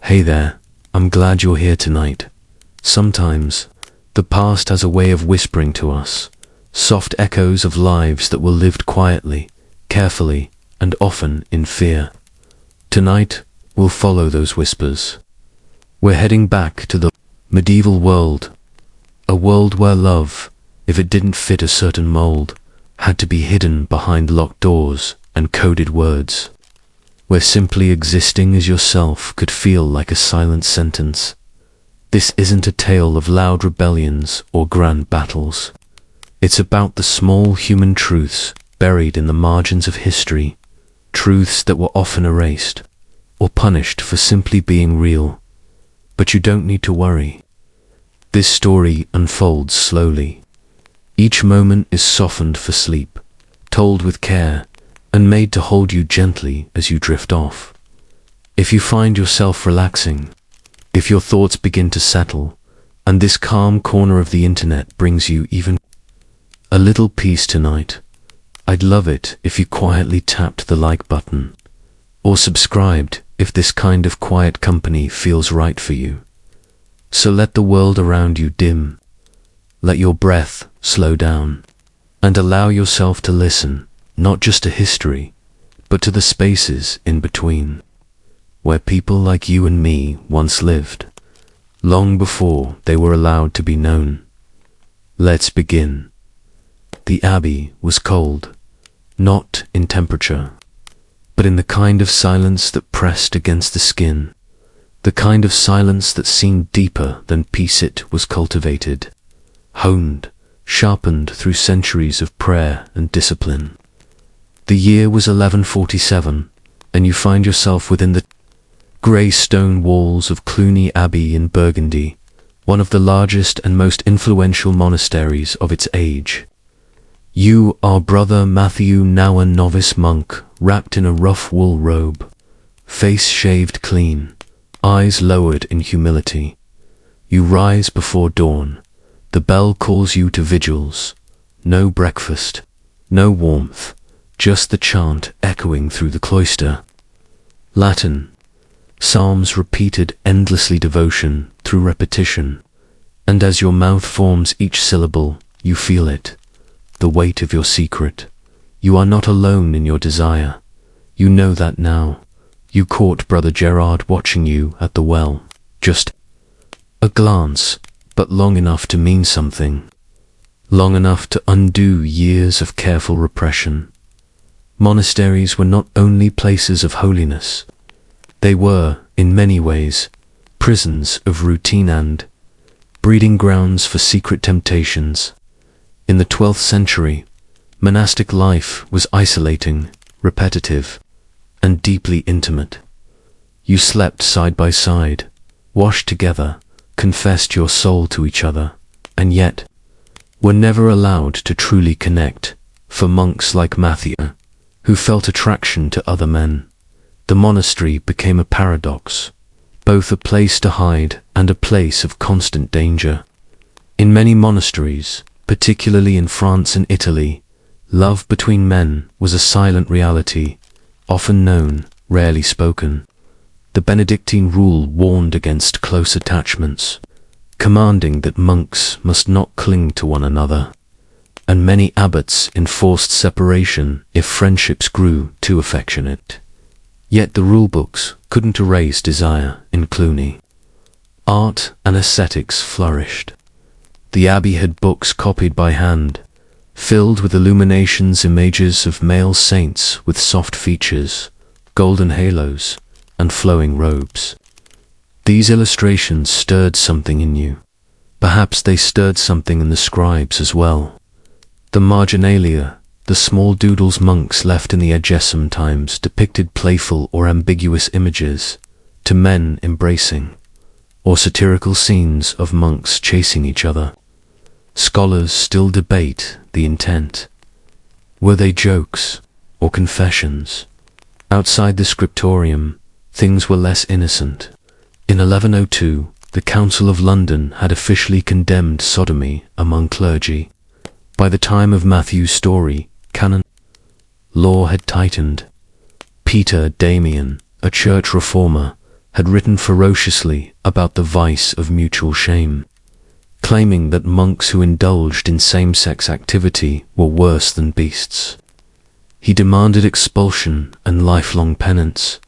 Hey there, I'm glad you're here tonight. Sometimes, the past has a way of whispering to us, soft echoes of lives that were lived quietly, carefully, and often in fear. Tonight, we'll follow those whispers. We're heading back to the medieval world, a world where love, if it didn't fit a certain mold, had to be hidden behind locked doors and coded words, where simply existing as yourself could feel like a silent sentence. This isn't a tale of loud rebellions or grand battles. It's about the small human truths buried in the margins of history, truths that were often erased or punished for simply being real. But you don't need to worry. This story unfolds slowly. Each moment is softened for sleep, told with care, and made to hold you gently as you drift off. If you find yourself relaxing, if your thoughts begin to settle, and this calm corner of the internet brings you even a little peace tonight, I'd love it if you quietly tapped the like button, or subscribed if this kind of quiet company feels right for you. So let the world around you dim, let your breath slow down, and allow yourself to listen, not just to history, but to the spaces in between, where people like you and me once lived, long before they were allowed to be known. Let's begin. The Abbey was cold, not in temperature, but in the kind of silence that pressed against the skin, the kind of silence that seemed deeper than peace it was cultivated, honed, sharpened through centuries of prayer and discipline. The year was 1147, and you find yourself within the grey stone walls of Cluny Abbey in Burgundy, one of the largest and most influential monasteries of its age. You are Brother Matthew, now a novice monk, wrapped in a rough wool robe, face shaved clean, eyes lowered in humility. You rise before dawn. The bell calls you to vigils. No breakfast, no warmth, just the chant echoing through the cloister. Latin, psalms repeated endlessly, devotion through repetition, and as your mouth forms each syllable, you feel it, the weight of your secret. You are not alone in your desire. You know that now. You caught Brother Gerard watching you at the well. Just a glance, but long enough to mean something. Long enough to undo years of careful repression. Monasteries were not only places of holiness. They were, in many ways, prisons of routine and breeding grounds for secret temptations. In the 12th century, monastic life was isolating, repetitive, and deeply intimate. You slept side by side, washed together, confessed your soul to each other, and yet were never allowed to truly connect. For monks like Matthew, who felt attraction to other men, the monastery became a paradox, both a place to hide and a place of constant danger. In many monasteries, particularly in France and Italy, love between men was a silent reality, often known, rarely spoken. The Benedictine rule warned against close attachments, commanding that monks must not cling to one another, and many abbots enforced separation if friendships grew too affectionate. Yet the rulebooks couldn't erase desire in Cluny. Art and aesthetics flourished. The abbey had books copied by hand, filled with illuminations, images of male saints with soft features, golden halos, and flowing robes. These illustrations stirred something in you. Perhaps they stirred something in the scribes as well. The marginalia, the small doodles monks left in the edges, sometimes depicted playful or ambiguous images, to men embracing, or satirical scenes of monks chasing each other. Scholars still debate the intent. Were they jokes or confessions? Outside the scriptorium, things were less innocent. In 1102, the Council of London had officially condemned sodomy among clergy. By the time of Matthew's story, canon law had tightened. Peter Damian, a church reformer, had written ferociously about the vice of mutual shame, claiming that monks who indulged in same-sex activity were worse than beasts. He demanded expulsion and lifelong penance,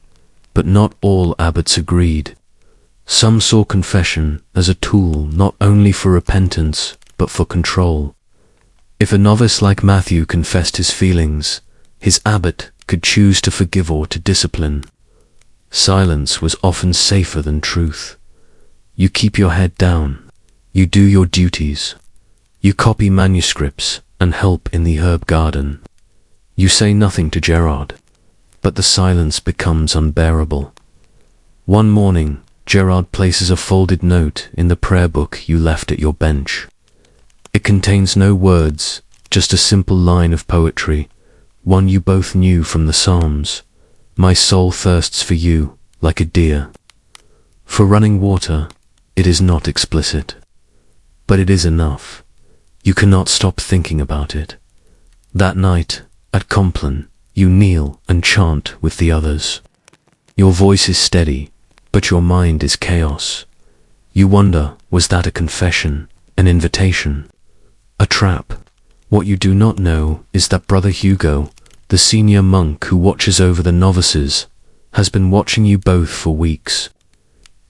but not all abbots agreed. Some saw confession as a tool not only for repentance, but for control. If a novice like Matthew confessed his feelings, his abbot could choose to forgive or to discipline. Silence was often safer than truth. You keep your head down. You do your duties. You copy manuscripts and help in the herb garden. You say nothing to Gerard, but the silence becomes unbearable. One morning, Gerard places a folded note in the prayer book you left at your bench. It contains no words, just a simple line of poetry, one you both knew from the Psalms. My soul thirsts for you, like a deer. For running water, it is not explicit, but it is enough. You cannot stop thinking about it. That night, at Compline, you kneel and chant with the others. Your voice is steady, but your mind is chaos. You wonder, was that a confession, an invitation, a trap? What you do not know is that Brother Hugo, the senior monk who watches over the novices, has been watching you both for weeks.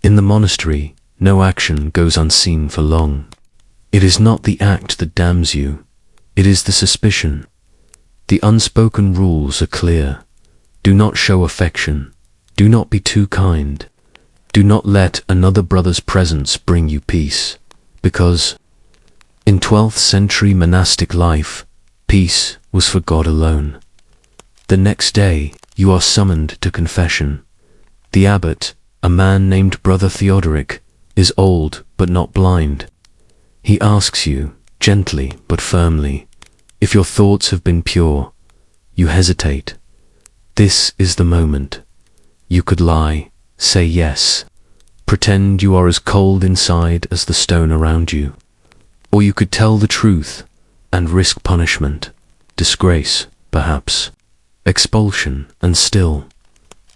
In the monastery, no action goes unseen for long. It is not the act that damns you, it is the suspicion. The unspoken rules are clear. Do not show affection. Do not be too kind. Do not let another brother's presence bring you peace, because in 12th century monastic life, peace was for God alone. The next day, you are summoned to confession. The abbot, a man named Brother Theodoric, is old but not blind. He asks you, gently but firmly, if your thoughts have been pure. You hesitate. This is the moment. You could lie, say yes, pretend you are as cold inside as the stone around you. Or you could tell the truth and risk punishment, disgrace, perhaps, expulsion, and still,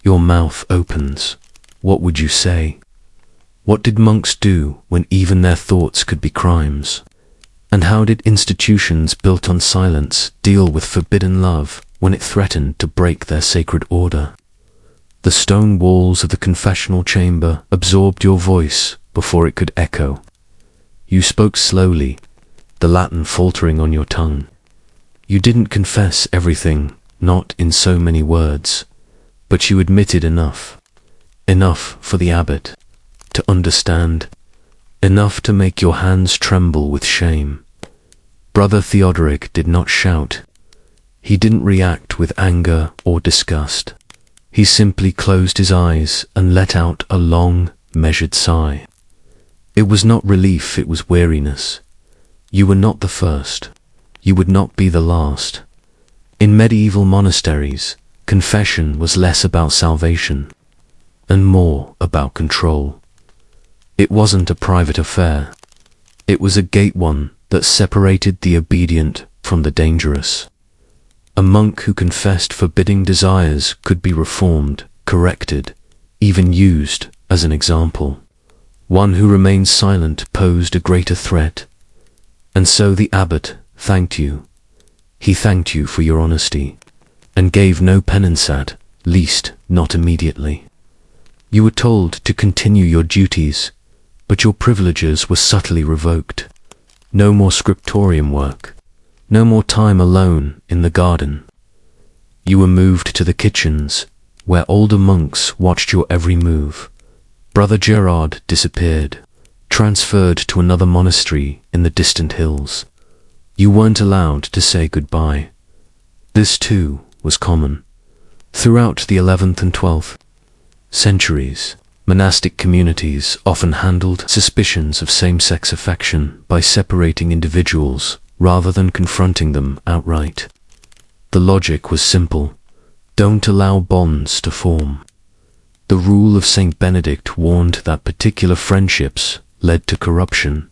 your mouth opens. What would you say? What did monks do when even their thoughts could be crimes? And how did institutions built on silence deal with forbidden love when it threatened to break their sacred order? The stone walls of the confessional chamber absorbed your voice before it could echo. You spoke slowly, the Latin faltering on your tongue. You didn't confess everything, not in so many words, but you admitted enough. Enough for the abbot to understand, enough to make your hands tremble with shame. Brother Theodoric did not shout. He didn't react with anger or disgust. He simply closed his eyes and let out a long, measured sigh. It was not relief, it was weariness. You were not the first. You would not be the last. In medieval monasteries, confession was less about salvation and more about control. It wasn't a private affair. It was a gate one that separated the obedient from the dangerous. A monk who confessed forbidding desires could be reformed, corrected, even used as an example. One who remained silent posed a greater threat. And so the abbot thanked you. He thanked you for your honesty, and gave no penance, at least not immediately. You were told to continue your duties, but your privileges were subtly revoked. No more scriptorium work, no more time alone in the garden. You were moved to the kitchens, where older monks watched your every move. Brother Gerard disappeared, transferred to another monastery in the distant hills. You weren't allowed to say goodbye. This too was common. Throughout the 11th and 12th centuries, monastic communities often handled suspicions of same-sex affection by separating individuals rather than confronting them outright. The logic was simple: don't allow bonds to form. The rule of Saint Benedict warned that particular friendships led to corruption.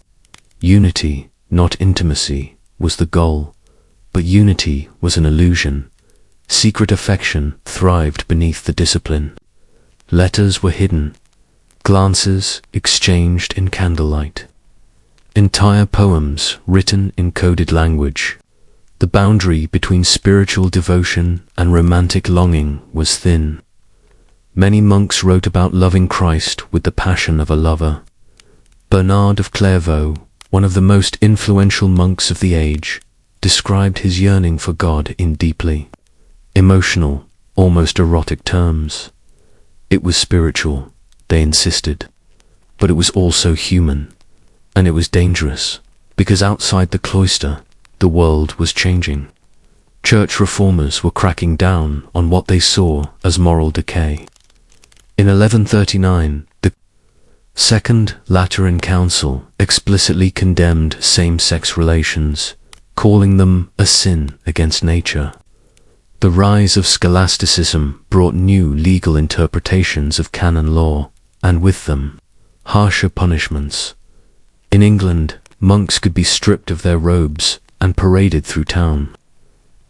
Unity, not intimacy, was the goal, but unity was an illusion. Secret affection thrived beneath the discipline. Letters were hidden, Glances exchanged in candlelight. Entire poems written in coded language. The boundary between spiritual devotion and romantic longing was thin. Many monks wrote about loving Christ with the passion of a lover. Bernard of Clairvaux, one of the most influential monks of the age, described his yearning for God in deeply emotional, almost erotic terms. It was spiritual, they insisted, but it was also human, and it was dangerous, because outside the cloister, the world was changing. Church reformers were cracking down on what they saw as moral decay. In 1139, the Second Lateran Council explicitly condemned same-sex relations, calling them a sin against nature. The rise of scholasticism brought new legal interpretations of canon law, and with them, harsher punishments. In England, monks could be stripped of their robes and paraded through town.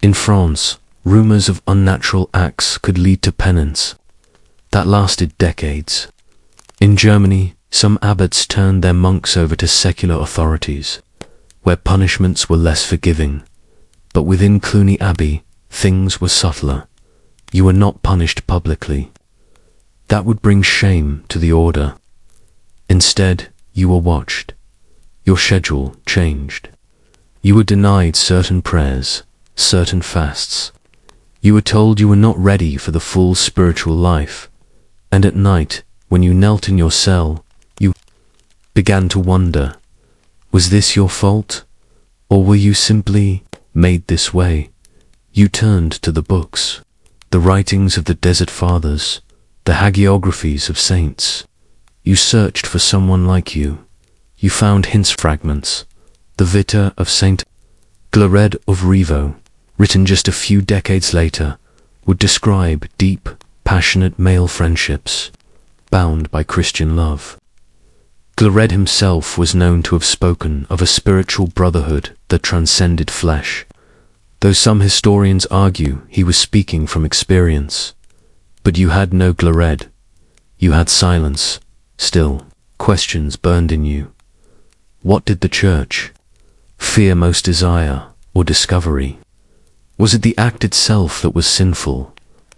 In France, rumors of unnatural acts could lead to penance. That lasted decades. In Germany, some abbots turned their monks over to secular authorities, where punishments were less forgiving. But within Cluny Abbey, things were subtler. You were not punished publicly. That would bring shame to the order. Instead, you were watched. Your schedule changed. You were denied certain prayers, certain fasts. You were told you were not ready for the full spiritual life. And at night, when you knelt in your cell, you began to wonder, was this your fault? Or were you simply made this way? You turned to the books, the writings of the Desert Fathers, the hagiographies of saints. You searched for someone like you. You found hints, fragments. The Vita of Saint Glared of Rievaulx, written just a few decades later, would describe deep, passionate male friendships, bound by Christian love. Glared himself was known to have spoken of a spiritual brotherhood that transcended flesh, though some historians argue he was speaking from experience. But you had no Glared. You had silence. Still, questions burned in you. What did the church fear most, desire or discovery? Was it the act itself that was sinful,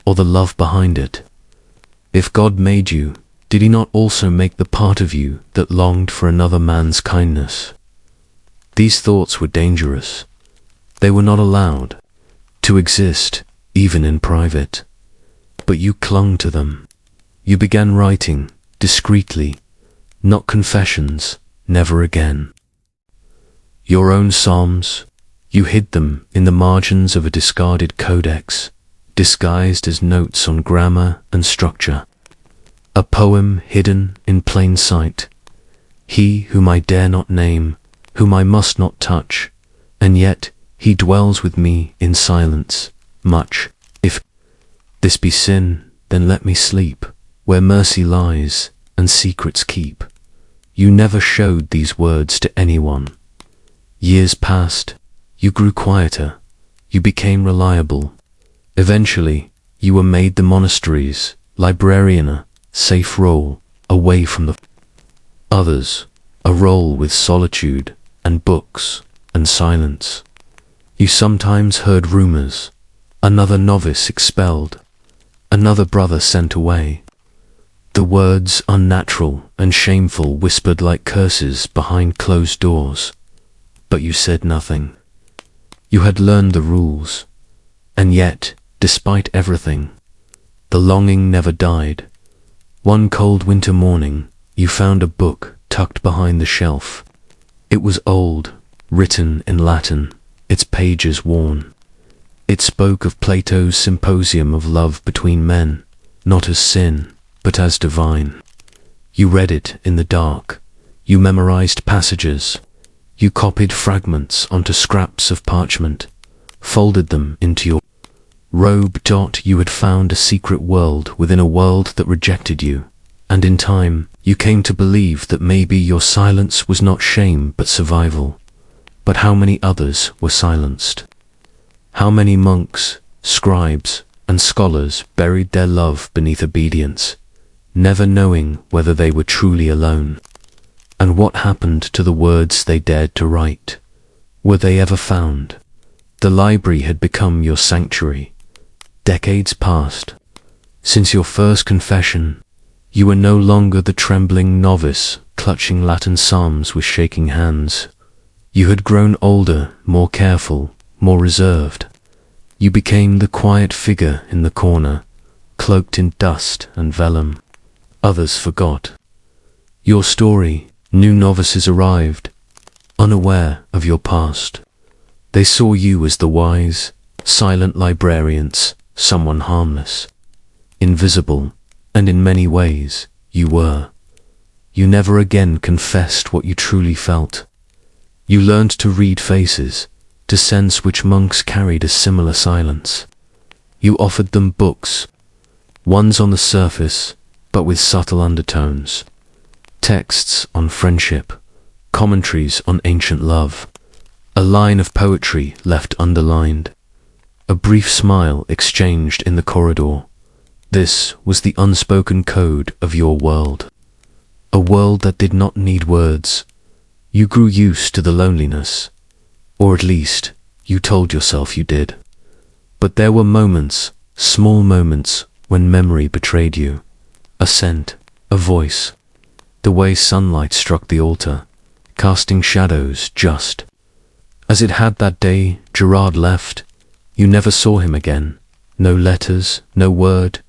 or the love behind it? If God made you, did he not also make the part of you that longed for another man's kindness? These thoughts were dangerous. They were not allowed to exist, even in private. But you clung to them. You began writing, discreetly, not confessions, never again. Your own psalms, you hid them in the margins of a discarded codex, disguised as notes on grammar and structure. A poem hidden in plain sight. He whom I dare not name, whom I must not touch, and yet he dwells with me in silence, much. If this be sin, then let me sleep, where mercy lies and secrets keep. You never showed these words to anyone. Years passed, you grew quieter, you became reliable. Eventually, you were made the monastery's librarian, safe role, away from the others, a role with solitude and books and silence. You sometimes heard rumors, another novice expelled, another brother sent away. The words unnatural and shameful whispered like curses behind closed doors. But you said nothing. You had learned the rules, and yet, despite everything, the longing never died. One cold winter morning, you found a book tucked behind the shelf. It was old, written in Latin, its pages worn. It spoke of Plato's symposium of love between men, not as sin, but as divine. You read it in the dark. You memorized passages. You copied fragments onto scraps of parchment, folded them into your robe. You had found a secret world within a world that rejected you, and in time, you came to believe that maybe your silence was not shame but survival. But how many others were silenced? How many monks, scribes, and scholars buried their love beneath obedience, never knowing whether they were truly alone. And what happened to the words they dared to write? Were they ever found? The library had become your sanctuary. Decades passed. Since your first confession, you were no longer the trembling novice clutching Latin psalms with shaking hands. You had grown older, more careful, more reserved. You became the quiet figure in the corner, cloaked in dust and vellum. Others forgot. Your story, new novices arrived, unaware of your past. They saw you as the wise, silent librarians, someone harmless, invisible, and in many ways, you were. You never again confessed what you truly felt. You learned to read faces, to sense which monks carried a similar silence. You offered them books, ones on the surface, but with subtle undertones. Texts on friendship, commentaries on ancient love, a line of poetry left underlined, a brief smile exchanged in the corridor. This was the unspoken code of your world. A world that did not need words. You grew used to the loneliness, or at least, you told yourself you did. But there were moments, small moments, when memory betrayed you. A scent, a voice, the way sunlight struck the altar, casting shadows just as it had that day Gerard left. You never saw him again. No letters, no word.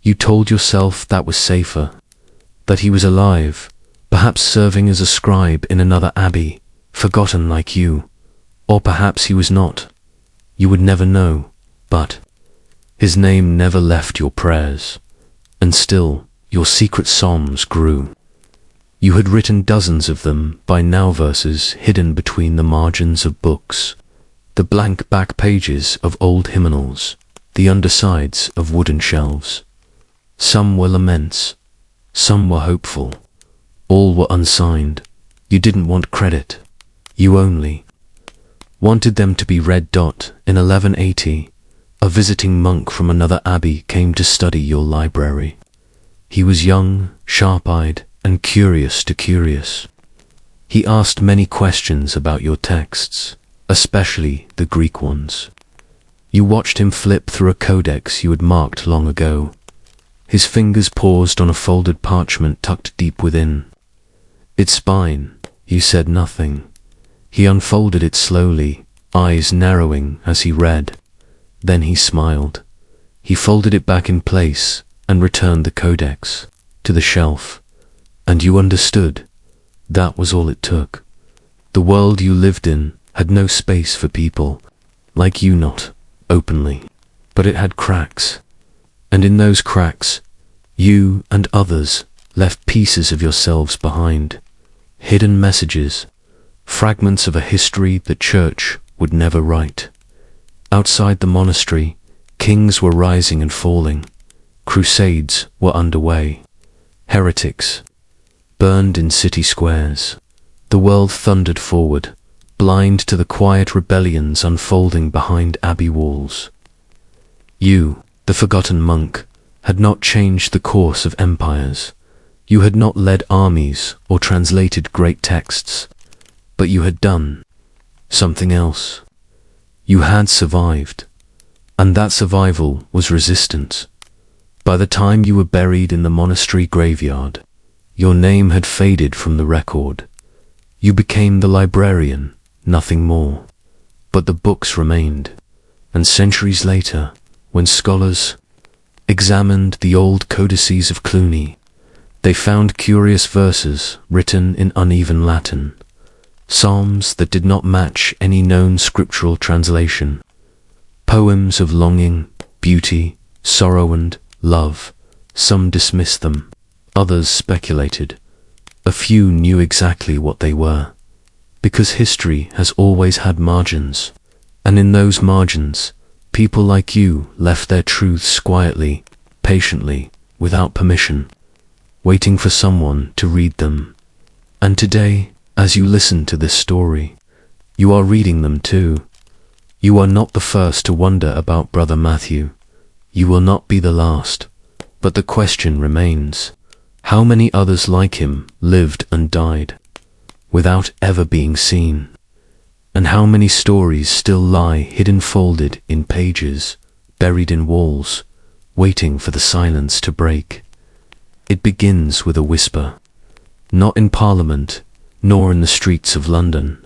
You told yourself that was safer, that he was alive, perhaps serving as a scribe in another abbey, forgotten like you. Or perhaps he was not. You would never know, but his name never left your prayers, and still your secret psalms grew. You had written dozens of them by now, verses hidden between the margins of books, the blank back pages of old hymnals, the undersides of wooden shelves. Some were laments, some were hopeful, all were unsigned. You didn't want credit, you only wanted them to be read. In 1180, a visiting monk from another abbey came to study your library. He was young, sharp-eyed, and curious to curious. He asked many questions about your texts, especially the Greek ones. You watched him flip through a codex you had marked long ago. His fingers paused on a folded parchment tucked deep within. Its spine, you said nothing. He unfolded it slowly, eyes narrowing as he read. Then he smiled. He folded it back in place and returned the codex to the shelf. And you understood. That was all it took. The world you lived in had no space for people like you, not openly, but it had cracks. And in those cracks, you and others left pieces of yourselves behind, hidden messages, fragments of a history the church would never write. Outside the monastery, kings were rising and falling, crusades were underway, heretics burned in city squares. The world thundered forward, blind to the quiet rebellions unfolding behind abbey walls. You, the forgotten monk, had not changed the course of empires. You had not led armies or translated great texts, but you had done something else. You had survived, and that survival was resistance. By the time you were buried in the monastery graveyard, your name had faded from the record. You became the librarian, nothing more. But the books remained, and centuries later, when scholars examined the old codices of Cluny, they found curious verses written in uneven Latin, psalms that did not match any known scriptural translation, poems of longing, beauty, sorrow and love. Some dismissed them, others speculated. A few knew exactly what they were, because history has always had margins, and in those margins, people like you left their truths quietly, patiently, without permission, waiting for someone to read them. And today, as you listen to this story, you are reading them too. You are not the first to wonder about Brother Matthew. You will not be the last. But the question remains, How many others like him lived and died without ever being seen? And how many stories still lie hidden, folded in pages, buried in walls, waiting for the silence to break? It begins with a whisper, not in Parliament, nor in the streets of London,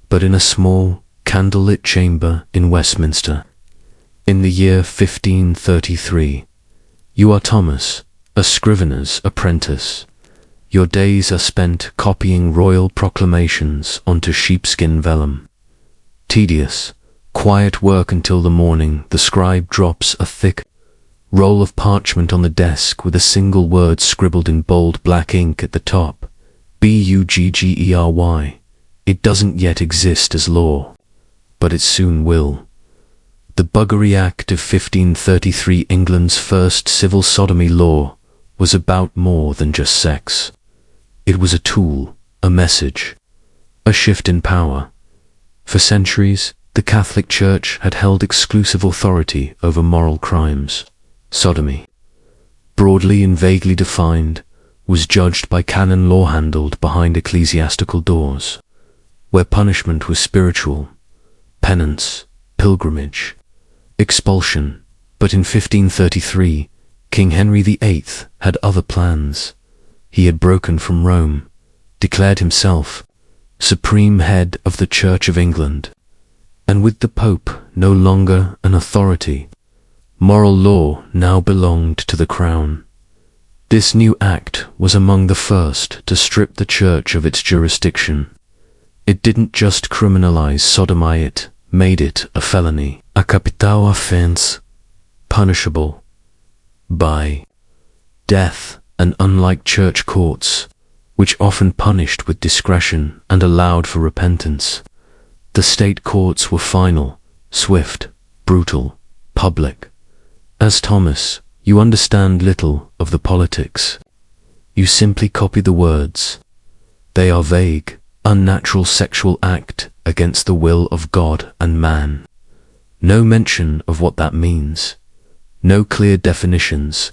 but in a small, candlelit chamber in Westminster. In the year 1533, you are Thomas, a scrivener's apprentice. Your days are spent copying royal proclamations onto sheepskin vellum. Tedious, quiet work until the morning the scribe drops a thick roll of parchment on the desk with a single word scribbled in bold black ink at the top. Buggery. It doesn't yet exist as law, but it soon will. The Buggery Act of 1533, England's first civil sodomy law, was about more than just sex. It was a tool, a message, a shift in power. For centuries, the Catholic Church had held exclusive authority over moral crimes. Sodomy, broadly and vaguely defined, was judged by canon law handled behind ecclesiastical doors, where punishment was spiritual, penance, pilgrimage, expulsion. But in 1533, King Henry VIII had other plans. He had broken from Rome, declared himself supreme head of the Church of England, and with the Pope no longer an authority, moral law now belonged to the Crown. This new act was among the first to strip the Church of its jurisdiction. It didn't just criminalize sodomy, it made it a felony, a capital offense, punishable by death. And unlike church courts, which often punished with discretion and allowed for repentance, the state courts were final, swift, brutal, public. As Thomas, you understand little of the politics. You simply copy the words. They are vague, unnatural sexual act against the will of God and man. No mention of what that means. No clear definitions.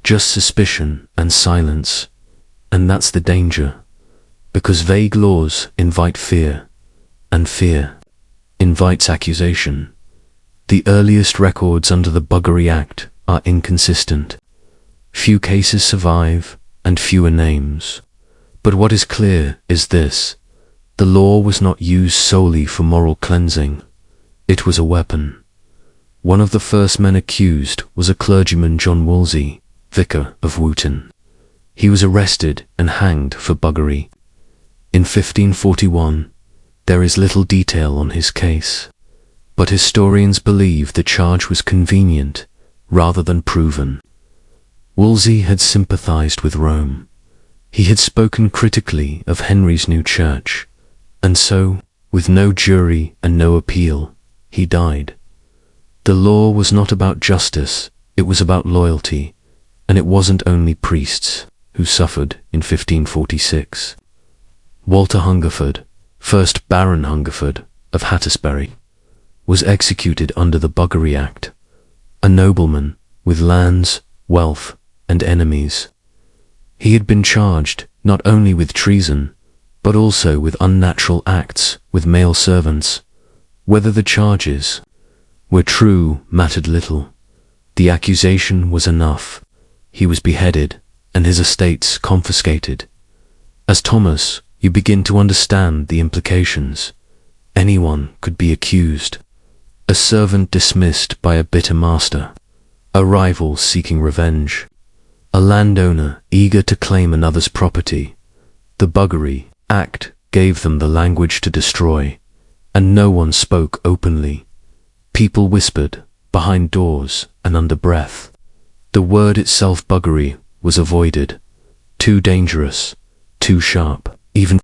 Just suspicion and silence. And that's the danger, because vague laws invite fear, and fear invites accusation. The earliest records under the Buggery Act are inconsistent. Few cases survive, and fewer names. But what is clear is this: the law was not used solely for moral cleansing. It was a weapon. One of the first men accused was a clergyman, John Wolsey, vicar of Wooton. He was arrested and hanged for buggery. In 1541, there is little detail on his case, but historians believe the charge was convenient rather than proven. Wolsey had sympathized with Rome. He had spoken critically of Henry's new church, and so, with no jury and no appeal, he died. The law was not about justice, it was about loyalty. And it wasn't only priests who suffered in 1546. Walter Hungerford, 1st Baron Hungerford of Hattisbury, was executed under the Buggery Act, a nobleman with lands, wealth, and enemies. He had been charged not only with treason, but also with unnatural acts with male servants. Whether the charges were true mattered little. The accusation was enough. He was beheaded, and his estates confiscated. As Thomas, you begin to understand the implications. Anyone could be accused. A servant dismissed by a bitter master, a rival seeking revenge, a landowner eager to claim another's property. The Buggery Act gave them the language to destroy, and no one spoke openly. People whispered, behind doors and under breath. The word itself, buggery, was avoided. Too dangerous, too sharp. Even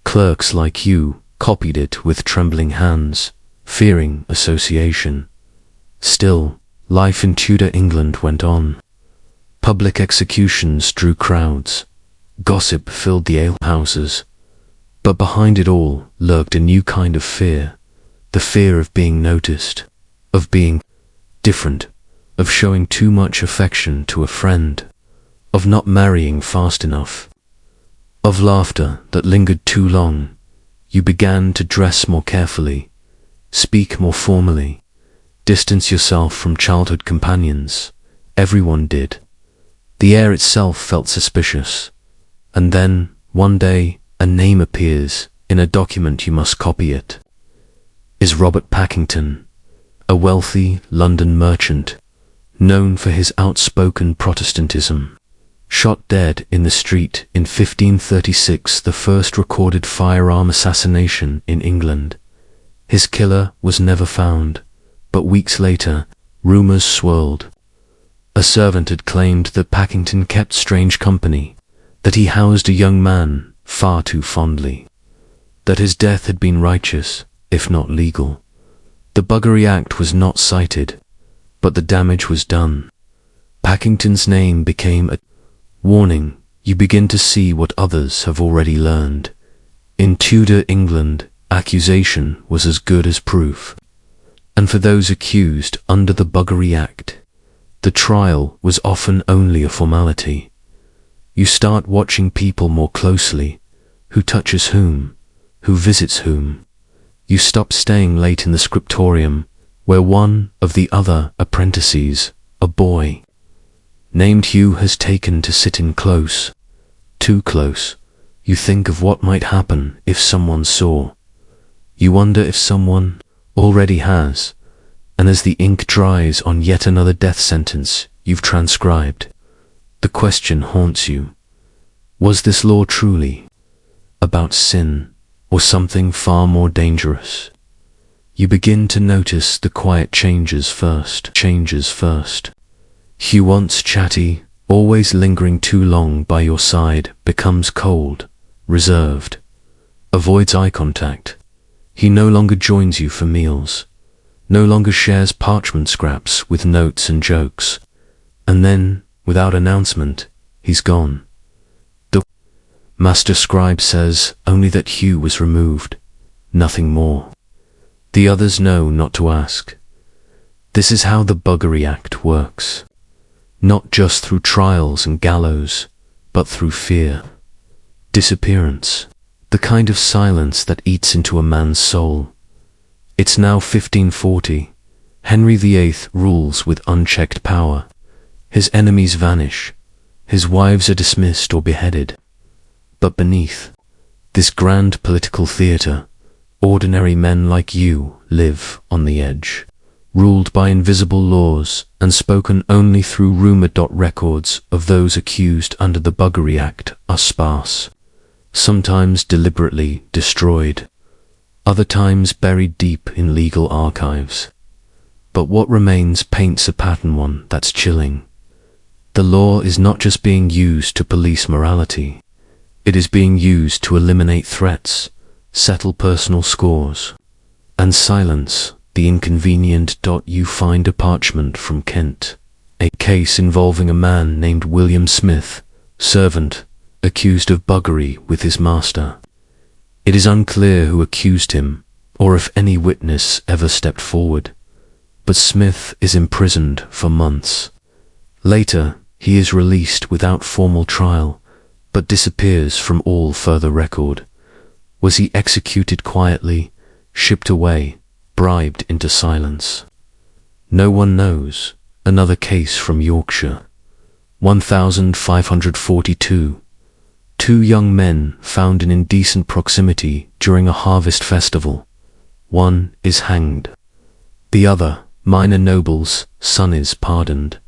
clerks like you copied it with trembling hands, fearing association. Still, life in Tudor England went on. Public executions drew crowds. Gossip filled the alehouses. But behind it all lurked a new kind of fear. The fear of being noticed, of being different, of showing too much affection to a friend. of not marrying fast enough, of laughter that lingered too long. You began to dress more carefully, speak more formally, distance yourself from childhood companions. Everyone did. The air itself felt suspicious. And then, one day, a name appears in a document. You must copy it. Is Robert Pakington, a wealthy London merchant, known for his outspoken Protestantism, shot dead in the street in 1536, the first recorded firearm assassination in England. His killer was never found, but weeks later, rumors swirled. A servant had claimed that Pakington kept strange company, that he housed a young man far too fondly, that his death had been righteous, if not legal. The Buggery Act was not cited, but the damage was done. Pakington's name became a warning. You begin to see what others have already learned. In Tudor England, accusation was as good as proof. And for those accused under the Buggery Act, the trial was often only a formality. You start watching people more closely. Who touches whom? Who visits whom? You stop staying late in the scriptorium, where one of the other apprentices, a boy named Hugh, has taken to sit in close. Too close. You think of what might happen if someone saw. You wonder if someone already has. And as the ink dries on yet another death sentence you've transcribed, the question haunts you. Was this law truly about sin, or something far more dangerous? You begin to notice the quiet changes first. Hugh, once chatty, always lingering too long by your side, becomes cold, reserved, avoids eye contact. He no longer joins you for meals, no longer shares parchment scraps with notes and jokes. And then, without announcement, he's gone. The master scribe says only that Hugh was removed, nothing more. The others know not to ask. This is how the Buggery Act works. Not just through trials and gallows, but through fear. Disappearance. The kind of silence that eats into a man's soul. It's now 1540. Henry VIII rules with unchecked power. His enemies vanish. His wives are dismissed or beheaded. But beneath this grand political theatre, ordinary men like you live on the edge, ruled by invisible laws and spoken only through rumour. Records of those accused under the Buggery Act are sparse, sometimes deliberately destroyed, other times buried deep in legal archives. But what remains paints a pattern, one that's chilling. The law is not just being used to police morality, it is being used to eliminate threats, settle personal scores, and silence the inconvenient. You find a parchment from Kent, a case involving a man named William Smith, servant, accused of buggery with his master. It is unclear who accused him, or if any witness ever stepped forward, but Smith is imprisoned for months. Later, he is released without formal trial, but disappears from all further record. Was he executed quietly, shipped away, bribed into silence? No one knows. Another case from Yorkshire. 1542. Two young men found in indecent proximity during a harvest festival. One is hanged. The other, minor noble's son, is pardoned.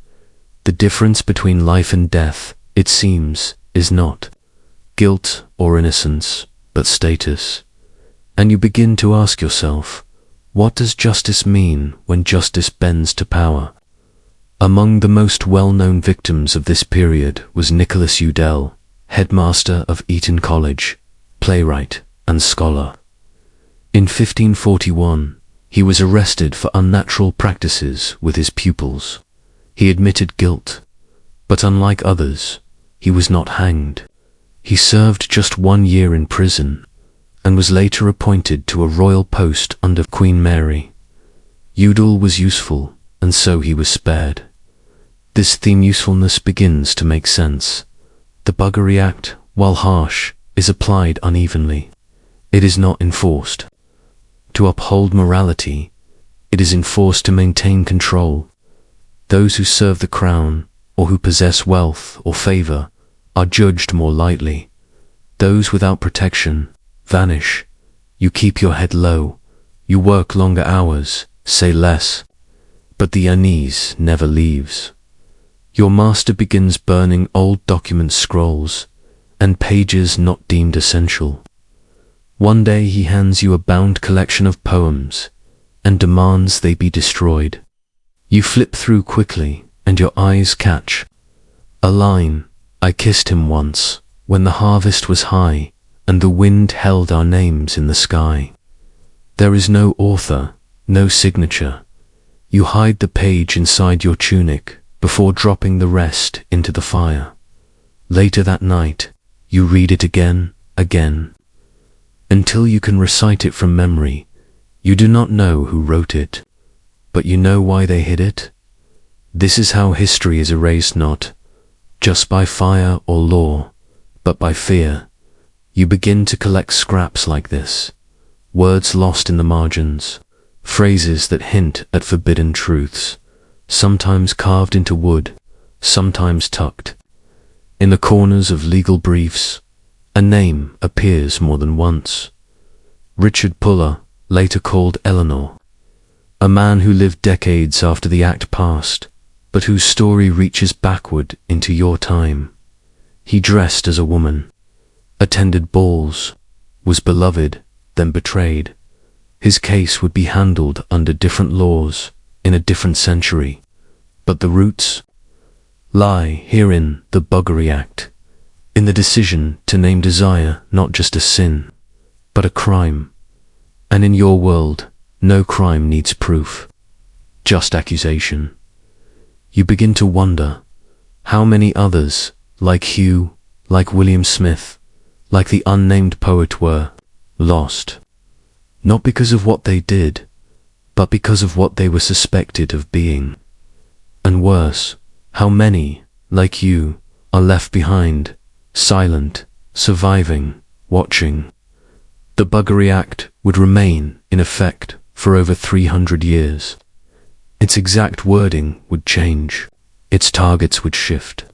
The difference between life and death, it seems, is not guilt or innocence, but status. And you begin to ask yourself, what does justice mean when justice bends to power? Among the most well-known victims of this period was Nicholas Udell, headmaster of Eton College, playwright and scholar. In 1541, he was arrested for unnatural practices with his pupils. He admitted guilt, but unlike others, he was not hanged. He served just 1 year in prison and was later appointed to a royal post under Queen Mary. Udall was useful, and so he was spared. this theme usefulness begins to make sense. The Buggery Act, while harsh, is applied unevenly. It is not enforced to uphold morality, it is enforced to maintain control. Those who serve the crown, or who possess wealth or favor, are judged more lightly. Those without protection vanish. You keep your head low, you work longer hours, say less, but the unease never leaves. Your master begins burning old document scrolls and pages not deemed essential. One day he hands you a bound collection of poems and demands they be destroyed. You flip through quickly and your eyes catch a line, "I kissed him once, when the harvest was high, and the wind held our names in the sky." There is no author, no signature. You hide the page inside your tunic before dropping the rest into the fire. Later that night, you read it again, until you can recite it from memory. You do not know who wrote it, but you know why they hid it. This is how history is erased, not just by fire or law, but by fear. You begin to collect scraps like this, words lost in the margins, phrases that hint at forbidden truths, sometimes carved into wood, sometimes tucked. In the corners of legal briefs, a name appears more than once. Richard Puller, later called Eleanor, a man who lived decades after the act passed, but whose story reaches backward into your time. He dressed as a woman, attended balls, was beloved, then betrayed. His case would be handled under different laws in a different century, but the roots lie here in the Buggery Act, in the decision to name desire not just a sin, but a crime. And in your world, no crime needs proof, just accusation. You begin to wonder how many others, like Hugh, like William Smith, like the unnamed poet, were lost, not because of what they did, but because of what they were suspected of being. And worse, how many, like you, are left behind, silent, surviving, watching. The Buggery Act would remain in effect for over 300 years. Its exact wording would change, its targets would shift,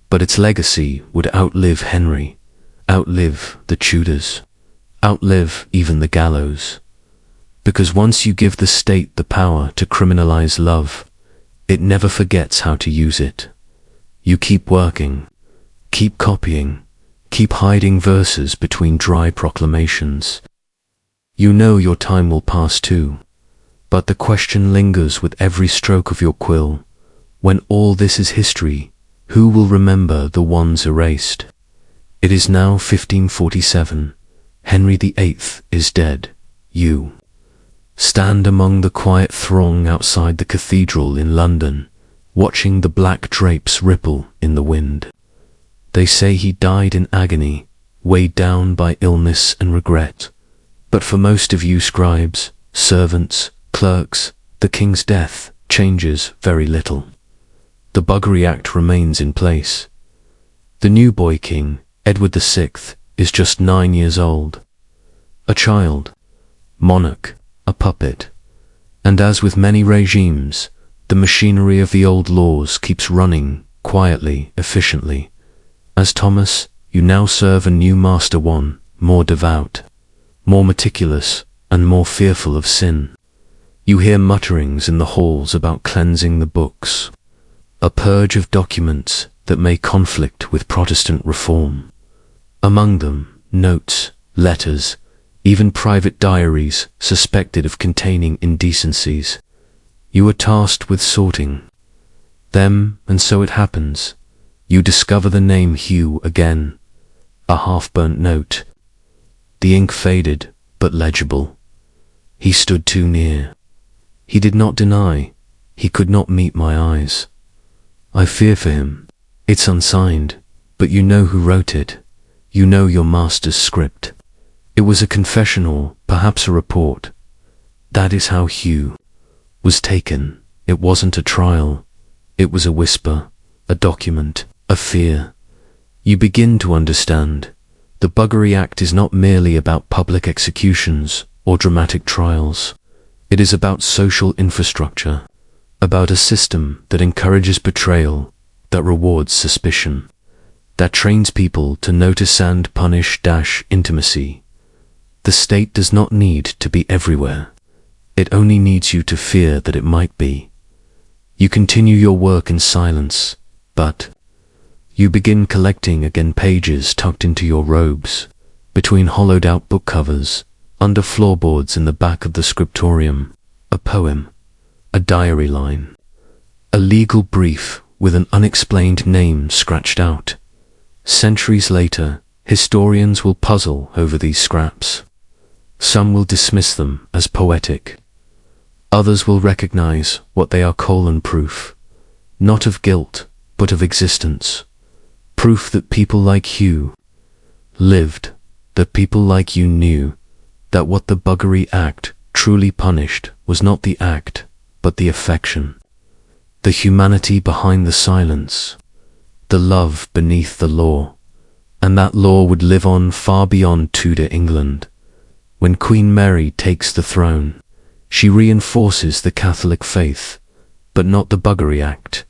but its legacy would outlive Henry, outlive the Tudors, outlive even the gallows. Because once you give the state the power to criminalize love, it never forgets how to use it. You keep working, keep copying, keep hiding verses between dry proclamations. You know your time will pass too, but the question lingers with every stroke of your quill. When all this is history, who will remember the ones erased? It is now 1547. Henry VIII is dead. You stand among the quiet throng outside the cathedral in London, watching the black drapes ripple in the wind. They say he died in agony, weighed down by illness and regret. But for most of you scribes, servants, clerks, the king's death changes very little. The Buggery Act remains in place. The new boy king, Edward VI, is just 9 years old. A child, monarch, a puppet. And as with many regimes, the machinery of the old laws keeps running quietly, efficiently. As Thomas, you now serve a new master, one more devout, more meticulous, and more fearful of sin. You hear mutterings in the halls about cleansing the books, a purge of documents that may conflict with Protestant reform. Among them, notes, letters, even private diaries suspected of containing indecencies. You are tasked with sorting them, and so it happens. You discover the name Hugh again, a half-burnt note. The ink faded, but legible. He stood too near. He did not deny. He could not meet my eyes. I fear for him. It's unsigned, but you know who wrote it. You know your master's script. It was a confession or perhaps a report. That is how Hugh was taken. It wasn't a trial. It was a whisper, a document, a fear. You begin to understand. The Buggery Act is not merely about public executions or dramatic trials. It is about social infrastructure, about a system that encourages betrayal, that rewards suspicion, that trains people to notice and punish intimacy. The state does not need to be everywhere. It only needs you to fear that it might be. You continue your work in silence, but you begin collecting again pages tucked into your robes, between hollowed-out book covers, under floorboards in the back of the scriptorium, a poem, a diary line, a legal brief with an unexplained name scratched out. Centuries later, historians will puzzle over these scraps. Some will dismiss them as poetic. Others will recognize what they are proof, not of guilt, but of existence. Proof that people like you lived, that people like you knew, that what the Buggery Act truly punished was not the act, but the affection, the humanity behind the silence, the love beneath the law. And that law would live on far beyond Tudor England. When Queen Mary takes the throne, she reinforces the Catholic faith, but not the Buggery Act.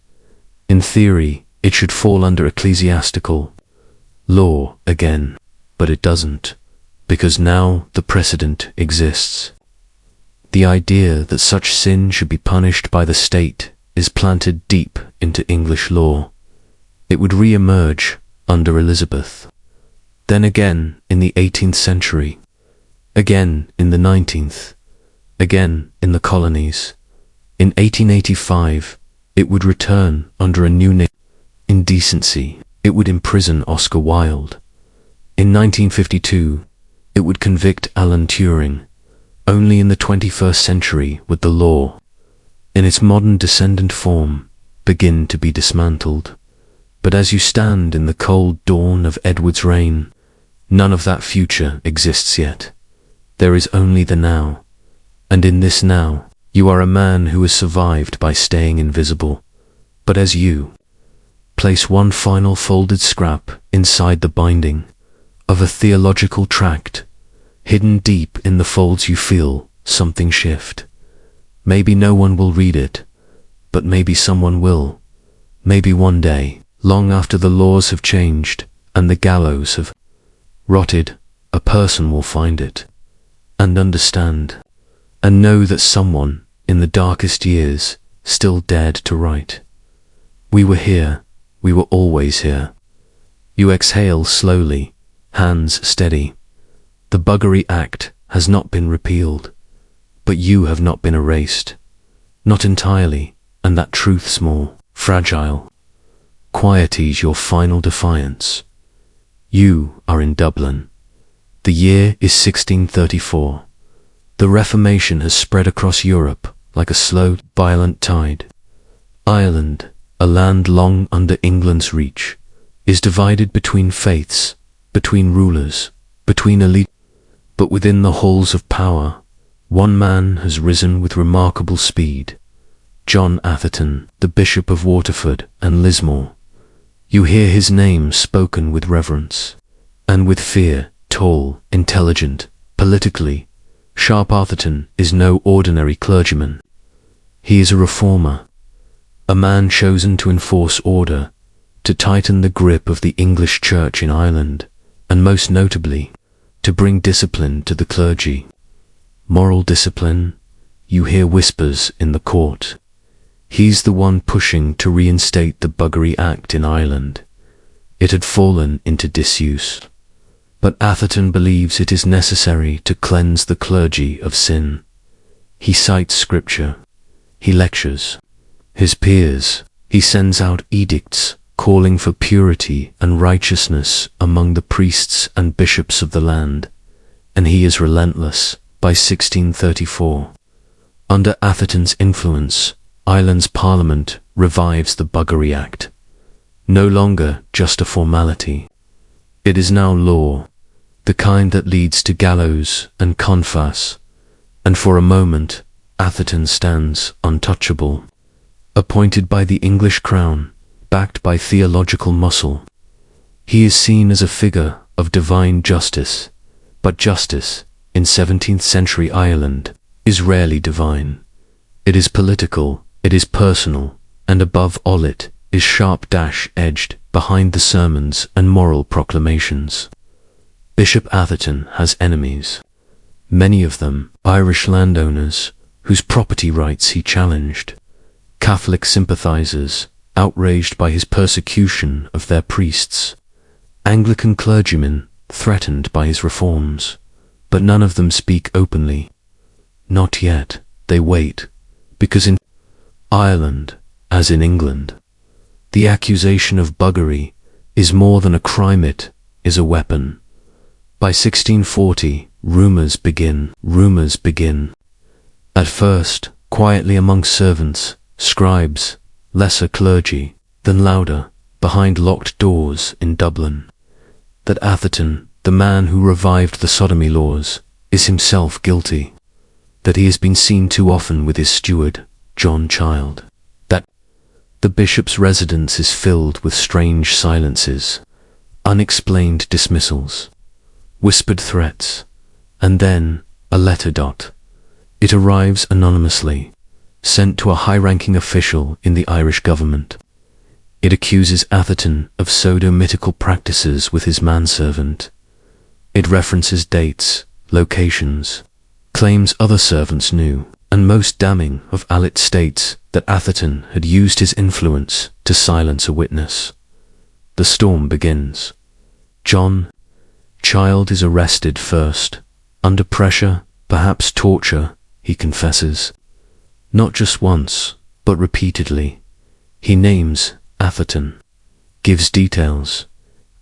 In theory, it should fall under ecclesiastical law again, but it doesn't, because now the precedent exists. The idea that such sin should be punished by the state is planted deep into English law. It would re-emerge under Elizabeth, then again in the 18th century, again in the 19th, again in the colonies. In 1885, it would return under a new name. Indecency. It would imprison Oscar Wilde. In 1952, it would convict Alan Turing. Only in the 21st century would the law, in its modern descendant form, begin to be dismantled. But as you stand in the cold dawn of Edward's reign, none of that future exists yet. There is only the now. And in this now, you are a man who has survived by staying invisible. But as you place one final folded scrap inside the binding of a theological tract, hidden deep in the folds, you feel something shift. Maybe no one will read it, but maybe someone will. Maybe one day, long after the laws have changed and the gallows have rotted, a person will find it and understand, and know that someone in the darkest years still dared to write. We were here, we were always here. You exhale slowly, hands steady. The Buggery Act has not been repealed, but you have not been erased. Not entirely, and that truth's more fragile. Quiet is your final defiance. You are in Dublin. The year is 1634. The Reformation has spread across Europe like a slow, violent tide. Ireland, a land long under England's reach, is divided between faiths, between rulers, between elite. But within the halls of power, one man has risen with remarkable speed. John Atherton, the Bishop of Waterford and Lismore. You hear his name spoken with reverence and with fear. Tall, intelligent, politically sharp, Atherton is no ordinary clergyman. He is a reformer, a man chosen to enforce order, to tighten the grip of the English Church in Ireland, and most notably, to bring discipline to the clergy. Moral discipline, you hear whispers in the court. He's the one pushing to reinstate the Buggery Act in Ireland. It had fallen into disuse. But Atherton believes it is necessary to cleanse the clergy of sin. He cites scripture. He lectures his peers. He sends out edicts calling for purity and righteousness among the priests and bishops of the land. And he is relentless. By 1634, under Atherton's influence, Ireland's Parliament revives the Buggery Act. No longer just a formality. It is now law, the kind that leads to gallows and confas, and for a moment Atherton stands untouchable. appointed by the English crown, backed by theological muscle. He is seen as a figure of divine justice, but justice, in 17th century Ireland, is rarely divine. It is political, it is personal, and above all it is sharp-edged behind the sermons and moral proclamations. Bishop Atherton has enemies, many of them Irish landowners whose property rights he challenged, Catholic sympathizers outraged by his persecution of their priests, Anglican clergymen threatened by his reforms, but none of them speak openly. Not yet, they wait, because in Ireland, as in England, the accusation of buggery is more than a crime, it is a weapon. By 1640, rumours begin. At first, quietly among servants, scribes, lesser clergy, then louder, behind locked doors in Dublin, that Atherton, the man who revived the sodomy laws, is himself guilty, that he has been seen too often with his steward, John Child, that the bishop's residence is filled with strange silences, unexplained dismissals, whispered threats, and then a letter. It arrives anonymously, sent to a high-ranking official in the Irish government. It accuses Atherton of sodomitical practices with his manservant. It references dates, locations, claims other servants knew, and most damning of all, it states that Atherton had used his influence to silence a witness. The storm begins. John Child is arrested first, under pressure, perhaps torture, he confesses. Not just once, but repeatedly. He names Atherton, gives details.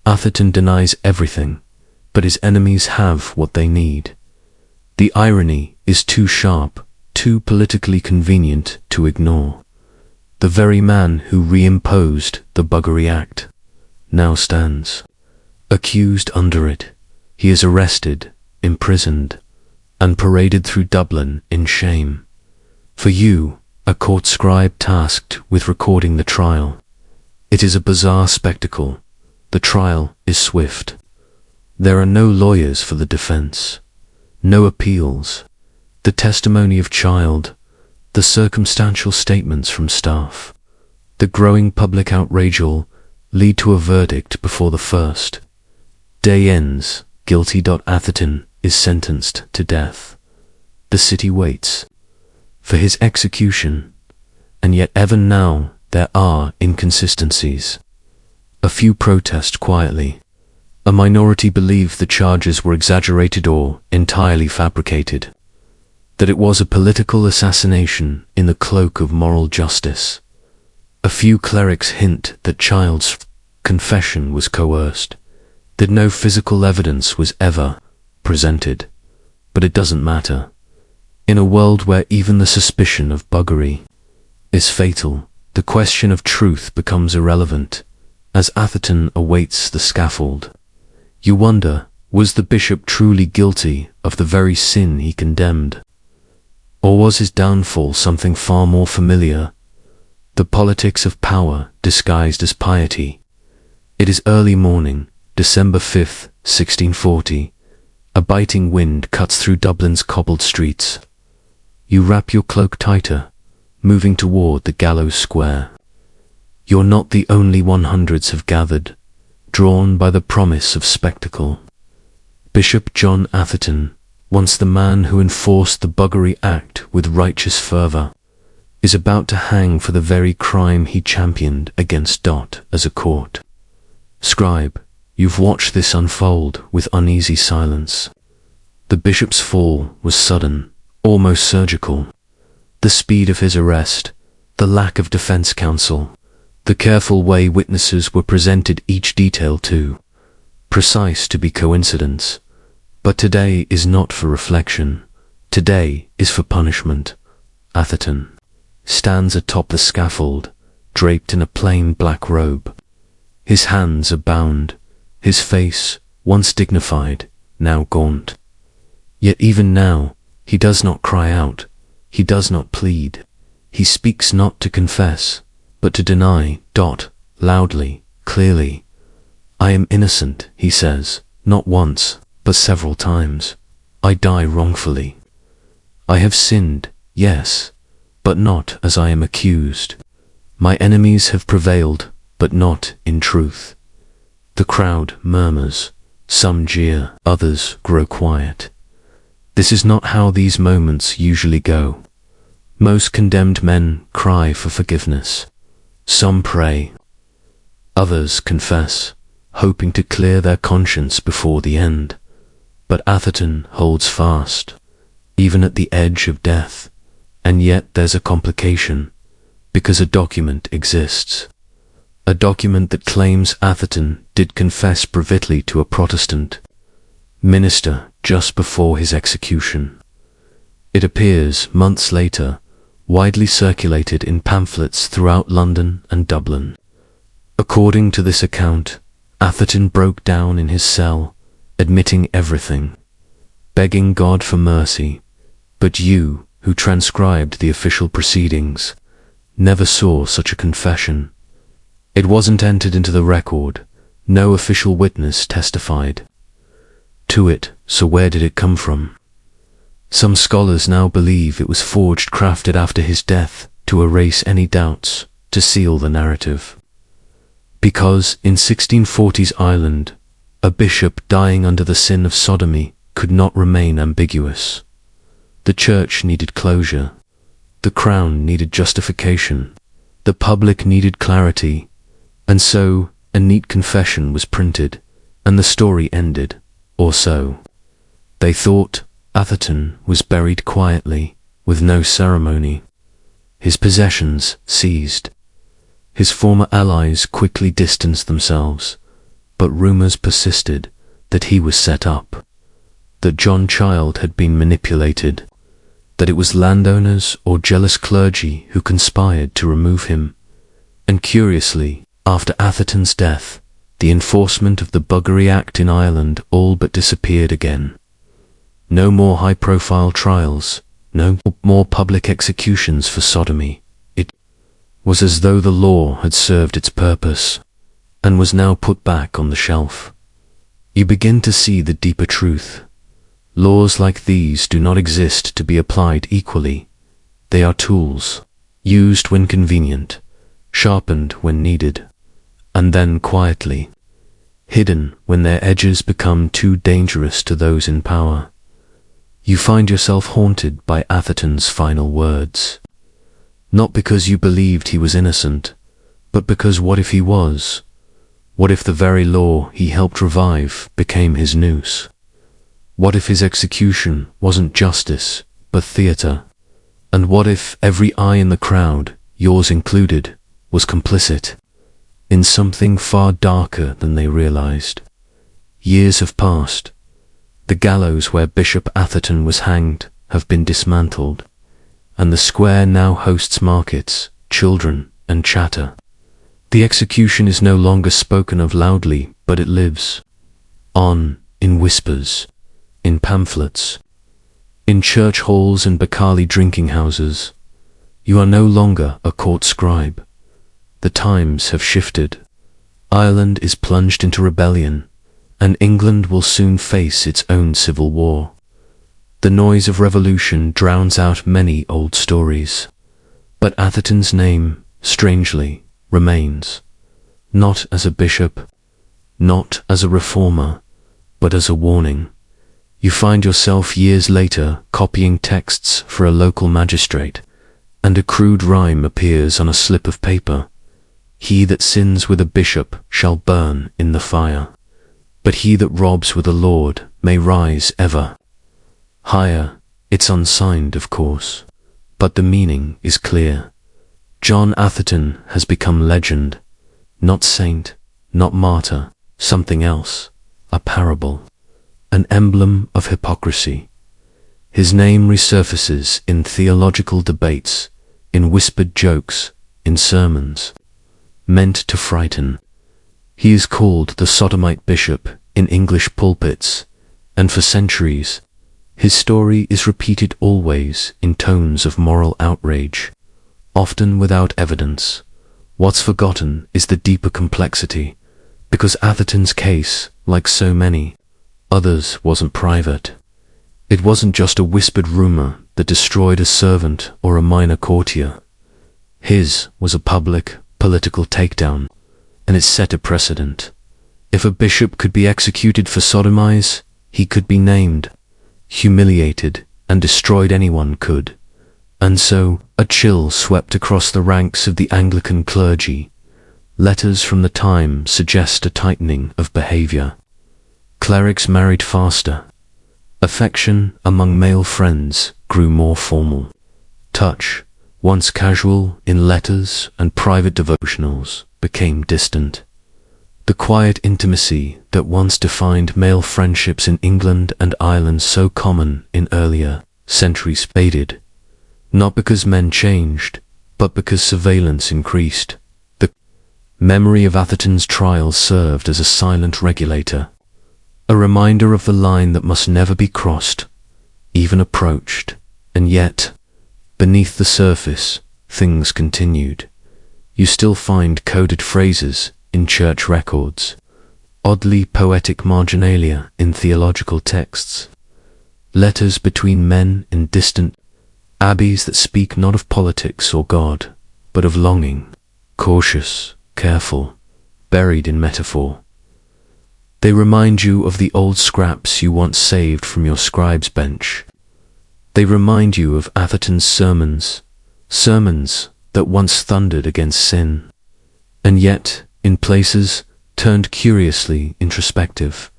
Atherton denies everything, but his enemies have what they need. The irony is too sharp, too politically convenient to ignore. The very man who reimposed the Buggery Act now stands accused under it. He is arrested, imprisoned, and paraded through Dublin in shame. For you, a court scribe tasked with recording the trial. It is a bizarre spectacle. The trial is swift. There are no lawyers for the defense, no appeals. The testimony of Child, the circumstantial statements from staff, the growing public outrage all lead to a verdict before the first day ends. Guilty. Atherton is sentenced to death. The city waits for his execution, and yet even now there are inconsistencies. A few protest quietly. A minority believe the charges were exaggerated or entirely fabricated, that it was a political assassination in the cloak of moral justice. A few clerics hint that Child's confession was coerced, that no physical evidence was ever presented. But it doesn't matter. In a world where even the suspicion of buggery is fatal, the question of truth becomes irrelevant. As Atherton awaits the scaffold, you wonder, was the bishop truly guilty of the very sin he condemned? Or was his downfall something far more familiar? The politics of power disguised as piety. It is early morning, December 5th, 1640. A biting wind cuts through Dublin's cobbled streets. You wrap your cloak tighter, moving toward the gallows square. You're not the only one. Hundreds have gathered, drawn by the promise of spectacle. Bishop John Atherton, once the man who enforced the Buggery Act with righteous fervour, is about to hang for the very crime he championed against. As a court scribe, you've watched this unfold with uneasy silence. The bishop's fall was sudden, almost surgical. The speed of his arrest, the lack of defense counsel, the careful way witnesses were presented, each detail too precise to be coincidence. But today is not for reflection. Today is for punishment. Atherton stands atop the scaffold, draped in a plain black robe. His hands are bound, his face, once dignified, now gaunt. Yet even now, he does not cry out, he does not plead. He speaks not to confess, but to deny. Loudly, clearly. I am innocent, he says, not once, but several times. I die wrongfully. I have sinned, yes, but not as I am accused. My enemies have prevailed, but not in truth. The crowd murmurs, some jeer, others grow quiet. This is not how these moments usually go. Most condemned men cry for forgiveness. Some pray. Others confess, hoping to clear their conscience before the end. But Atherton holds fast, even at the edge of death. And yet there's a complication, because a document exists. A document that claims Atherton did confess privately to a Protestant minister just before his execution. It appears months later, widely circulated in pamphlets throughout London and Dublin. According to this account, Atherton broke down in his cell, admitting everything, begging God for mercy. But you, who transcribed the official proceedings, never saw such a confession. It wasn't entered into the record. No official witness testified to it, so where did it come from? Some scholars now believe it was forged, crafted after his death to erase any doubts, to seal the narrative. Because in 1640s Ireland, a bishop dying under the sin of sodomy could not remain ambiguous. The church needed closure. The crown needed justification. The public needed clarity. And so a neat confession was printed, and the story ended, or so. They thought Atherton was buried quietly, with no ceremony. His possessions seized. His former allies quickly distanced themselves, but rumors persisted that he was set up, that John Child had been manipulated, that it was landowners or jealous clergy who conspired to remove him. And curiously, after Atherton's death, the enforcement of the Buggery Act in Ireland all but disappeared again. No more high-profile trials, no more public executions for sodomy. It was as though the law had served its purpose, and was now put back on the shelf. You begin to see the deeper truth. Laws like these do not exist to be applied equally. They are tools, used when convenient, sharpened when needed, and then quietly, hidden when their edges become too dangerous to those in power. You find yourself haunted by Atherton's final words. Not because you believed he was innocent, but because what if he was? What if the very law he helped revive became his noose? What if his execution wasn't justice, but theatre? And what if every eye in the crowd, yours included, was complicit in something far darker than they realized? Years have passed. The gallows where Bishop Atherton was hanged have been dismantled, and the square now hosts markets, children, and chatter. The execution is no longer spoken of loudly, but it lives on in whispers, in pamphlets, in church halls and Bacardi drinking houses. You are no longer a court scribe. The times have shifted. Ireland is plunged into rebellion, and England will soon face its own civil war. The noise of revolution drowns out many old stories, but Atherton's name, strangely, remains, not as a bishop, not as a reformer, but as a warning. You find yourself years later copying texts for a local magistrate, and a crude rhyme appears on a slip of paper. He that sins with a bishop shall burn in the fire, but he that robs with a lord may rise ever higher. It's unsigned, of course, but the meaning is clear. John Atherton has become legend, not saint, not martyr, something else, a parable, an emblem of hypocrisy. His name resurfaces in theological debates, in whispered jokes, in sermons, meant to frighten. He is called the Sodomite Bishop in English pulpits, and for centuries, his story is repeated always in tones of moral outrage. often without evidence. What's forgotten is the deeper complexity, because Atherton's case, like so many others, wasn't private. It wasn't just a whispered rumor that destroyed a servant or a minor courtier. His was a public, political takedown, and it set a precedent. If a bishop could be executed for sodomize, he could be named, humiliated, and destroyed. Anyone could. And so, a chill swept across the ranks of the Anglican clergy. Letters from the time suggest a tightening of behavior. Clerics married faster. Affection among male friends grew more formal. Touch, once casual in letters and private devotionals, became distant. The quiet intimacy that once defined male friendships in England and Ireland, so common in earlier centuries, faded. Not because men changed, but because surveillance increased. The memory of Atherton's trial served as a silent regulator, a reminder of the line that must never be crossed, even approached. And yet, beneath the surface, things continued. You still find coded phrases in church records, oddly poetic marginalia in theological texts, letters between men in distant abbeys that speak not of politics or God, but of longing, cautious, careful, buried in metaphor. They remind you of the old scraps you once saved from your scribe's bench. They remind you of Atherton's sermons that once thundered against sin, and yet, in places, turned curiously introspective.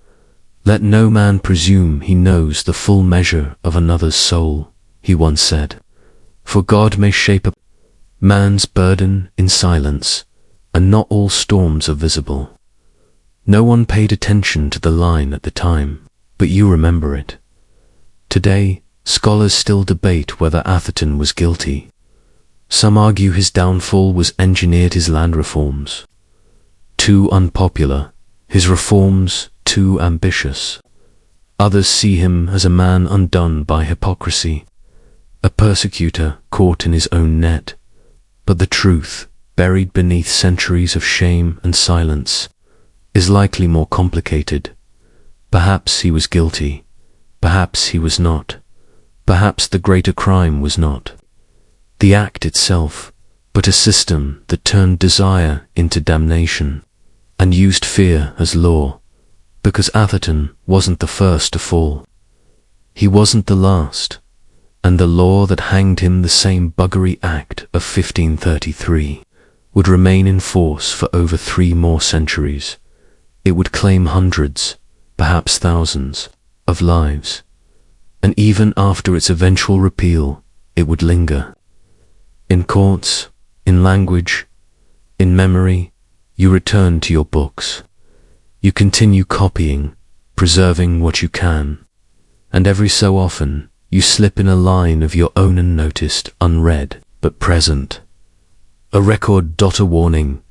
Let no man presume he knows the full measure of another's soul, he once said, for God may shape a man's burden in silence, and not all storms are visible. No one paid attention to the line at the time, but you remember it. Today, scholars still debate whether Atherton was guilty. Some argue his downfall was engineered, his land reforms too unpopular, his reforms too ambitious. Others see him as a man undone by hypocrisy, a persecutor caught in his own net. But the truth, buried beneath centuries of shame and silence, is likely more complicated. Perhaps he was guilty, perhaps he was not, perhaps the greater crime was not the act itself, but a system that turned desire into damnation and used fear as law, because Atherton wasn't the first to fall. He wasn't the last, and the law that hanged him, the same buggery act of 1533, would remain in force for over 3 more centuries. It would claim hundreds, perhaps thousands, of lives, and even after its eventual repeal, it would linger. In courts, in language, in memory, you return to your books. You continue copying, preserving what you can, and every so often you slip in a line of your own unnoticed, unread, but present. A record, a warning,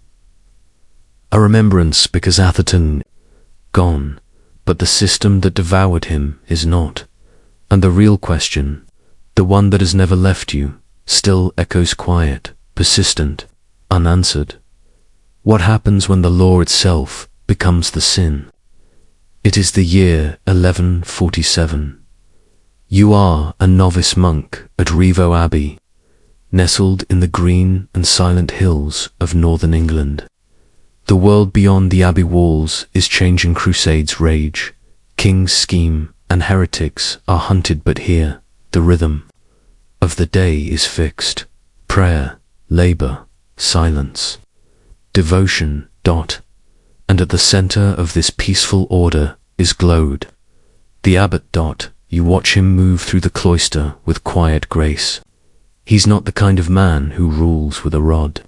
a remembrance, because Atherton gone, but the system that devoured him is not. And the real question, the one that has never left you, still echoes quiet, persistent, unanswered. What happens when the law itself becomes the sin? It is the year 1147. You are a novice monk at Rievaulx Abbey, nestled in the green and silent hills of northern England. The world beyond the abbey walls is changing. Crusades rage, kings scheme, and heretics are hunted, but here, the rhythm of the day is fixed. Prayer, labor, silence, devotion, and at the center of this peaceful order is glowed the abbot. You watch him move through the cloister with quiet grace. He's not the kind of man who rules with a rod.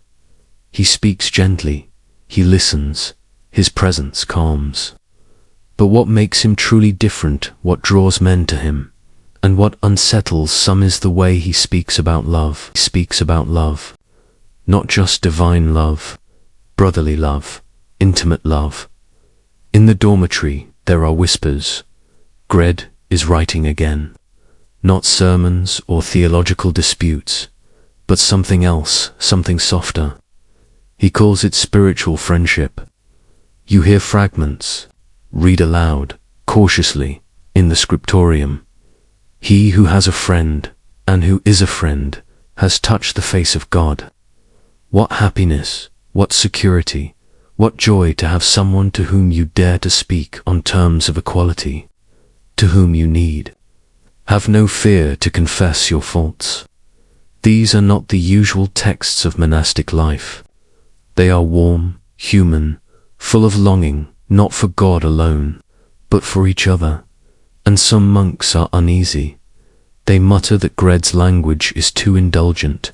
He speaks gently, he listens, his presence calms. But what makes him truly different, what draws men to him, and what unsettles some, is the way he speaks about love. He speaks about love, not just divine love, brotherly love, intimate love. In the dormitory there are whispers. Gred is writing again. Not sermons or theological disputes, but something else, something softer. He calls it spiritual friendship. You hear fragments, read aloud, cautiously, in the scriptorium. He who has a friend, and who is a friend, has touched the face of God. What happiness, what security, what joy to have someone to whom you dare to speak on terms of equality, to whom you need. Have no fear to confess your faults. These are not the usual texts of monastic life. They are warm, human, full of longing, not for God alone, but for each other. And some monks are uneasy. They mutter that Gred's language is too indulgent,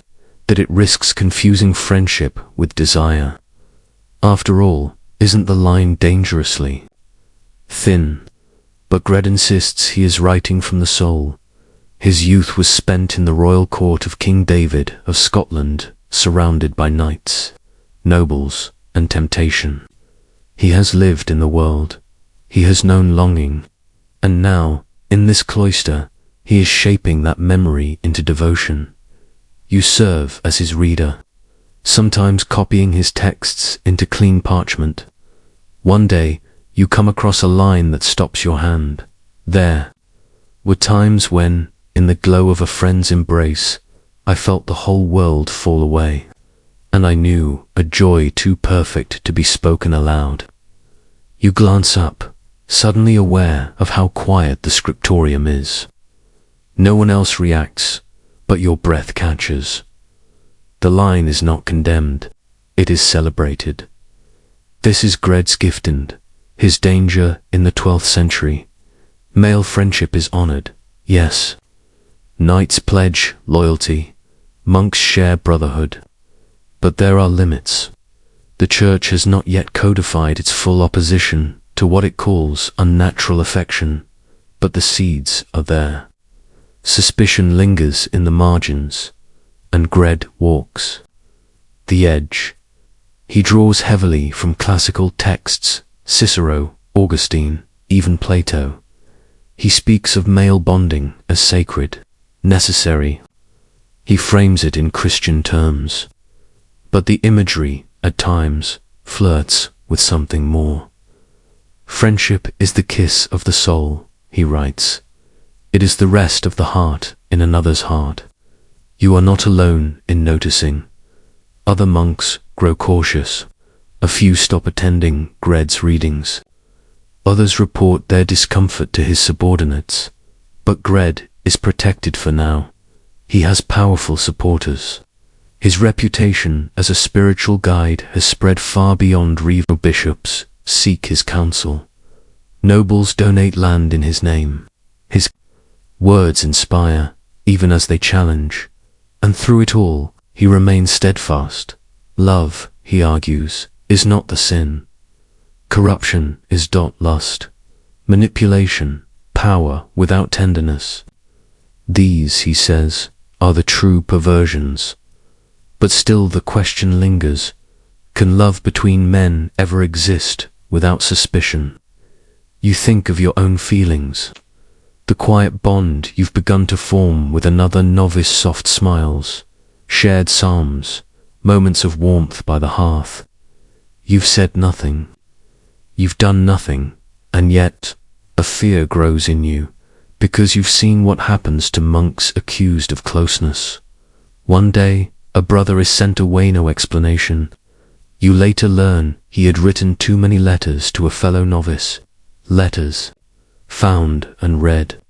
that it risks confusing friendship with desire. After all, isn't the line dangerously thin? But Gred insists he is writing from the soul. His youth was spent in the royal court of King David of Scotland, surrounded by knights, nobles, and temptation. He has lived in the world. He has known longing. And now, in this cloister, he is shaping that memory into devotion. You serve as his reader, sometimes copying his texts into clean parchment. One day, you come across a line that stops your hand. There were times when, in the glow of a friend's embrace, I felt the whole world fall away, and I knew a joy too perfect to be spoken aloud. You glance up, suddenly aware of how quiet the scriptorium is. No one else reacts, but your breath catches. The line is not condemned, it is celebrated. This is Gred's Giftund, his danger in the 12th century. Male friendship is honored, yes. Knights pledge loyalty, monks share brotherhood. But there are limits. The Church has not yet codified its full opposition to what it calls unnatural affection, but the seeds are there. Suspicion lingers in the margins, and Gred walks the edge. He draws heavily from classical texts, Cicero, Augustine, even Plato. He speaks of male bonding as sacred, necessary. He frames it in Christian terms. But the imagery, at times, flirts with something more. Friendship is the kiss of the soul, he writes. It is the rest of the heart in another's heart. You are not alone in noticing. Other monks grow cautious. A few stop attending Gred's readings. Others report their discomfort to his subordinates. But Gred is protected for now. He has powerful supporters. His reputation as a spiritual guide has spread far beyond rival. Bishops seek his counsel. Nobles donate land in his name. His words inspire, even as they challenge. And through it all, he remains steadfast. Love, he argues, is not the sin. Corruption is lust. Manipulation, power without tenderness. These, he says, are the true perversions. But still the question lingers. Can love between men ever exist without suspicion? You think of your own feelings. The quiet bond you've begun to form with another novice, soft smiles, shared psalms, moments of warmth by the hearth. You've said nothing. You've done nothing, and yet a fear grows in you, because you've seen what happens to monks accused of closeness. One day, a brother is sent away, no explanation. You later learn he had written too many letters to a fellow novice. Letters, found and read.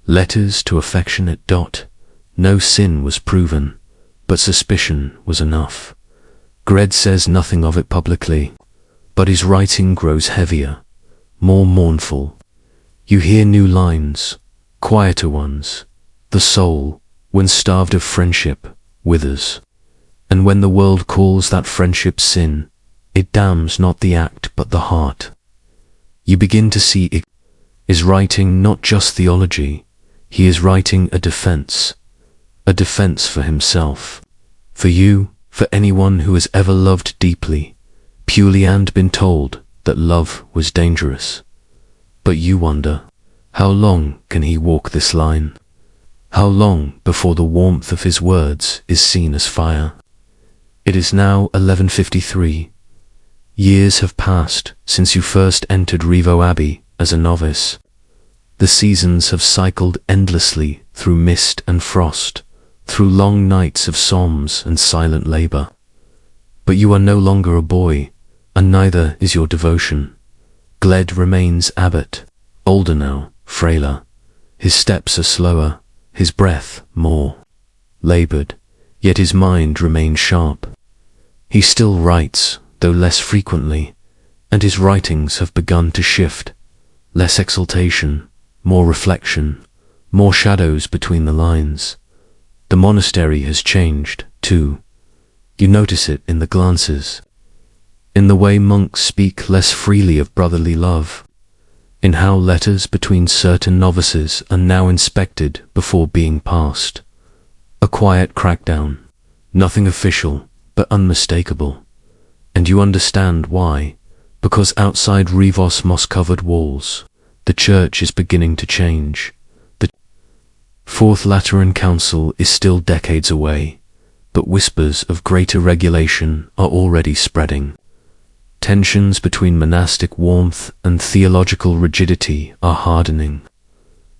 Letters to affectionate. No sin was proven, but suspicion was enough. Gred says nothing of it publicly, but his writing grows heavier, more mournful. You hear new lines, quieter ones. The soul, when starved of friendship, withers. And when the world calls that friendship sin, it damns not the act but the heart. You begin to see it is writing not just theology, he is writing a defense for himself, for you, for anyone who has ever loved deeply, purely, and been told that love was dangerous. But you wonder, how long can he walk this line? How long before the warmth of his words is seen as fire? It is now 11:53. Years have passed since you first entered Rievaulx Abbey as a novice. The seasons have cycled endlessly through mist and frost, through long nights of psalms and silent labor. But you are no longer a boy, and neither is your devotion. Gled remains abbot, older now, frailer. His steps are slower, his breath more labored, yet his mind remains sharp. He still writes, though less frequently, and his writings have begun to shift. Less exaltation, more reflection, more shadows between the lines. The monastery has changed, too. You notice it in the glances, in the way monks speak less freely of brotherly love, in how letters between certain novices are now inspected before being passed. A quiet crackdown, nothing official, but unmistakable. And you understand why, because outside Rivos' moss-covered walls, the church is beginning to change. The Fourth Lateran Council is still decades away, but whispers of greater regulation are already spreading. Tensions between monastic warmth and theological rigidity are hardening.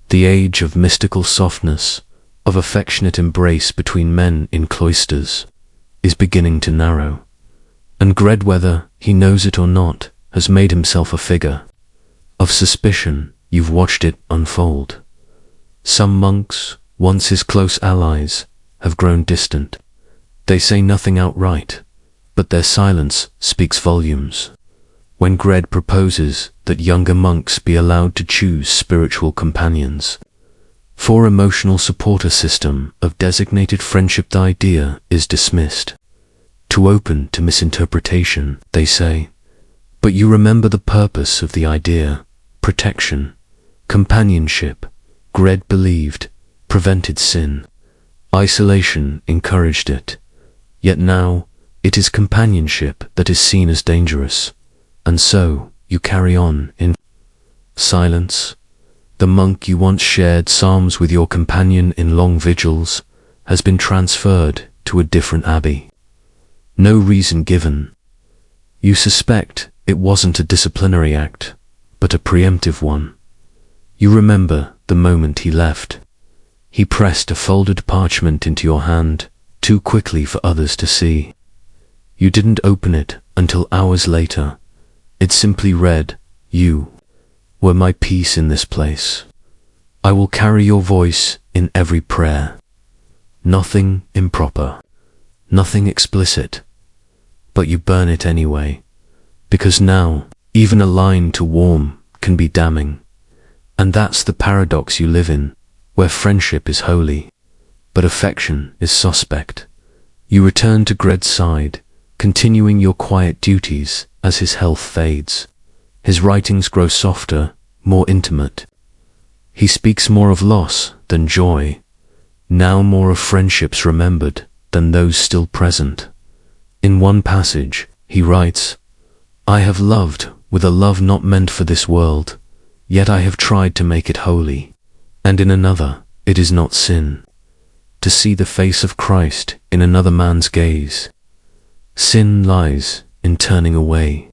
The age of mystical softness, of affectionate embrace between men in cloisters, is beginning to narrow. And Gred, whether he knows it or not, has made himself a figure. Of suspicion, you've watched it unfold. Some monks, once his close allies, have grown distant. They say nothing outright, but their silence speaks volumes. When Gred proposes that younger monks be allowed to choose spiritual companions, for emotional support, a system of designated friendship, the idea is dismissed. Too open to misinterpretation, they say. But you remember the purpose of the idea: protection, companionship. Gred believed, prevented sin. Isolation encouraged it. Yet now, it is companionship that is seen as dangerous. And so, you carry on in silence. The monk you once shared psalms with, your companion in long vigils, has been transferred to a different abbey. No reason given. You suspect it wasn't a disciplinary act, but a preemptive one. You remember the moment he left. He pressed a folded parchment into your hand, too quickly for others to see. You didn't open it until hours later. It simply read, "You were my peace in this place. I will carry your voice in every prayer." Nothing improper, nothing explicit, but you burn it anyway, because now even a line to warm can be damning. And that's the paradox you live in, where friendship is holy, but affection is suspect. You return to Gred's side, continuing your quiet duties as his health fades. His writings grow softer, more intimate. He speaks more of loss than joy, now more of friendships remembered than those still present. In one passage, he writes, "I have loved with a love not meant for this world, yet I have tried to make it holy." And in another, "It is not sin to see the face of Christ in another man's gaze. Sin lies in turning away."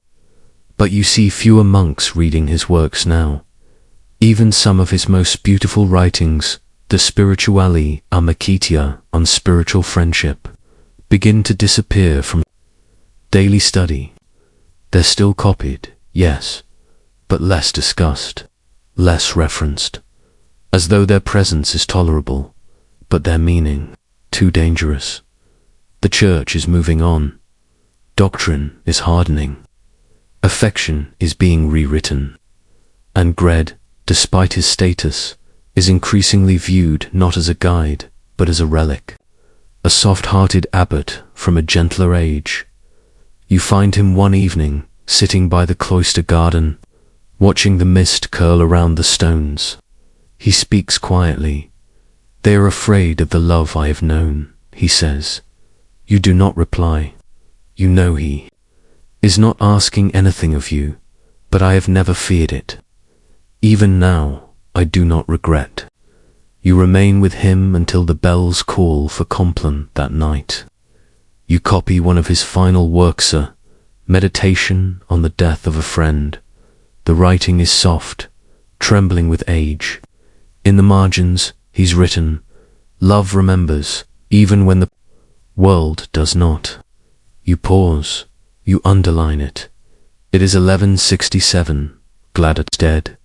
But you see fewer monks reading his works now. Even some of his most beautiful writings, the Spirituali Amicitia on spiritual friendship, begin to disappear from daily study. They're still copied, yes, but less discussed, less referenced, as though their presence is tolerable, but their meaning too dangerous. The church is moving on. Doctrine is hardening. Affection is being rewritten. And Gred, despite his status, is increasingly viewed not as a guide, but as a relic. A soft-hearted abbot from a gentler age. You find him one evening, sitting by the cloister garden, watching the mist curl around the stones. He speaks quietly. "They are afraid of the love I have known," he says. You do not reply. You know he is not asking anything of you, but I have never feared it. Even now, I do not regret. You remain with him until the bells call for Compline that night. You copy one of his final works, a meditation on the death of a friend. The writing is soft, trembling with age. In the margins, he's written, "Love remembers, even when the world does not." You pause, you underline it. It is 1167, Gladys dead.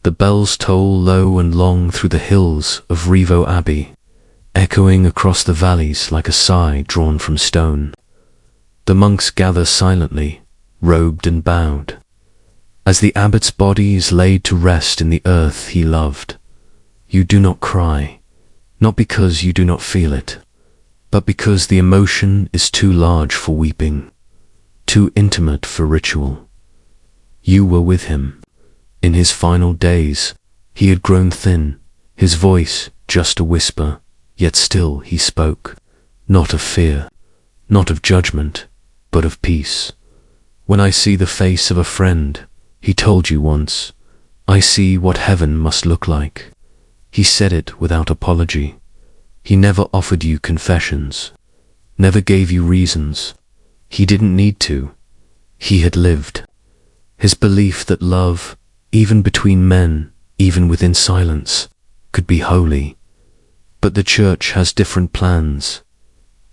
The bells toll low and long through the hills of Rievaulx Abbey, echoing across the valleys like a sigh drawn from stone. The monks gather silently, robed and bowed. As the abbot's body is laid to rest in the earth he loved, you do not cry, not because you do not feel it, but because the emotion is too large for weeping, too intimate for ritual. You were with him. In his final days, he had grown thin, his voice just a whisper, yet still he spoke, not of fear, not of judgment, but of peace. "When I see the face of a friend," he told you once, "I see what heaven must look like." He said it without apology. He never offered you confessions, never gave you reasons. He didn't need to. He had lived. His belief that love, even between men, even within silence, could be holy. But the church has different plans.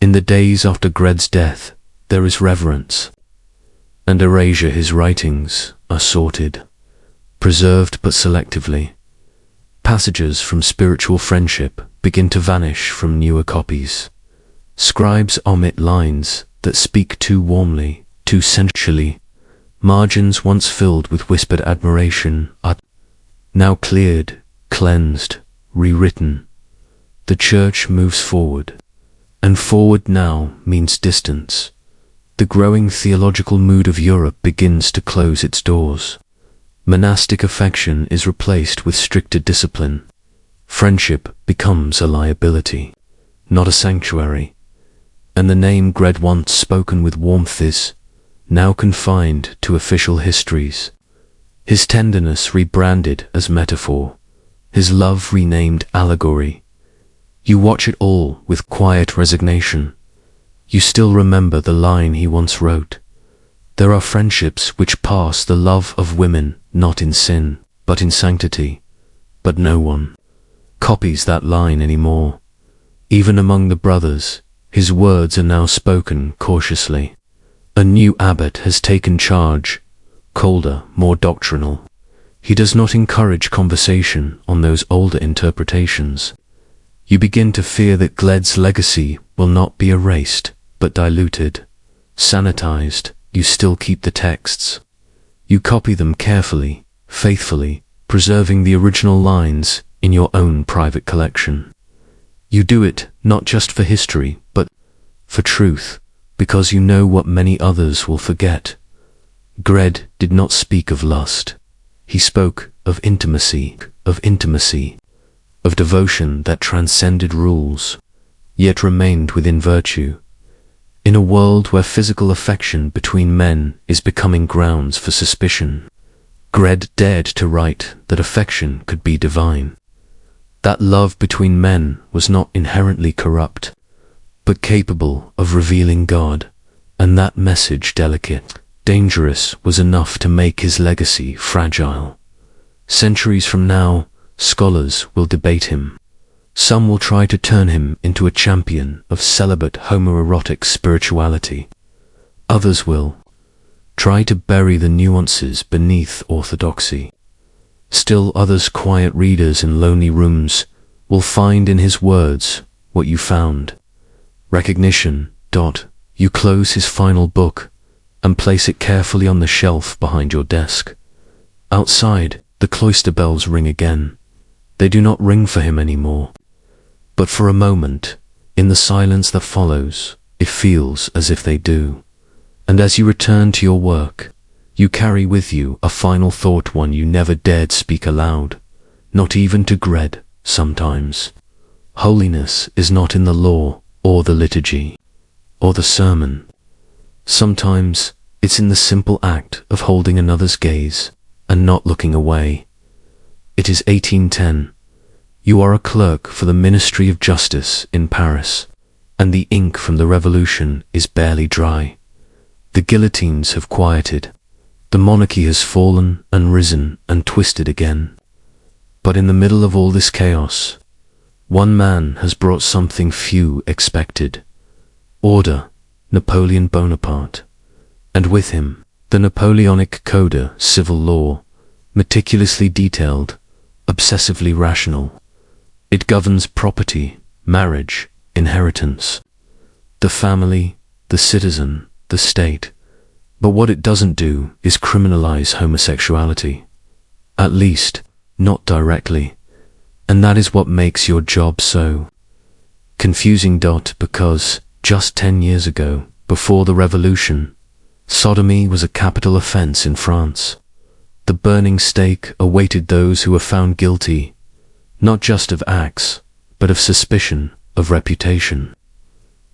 In the days after Gred's death, there is reverence. And erasure his writings are sorted, preserved but selectively. Passages from spiritual friendship begin to vanish from newer copies. Scribes omit lines that speak too warmly, too sensually. Margins once filled with whispered admiration are now cleared, cleansed, rewritten. The church moves forward, and forward now means distance. The growing theological mood of Europe begins to close its doors. Monastic affection is replaced with stricter discipline. Friendship becomes a liability, not a sanctuary. And the name Gred once spoken with warmth is now confined to official histories. His tenderness rebranded as metaphor, his love renamed allegory. You watch it all with quiet resignation. You still remember the line he once wrote, "There are friendships which pass the love of women not in sin, but in sanctity." But no one copies that line anymore. Even among the brothers, his words are now spoken cautiously. A new abbot has taken charge, colder, more doctrinal. He does not encourage conversation on those older interpretations. You begin to fear that Gled's legacy will not be erased, but diluted, sanitized. You still keep the texts. You copy them carefully, faithfully, preserving the original lines in your own private collection. You do it not just for history, but for truth, because you know what many others will forget. Gred did not speak of lust. He spoke of intimacy, of devotion that transcended rules, yet remained within virtue. In a world where physical affection between men is becoming grounds for suspicion, Gred dared to write that affection could be divine. That love between men was not inherently corrupt, but capable of revealing God, and that message, delicate, dangerous, was enough to make his legacy fragile. Centuries from now, scholars will debate him. Some will try to turn him into a champion of celibate homoerotic spirituality. Others will try to bury the nuances beneath orthodoxy. Still others, quiet readers in lonely rooms, will find in his words what you found. Recognition. You close his final book and place it carefully on the shelf behind your desk. Outside, the cloister bells ring again. They do not ring for him anymore. But for a moment, in the silence that follows, it feels as if they do. And as you return to your work, you carry with you a final thought, one you never dared speak aloud, not even to Gred. Sometimes, holiness is not in the law or the liturgy or the sermon. Sometimes it's in the simple act of holding another's gaze and not looking away. It is 1810. You are a clerk for the Ministry of Justice in Paris, and the ink from the revolution is barely dry. The guillotines have quieted. The monarchy has fallen and risen and twisted again. But in the middle of all this chaos, one man has brought something few expected. Order, Napoleon Bonaparte. And with him, the Napoleonic Code, civil law, meticulously detailed, obsessively rational. It governs property, marriage, inheritance, the family, the citizen, the state. But what it doesn't do is criminalize homosexuality. At least, not directly. And that is what makes your job so confusing. Because just 10 years ago, before the revolution, sodomy was a capital offense in France. The burning stake awaited those who were found guilty, not just of acts, but of suspicion, of reputation.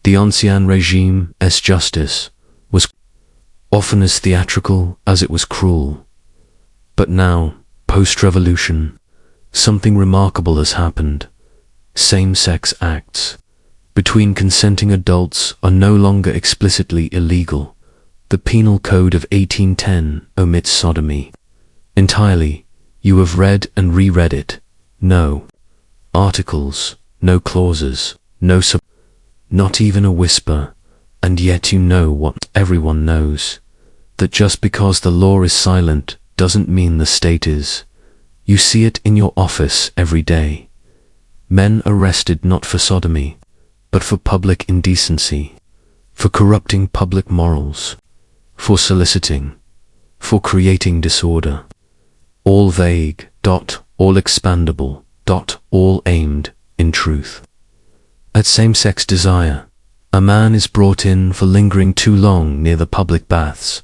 The Ancien Regime's justice was often as theatrical as it was cruel. But now, post-revolution, something remarkable has happened. Same-sex acts between consenting adults are no longer explicitly illegal. The Penal Code of 1810 omits sodomy entirely. You have read and reread it. No articles, no clauses, not even a whisper. And yet you know what everyone knows, that just because the law is silent doesn't mean the state is. You see it in your office every day. Men arrested not for sodomy, but for public indecency, for corrupting public morals, for soliciting, for creating disorder. All vague, all expandable, all aimed, in truth, at same-sex desire. A man is brought in for lingering too long near the public baths.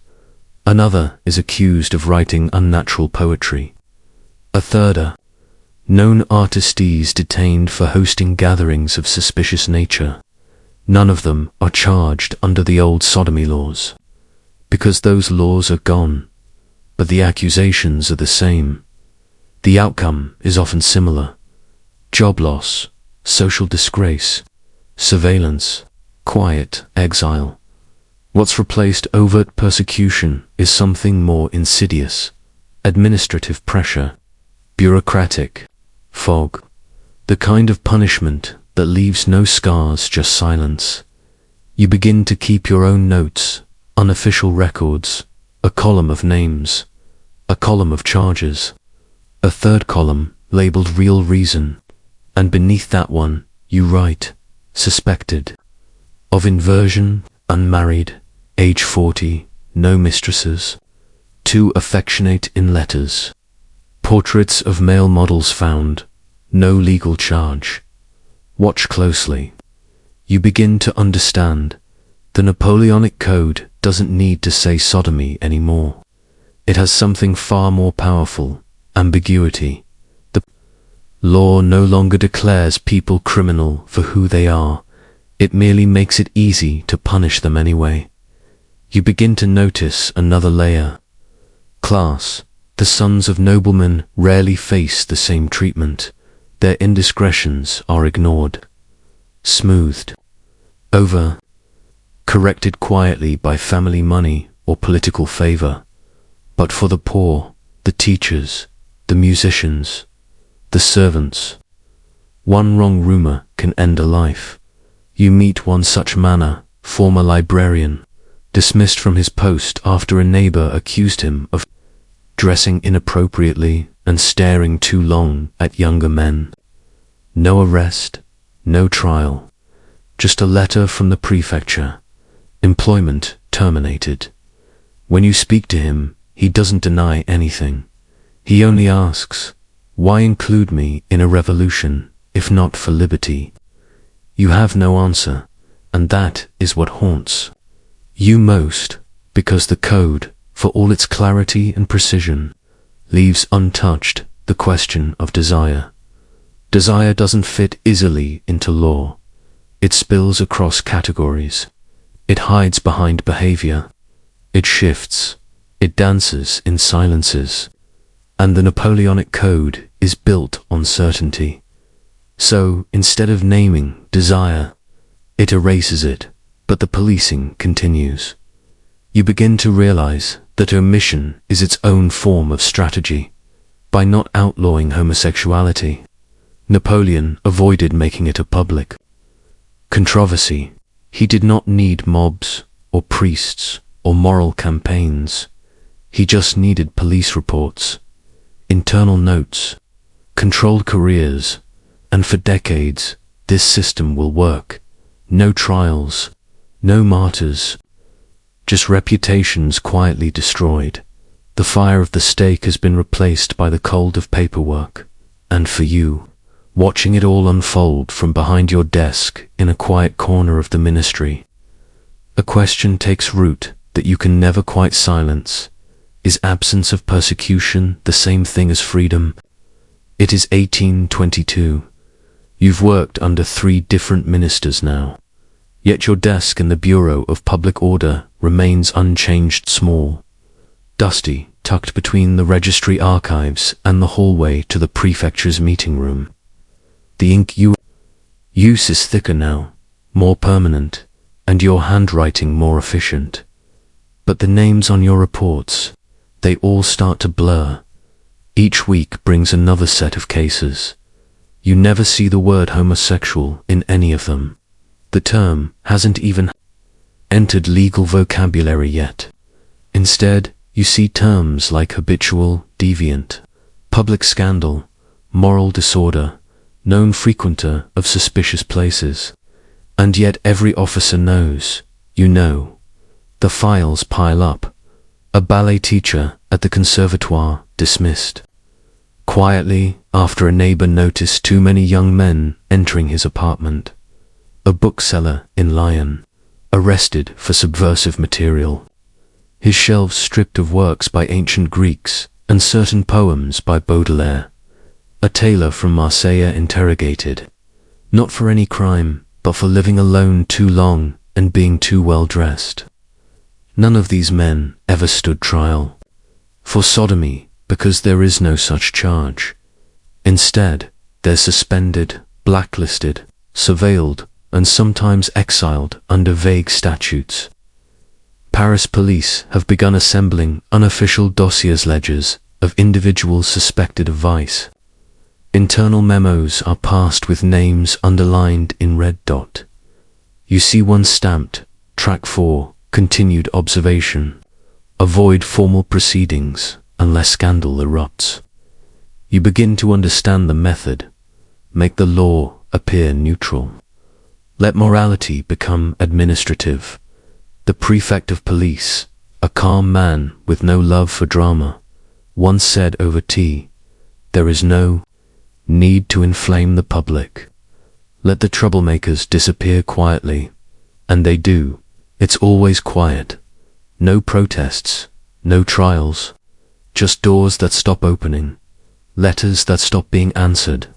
Another is accused of writing unnatural poetry. A third, known artistes detained for hosting gatherings of suspicious nature. None of them are charged under the old sodomy laws, because those laws are gone, but the accusations are the same. The outcome is often similar: job loss, social disgrace, surveillance, quiet exile. What's replaced overt persecution is something more insidious: administrative pressure, bureaucratic fog, the kind of punishment that leaves no scars, just silence. You begin to keep your own notes, unofficial records, a column of names, a column of charges, a third column labeled real reason, and beneath that one you write suspected of inversion, unmarried, age 40, no mistresses, too affectionate in letters, portraits of male models found, no legal charge. Watch closely. You begin to understand. The Napoleonic Code doesn't need to say sodomy anymore. It has something far more powerful: ambiguity. The law no longer declares people criminal for who they are. It merely makes it easy to punish them anyway. You begin to notice another layer. Class. The sons of noblemen rarely face the same treatment. Their indiscretions are ignored, smoothed over, corrected quietly by family money or political favor. But for the poor, the teachers, the musicians, the servants, one wrong rumor can end a life. You meet one such man, former librarian, dismissed from his post after a neighbor accused him of dressing inappropriately and staring too long at younger men. No arrest, no trial, just a letter from the prefecture. Employment terminated. When you speak to him, he doesn't deny anything. He only asks, why include me in a revolution, if not for liberty? You have no answer, and that is what haunts you most, because the code, for all its clarity and precision, leaves untouched the question of desire. Desire doesn't fit easily into law. It spills across categories. It hides behind behavior. It shifts. It dances in silences. And the Napoleonic Code is built on certainty. So, instead of naming desire, it erases it, but the policing continues. You begin to realize that omission is its own form of strategy. By not outlawing homosexuality, Napoleon avoided making it a public controversy. He did not need mobs or priests or moral campaigns. He just needed police reports, internal notes, controlled careers, and for decades, this system will work. No trials, no martyrs, just reputations quietly destroyed. The fire of the stake has been replaced by the cold of paperwork. And for you, watching it all unfold from behind your desk in a quiet corner of the ministry, a question takes root that you can never quite silence. Is absence of persecution the same thing as freedom? It is 1822. You've worked under 3 different ministers now, yet your desk in the Bureau of Public Order remains unchanged, small, dusty, tucked between the registry archives and the hallway to the prefecture's meeting room. The ink you use is thicker now, more permanent, and your handwriting more efficient. But the names on your reports, they all start to blur. Each week brings another set of cases. You never see the word homosexual in any of them. The term hasn't even entered legal vocabulary yet. Instead, you see terms like habitual, deviant, public scandal, moral disorder, known frequenter of suspicious places. And yet every officer knows, you know. The files pile up. A ballet teacher at the conservatoire dismissed. Quietly, after a neighbor noticed too many young men entering his apartment. A bookseller in Lyon, arrested for subversive material. His shelves stripped of works by ancient Greeks and certain poems by Baudelaire. A tailor from Marseille interrogated, not for any crime, but for living alone too long and being too well dressed. None of these men ever stood trial for sodomy, because there is no such charge. Instead, they're suspended, blacklisted, surveilled, and sometimes exiled under vague statutes. Paris police have begun assembling unofficial dossiers ledgers of individuals suspected of vice. Internal memos are passed with names underlined in red dot. You see one stamped, Track 4, Continued Observation. Avoid formal proceedings unless scandal erupts. You begin to understand the method. Make the law appear neutral. Let morality become administrative. The prefect of police, a calm man with no love for drama, once said over tea, "There is no need to inflame the public. Let the troublemakers disappear quietly." And they do. It's always quiet. No protests, no trials, just doors that stop opening, letters that stop being answered,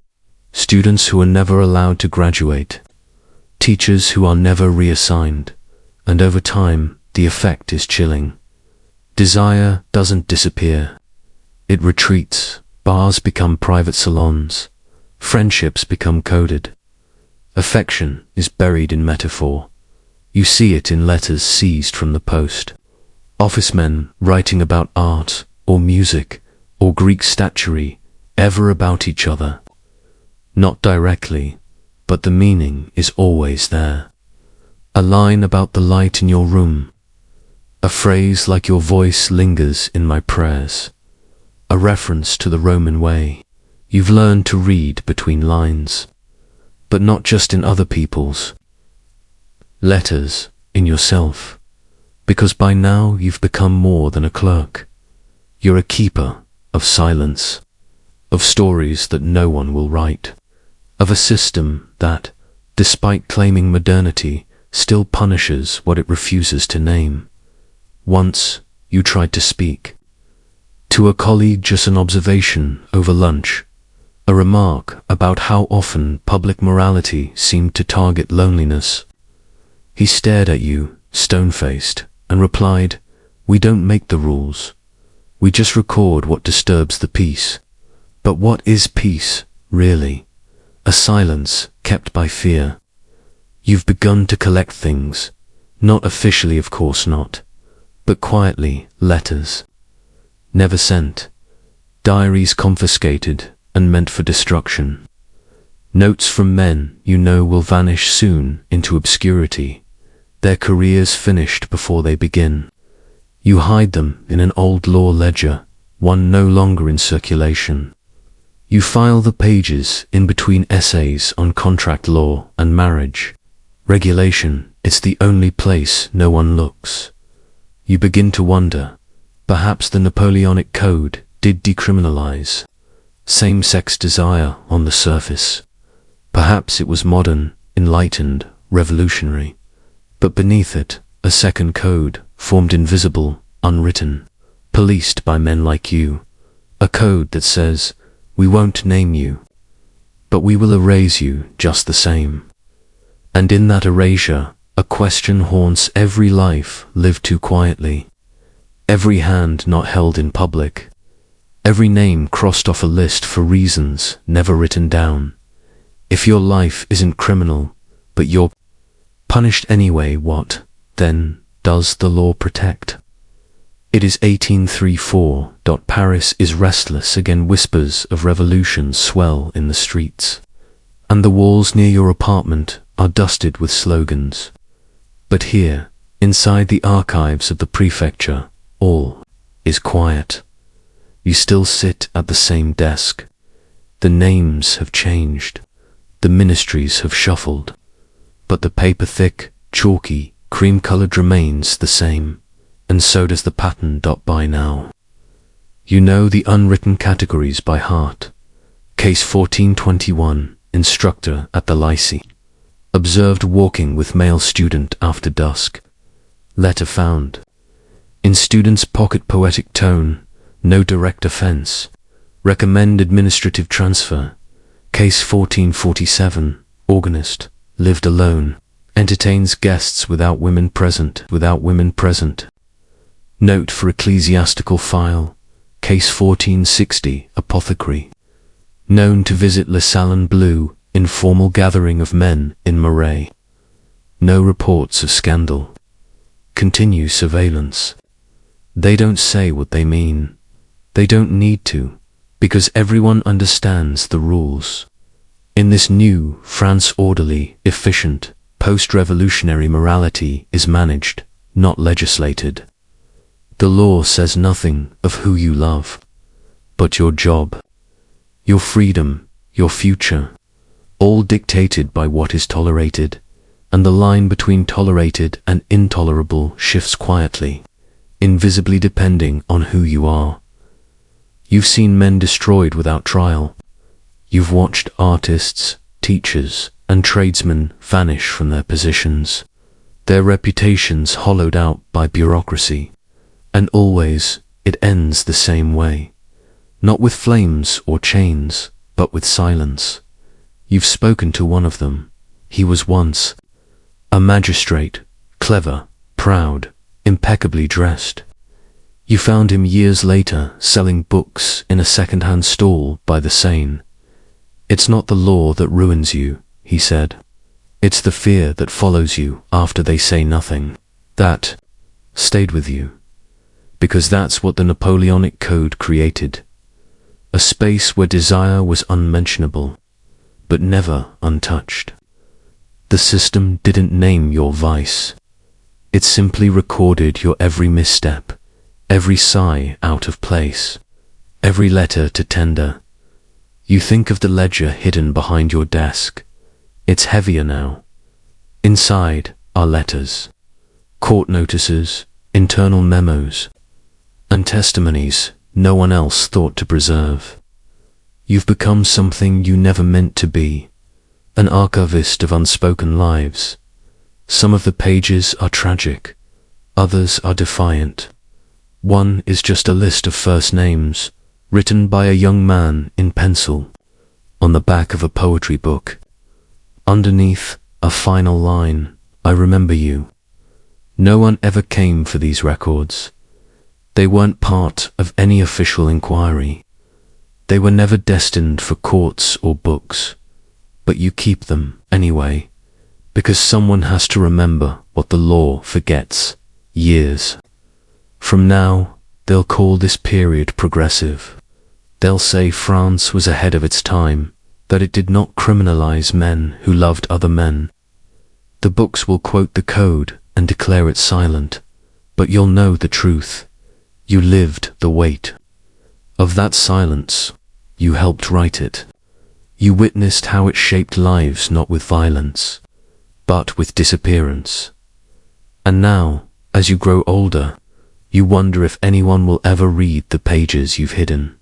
students who are never allowed to graduate, teachers who are never reassigned, and over time, the effect is chilling. Desire doesn't disappear. It retreats. Bars become private salons. Friendships become coded. Affection is buried in metaphor. You see it in letters seized from the post. Officemen writing about art, or music, or Greek statuary, ever about each other. Not directly, but the meaning is always there. A line about the light in your room. A phrase like "your voice lingers in my prayers." A reference to the Roman way. You've learned to read between lines, but not just in other people's letters, in yourself, because by now you've become more than a clerk. You're a keeper of silence, of stories that no one will write, of a system that, despite claiming modernity, still punishes what it refuses to name. Once you tried to speak. To a colleague, just an observation over lunch, a remark about how often public morality seemed to target loneliness. He stared at you, stone-faced, and replied, "We don't make the rules. We just record what disturbs the peace." But what is peace, really? a silence kept by fear. You've begun to collect things, not officially, of course not, but quietly, letters never sent, diaries confiscated and meant for destruction, notes from men you know will vanish soon into obscurity, their careers finished before they begin. You hide them in an old law ledger, one no longer in circulation. You file the pages in between essays on contract law and marriage. Regulation, it's the only place no one looks. You begin to wonder, perhaps the Napoleonic Code did decriminalize same-sex desire on the surface. Perhaps it was modern, enlightened, revolutionary. But beneath it, a second code, formed invisible, unwritten, policed by men like you. A code that says, we won't name you, but we will erase you just the same. And in that erasure, a question haunts every life lived too quietly, every hand not held in public, every name crossed off a list for reasons never written down. If your life isn't criminal, but you're punished anyway, what, then, does the law protect? It is 1834. Paris is restless again. Whispers of revolution swell in the streets, and the walls near your apartment are dusted with slogans. But here, inside the archives of the prefecture, all is quiet. You still sit at the same desk. The names have changed. The ministries have shuffled. But the paper, thick, chalky, cream-colored, remains the same, and so does the pattern. By now, you know the unwritten categories by heart. Case 1421, instructor at the lycée. Observed walking with male student after dusk. Letter found. In student's pocket, poetic tone, no direct offense. Recommend administrative transfer. Case 1447, organist, lived alone, entertains guests without women present. Note for ecclesiastical file. Case 1460, apothecary, known to visit Le Salon Bleu, informal gathering of men in Marais. No reports of scandal. Continue surveillance. They don't say what they mean. They don't need to, because everyone understands the rules. In this new France, orderly, efficient, post-revolutionary morality is managed, not legislated. The law says nothing of who you love, but your job, your freedom, your future, all dictated by what is tolerated, and the line between tolerated and intolerable shifts quietly, invisibly depending on who you are. You've seen men destroyed without trial. You've watched artists, teachers, and tradesmen vanish from their positions, their reputations hollowed out by bureaucracy. And always, it ends the same way. Not with flames or chains, but with silence. You've spoken to one of them. He was once a magistrate, clever, proud, impeccably dressed. You found him years later selling books in a second-hand stall by the Seine. It's not the law that ruins you, he said. It's the fear that follows you after they say nothing. That stayed with you. Because that's what the Napoleonic Code created. A space where desire was unmentionable, but never untouched. The system didn't name your vice. It simply recorded your every misstep, every sigh out of place, every letter to tender. You think of the ledger hidden behind your desk. It's heavier now. Inside are letters, court notices, internal memos, and testimonies no one else thought to preserve. You've become something you never meant to be, an archivist of unspoken lives. Some of the pages are tragic, others are defiant. One is just a list of first names, written by a young man in pencil, on the back of a poetry book. Underneath, a final line, I remember you. No one ever came for these records. They weren't part of any official inquiry. They were never destined for courts or books. but you keep them anyway, because someone has to remember what the law forgets years. From now, they'll call this period progressive. They'll say France was ahead of its time, that it did not criminalize men who loved other men. The books will quote the code and declare it silent, but you'll know the truth. You lived the weight of that silence. You helped write it. You witnessed how it shaped lives not with violence, but with disappearance. And now, as you grow older, you wonder if anyone will ever read the pages you've hidden.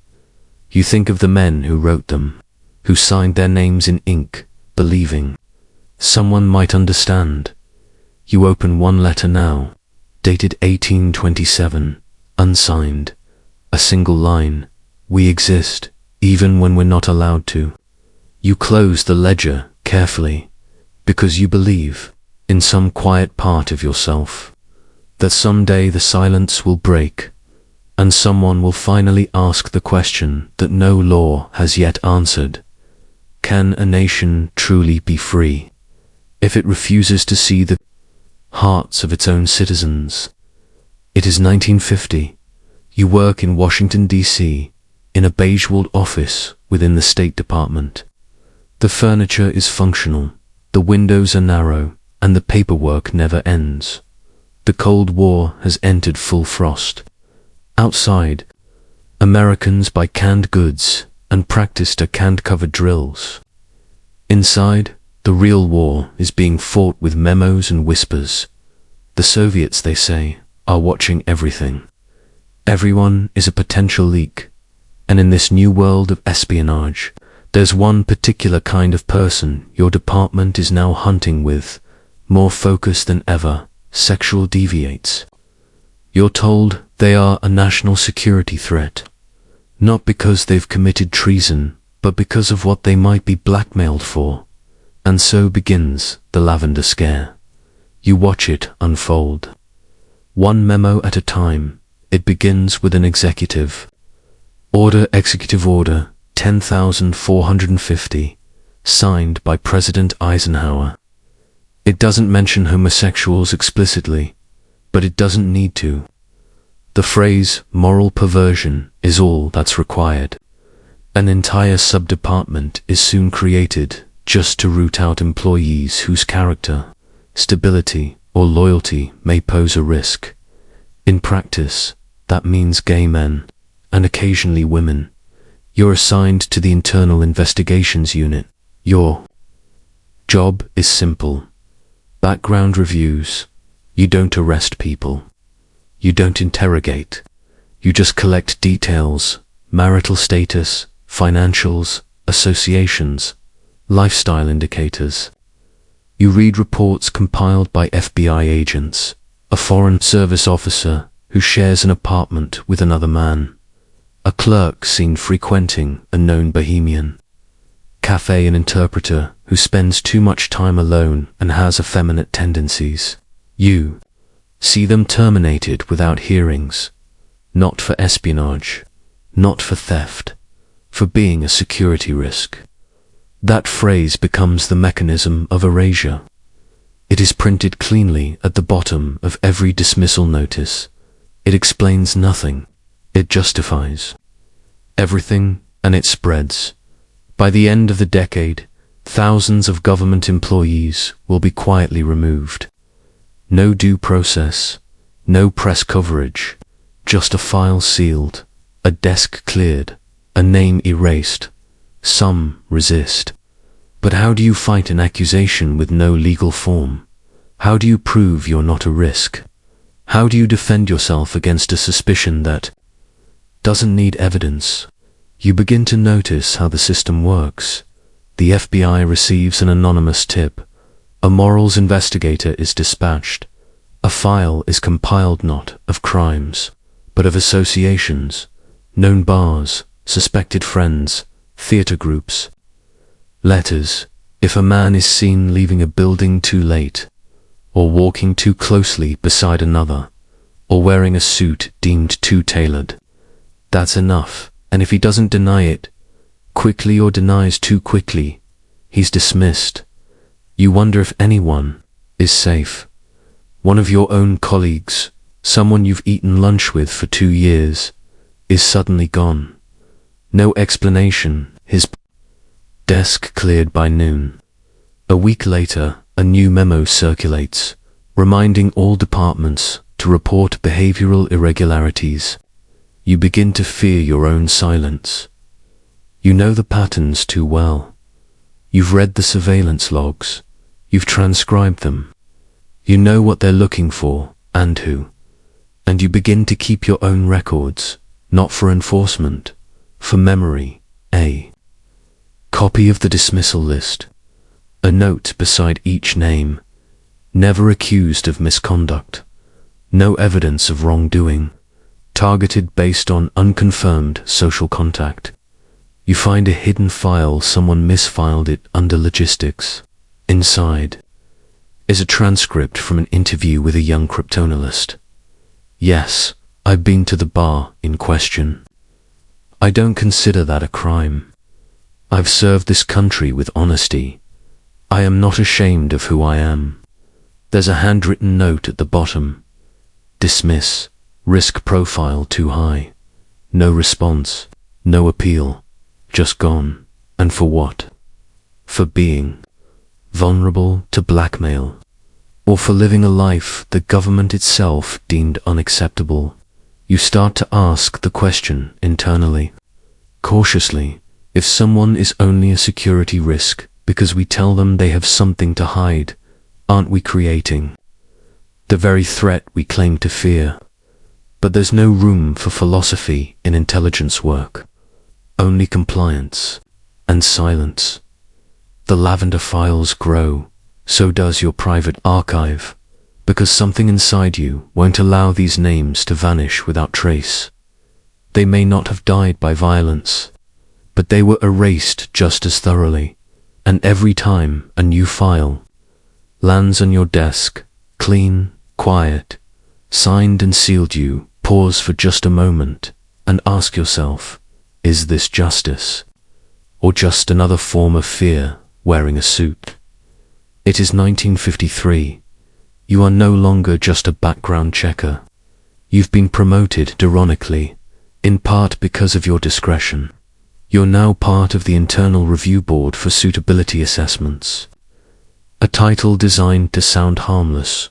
You think of the men who wrote them, who signed their names in ink, believing someone might understand. You open one letter now, dated 1827, unsigned, a single line, "We exist, even when we're not allowed to." You close the ledger carefully, because you believe, in some quiet part of yourself, that someday the silence will break, and someone will finally ask the question that no law has yet answered. Can a nation truly be free if it refuses to see the hearts of its own citizens? It is 1950. You work in Washington, D.C., in a beige-walled office within the State Department. The furniture is functional, the windows are narrow, and the paperwork never ends. The Cold War has entered full frost. Outside, Americans buy canned goods and practiced at canned-covered drills. Inside, the real war is being fought with memos and whispers. The Soviets, they say, are watching everything. Everyone is a potential leak, and in this new world of espionage, there's one particular kind of person your department is now hunting with, more focused than ever, sexual deviates. You're told they are a national security threat, not because they've committed treason, but because of what they might be blackmailed for. And so begins the Lavender Scare. You watch it unfold. One memo at a time, it begins with an executive Executive Order 10,450, signed by President Eisenhower. It doesn't mention homosexuals explicitly, but it doesn't need to. The phrase moral perversion is all that's required. An entire sub-department is soon created just to root out employees whose character, stability, or loyalty may pose a risk. In practice, that means gay men, and occasionally women. You're assigned to the Internal Investigations Unit. Your job is simple. Background reviews. You don't arrest people. You don't interrogate. You just collect details, marital status, financials, associations, lifestyle indicators. You read reports compiled by FBI agents, a Foreign Service officer who shares an apartment with another man, a clerk seen frequenting a known bohemian, cafe an interpreter who spends too much time alone and has effeminate tendencies. You see them terminated without hearings, not for espionage, not for theft, for being a security risk. That phrase becomes the mechanism of erasure. It is printed cleanly at the bottom of every dismissal notice. It explains nothing. It justifies everything, and it spreads. By the end of the decade, thousands of government employees will be quietly removed. No due process, no press coverage, just a file sealed, a desk cleared, a name erased. Some resist. But how do you fight an accusation with no legal form? How do you prove you're not a risk? How do you defend yourself against a suspicion that doesn't need evidence? You begin to notice how the system works. The FBI receives an anonymous tip. A morals investigator is dispatched. A file is compiled not of crimes, but of associations, known bars, suspected friends, theater groups. Letters. If a man is seen leaving a building too late, or walking too closely beside another, or wearing a suit deemed too tailored, that's enough. And if he doesn't deny it, quickly or denies too quickly, He's dismissed. You wonder if anyone is safe. One of your own colleagues, someone you've eaten lunch with for 2 years, is suddenly gone. No explanation, his desk cleared by noon. A week later, a new memo circulates, reminding all departments to report behavioral irregularities. You begin to fear your own silence. You know the patterns too well. You've read the surveillance logs. You've transcribed them. You know what they're looking for and who. And you begin to keep your own records, not for enforcement, for memory. A copy of the dismissal list. A note beside each name. Never accused of misconduct. No evidence of wrongdoing. Targeted based on unconfirmed social contact. You find a hidden file, someone misfiled it under logistics. Inside is a transcript from an interview with a young cryptanalyst. Yes, I've been to the bar in question. I don't consider that a crime. I've served this country with honesty. I am not ashamed of who I am. There's a handwritten note at the bottom. Dismiss. Risk profile too high. No response. No appeal. Just gone. And for what? For being vulnerable to blackmail, or for living a life the government itself deemed unacceptable. You start to ask the question internally, cautiously, if someone is only a security risk because we tell them they have something to hide, aren't we creating the very threat we claim to fear? But there's no room for philosophy in intelligence work, only compliance and silence. The lavender files grow, so does your private archive, because something inside you won't allow these names to vanish without trace. They may not have died by violence, but they were erased just as thoroughly, and every time a new file lands on your desk, clean, quiet, signed and sealed, you pause for just a moment and ask yourself, is this justice, or just another form of fear wearing a suit? It is 1953. You are no longer just a background checker. You've been promoted, ironically, in part because of your discretion. You're now part of the Internal Review Board for Suitability Assessments. A title designed to sound harmless,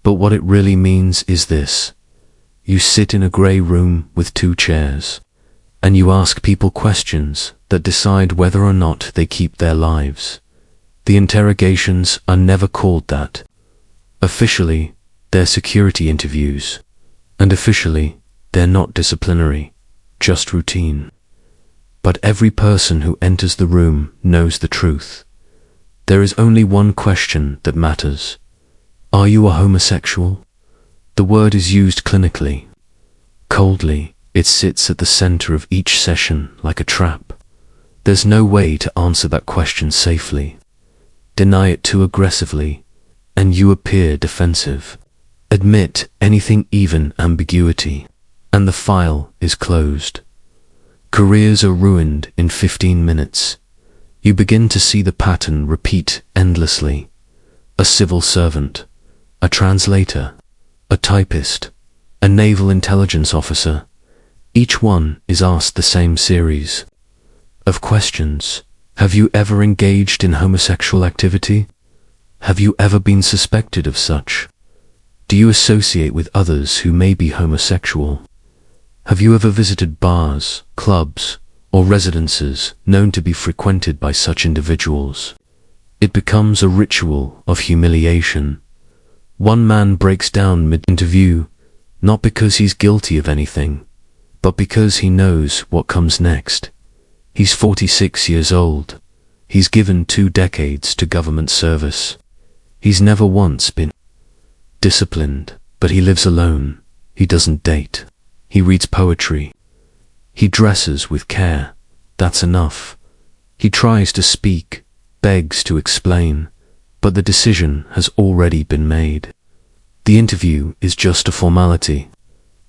but what it really means is this. You sit in a grey room with 2 chairs, and you ask people questions that decide whether or not they keep their lives. The interrogations are never called that. Officially, they're security interviews, and officially, they're not disciplinary, just routine. But every person who enters the room knows the truth. There is only one question that matters. Are you a homosexual? The word is used clinically. Coldly, it sits at the center of each session like a trap. There's no way to answer that question safely. Deny it too aggressively, and you appear defensive. Admit anything, even ambiguity, and the file is closed. Careers are ruined in 15 minutes. You begin to see the pattern repeat endlessly. A civil servant, a translator, a typist, a naval intelligence officer. Each one is asked the same series of questions. Have you ever engaged in homosexual activity? Have you ever been suspected of such? Do you associate with others who may be homosexual? Have you ever visited bars, clubs, or residences known to be frequented by such individuals? It becomes a ritual of humiliation. One man breaks down mid-interview, not because he's guilty of anything, but because he knows what comes next. He's 46 years old. He's given 2 decades to government service. He's never once been disciplined, but he lives alone. He doesn't date. He reads poetry. He dresses with care. That's enough. He tries to speak, begs to explain, but the decision has already been made. The interview is just a formality,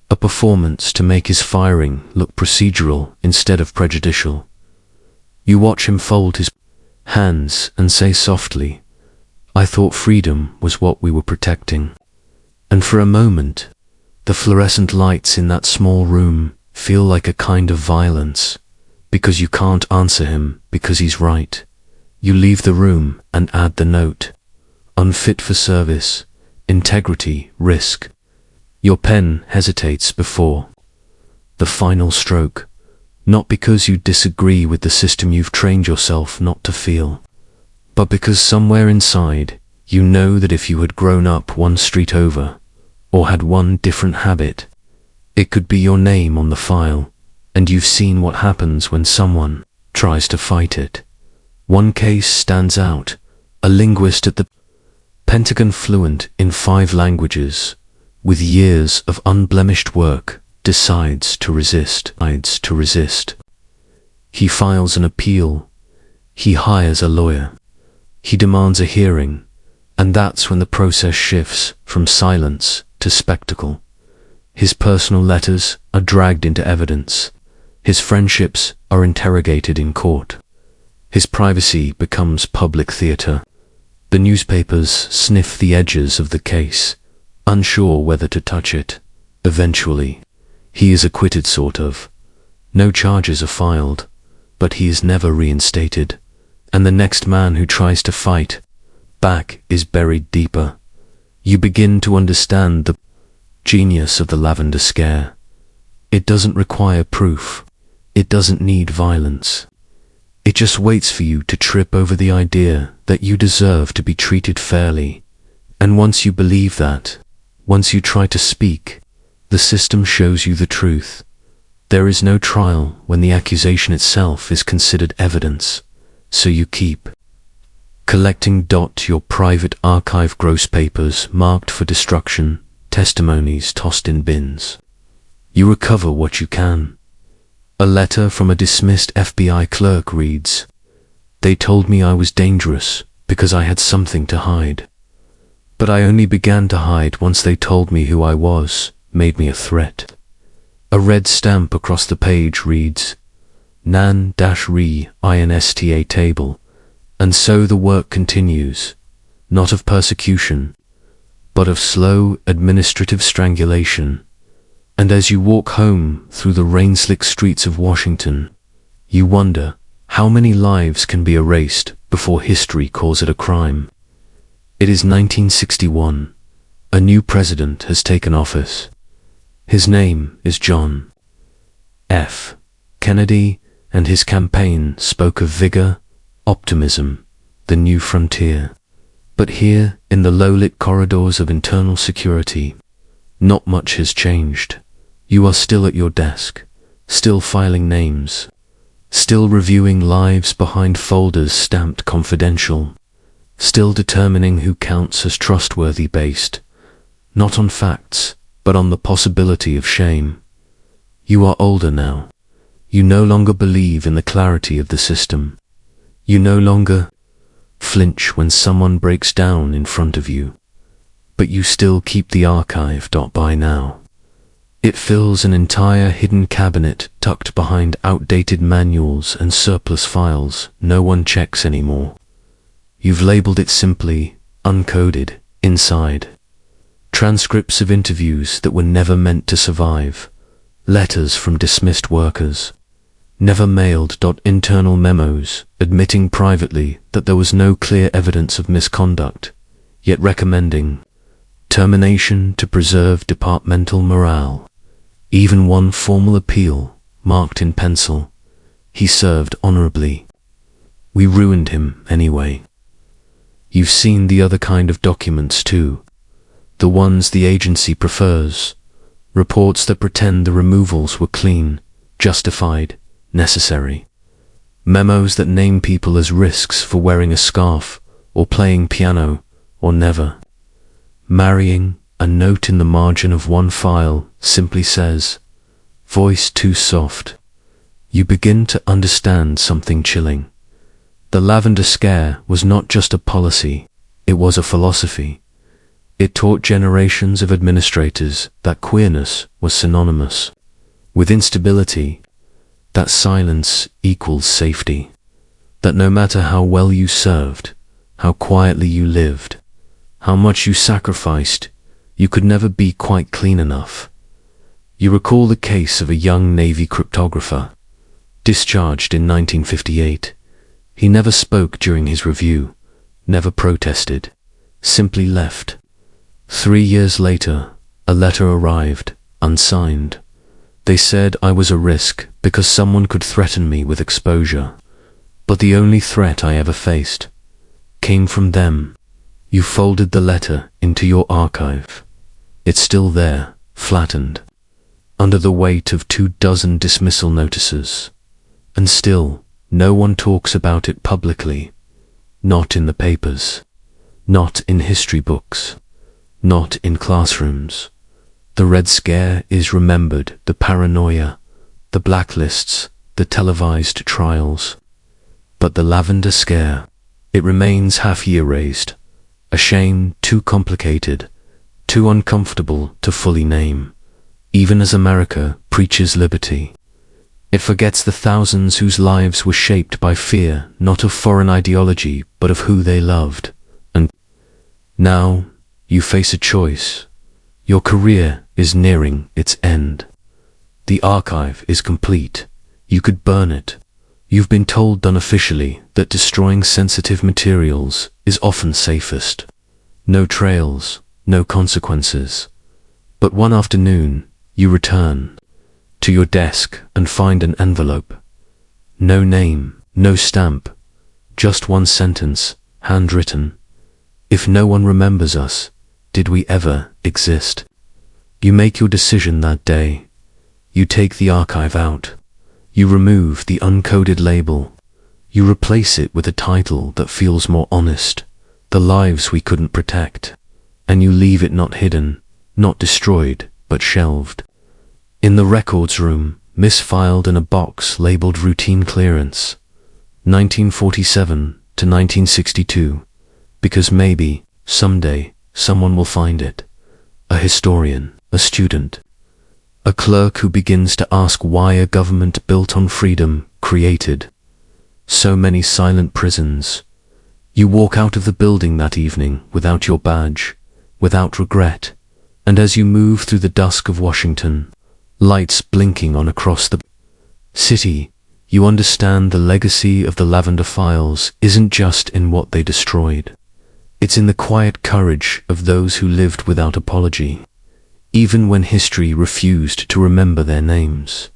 a performance to make his firing look procedural instead of prejudicial. You watch him fold his hands and say softly, "I thought freedom was what we were protecting." And for a moment, the fluorescent lights in that small room feel like a kind of violence, because you can't answer him because he's right. You leave the room and add the note: unfit for service, integrity, risk. Your pen hesitates before the final stroke, not because you disagree with the system you've trained yourself not to feel, but because somewhere inside you know that if you had grown up one street over, or had one different habit, it could be your name on the file, and you've seen what happens when someone tries to fight it. One case stands out: a linguist at the Pentagon, fluent in 5 languages, with years of unblemished work, decides to resist. He files an appeal. He hires a lawyer. He demands a hearing, and that's when the process shifts from silence to spectacle. His personal letters are dragged into evidence. His friendships are interrogated in court. His privacy becomes public theater. The newspapers sniff the edges of the case, unsure whether to touch it. Eventually, he is acquitted, sort of. No charges are filed, but he is never reinstated, and the next man who tries to fight back is buried deeper. You begin to understand the genius of the Lavender Scare. It doesn't require proof. It doesn't need violence. It just waits for you to trip over the idea that you deserve to be treated fairly. And once you believe that, once you try to speak, the system shows you the truth. There is no trial when the accusation itself is considered evidence, so you keep collecting. Your private archive, gross papers marked for destruction, testimonies tossed in bins. You recover what you can. A letter from a dismissed FBI clerk reads, "They told me I was dangerous because I had something to hide. But I only began to hide once they told me who I was, made me a threat." A red stamp across the page reads, "Nan-re insta table." And so the work continues, not of persecution, but of slow administrative strangulation. And as you walk home through the rain-slick streets of Washington, you wonder how many lives can be erased before history calls it a crime. It is 1961. A new president has taken office. His name is John F. Kennedy, and his campaign spoke of vigor, optimism, the new frontier. But here, in the low-lit corridors of internal security, not much has changed. You are still at your desk, still filing names, still reviewing lives behind folders stamped confidential, still determining who counts as trustworthy based, not on facts, but on the possibility of shame. You are older now. You no longer believe in the clarity of the system. You no longer flinch when someone breaks down in front of you. But you still keep the archive. By now, it fills an entire hidden cabinet tucked behind outdated manuals and surplus files no one checks anymore. You've labeled it simply uncoded inside. Transcripts of interviews that were never meant to survive. Letters from dismissed workers. Never mailed. Internal memos admitting privately that there was no clear evidence of misconduct, yet recommending termination to preserve departmental morale. Even one formal appeal, marked in pencil. He served honorably. We ruined him anyway. You've seen the other kind of documents too. The ones the agency prefers. Reports that pretend the removals were clean, justified, necessary. Memos that name people as risks for wearing a scarf, or playing piano, or never marrying. A note in the margin of one file simply says, "Voice too soft." You begin to understand something chilling. The Lavender Scare was not just a policy, it was a philosophy. It taught generations of administrators that queerness was synonymous with instability, that silence equals safety. that no matter how well you served, how quietly you lived, how much you sacrificed, you could never be quite clean enough. You recall the case of a young Navy cryptographer, discharged in 1958. He never spoke during his review, never protested, simply left. 3 years later, a letter arrived, unsigned. They said I was a risk because someone could threaten me with exposure. But the only threat I ever faced came from them. You folded the letter into your archive. It's still there, flattened, under the weight of 24 dismissal notices. And still, no one talks about it publicly. Not in the papers. Not in history books. Not in classrooms. The Red Scare is remembered, the paranoia, the blacklists, the televised trials. But the Lavender Scare, it remains half-erased, a shame too complicated, too uncomfortable to fully name. Even as America preaches liberty, it forgets the thousands whose lives were shaped by fear, not of foreign ideology, but of who they loved. And now you face a choice. Your career is nearing its end. The archive is complete. You could burn it. You've been told unofficially that destroying sensitive materials is often safest. No trails, no consequences. But one afternoon, you return to your desk and find an envelope. No name, no stamp, just one sentence, handwritten. If no one remembers us, did we ever exist? You make your decision that day. You take the archive out. You remove the uncoded label. You replace it with a title that feels more honest, The Lives We Couldn't Protect. And you leave it not hidden, not destroyed, but shelved. In the records room, misfiled in a box labeled routine clearance, 1947 to 1962, because maybe, someday, someone will find it. A historian, a student, a clerk who begins to ask why a government built on freedom created so many silent prisons. You walk out of the building that evening without your badge, without regret, and as you move through the dusk of Washington, lights blinking on across the city, you understand the legacy of the Lavender Files isn't just in what they destroyed. It's in the quiet courage of those who lived without apology, even when history refused to remember their names.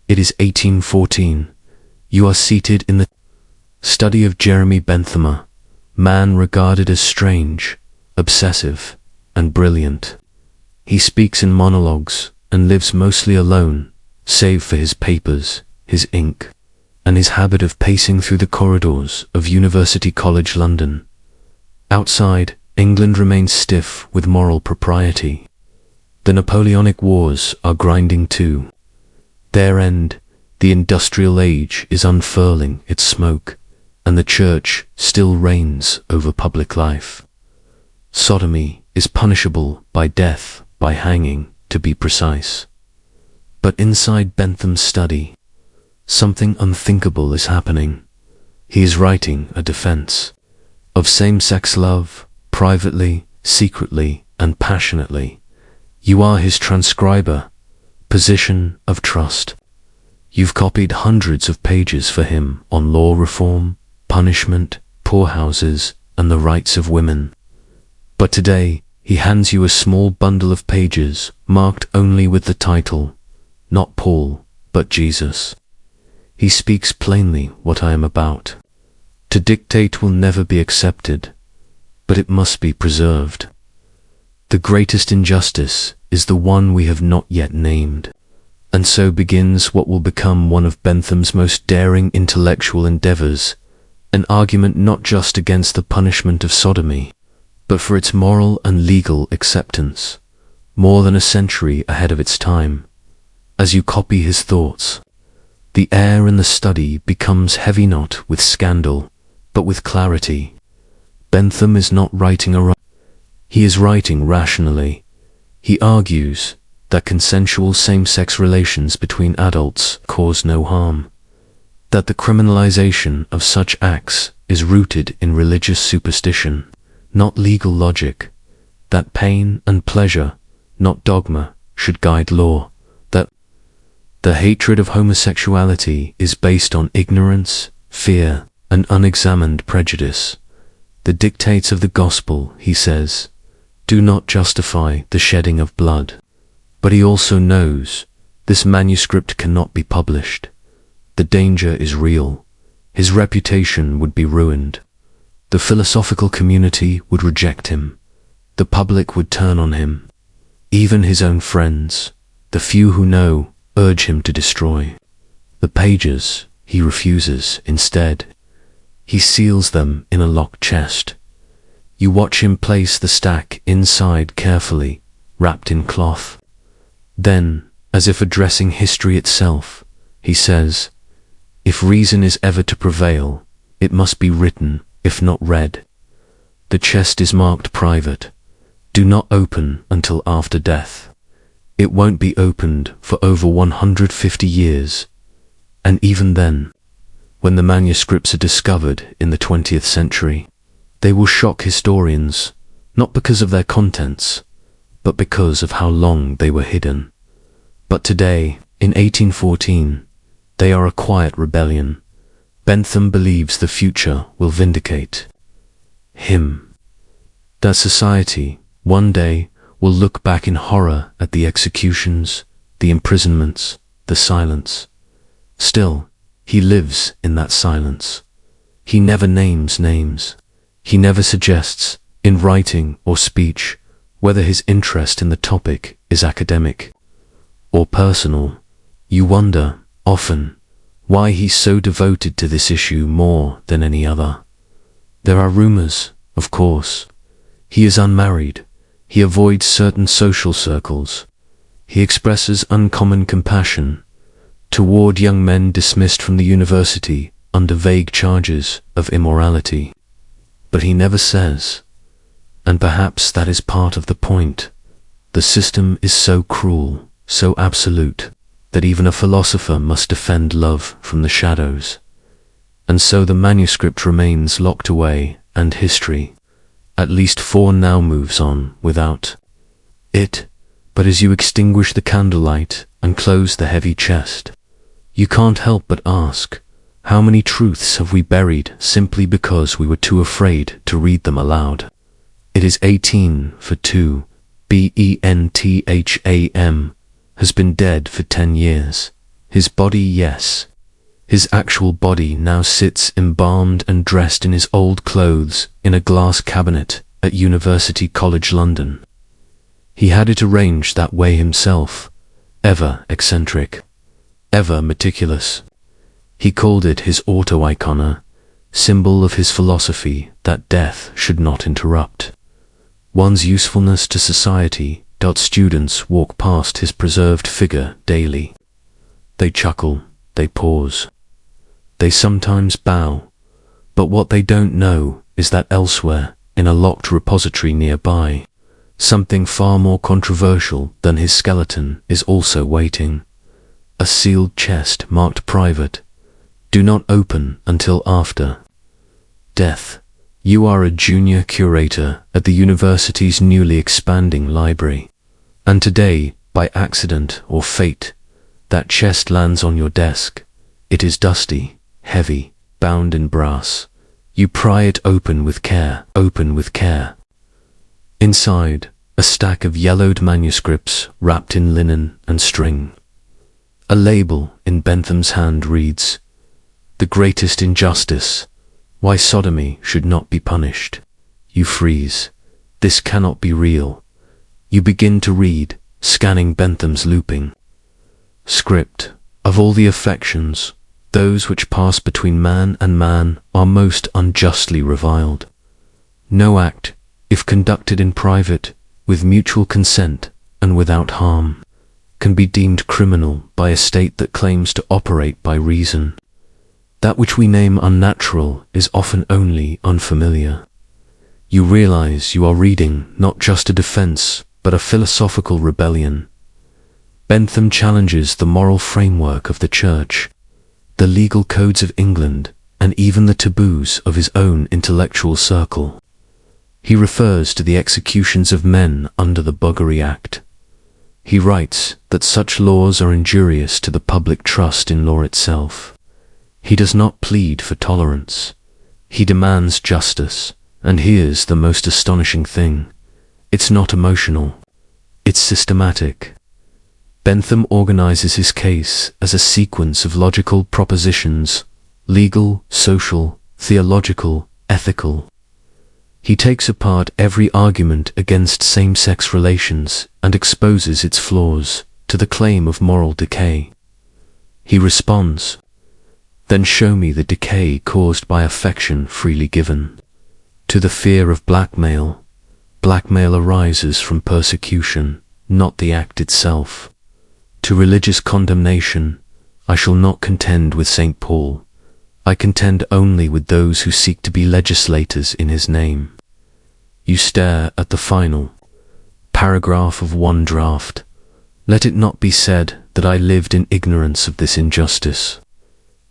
It is 1814. You are seated in the study of Jeremy Bentham, man regarded as strange, obsessive, and brilliant. He speaks in monologues and lives mostly alone, save for his papers, his ink, and his habit of pacing through the corridors of University College London. Outside, England remains stiff with moral propriety. The Napoleonic Wars are grinding to their end. The industrial age is unfurling its smoke, and the church still reigns over public life. Sodomy is punishable by death, by hanging, to be precise. But inside Bentham's study, something unthinkable is happening. He is writing a defense of same-sex love, privately, secretly, and passionately. You are his transcriber, position of trust. You've copied hundreds of pages for him on law reform, punishment, poorhouses, and the rights of women. But today, he hands you a small bundle of pages marked only with the title, not Paul, but Jesus. He speaks plainly what I am about. To dictate will never be accepted, but it must be preserved. The greatest injustice is the one we have not yet named, and so begins what will become one of Bentham's most daring intellectual endeavors, an argument not just against the punishment of sodomy, but for its moral and legal acceptance, more than a century ahead of its time. As you copy his thoughts, the air in the study becomes heavy not with scandal, but with clarity. Bentham is not writing he is writing rationally. He argues that consensual same-sex relations between adults cause no harm, that the criminalization of such acts is rooted in religious superstition, not legal logic, that pain and pleasure, not dogma, should guide law, that the hatred of homosexuality is based on ignorance, fear, and unexamined prejudice. The dictates of the gospel, he says, do not justify the shedding of blood. But he also knows this manuscript cannot be published. The danger is real. His reputation would be ruined. The philosophical community would reject him. The public would turn on him. Even his own friends, the few who know, urge him to destroy. The pages he refuses instead. He seals them in a locked chest. You watch him place the stack inside carefully, wrapped in cloth. Then, as if addressing history itself, he says, if reason is ever to prevail, it must be written, if not read. The chest is marked private. Do not open until after death. It won't be opened for over 150 years. And even then, when the manuscripts are discovered in the 20th century, they will shock historians, not because of their contents, but because of how long they were hidden. But today, in 1814, they are a quiet rebellion. Bentham believes the future will vindicate him. That society, one day, will look back in horror at the executions, the imprisonments, the silence. Still, he lives in that silence. He never names names. He never suggests, in writing or speech, whether his interest in the topic is academic or personal. You wonder, often, why he's so devoted to this issue more than any other. There are rumors, of course. He is unmarried. He avoids certain social circles. He expresses uncommon compassion toward young men dismissed from the university under vague charges of immorality. But he never says, and perhaps that is part of the point, the system is so cruel, so absolute, that even a philosopher must defend love from the shadows. And so the manuscript remains locked away, and history, at least for now, moves on without it. But as you extinguish the candlelight and close the heavy chest, you can't help but ask, how many truths have we buried simply because we were too afraid to read them aloud? It is 18 for 2. Bentham has been dead for 10 years. His body, yes. His actual body now sits embalmed and dressed in his old clothes in a glass cabinet at University College London. He had it arranged that way himself, ever eccentric, ever meticulous. He called it his auto-icona, symbol of his philosophy that death should not interrupt one's usefulness to society. Students walk past his preserved figure daily. They chuckle, they pause, they sometimes bow, but what they don't know is that elsewhere, in a locked repository nearby, something far more controversial than his skeleton is also waiting. A sealed chest marked private. Do not open until after death. You are a junior curator at the university's newly expanding library. And today, by accident or fate, that chest lands on your desk. It is dusty, heavy, bound in brass. You pry it open with care, Inside, a stack of yellowed manuscripts wrapped in linen and string. A label in Bentham's hand reads, "The greatest injustice, why sodomy should not be punished." You freeze. This cannot be real. You begin to read, scanning Bentham's looping script. Of all the affections, those which pass between man and man are most unjustly reviled. No act, if conducted in private, with mutual consent and without harm, can be deemed criminal by a state that claims to operate by reason. That which we name unnatural is often only unfamiliar. You realize you are reading not just a defense, but a philosophical rebellion. Bentham challenges the moral framework of the Church. the legal codes of England, and even the taboos of his own intellectual circle. He refers to the executions of men under the Buggery Act. He writes that such laws are injurious to the public trust in law itself. He does not plead for tolerance. He demands justice, and here's the most astonishing thing. It's not emotional. It's systematic. Bentham organizes his case as a sequence of logical propositions, legal, social, theological, ethical. He takes apart every argument against same-sex relations and exposes its flaws to the claim of moral decay. He responds, "Then show me the decay caused by affection freely given. To the fear of blackmail. Blackmail arises from persecution, not the act itself. To religious condemnation, I shall not contend with St. Paul. I contend only with those who seek to be legislators in his name." You stare at the final paragraph of one draft. Let it not be said that I lived in ignorance of this injustice.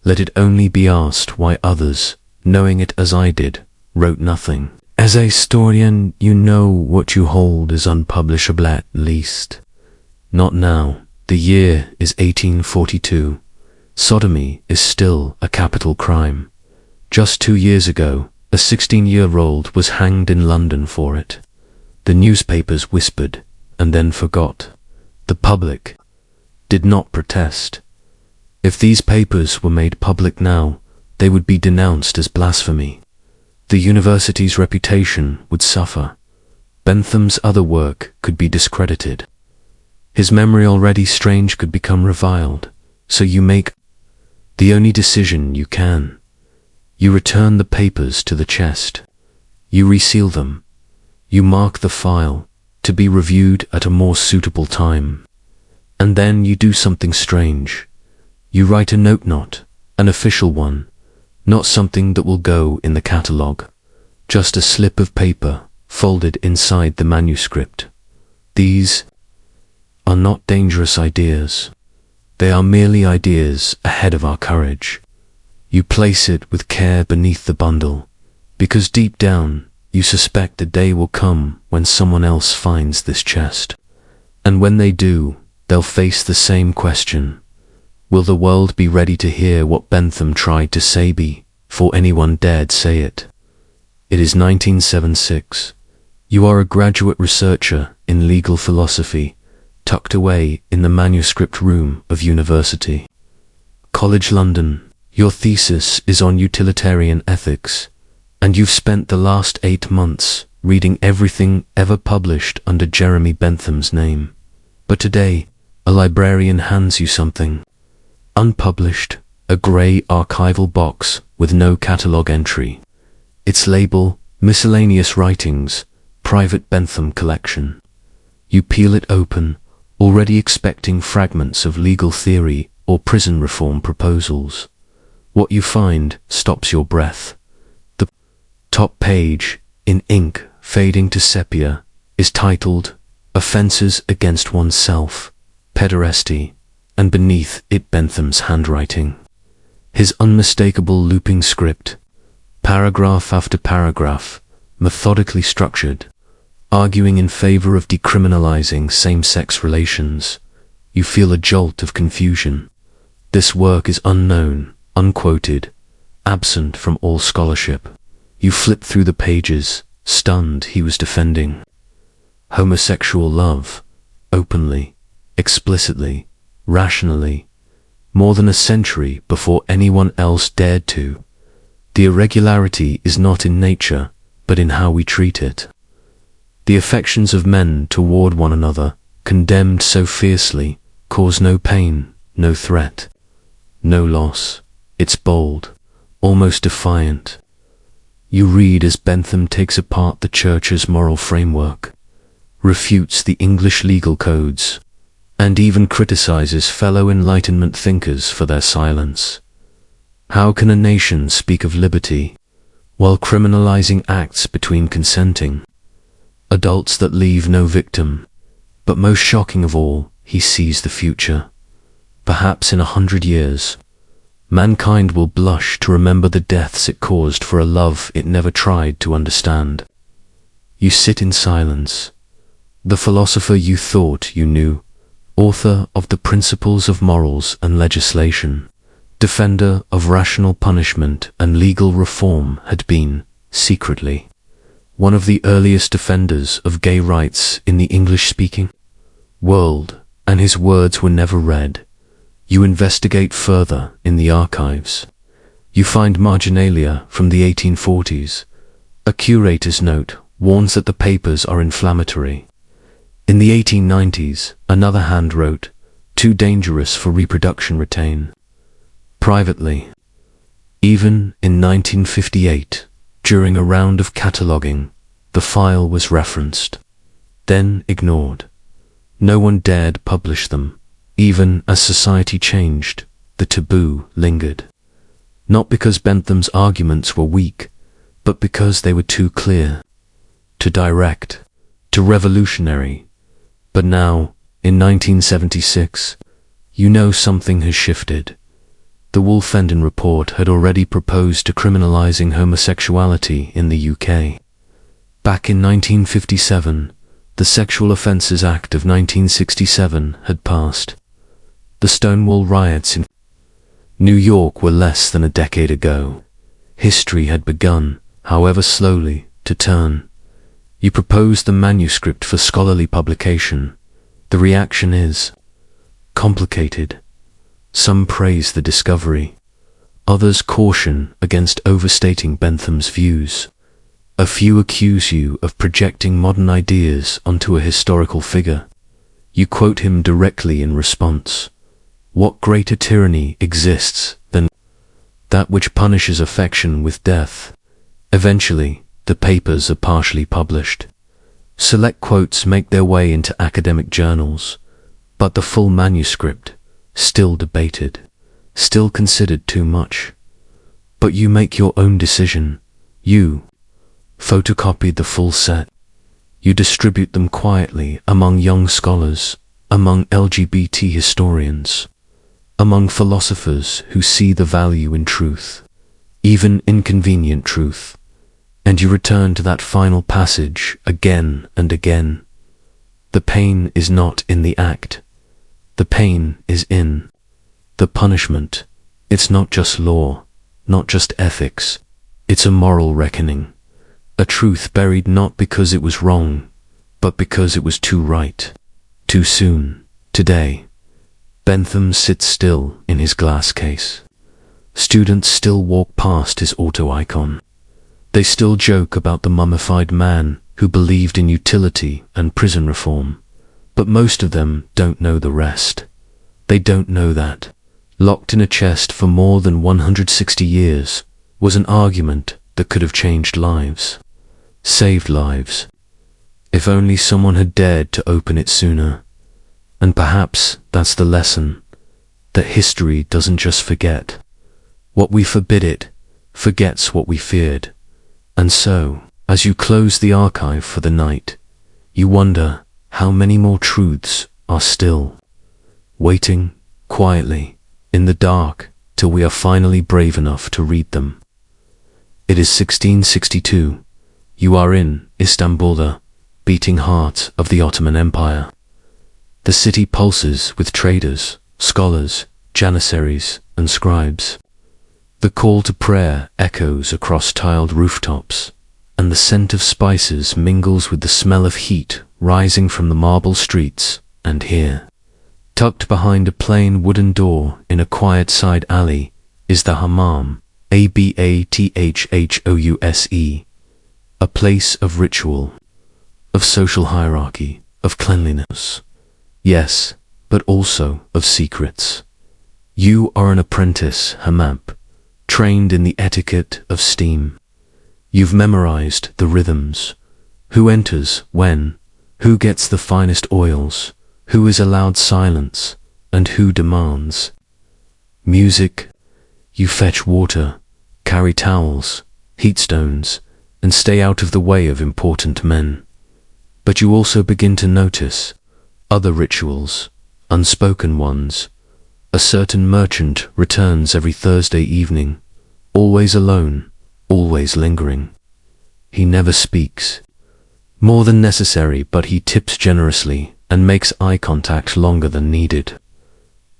Let it only be asked why others, knowing it as I did, wrote nothing. As a historian, you know what you hold is unpublishable at least. Not now. The year is 1842. Sodomy is still a capital crime. Just 2 years ago, a 16-year-old was hanged in London for it. The newspapers whispered and then forgot. The public did not protest. If these papers were made public now, they would be denounced as blasphemy. The university's reputation would suffer. Bentham's other work could be discredited. His memory already strange could become reviled. So you make the only decision you can. You return the papers to the chest. You reseal them. You mark the file to be reviewed at a more suitable time. And then you do something strange. You write a note, not an official one, not something that will go in the catalogue, just a slip of paper folded inside the manuscript. These are not dangerous ideas. They are merely ideas ahead of our courage. You place it with care beneath the bundle, because deep down you suspect a day will come when someone else finds this chest. And when they do, they'll face the same question. Will the world be ready to hear what Bentham tried to say before anyone dared say it? It is 1976. You are a graduate researcher in legal philosophy, tucked away in the manuscript room of university. College London. Your thesis is on utilitarian ethics, and you've spent the last 8 months reading everything ever published under Jeremy Bentham's name. But today, a librarian hands you something. Unpublished, a grey archival box with no catalogue entry. Its label, Miscellaneous Writings, Private Bentham Collection. You peel it open, already expecting fragments of legal theory or prison reform proposals. What you find stops your breath. The top page, in ink fading to sepia, is titled Offences Against Oneself, Pederasty, and beneath it Bentham's handwriting. His unmistakable looping script, paragraph after paragraph, methodically structured, arguing in favor of decriminalizing same-sex relations. You feel a jolt of confusion. This work is unknown, unquoted, absent from all scholarship. You flip through the pages, stunned he was defending homosexual love, openly, explicitly, rationally, more than a century before anyone else dared to. The irregularity is not in nature, but in how we treat it. The affections of men toward one another, condemned so fiercely, cause no pain, no threat, no loss. It's bold, almost defiant. You read as Bentham takes apart the Church's moral framework, refutes the English legal codes, and even criticizes fellow Enlightenment thinkers for their silence. How can a nation speak of liberty while criminalizing acts between consenting adults that leave no victim? But most shocking of all, he sees the future. Perhaps in 100 years, mankind will blush to remember the deaths it caused for a love it never tried to understand. You sit in silence, the philosopher you thought you knew, author of the principles of morals and legislation, defender of rational punishment and legal reform, had been, secretly, one of the earliest defenders of gay rights in the English-speaking world, and his words were never read. You investigate further in the archives. You find marginalia from the 1840s. A curator's note warns that the papers are inflammatory. In the 1890s, another hand wrote, "Too dangerous for reproduction, retain." Privately, even in 1958, during a round of cataloguing, the file was referenced, then ignored. No one dared publish them. Even as society changed, the taboo lingered. Not because Bentham's arguments were weak, but because they were too clear, too direct, too revolutionary. But now, in 1976, you know something has shifted. The Wolfenden Report had already proposed decriminalizing homosexuality in the UK. Back in 1957, the Sexual Offences Act of 1967 had passed. The Stonewall riots in New York were less than a decade ago. History had begun, however slowly, to turn. You proposed the manuscript for scholarly publication. The reaction is complicated. Some praise the discovery. Others caution against overstating Bentham's views. A few accuse you of projecting modern ideas onto a historical figure. You quote him directly in response. What greater tyranny exists than that which punishes affection with death? Eventually, the papers are partially published. Select quotes make their way into academic journals, but the full manuscript, still debated, still considered too much. But you make your own decision. You photocopied the full set. You distribute them quietly among young scholars, among LGBT historians, among philosophers who see the value in truth, even inconvenient truth, and you return to that final passage again and again. The pain is not in the act. The pain is in the punishment. It's not just law, not just ethics. It's a moral reckoning, a truth buried not because it was wrong, but because it was too right, too soon, today. Bentham sits still in his glass case. Students still walk past his auto icon. They still joke about the mummified man who believed in utility and prison reform. But most of them don't know the rest. They don't know that, locked in a chest for more than 160 years, was an argument that could have changed lives, saved lives. If only someone had dared to open it sooner. And perhaps that's the lesson, that history doesn't just forget. What we forbid it forgets what we feared. And so, as you close the archive for the night, you wonder how many more truths are still waiting quietly in the dark till we are finally brave enough to read them. It is 1662. You are in Istanbul, the beating heart of the Ottoman Empire. The city pulses with traders, scholars, janissaries, and scribes. The call to prayer echoes across tiled rooftops, and the scent of spices mingles with the smell of heat rising from the marble streets. And here, tucked behind a plain wooden door in a quiet side alley, is the hammam, Abathhouse, a place of ritual, of social hierarchy, of cleanliness. Yes, but also of secrets. You are an apprentice, Hamap, trained in the etiquette of steam. You've memorized the rhythms. Who enters when? Who gets the finest oils? Who is allowed silence? And who demands music? You fetch water, carry towels, heat stones, and stay out of the way of important men. But you also begin to notice other rituals, unspoken ones, A certain merchant returns every Thursday evening, always alone, always lingering. He never speaks. More than necessary, but he tips generously and makes eye contact longer than needed.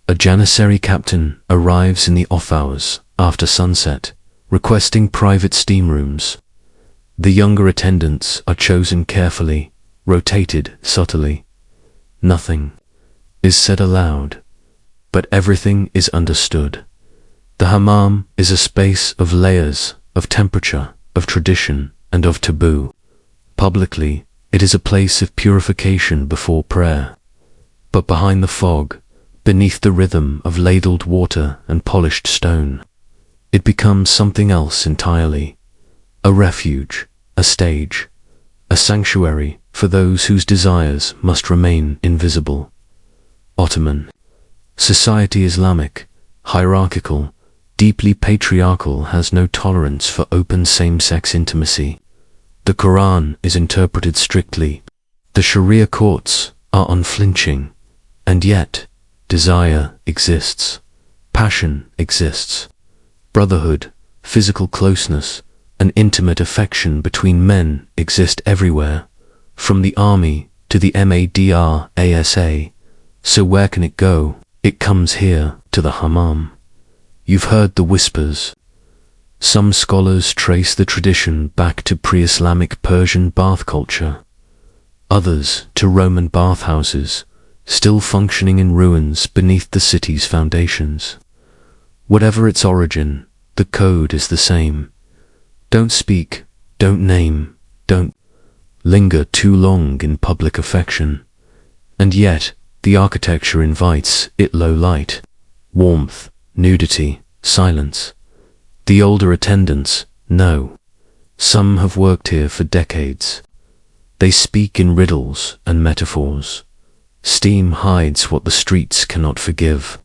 A janissary captain arrives in the off hours after sunset, requesting private steam rooms. The younger attendants are chosen carefully, rotated subtly. Nothing is said aloud, but everything is understood. The hammam is a space of layers, of temperature, of tradition, and of taboo. Publicly, it is a place of purification before prayer. But behind the fog, beneath the rhythm of ladled water and polished stone, it becomes something else entirely. A refuge, a stage, a sanctuary for those whose desires must remain invisible. Ottoman society, Islamic, hierarchical, deeply patriarchal, has no tolerance for open same-sex intimacy. The Quran is interpreted strictly. The Sharia courts are unflinching. And yet, desire exists. Passion exists. Brotherhood, physical closeness, and intimate affection between men exist everywhere, from the army to the madrasa. So where can it go? It comes here, to the hammam. You've heard the whispers. Some scholars trace the tradition back to pre-Islamic Persian bath culture. Others to Roman bathhouses, still functioning in ruins beneath the city's foundations. Whatever its origin, the code is the same. Don't speak, don't name, don't linger too long in public affection. And yet, the architecture invites it: low light, warmth, nudity, silence. The older attendants know. Some have worked here for decades. They speak in riddles and metaphors. Steam hides what the streets cannot forgive.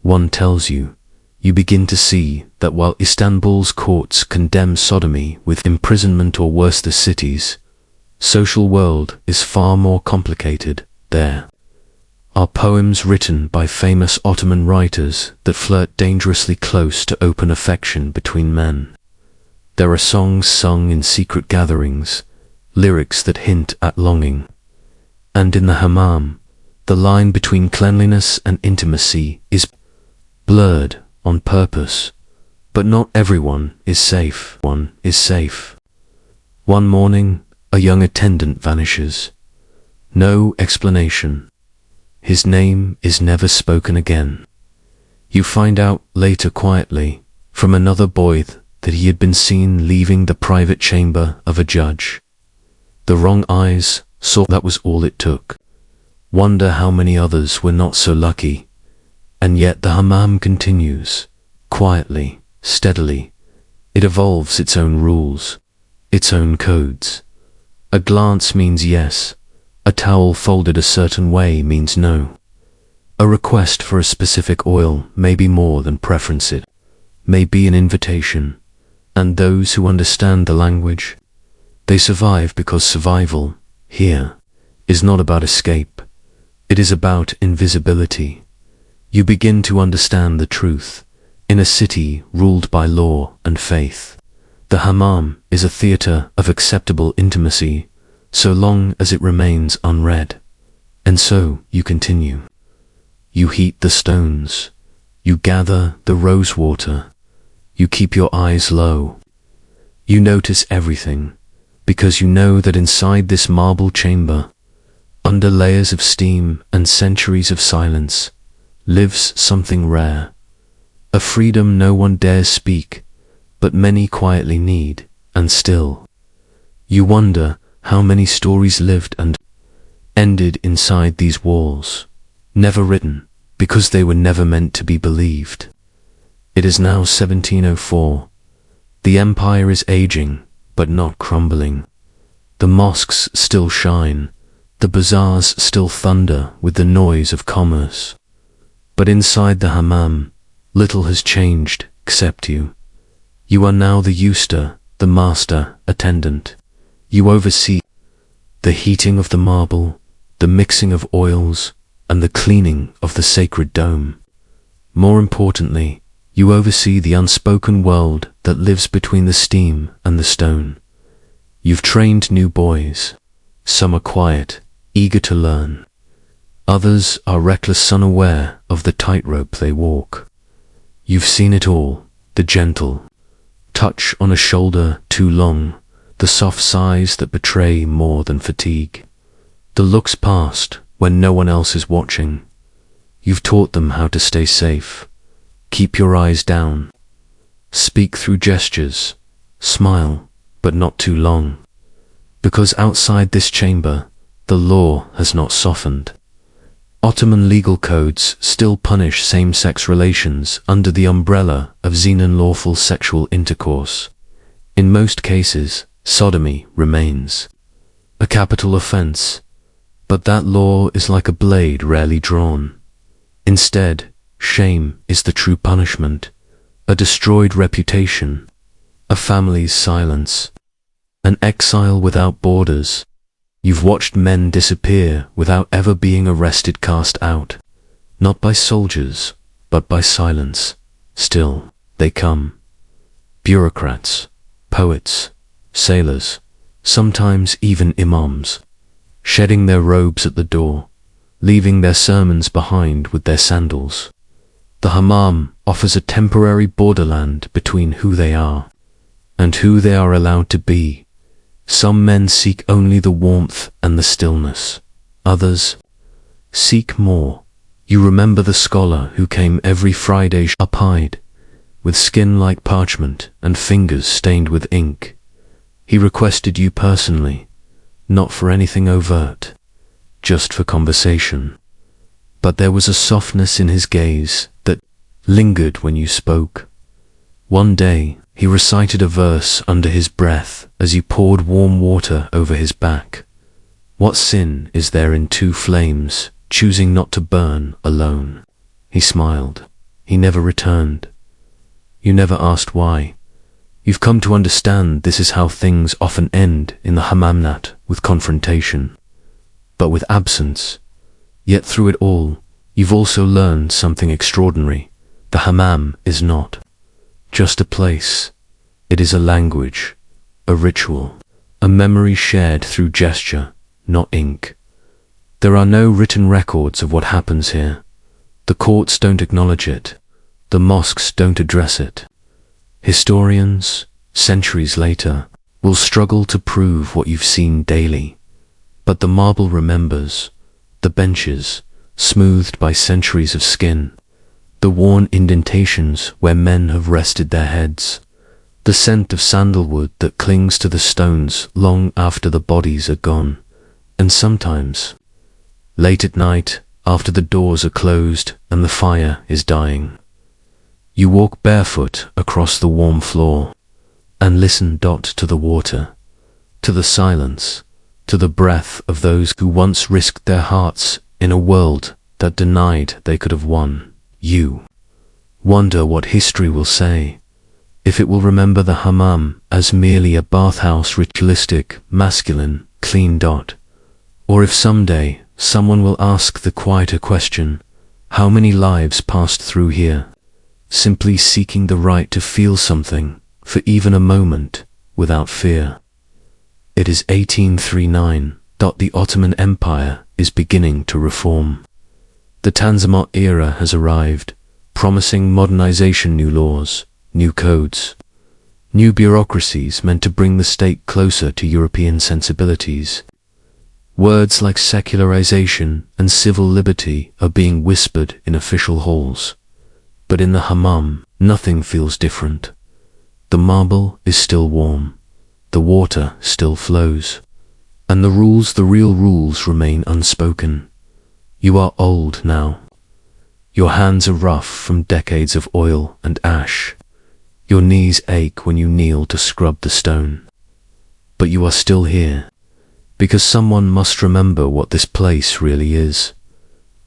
One tells you, you begin to see that while Istanbul's courts condemn sodomy with imprisonment or worse the cities, social world is far more complicated there. Are poems written by famous Ottoman writers that flirt dangerously close to open affection between men. There are songs sung in secret gatherings, lyrics that hint at longing. And in the hammam, the line between cleanliness and intimacy is blurred on purpose. But not everyone is safe. One is safe. One morning, a young attendant vanishes. No explanation. His name is never spoken again. You find out later quietly from another boy that he had been seen leaving the private chamber of a judge. The wrong eyes saw. That was all it took. Wonder how many others were not so lucky. And yet the hammam continues, quietly, steadily. It evolves its own rules, its own codes. A glance means yes. A towel folded a certain way means no. A request for a specific oil may be more than preference. It may be an invitation. And those who understand the language, they survive because survival, here, is not about escape. It is about invisibility. You begin to understand the truth. In a city ruled by law and faith, the hammam is a theater of acceptable intimacy, so long as it remains unread. And so you continue. You heat the stones. You gather the rose water. You keep your eyes low. You notice everything, because you know that inside this marble chamber, under layers of steam and centuries of silence, lives something rare. A freedom no one dares speak, but many quietly need, and still. You wonder how many stories lived and ended inside these walls, never written, because they were never meant to be believed. It is now 1704. The empire is aging, but not crumbling. The mosques still shine, the bazaars still thunder with the noise of commerce. But inside the hammam, little has changed except you. You are now the uster, the master attendant. You oversee the heating of the marble, the mixing of oils, and the cleaning of the sacred dome. More importantly, you oversee the unspoken world that lives between the steam and the stone. You've trained new boys. Some are quiet, eager to learn. Others are reckless, unaware of the tightrope they walk. You've seen it all, the gentle touch on a shoulder too long, the soft sighs that betray more than fatigue, the looks past when no one else is watching. You've taught them how to stay safe, keep your eyes down, speak through gestures, smile, but not too long. Because outside this chamber, the law has not softened. Ottoman legal codes still punish same-sex relations under the umbrella of xenon lawful sexual intercourse. In most cases, sodomy remains a capital offense, but that law is like a blade rarely drawn. Instead, shame is the true punishment, a destroyed reputation, a family's silence, an exile without borders. You've watched men disappear without ever being arrested, cast out, not by soldiers, but by silence. Still, they come. Bureaucrats, poets, sailors, sometimes even imams, shedding their robes at the door, leaving their sermons behind with their sandals. The hammam offers a temporary borderland between who they are and who they are allowed to be. Some men seek only the warmth and the stillness. Others seek more. You remember the scholar who came every Friday up-eyed, with skin like parchment and fingers stained with ink. He requested you personally, not for anything overt, just for conversation. But there was a softness in his gaze that lingered when you spoke. One day, he recited a verse under his breath as you poured warm water over his back. What sin is there in two flames, choosing not to burn alone? He smiled. He never returned. You never asked why. You've come to understand this is how things often end in the hammamnat, with confrontation, but with absence. Yet through it all, you've also learned something extraordinary. The hammam is not just a place. It is a language, a ritual, a memory shared through gesture, not ink. There are no written records of what happens here. The courts don't acknowledge it. The mosques don't address it. Historians, centuries later, will struggle to prove what you've seen daily. But the marble remembers, the benches, smoothed by centuries of skin, the worn indentations where men have rested their heads, the scent of sandalwood that clings to the stones long after the bodies are gone, and sometimes, late at night, after the doors are closed and the fire is dying, you walk barefoot across the warm floor and listen to the water, to the silence, to the breath of those who once risked their hearts in a world that denied they could have won. You wonder what history will say, if it will remember the hammam as merely a bathhouse, ritualistic, masculine, clean dot, or if someday someone will ask the quieter question, how many lives passed through here, simply seeking the right to feel something for even a moment without fear. It is 1839. The Ottoman Empire is beginning to reform. The Tanzimat era has arrived, promising modernization, new laws, new codes, new bureaucracies meant to bring the state closer to European sensibilities. Words like secularization and civil liberty are being whispered in official halls. But in the hammam, nothing feels different. The marble is still warm, the water still flows, and the real rules remain unspoken. You are old now. Your hands are rough from decades of oil and ash. Your knees ache when you kneel to scrub the stone. But you are still here, because someone must remember what this place really is.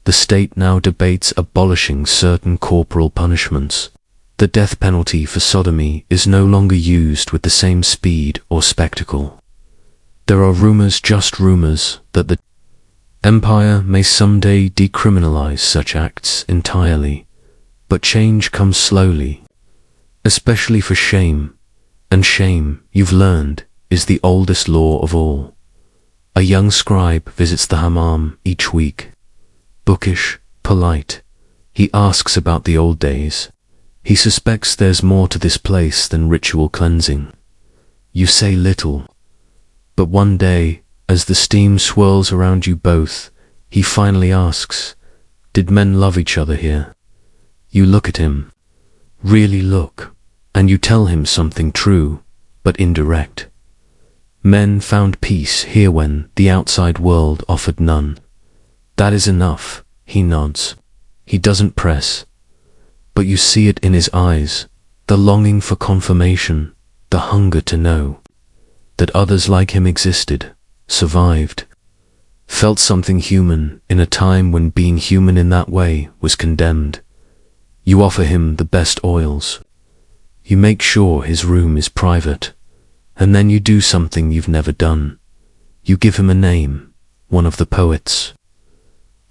The state now debates abolishing certain corporal punishments. The death penalty for sodomy is no longer used with the same speed or spectacle. There are rumors, just rumors, that the empire may someday decriminalize such acts entirely. But change comes slowly, especially for shame, and shame, you've learned, is the oldest law of all. A young scribe visits the hammam each week. Bookish, polite, he asks about the old days. He suspects there's more to this place than ritual cleansing. You say little, but one day, as the steam swirls around you both, he finally asks, "Did men love each other here?" You look at him, really look, and you tell him something true, but indirect. Men found peace here when the outside world offered none. That is enough, he nods. He doesn't press. But you see it in his eyes, the longing for confirmation, the hunger to know that others like him existed, survived, felt something human in a time when being human in that way was condemned. You offer him the best oils. You make sure his room is private, and then you do something you've never done. You give him a name, one of the poets.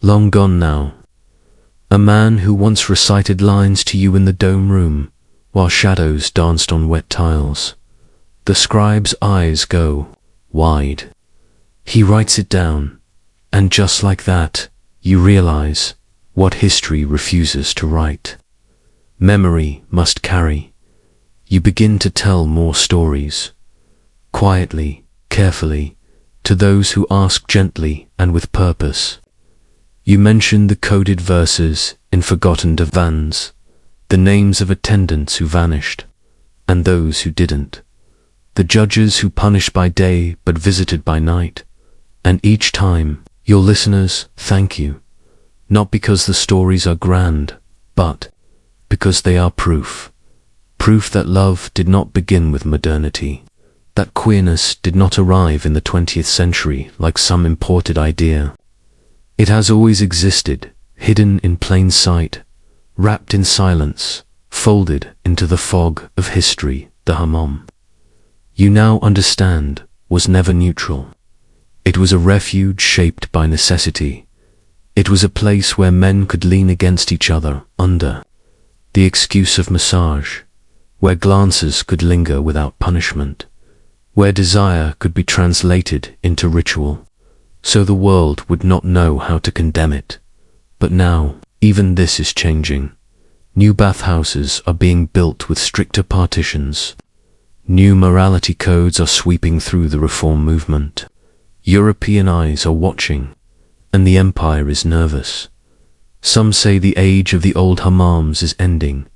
Long gone now. A man who once recited lines to you in the dome room, while shadows danced on wet tiles. The scribe's eyes go wide. He writes it down, and just like that, you realize what history refuses to write. Memory must carry. You begin to tell more stories, quietly, carefully, to those who ask gently and with purpose. You mention the coded verses in forgotten divans, the names of attendants who vanished, and those who didn't, the judges who punished by day but visited by night, and each time, your listeners thank you, not because the stories are grand, but because they are proof that love did not begin with modernity, that queerness did not arrive in the 20th century like some imported idea. It has always existed, hidden in plain sight, wrapped in silence, folded into the fog of history, the hammam. You now understand, was never neutral. It was a refuge shaped by necessity. It was a place where men could lean against each other under the excuse of massage, where glances could linger without punishment, where desire could be translated into ritual, so the world would not know how to condemn it. But now, even this is changing. New bathhouses are being built with stricter partitions. New morality codes are sweeping through the reform movement. European eyes are watching, and the empire is nervous. Some say the age of the old hammams is ending,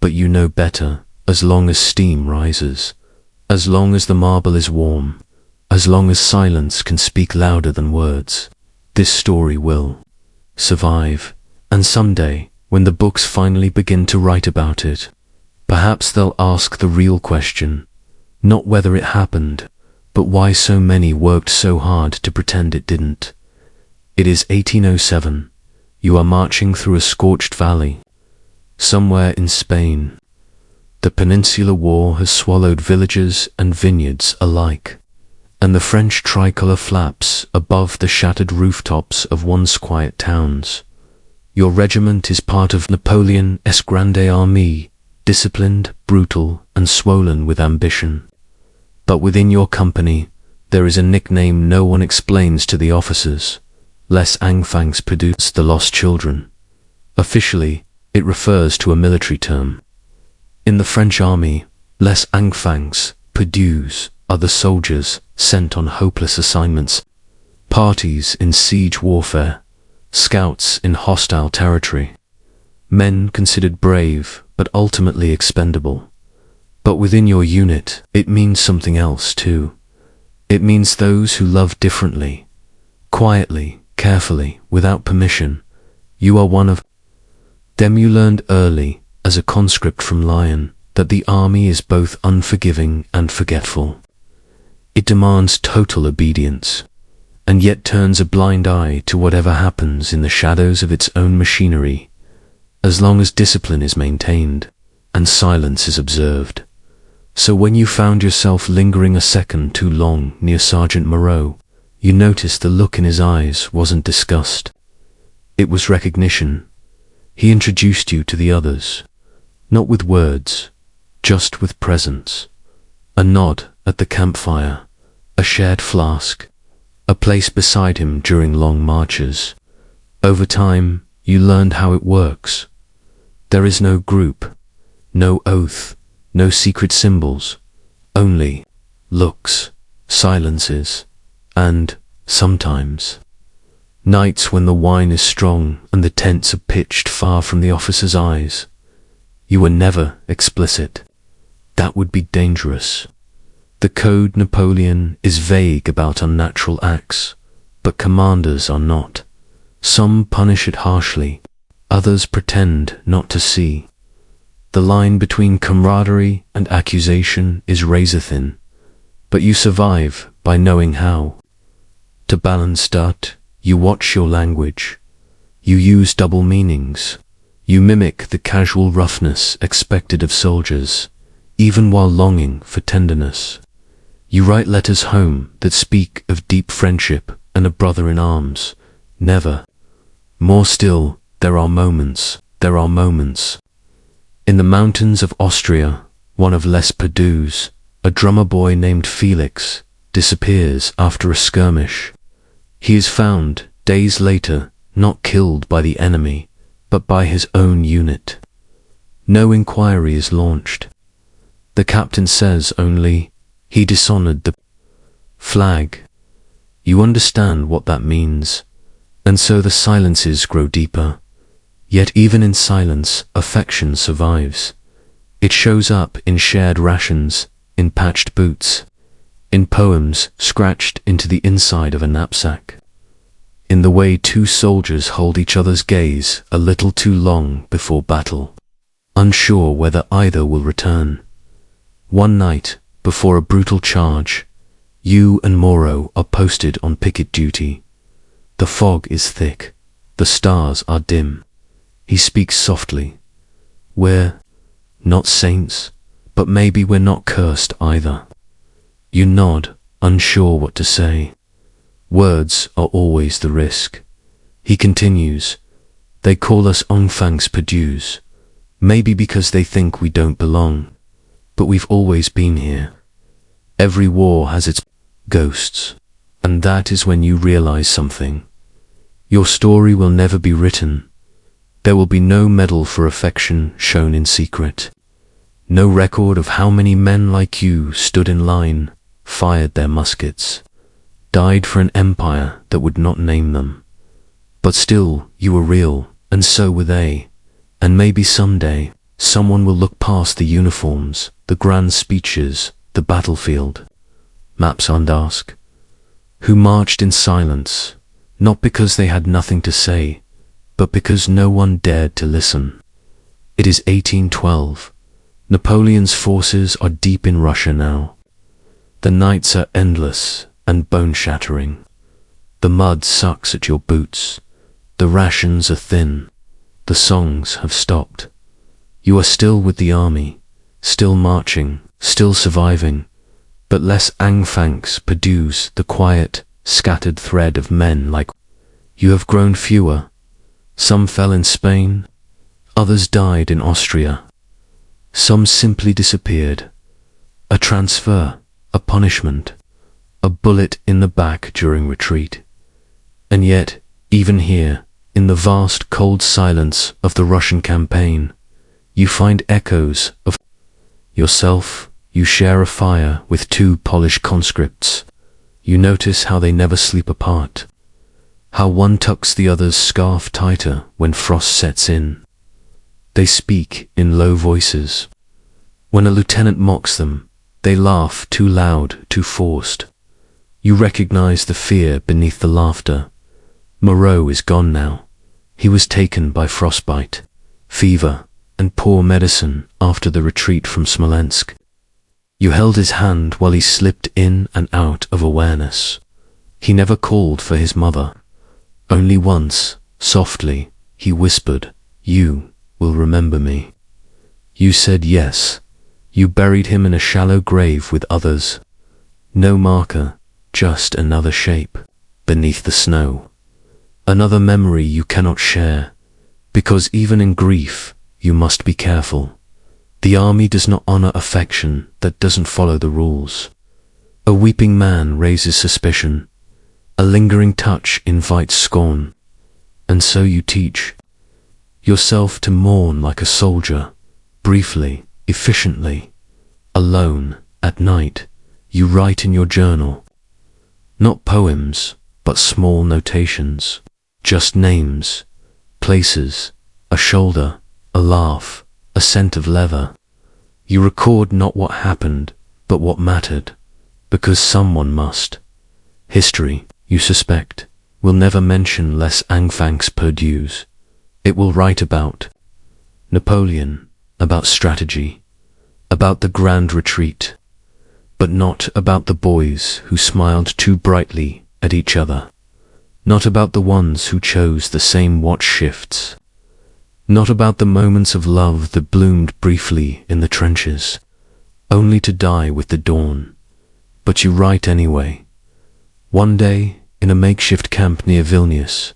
but you know better. As long as steam rises, as long as the marble is warm, as long as silence can speak louder than words, this story will survive. And someday, when the books finally begin to write about it, perhaps they'll ask the real question, not whether it happened, but why so many worked so hard to pretend it didn't. It is 1807. You are marching through a scorched valley, somewhere in Spain. The Peninsular War has swallowed villages and vineyards alike, and the French tricolour flaps above the shattered rooftops of once quiet towns. Your regiment is part of Napoleon's Grande Armée, disciplined, brutal, and swollen with ambition. But within your company, there is a nickname no one explains to the officers. Les Enfants Perdus, the lost children. Officially, it refers to a military term. In the French army, les enfants perdus are the soldiers sent on hopeless assignments, parties in siege warfare, scouts in hostile territory, men considered brave but ultimately expendable. But within your unit, it means something else too. It means those who love differently, quietly, carefully, without permission. You are one of them. You learned early, as a conscript from Lyon, that the army is both unforgiving and forgetful. It demands total obedience, and yet turns a blind eye to whatever happens in the shadows of its own machinery, as long as discipline is maintained and silence is observed. So when you found yourself lingering a second too long near Sergeant Moreau, you noticed the look in his eyes wasn't disgust. It was recognition. He introduced you to the others, not with words, just with presence. A nod at the campfire, a shared flask, a place beside him during long marches. Over time, you learned how it works. There is no group, no oath, no secret symbols, only looks, silences, and, sometimes, nights when the wine is strong and the tents are pitched far from the officer's eyes. You were never explicit. That would be dangerous. The Code Napoleon is vague about unnatural acts, but commanders are not. Some punish it harshly, others pretend not to see. The line between camaraderie and accusation is razor thin, but you survive by knowing how. To balance that, you watch your language. You use double meanings. You mimic the casual roughness expected of soldiers, even while longing for tenderness. You write letters home that speak of deep friendship and a brother in arms. Never. More still, there are moments. In the mountains of Austria, one of Les Perdu's, a drummer boy named Felix disappears after a skirmish. He is found, days later, not killed by the enemy, but by his own unit. No inquiry is launched. The captain says only, he dishonored the flag. You understand what that means, and so the silences grow deeper. Yet even in silence, affection survives. It shows up in shared rations, in patched boots, in poems scratched into the inside of a knapsack, in the way two soldiers hold each other's gaze a little too long before battle, unsure whether either will return. One night, before a brutal charge, you and Moreau are posted on picket duty. The fog is thick, the stars are dim. He speaks softly. We're not saints, but maybe we're not cursed either. You nod, unsure what to say. Words are always the risk. He continues, they call us enfants perdus, maybe because they think we don't belong, but we've always been here. Every war has its ghosts, and that is when you realize something. Your story will never be written. There will be no medal for affection shown in secret. No record of how many men like you stood in line, fired their muskets, died for an empire that would not name them. But still, you were real, and so were they. And maybe someday, someone will look past the uniforms, the grand speeches, the battlefield. Maps and ask, who marched in silence, not because they had nothing to say, but because no one dared to listen. It is 1812. Napoleon's forces are deep in Russia now. The nights are endless and bone-shattering. The mud sucks at your boots. The rations are thin. The songs have stopped. You are still with the army, still marching, still surviving, but less enfants perdus, the quiet, scattered thread of men like you have grown fewer. Some fell in Spain, others died in Austria. Some simply disappeared. A transfer, a punishment, a bullet in the back during retreat. And yet, even here, in the vast cold silence of the Russian campaign, you find echoes of yourself. You share a fire with two Polish conscripts. You notice how they never sleep apart, how one tucks the other's scarf tighter when frost sets in. They speak in low voices. When a lieutenant mocks them, they laugh too loud, too forced. You recognize the fear beneath the laughter. Moreau is gone now. He was taken by frostbite, fever, and poor medicine after the retreat from Smolensk. You held his hand while he slipped in and out of awareness. He never called for his mother. Only once, softly, he whispered, "You will remember me." You said yes. You buried him in a shallow grave with others. No marker, just another shape, beneath the snow. Another memory you cannot share, because even in grief, you must be careful. The army does not honor affection that doesn't follow the rules. A weeping man raises suspicion. A lingering touch invites scorn. And so you teach yourself to mourn like a soldier, briefly, efficiently. Alone, at night, you write in your journal. Not poems, but small notations. Just names, places, a shoulder, a laugh, a scent of leather. You record not what happened, but what mattered, because someone must. History, you suspect, will never mention Les Enfants Perdus. It will write about Napoleon, about strategy, about the Grand Retreat, but not about the boys who smiled too brightly at each other, not about the ones who chose the same watch shifts, not about the moments of love that bloomed briefly in the trenches, only to die with the dawn. But you write anyway. One day, in a makeshift camp near Vilnius,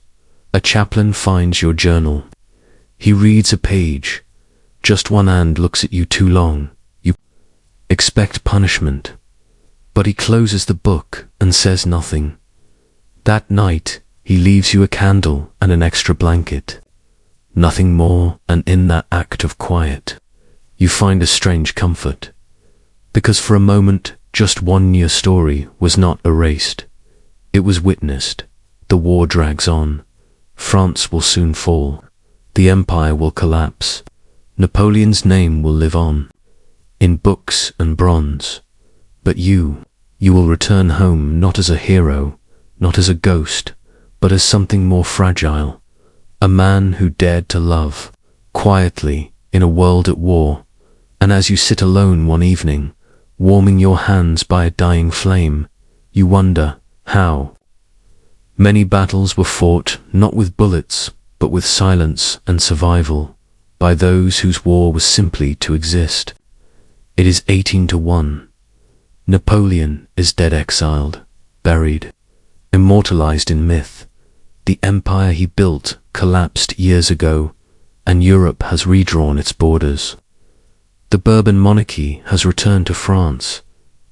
a chaplain finds your journal. He reads a page, just one, and looks at you too long. You expect punishment, but he closes the book and says nothing. That night, he leaves you a candle and an extra blanket. Nothing more, and in that act of quiet, you find a strange comfort. Because for a moment, just one near story was not erased. It was witnessed. The war drags on. France will soon fall. The empire will collapse. Napoleon's name will live on, in books and bronze. But you will return home not as a hero, not as a ghost, but as something more fragile. A man who dared to love, quietly, in a world at war. And as you sit alone one evening, warming your hands by a dying flame, you wonder how. Many battles were fought not with bullets, but with silence and survival, by those whose war was simply to exist. It is 18-1. Napoleon is dead, exiled, buried, immortalized in myth. The empire he built collapsed years ago, and Europe has redrawn its borders. The Bourbon monarchy has returned to France,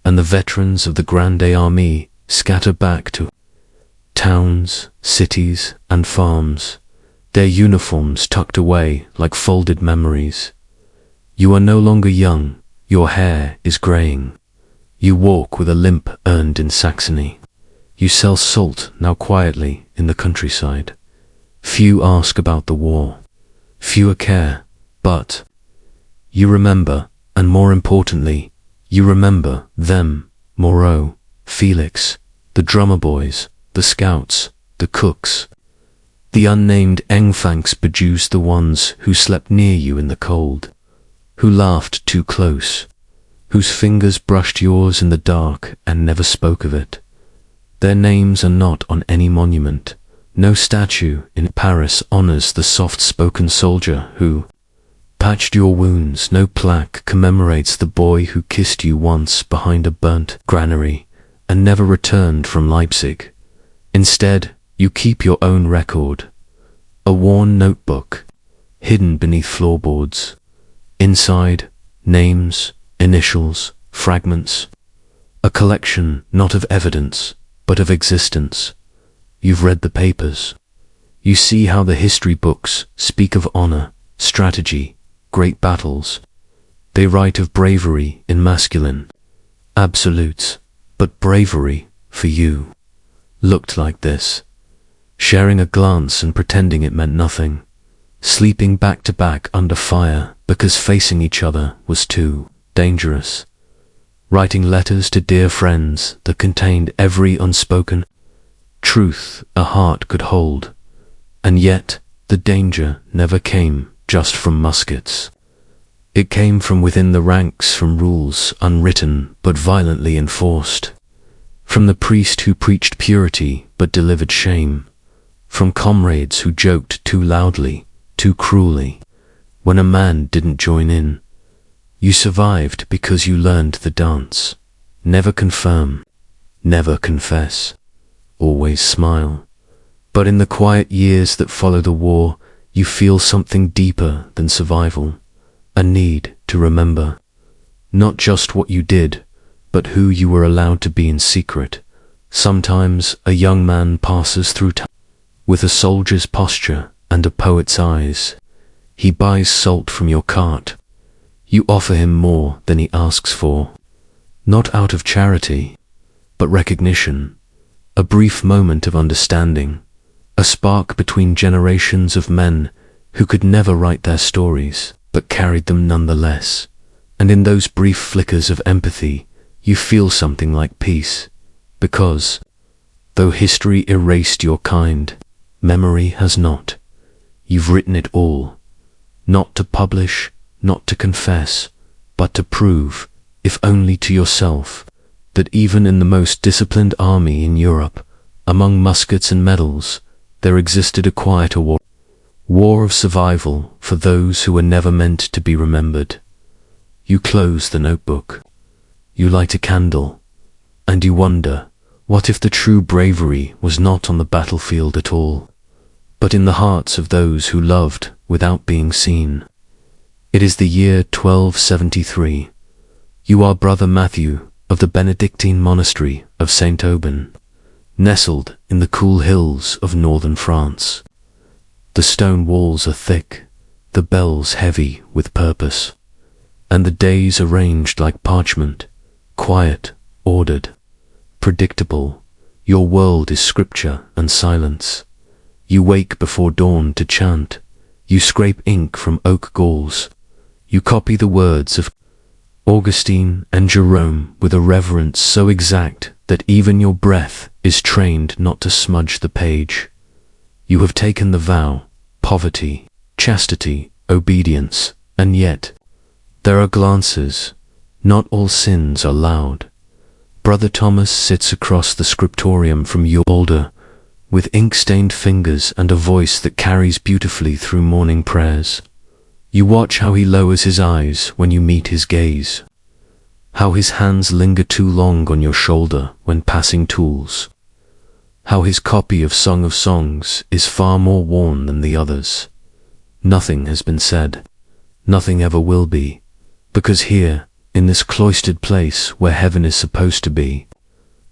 and the veterans of the Grande Armée scatter back to towns, cities, and farms, their uniforms tucked away like folded memories. You are no longer young, your hair is graying. You walk with a limp earned in Saxony. You sell salt now quietly in the countryside. Few ask about the war. Fewer care, but you remember, and more importantly, you remember them, Moreau, Felix, the drummer boys, the scouts, the cooks. The unnamed Enfants Perdus, the ones who slept near you in the cold, who laughed too close, whose fingers brushed yours in the dark and never spoke of it. Their names are not on any monument. No statue in Paris honors the soft-spoken soldier who patched your wounds. No plaque commemorates the boy who kissed you once behind a burnt granary and never returned from Leipzig. Instead, you keep your own record, a worn notebook, hidden beneath floorboards. Inside, names, initials, fragments, a collection not of evidence, but of existence. You've read the papers. You see how the history books speak of honor, strategy, great battles. They write of bravery in masculine absolutes, but bravery, for you, looked like this. Sharing a glance and pretending it meant nothing. Sleeping back to back under fire because facing each other was too dangerous. Writing letters to dear friends that contained every unspoken truth a heart could hold. And yet, the danger never came just from muskets. It came from within the ranks, from rules unwritten but violently enforced. From the priest who preached purity but delivered shame. From comrades who joked too loudly, too cruelly, when a man didn't join in. You survived because you learned the dance. Never confirm, never confess, always smile. But in the quiet years that follow the war, you feel something deeper than survival, a need to remember, not just what you did, but who you were allowed to be in secret. Sometimes a young man passes through town with a soldier's posture and a poet's eyes. He buys salt from your cart. You offer him more than he asks for, not out of charity, but recognition, a brief moment of understanding, a spark between generations of men who could never write their stories, but carried them nonetheless. And in those brief flickers of empathy, you feel something like peace, because, though history erased your kind, memory has not. You've written it all, not to publish, not to confess, but to prove, if only to yourself, that even in the most disciplined army in Europe, among muskets and medals, there existed a quieter war of survival for those who were never meant to be remembered. You close the notebook, you light a candle, and you wonder, what if the true bravery was not on the battlefield at all, but in the hearts of those who loved without being seen? It is the year 1273. You are Brother Matthew of the Benedictine monastery of Saint Aubin, nestled in the cool hills of northern France. The stone walls are thick, the bells heavy with purpose, and the days arranged like parchment, quiet, ordered, predictable. Your world is scripture and silence. You wake before dawn to chant. You scrape ink from oak galls. You copy the words of Augustine and Jerome with a reverence so exact that even your breath is trained not to smudge the page. You have taken the vow, poverty, chastity, obedience, and yet there are glances. Not all sins are loud. Brother Thomas sits across the scriptorium from you, older, with ink-stained fingers and a voice that carries beautifully through morning prayers. You watch how he lowers his eyes when you meet his gaze, how his hands linger too long on your shoulder when passing tools, how his copy of Song of Songs is far more worn than the others. Nothing has been said, nothing ever will be, because here, in this cloistered place where heaven is supposed to be,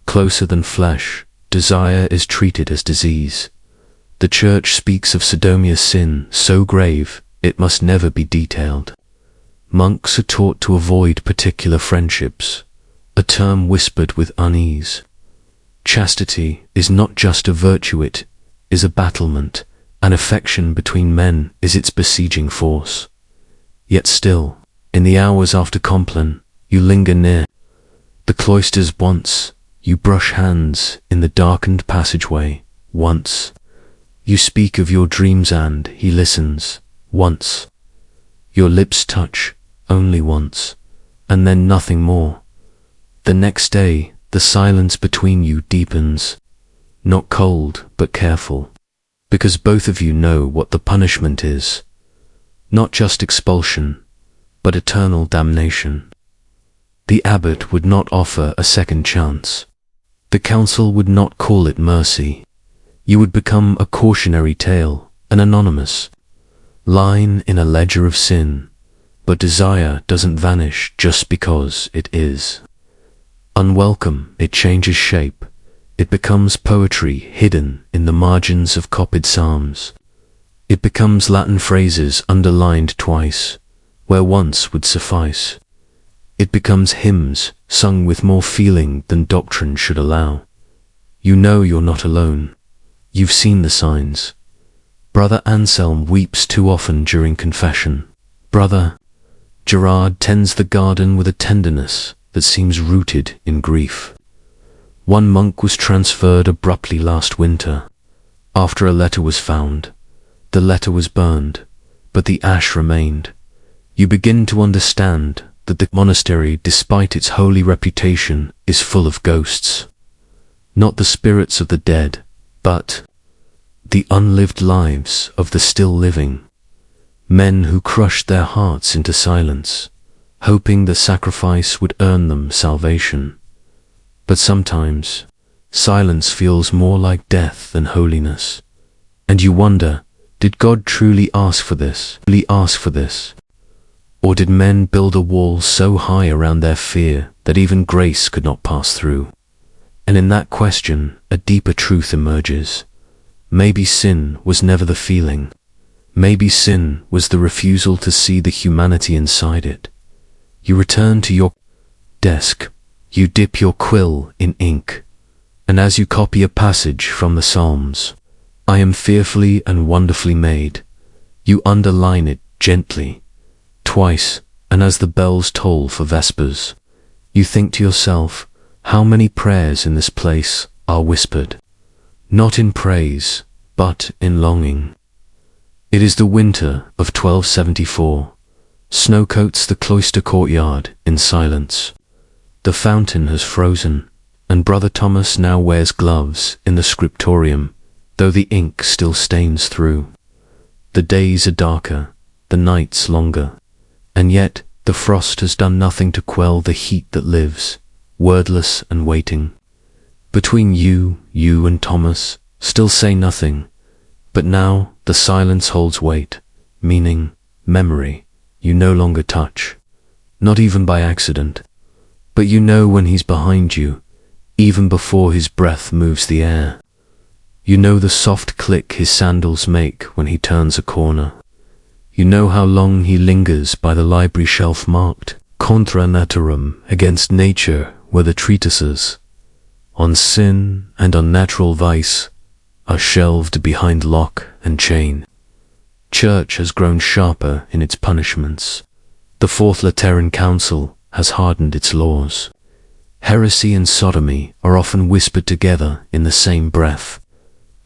closer than flesh, desire is treated as disease. The Church speaks of Sodomia's sin so grave it must never be detailed. Monks are taught to avoid particular friendships, a term whispered with unease. Chastity is not just a virtue, it is a battlement, an affection between men is its besieging force. Yet still, in the hours after Compline, you linger near the cloisters once, you brush hands in the darkened passageway once, you speak of your dreams and he listens once, your lips touch only once, and then nothing more. The next day, the silence between you deepens, not cold but careful, because both of you know what the punishment is, not just expulsion, but eternal damnation. The abbot would not offer a second chance. The council would not call it mercy. You would become a cautionary tale, an anonymous line in a ledger of sin, but desire doesn't vanish just because it is. Unwelcome, it changes shape. It becomes poetry hidden in the margins of copied psalms. It becomes Latin phrases underlined twice, where once would suffice. It becomes hymns sung with more feeling than doctrine should allow. You know you're not alone. You've seen the signs. Brother Anselm weeps too often during confession. Brother Gerard tends the garden with a tenderness that seems rooted in grief. One monk was transferred abruptly last winter. After a letter was found, the letter was burned, but the ash remained. You begin to understand that the monastery, despite its holy reputation, is full of ghosts. Not the spirits of the dead, but the unlived lives of the still living. Men who crushed their hearts into silence, hoping the sacrifice would earn them salvation. But sometimes, silence feels more like death than holiness, and you wonder, Did God truly ask for this? Or did men build a wall so high around their fear that even grace could not pass through? And in that question, a deeper truth emerges. Maybe sin was never the feeling. Maybe sin was the refusal to see the humanity inside it. You return to your desk, you dip your quill in ink, and as you copy a passage from the Psalms, I am fearfully and wonderfully made, you underline it gently, twice, and as the bells toll for Vespers, you think to yourself, how many prayers in this place are whispered, not in praise, but in longing. It is the winter of 1274. Snow coats the cloister courtyard in silence. The fountain has frozen, and Brother Thomas now wears gloves in the scriptorium, though the ink still stains through. The days are darker, the nights longer, and yet the frost has done nothing to quell the heat that lives, wordless and waiting. Between you and Thomas, still say nothing, but now the silence holds weight, meaning, memory, you no longer touch, not even by accident, but you know when he's behind you, even before his breath moves the air. You know the soft click his sandals make when he turns a corner. You know how long he lingers by the library shelf marked Contra Naturam, against nature were the treatises on sin and on natural vice are shelved behind lock and chain. Church has grown sharper in its punishments. The Fourth Lateran Council has hardened its laws. Heresy and sodomy are often whispered together in the same breath,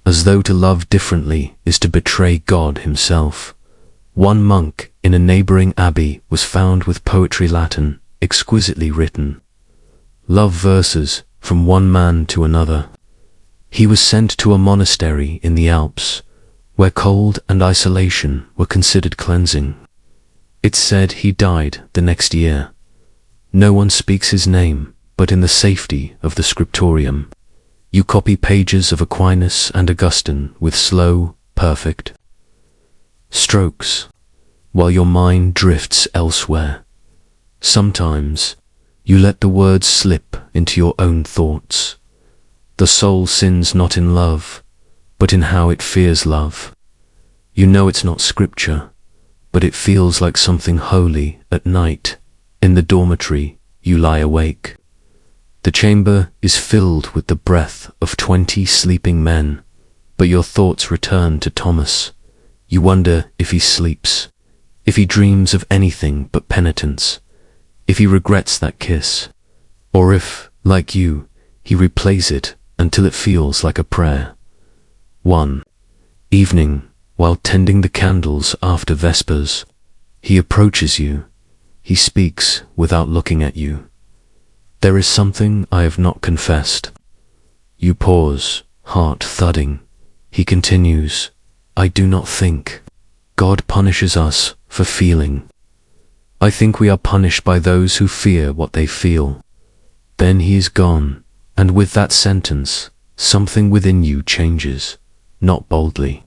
as though to love differently is to betray God himself. One monk in a neighboring abbey was found with poetry Latin exquisitely written, love verses from one man to another. He was sent to a monastery in the Alps, where cold and isolation were considered cleansing. It's said he died the next year. No one speaks his name, but in the safety of the scriptorium, you copy pages of Aquinas and Augustine with slow, perfect strokes, while your mind drifts elsewhere. Sometimes you let the words slip into your own thoughts. The soul sins not in love, but in how it fears love. You know it's not scripture, but it feels like something holy at night. In the dormitory, you lie awake. The chamber is filled with the breath of 20 sleeping men, but your thoughts return to Thomas. You wonder if he sleeps, if he dreams of anything but penitence, if he regrets that kiss, or if, like you, he replays it until it feels like a prayer. One evening, while tending the candles after Vespers, he approaches you. He speaks without looking at you. There is something I have not confessed. You pause, heart thudding. He continues, I do not think. God punishes us for feeling. I think we are punished by those who fear what they feel. Then he is gone, and with that sentence, something within you changes, not boldly,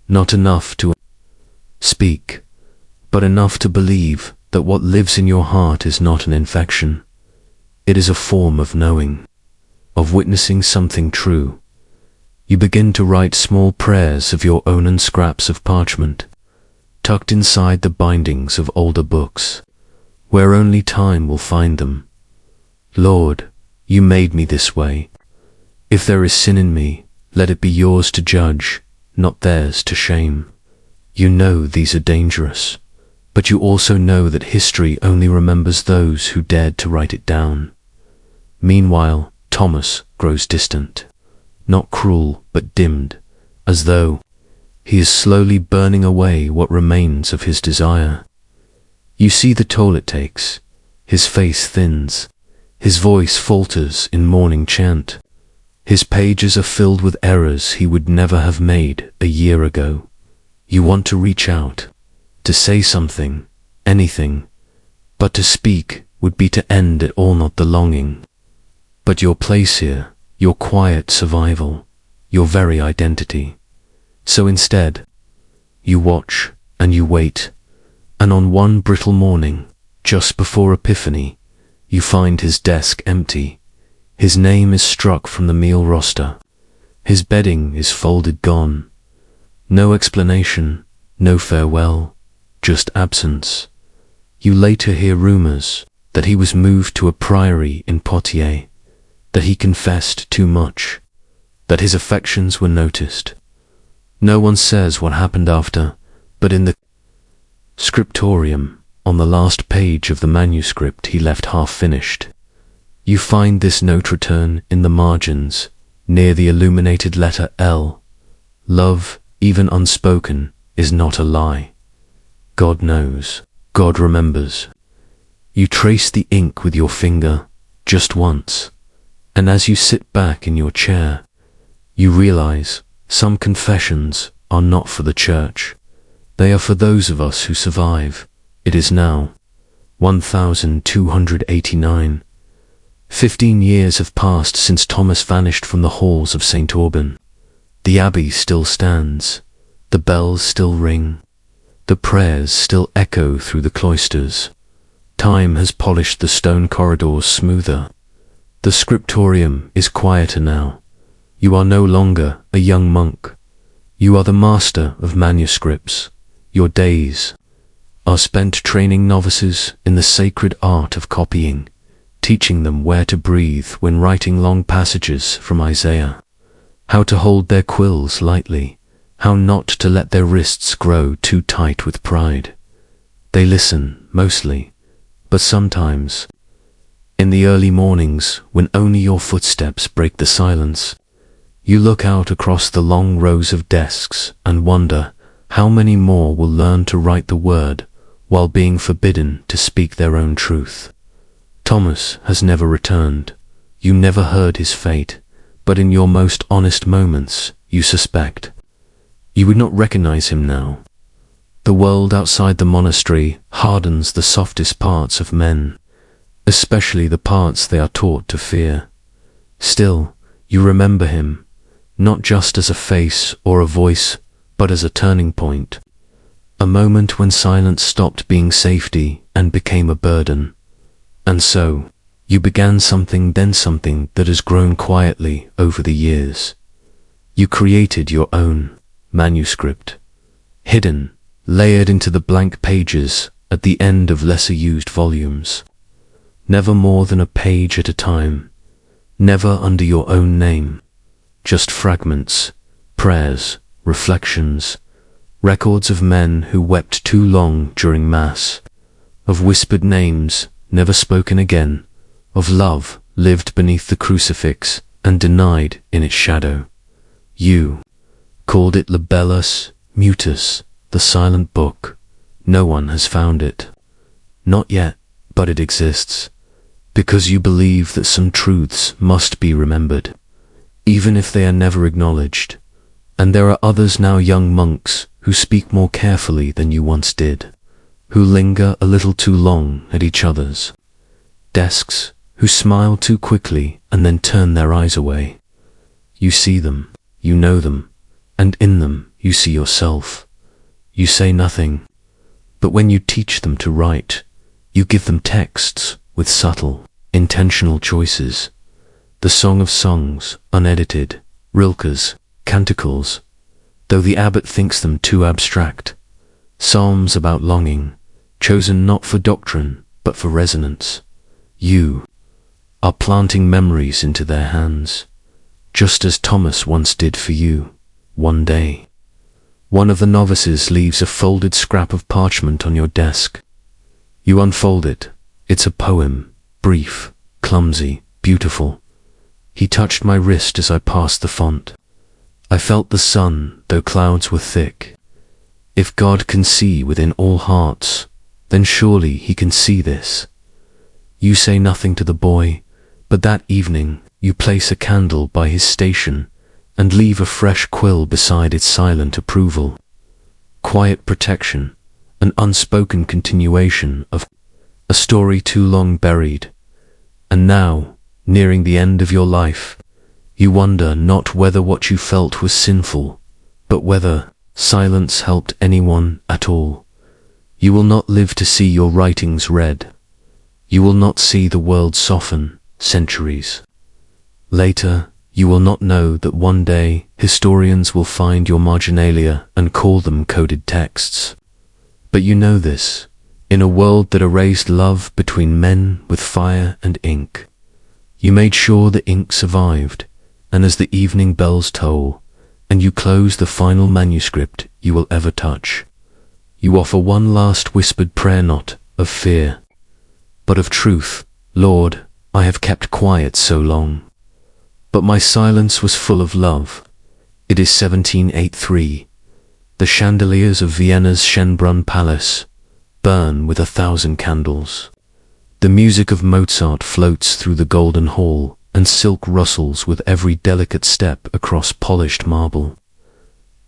not enough to speak, but enough to believe that what lives in your heart is not an infection. It is a form of knowing, of witnessing something true. You begin to write small prayers of your own on scraps of parchment, tucked inside the bindings of older books, where only time will find them. Lord, you made me this way. If there is sin in me, let it be yours to judge, not theirs to shame. You know these are dangerous, but you also know that history only remembers those who dared to write it down. Meanwhile, Thomas grows distant, not cruel but dimmed, as though he is slowly burning away what remains of his desire. You see the toll it takes. His face thins. His voice falters in morning chant. His pages are filled with errors he would never have made a year ago. You want to reach out, to say something, anything, but to speak would be to end it all, not the longing. But your place here, your quiet survival, your very identity. So instead, You watch and you wait, and on one brittle morning, just before Epiphany, you find his desk empty. His name is struck from the meal roster. His bedding is folded gone. No explanation, no farewell, just absence. You later hear rumors that he was moved to a priory in Poitiers, that he confessed too much, that his affections were noticed. No one says what happened after, but in the scriptorium, on the last page of the manuscript he left half-finished, you find this note return in the margins, near the illuminated letter L. Love, even unspoken, is not a lie. God knows. God remembers. You trace the ink with your finger, just once, and as you sit back in your chair, you realize some confessions are not for the church. They are for those of us who survive. It is now 1289. 15 years have passed since Thomas vanished from the halls of St. Aubin. The abbey still stands. The bells still ring. The prayers still echo through the cloisters. Time has polished the stone corridors smoother. The scriptorium is quieter now. You are no longer a young monk. You are the master of manuscripts. Your days are spent training novices in the sacred art of copying, teaching them where to breathe when writing long passages from Isaiah, how to hold their quills lightly, how not to let their wrists grow too tight with pride. They listen, mostly, but sometimes, in the early mornings when only your footsteps break the silence, you look out across the long rows of desks and wonder how many more will learn to write the word while being forbidden to speak their own truth. Thomas has never returned. You never heard his fate, but in your most honest moments, you suspect. You would not recognize him now. The world outside the monastery hardens the softest parts of men, especially the parts they are taught to fear. Still, you remember him, not just as a face or a voice, but as a turning point. A moment when silence stopped being safety and became a burden. And so, you began something, then something that has grown quietly over the years. You created your own manuscript, hidden, layered into the blank pages at the end of lesser-used volumes. Never more than a page at a time, never under your own name, just fragments, prayers, reflections, records of men who wept too long during Mass, of whispered names never spoken again, of love lived beneath the crucifix and denied in its shadow. You called it Libellus Mutus, the silent book. No one has found it. Not yet, but it exists, because you believe that some truths must be remembered, even if they are never acknowledged. And there are others now, young monks, who speak more carefully than you once did, who linger a little too long at each other's desks, who smile too quickly and then turn their eyes away. You see them, you know them, and in them you see yourself. You say nothing, but when you teach them to write, you give them texts with subtle, intentional choices. The Song of Songs, unedited, Rilke's, canticles, though the abbot thinks them too abstract. Psalms about longing, chosen not for doctrine, but for resonance. You are planting memories into their hands, just as Thomas once did for you, one day. One of the novices leaves a folded scrap of parchment on your desk. You unfold it. It's a poem, brief, clumsy, beautiful. He touched my wrist as I passed the font. I felt the sun, though clouds were thick. If God can see within all hearts, then surely he can see this. You say nothing to the boy, but that evening you place a candle by his station and leave a fresh quill beside its silent approval. Quiet protection, an unspoken continuation of a story too long buried. And now, nearing the end of your life, you wonder not whether what you felt was sinful, but whether silence helped anyone at all. You will not live to see your writings read. You will not see the world soften centuries later. You will not know that one day historians will find your marginalia and call them coded texts. But you know this, in a world that erased love between men with fire and ink, you made sure the ink survived, and as the evening bells toll, and you close the final manuscript you will ever touch, you offer one last whispered prayer, not of fear, but of truth. Lord, I have kept quiet so long, but my silence was full of love. It is 1783. The chandeliers of Vienna's Schönbrunn Palace burn with 1,000 candles. The music of Mozart floats through the golden hall, and silk rustles with every delicate step across polished marble.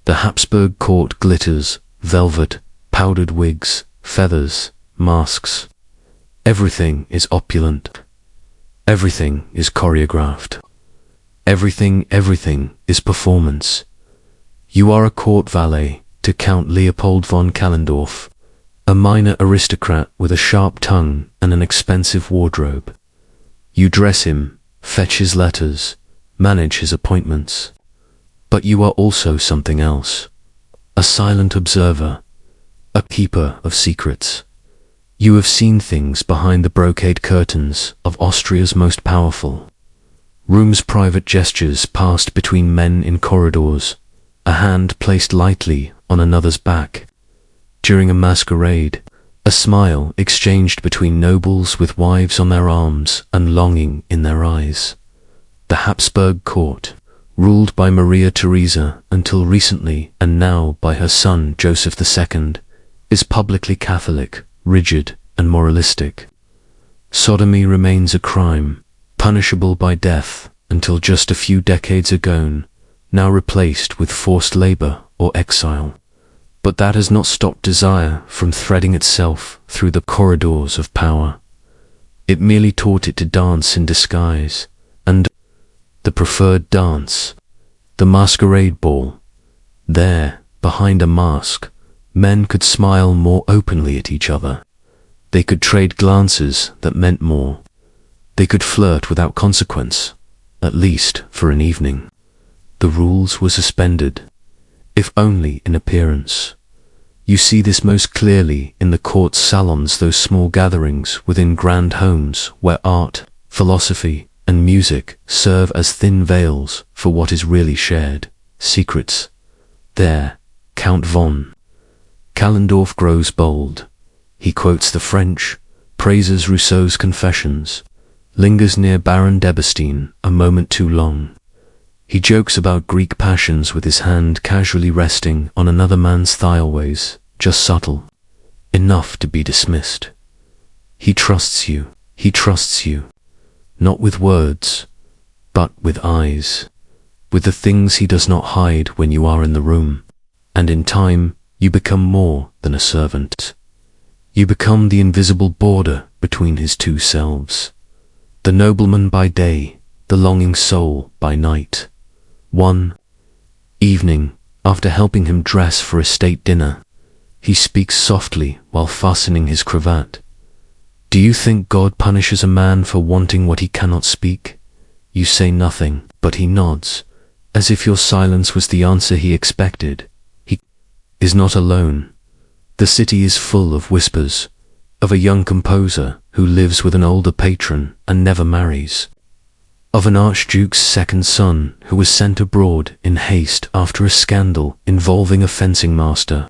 The Habsburg court glitters, velvet, powdered wigs, feathers, masks. Everything is opulent. Everything is choreographed. Everything is performance. You are a court valet to Count Leopold von Kallendorf, a minor aristocrat with a sharp tongue and an expensive wardrobe. You dress him, fetch his letters, manage his appointments. But you are also something else, a silent observer, a keeper of secrets. You have seen things behind the brocade curtains of Austria's most powerful rooms, private gestures passed between men in corridors, a hand placed lightly on another's back during a masquerade, a smile exchanged between nobles with wives on their arms and longing in their eyes. The Habsburg court, ruled by Maria Theresa until recently and now by her son Joseph II, is publicly Catholic, rigid and moralistic. Sodomy remains a crime, punishable by death until just a few decades ago, now replaced with forced labor or exile. But that has not stopped desire from threading itself through the corridors of power. It merely taught it to dance in disguise, and the preferred dance, the masquerade ball. There, behind a mask, men could smile more openly at each other. They could trade glances that meant more. They could flirt without consequence, at least for an evening. The rules were suspended, if only in appearance. You see this most clearly in the court salons, those small gatherings within grand homes where art, philosophy, and music serve as thin veils for what is really shared, secrets. There, Count von Kallendorf grows bold. He quotes the French, praises Rousseau's Confessions, lingers near Baron d'Eberstein a moment too long. He jokes about Greek passions with his hand casually resting on another man's thigh, always just subtle, enough to be dismissed. He trusts you, not with words, but with eyes, with the things he does not hide when you are in the room. And in time, you become more than a servant. You become the invisible border between his two selves, the nobleman by day, the longing soul by night. One evening, after helping him dress for a state dinner, he speaks softly while fastening his cravat. Do you think God punishes a man for wanting what he cannot speak? You say nothing, but he nods, as if your silence was the answer he expected. He is not alone. The city is full of whispers, of a young composer who lives with an older patron and never marries, of an archduke's second son who was sent abroad in haste after a scandal involving a fencing master,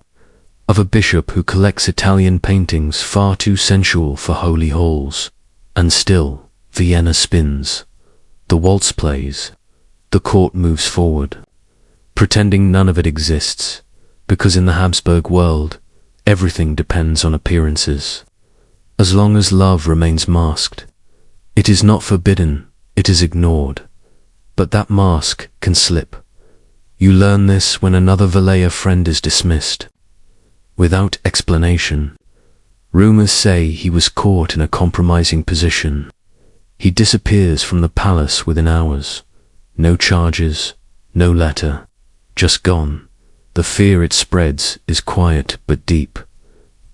of a bishop who collects Italian paintings far too sensual for holy halls. And still, Vienna spins. The waltz plays. The court moves forward, pretending none of it exists, because in the Habsburg world, everything depends on appearances. As long as love remains masked, it is not forbidden, it is ignored. But that mask can slip. You learn this when another Valleya friend is dismissed, without explanation. Rumors say he was caught in a compromising position. He disappears from the palace within hours. No charges, no letter, just gone. The fear it spreads is quiet but deep.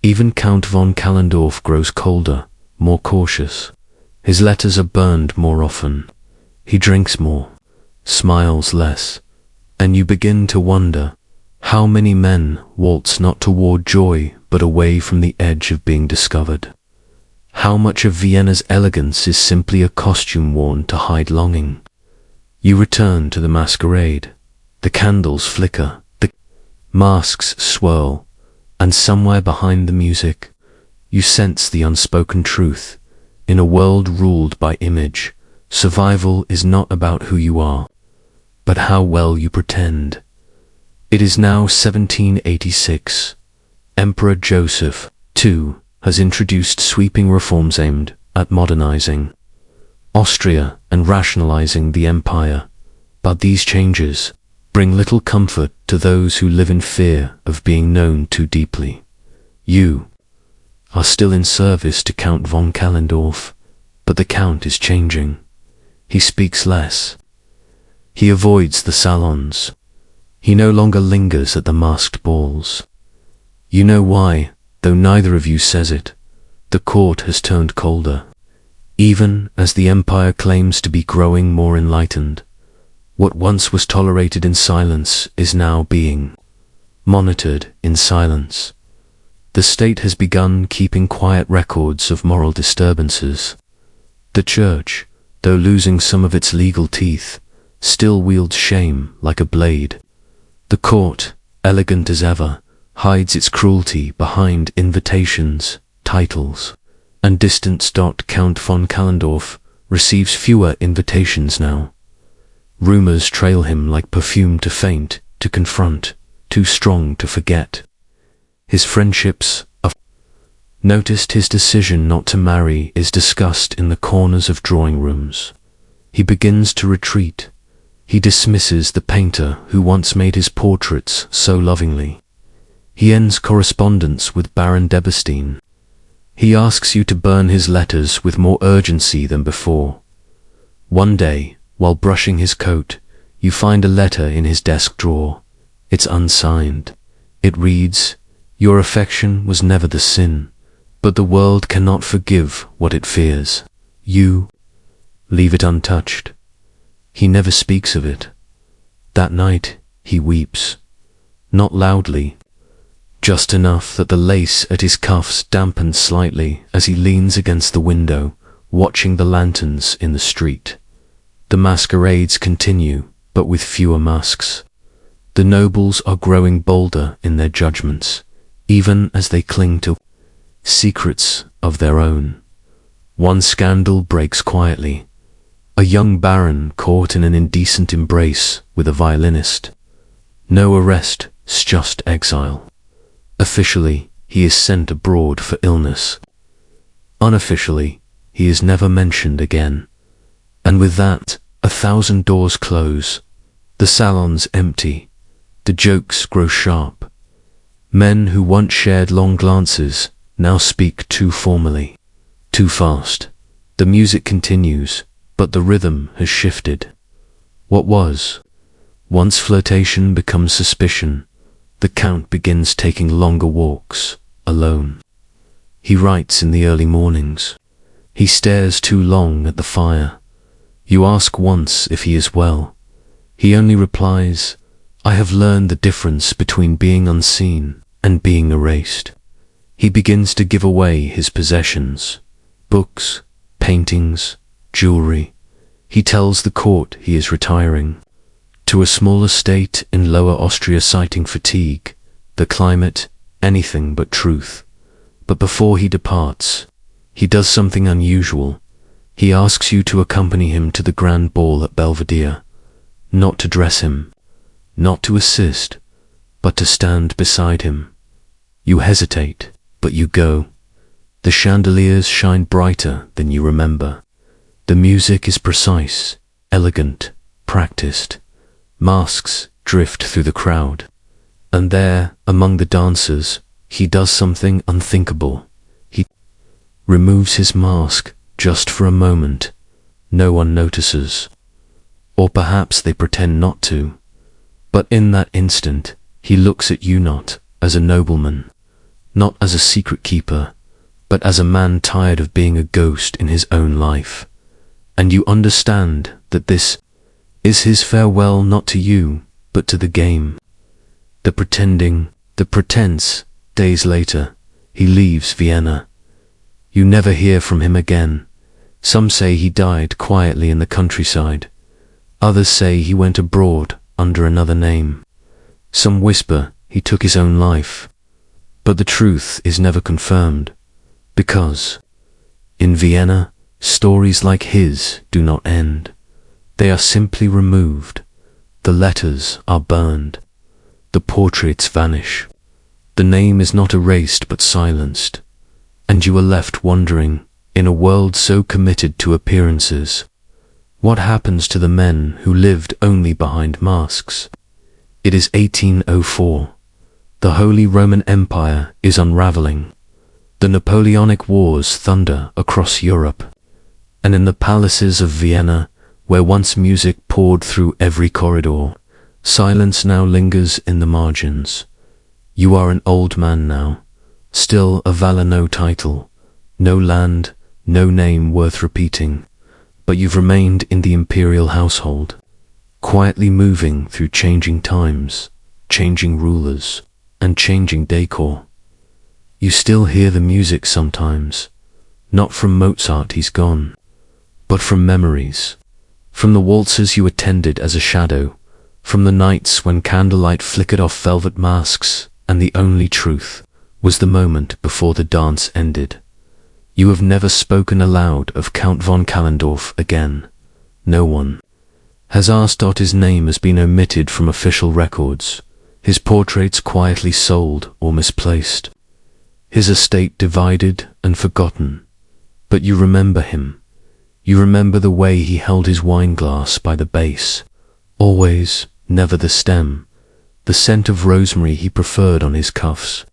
Even Count von Kallendorf grows colder, more cautious. His letters are burned more often. He drinks more, smiles less, and you begin to wonder how many men waltz not toward joy but away from the edge of being discovered. How much of Vienna's elegance is simply a costume worn to hide longing. You return to the masquerade. The candles flicker, the masks swirl, and somewhere behind the music, you sense the unspoken truth. In a world ruled by image, survival is not about who you are, but how well you pretend. It is now 1786. Emperor Joseph II has introduced sweeping reforms aimed at modernizing Austria and rationalizing the empire, but these changes bring little comfort to those who live in fear of being known too deeply. You are still in service to Count von Kallendorf, but the Count is changing. He speaks less. He avoids the salons. He no longer lingers at the masked balls. You know why, though neither of you says it. The court has turned colder. Even as the empire claims to be growing more enlightened, what once was tolerated in silence is now being monitored in silence. The state has begun keeping quiet records of moral disturbances. The church, though losing some of its legal teeth, still wields shame like a blade. The court, elegant as ever, hides its cruelty behind invitations, titles, and distance. Count von Kallendorf receives fewer invitations now. Rumors trail him like perfume to faint, to confront, too strong to forget. His friendships are noticed. His decision not to marry is discussed in the corners of drawing rooms. He begins to retreat. He dismisses the painter who once made his portraits so lovingly. He ends correspondence with Baron Debestein. He asks you to burn his letters with more urgency than before. One day, while brushing his coat, you find a letter in his desk drawer. It's unsigned. It reads, "Your affection was never the sin, but the world cannot forgive what it fears. You leave it untouched." He never speaks of it. That night, he weeps. Not loudly, just enough that the lace at his cuffs dampens slightly as he leans against the window, watching the lanterns in the street. The masquerades continue, but with fewer masks. The nobles are growing bolder in their judgments, even as they cling to secrets of their own. One scandal breaks quietly. A young baron caught in an indecent embrace with a violinist. No arrest, just exile. Officially, he is sent abroad for illness. Unofficially, he is never mentioned again. And with that, 1,000 doors close. The salons empty. The jokes grow sharp. Men who once shared long glances now speak too formally, too fast. The music continues, but the rhythm has shifted. What was once flirtation becomes suspicion. The Count begins taking longer walks, alone. He writes in the early mornings. He stares too long at the fire. You ask once if he is well. He only replies, "I have learned the difference between being unseen and being erased." He begins to give away his possessions, books, paintings, jewelry. He tells the court he is retiring to a small estate in Lower Austria, citing fatigue, the climate, anything but truth. But before he departs, he does something unusual. He asks you to accompany him to the grand ball at Belvedere, not to dress him, not to assist, but to stand beside him. You hesitate, but you go. The chandeliers shine brighter than you remember. The music is precise, elegant, practiced. Masks drift through the crowd. And there, among the dancers, he does something unthinkable. He removes his mask just for a moment. No one notices. Or perhaps they pretend not to. But in that instant, He looks at you not as a nobleman, not as a secret keeper, but as a man tired of being a ghost in his own life. And you understand that this is his farewell not to you, but to the game. The pretending, the pretense. Days later, he leaves Vienna. You never hear from him again. Some say he died quietly in the countryside. Others say he went abroad under another name. Some whisper he took his own life. But the truth is never confirmed, because in Vienna, stories like his do not end. They are simply removed. The letters are burned. The portraits vanish. The name is not erased but silenced. And you are left wondering, in a world so committed to appearances, what happens to the men who lived only behind masks? It is 1804. The Holy Roman Empire is unraveling. The Napoleonic Wars thunder across Europe. And in the palaces of Vienna, where once music poured through every corridor, silence now lingers in the margins. You are an old man now, still a valor, no title, no land, no name worth repeating, but you've remained in the imperial household, quietly moving through changing times, changing rulers, and changing decor. You still hear the music sometimes, not from Mozart, he's gone, but from memories, from the waltzes you attended as a shadow, from the nights when candlelight flickered off velvet masks, and the only truth was the moment before the dance ended. You have never spoken aloud of Count von Kallendorf again. No one has asked. His name has been omitted from official records, his portraits quietly sold or misplaced, his estate divided and forgotten. But you remember him. You remember the way he held his wine glass by the base, always, never the stem, the scent of rosemary he preferred on his cuffs,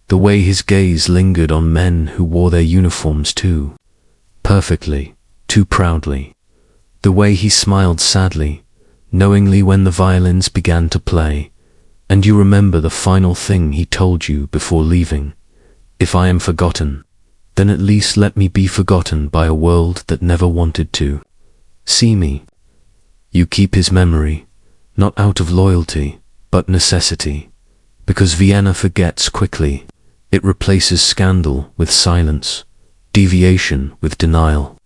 the way his gaze lingered on men who wore their uniforms too perfectly, too proudly, the way he smiled sadly, knowingly when the violins began to play. And you remember the final thing he told you before leaving: if I am forgotten, then at least let me be forgotten by a world that never wanted to see me. You keep his memory, not out of loyalty, but necessity, because Vienna forgets quickly. It replaces scandal with silence, deviation with denial,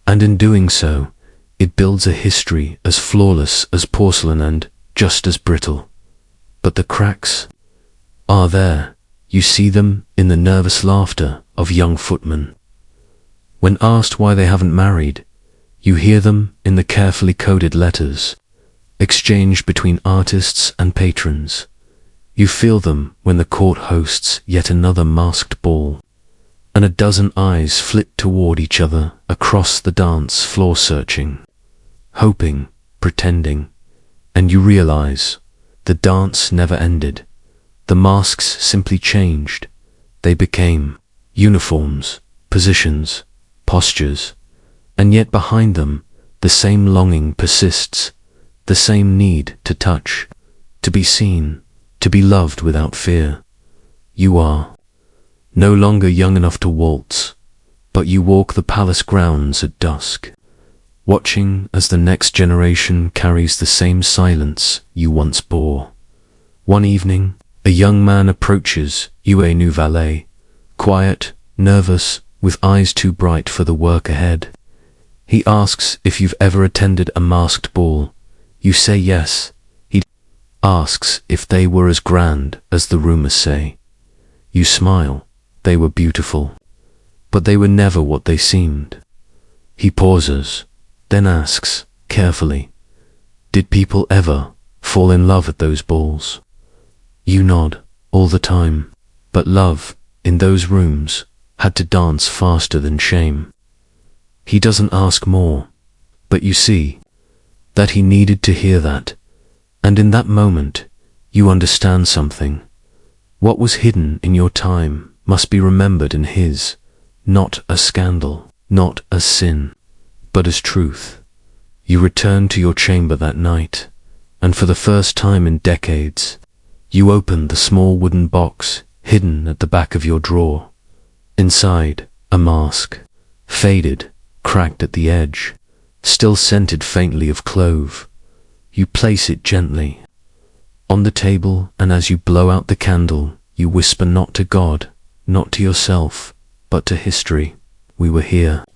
and in doing so, it builds a history as flawless as porcelain and just as brittle. But the cracks are there. You see them in the nervous laughter of young footmen. When asked why they haven't married, you hear them in the carefully coded letters exchanged between artists and patrons. You feel them when the court hosts yet another masked ball, and a dozen eyes flit toward each other across the dance floor, searching, hoping, pretending, and you realize the dance never ended. The masks simply changed. They became uniforms, positions, postures, and yet behind them the same longing persists, the same need to touch, to be seen, to be loved without fear. You are no longer young enough to waltz, but you walk the palace grounds at dusk, watching as the next generation carries the same silence you once bore. One evening, a young man approaches you, a new valet, quiet, nervous, with eyes too bright for the work ahead. He asks if you've ever attended a masked ball. You say yes. He asks if they were as grand as the rumors say. You smile. They were beautiful, but they were never what they seemed. He pauses, then asks, carefully, did people ever fall in love at those balls? You nod, all the time, but love, in those rooms, had to dance faster than shame. He doesn't ask more, but you see that he needed to hear that, and in that moment, you understand something. What was hidden in your time must be remembered in his, not as scandal, not as sin, but as truth. You return to your chamber that night, and for the first time in decades, You open the small wooden box hidden at the back of your drawer. Inside, a mask, faded, cracked at the edge, still scented faintly of clove. You place it gently on the table, and as you blow out the candle, you whisper not to God, not to yourself, but to history. We were here.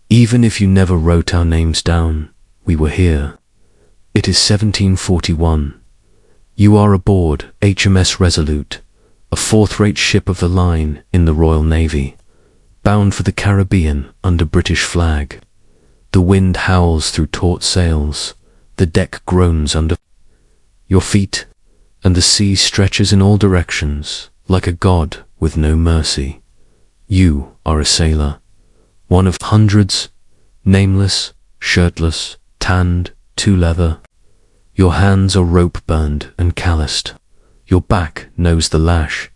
Even if you never wrote our names down, we were here. It is 1741. You are aboard HMS Resolute, a fourth-rate ship of the line in the Royal Navy, bound for the Caribbean under British flag. The wind howls through taut sails, the deck groans under your feet, and the sea stretches in all directions like a god with no mercy. You are a sailor, one of hundreds, nameless, shirtless, tanned, to leather. Your hands are rope-burned and calloused. Your back knows the lash.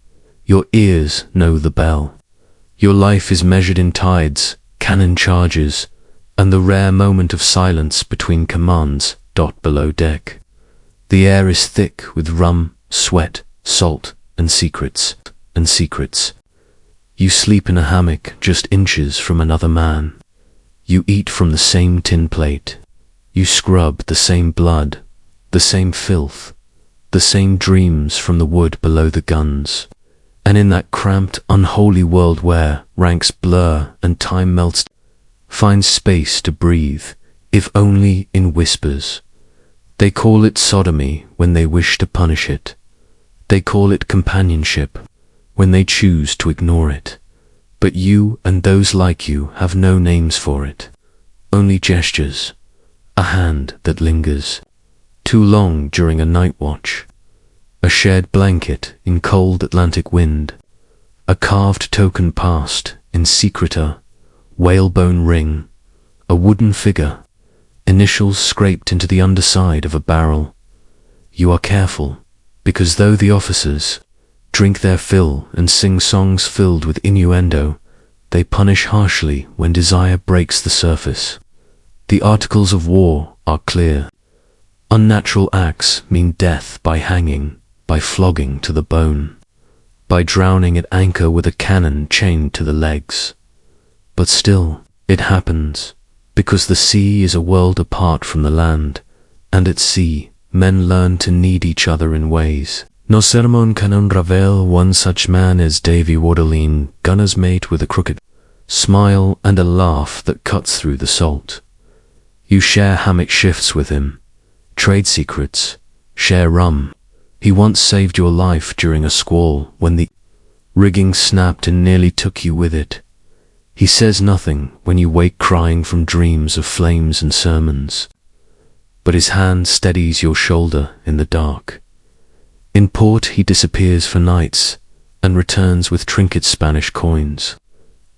Your ears know the bell. Your life is measured in tides, cannon charges, and the rare moment of silence between commands below deck. The air is thick with rum, sweat, salt, and secrets. You sleep in a hammock just inches from another man. You eat from the same tin plate. You scrub the same blood, the same filth, the same dreams from the wood below the guns. And in that cramped, unholy world where ranks blur and time melts, find space to breathe, if only in whispers. They call it sodomy when they wish to punish it. They call it companionship when they choose to ignore it. But you and those like you have no names for it, only gestures, a hand that lingers too long during a night watch, a shared blanket in cold Atlantic wind, a carved token passed in secreter, whalebone ring, a wooden figure, initials scraped into the underside of a barrel. You are careful, because though the officers drink their fill and sing songs filled with innuendo, they punish harshly when desire breaks the surface. The articles of war are clear. Unnatural acts mean death by hanging, by flogging to the bone, by drowning at anchor with a cannon chained to the legs. But still, it happens, because the sea is a world apart from the land, and at sea, men learn to need each other in ways. No sermon can unravel one such man as Davy Waterline, gunner's mate with a crooked smile and a laugh that cuts through the salt. You share hammock shifts with him, trade secrets, share rum. He once saved your life during a squall when the rigging snapped and nearly took you with it. He says nothing when you wake crying from dreams of flames and sermons, but his hand steadies your shoulder in the dark. In port he disappears for nights and returns with trinket Spanish coins,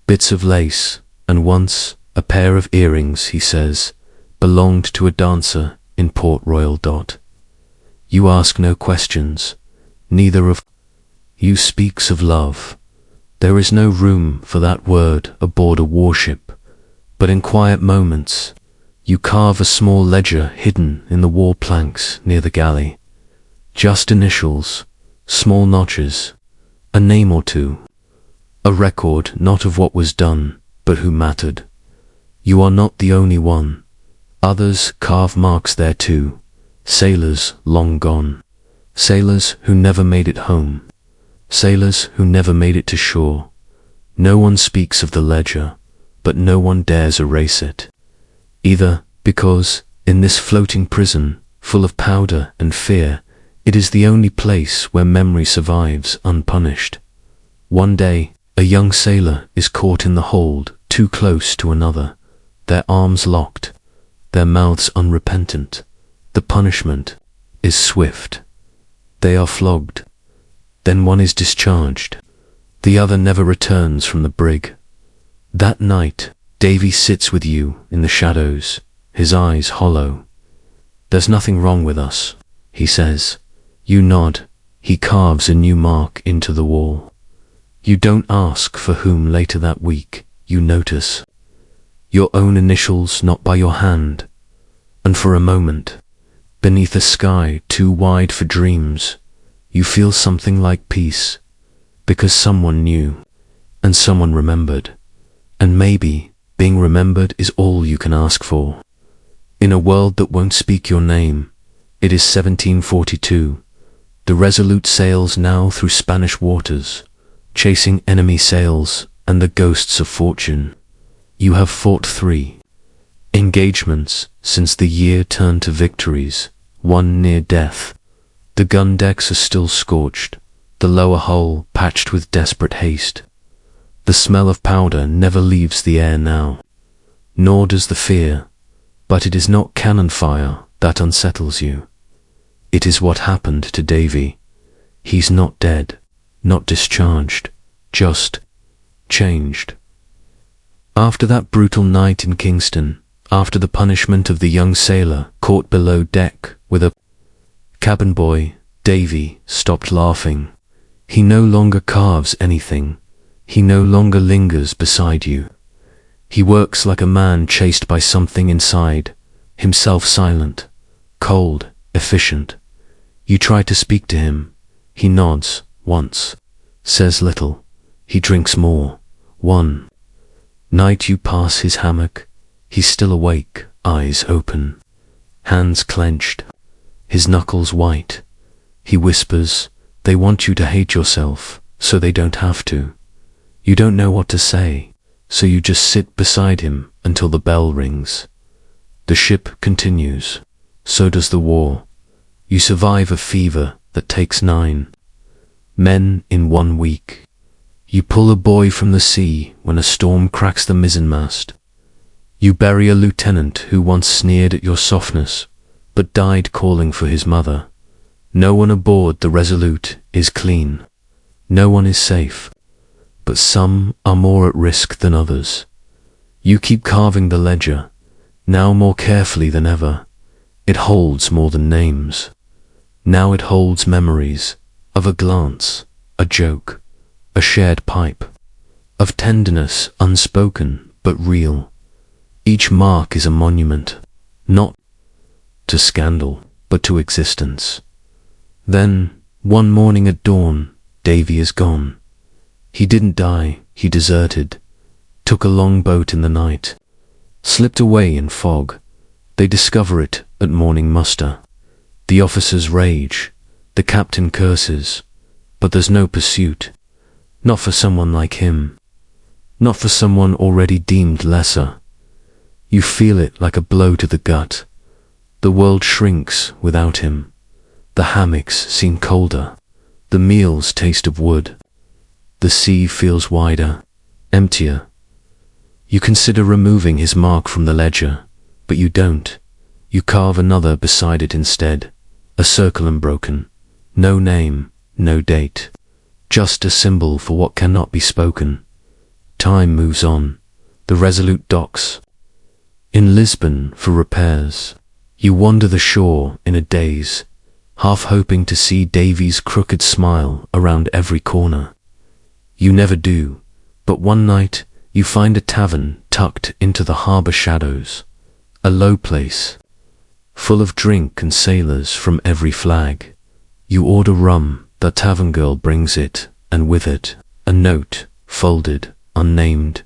bits of lace, and once a pair of earrings, he says, belonged to a dancer in Port Royal. You ask no questions, neither of you speaks of love. There is no room for that word aboard a warship, but in quiet moments you carve a small ledger hidden in the wall planks near the galley. Just initials, small notches, a name or two, a record not of what was done, but who mattered. You are not the only one. Others carve marks there too, sailors long gone, sailors who never made it home, sailors who never made it to shore. No one speaks of the ledger, but no one dares erase it, either because, in this floating prison, full of powder and fear, it is the only place where memory survives unpunished. One day, a young sailor is caught in the hold, too close to another, their arms locked, their mouths unrepentant. The punishment is swift. They are flogged. Then one is discharged. The other never returns from the brig. That night, Davy sits with you in the shadows, his eyes hollow. There's nothing wrong with us, he says. You nod. He carves a new mark into the wall. You don't ask for whom later that week. You notice your own initials not by your hand. And for a moment, beneath a sky too wide for dreams, You feel something like peace, because someone knew, and someone remembered. And maybe being remembered is all you can ask for. In a world that won't speak your name, it is 1742. The Resolute sails now through Spanish waters, chasing enemy sails and the ghosts of fortune. You have fought 3 engagements since the year turned to victories, 1 near death. The gun decks are still scorched, the lower hull patched with desperate haste. The smell of powder never leaves the air now, nor does the fear, but it is not cannon fire that unsettles you. It is what happened to Davy. He's not dead, not discharged, just changed. After that brutal night in Kingston, after the punishment of the young sailor caught below deck with a cabin boy, Davy stopped laughing. He no longer carves anything. He no longer lingers beside you. He works like a man chased by something inside, himself silent, cold, efficient. You try to speak to him. He nods once, says little. He drinks more. One night you pass his hammock. He's still awake, eyes open, hands clenched, his knuckles white. He whispers, "They want you to hate yourself, so they don't have to." You don't know what to say, so you just sit beside him until the bell rings. The ship continues. So does the war. You survive a fever that takes 9 men in 1 week. You pull a boy from the sea when a storm cracks the mizzenmast. You bury a lieutenant who once sneered at your softness, but died calling for his mother. No one aboard the Resolute is clean. No one is safe. But some are more at risk than others. You keep carving the ledger, now more carefully than ever. It holds more than names. Now it holds memories of a glance, a joke, a shared pipe, of tenderness unspoken but real. Each mark is a monument, not to scandal, but to existence. Then, one morning at dawn, Davy is gone. He didn't die, he deserted, took a long boat in the night, slipped away in fog. They discover it at morning muster. The officers rage, the captain curses, but there's no pursuit. Not for someone like him, not for someone already deemed lesser. You feel it like a blow to the gut. The world shrinks without him. The hammocks seem colder, the meals taste of wood. The sea feels wider, emptier. You consider removing his mark from the ledger, but you don't. You carve another beside it instead, a circle unbroken. No name, no date, just a symbol for what cannot be spoken. Time moves on. The Resolute docks in Lisbon for repairs. You wander the shore in a daze, half hoping to see Davy's crooked smile around every corner. You never do, but one night you find a tavern tucked into the harbour shadows, a low place, full of drink and sailors from every flag. You order rum, the tavern girl brings it, and with it, a note, folded, unnamed,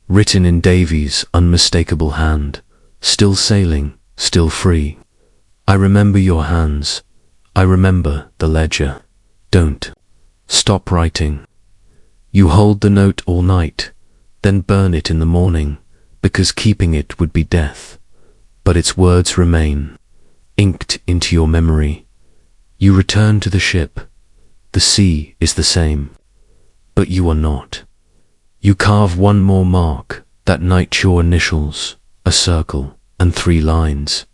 written in Davy's unmistakable hand. Still sailing, still free. I remember your hands. I remember the ledger. Don't stop writing. You hold the note all night, then burn it in the morning, because keeping it would be death. But its words remain, inked into your memory. You return to the ship. The sea is the same, but you are not. You carve one more mark, that night your initials, a circle, and 3 lines.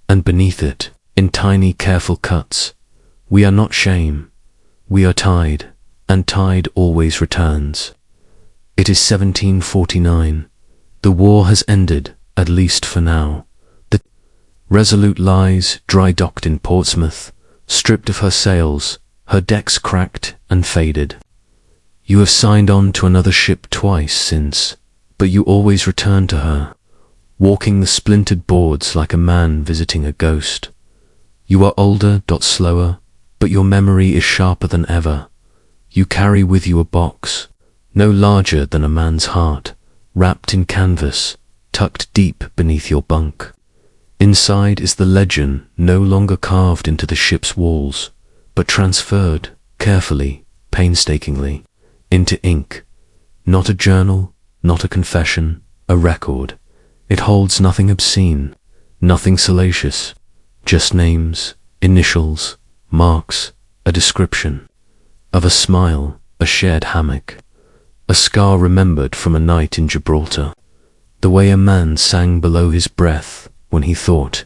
And beneath it, in tiny careful cuts, we are not shame, we are tide, and tide always returns. It is 1749. The war has ended, at least for now. The Resolute lies dry-docked in Portsmouth, stripped of her sails, her decks cracked and faded. You have signed on to another ship twice since, but you always return to her, walking the splintered boards like a man visiting a ghost. You are older, slower, but your memory is sharper than ever. You carry with you a box, no larger than a man's heart, wrapped in canvas, tucked deep beneath your bunk. Inside is the legend no longer carved into the ship's walls, but transferred, carefully, painstakingly, into ink. Not a journal, not a confession, a record. It holds nothing obscene, nothing salacious, just names, initials, marks, a description of a smile, a shared hammock, a scar remembered from a night in Gibraltar, the way a man sang below his breath when he thought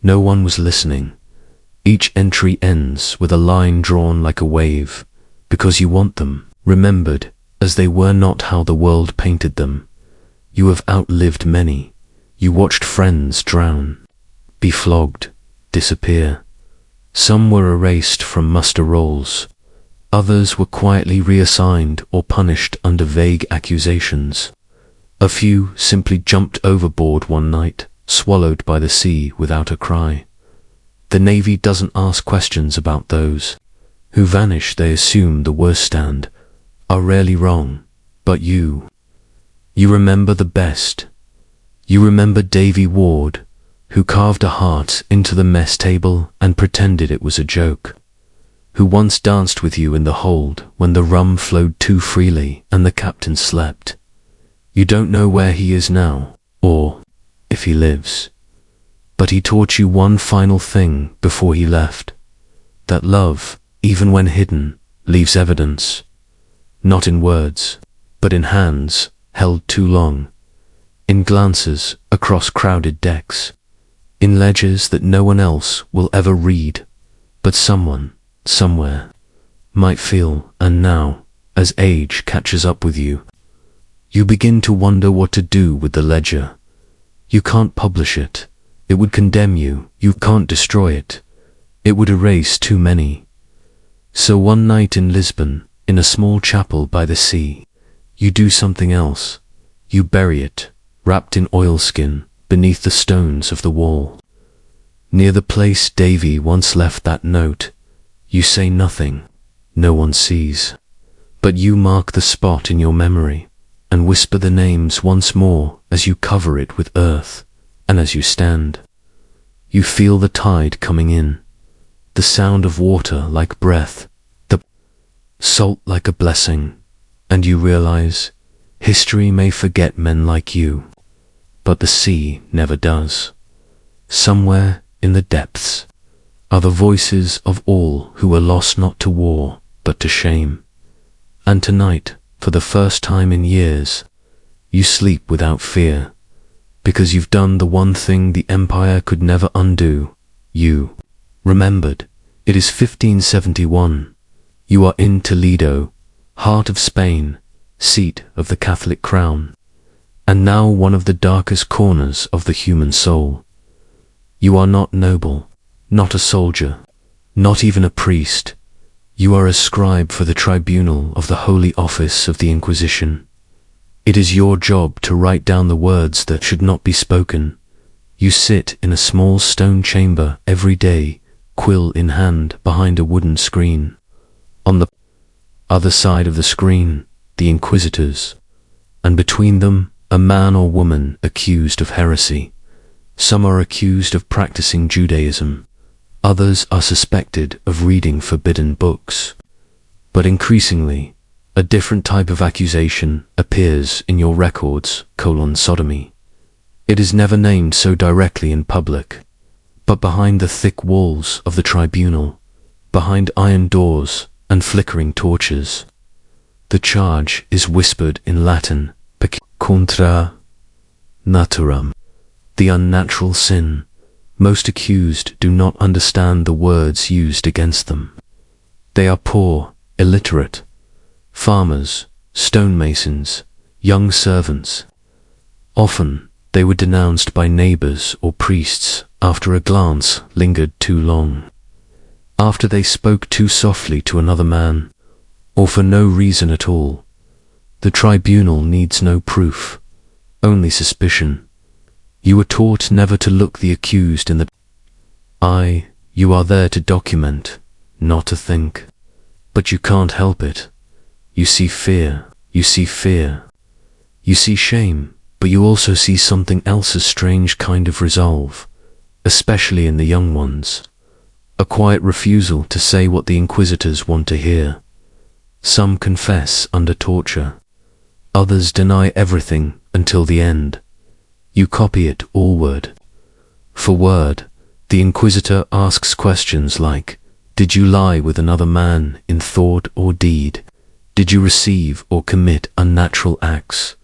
no one was listening. Each entry ends with a line drawn like a wave, because you want them remembered as they were not how the world painted them. You have outlived many. You watched friends drown, be flogged, disappear. Some were erased from muster rolls. Others were quietly reassigned or punished under vague accusations. A few simply jumped overboard one night, swallowed by the sea without a cry. The Navy doesn't ask questions about those who vanish. They assume the worst stand, are rarely wrong, but you remember the best. You remember Davy Ward, who carved a heart into the mess table and pretended it was a joke, who once danced with you in the hold when the rum flowed too freely and the captain slept. You don't know where he is now, or if he lives, but he taught you one final thing before he left, that love, even when hidden, leaves evidence, not in words, but in hands held too long, in glances across crowded decks, in ledgers that no one else will ever read, but someone, somewhere, might feel. And now, as age catches up with you, you begin to wonder what to do with the ledger. You can't publish it. It would condemn you. You can't destroy it. It would erase too many. So one night in Lisbon, in a small chapel by the sea, you do something else. You bury it, wrapped in oilskin, beneath the stones of the wall. Near the place Davy once left that note, you say nothing, no one sees. But you mark the spot in your memory, and whisper the names once more as you cover it with earth, and as you stand. You feel the tide coming in, the sound of water like breath, the salt like a blessing, and you realize history may forget men like you, but the sea never does. Somewhere in the depths are the voices of all who were lost not to war, but to shame. And tonight, for the first time in years, you sleep without fear, because you've done the one thing the Empire could never undo. You remembered. It is 1571. You are in Toledo, heart of Spain, seat of the Catholic crown, and now one of the darkest corners of the human soul. You are not noble, not a soldier, not even a priest. You are a scribe for the tribunal of the Holy Office of the Inquisition. It is your job to write down the words that should not be spoken. You sit in a small stone chamber every day, quill in hand behind a wooden screen. On the other side of the screen, the inquisitors, and between them, a man or woman accused of heresy. Some are accused of practicing Judaism. Others are suspected of reading forbidden books. But increasingly, a different type of accusation appears in your records: sodomy. It is never named so directly in public, but behind the thick walls of the tribunal, behind iron doors and flickering torches, the charge is whispered in Latin: contra naturam, the unnatural sin. Most accused do not understand the words used against them. They are poor, illiterate, farmers, stonemasons, young servants. Often they were denounced by neighbors or priests after a glance lingered too long, after they spoke too softly to another man, or for no reason at all. The tribunal needs no proof, only suspicion. You were taught never to look the accused in the eye. You are there to document, not to think. But you can't help it. You see fear, you see fear. You see shame, but you also see something else, a strange kind of resolve, especially in the young ones. A quiet refusal to say what the inquisitors want to hear. Some confess under torture. Others deny everything until the end. You copy it all word for word. The inquisitor asks questions like, did you lie with another man in thought or deed? Did you receive or commit unnatural acts?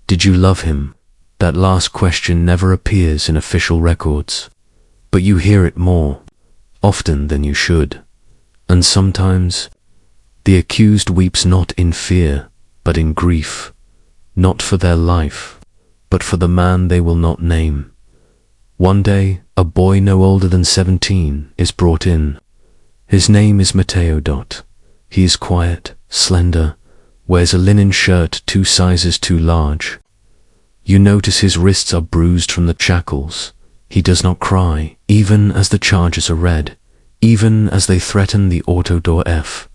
Did you love him? That last question never appears in official records, but you hear it more often than you should. And sometimes the accused weeps not in fear, but in grief, not for their life, but for the man they will not name. One day, a boy no older than 17 is brought in. His name is Mateo. He is quiet, slender, wears a linen shirt 2 sizes too large. You notice his wrists are bruised from the shackles. He does not cry, even as the charges are read, even as they threaten the Autodor F,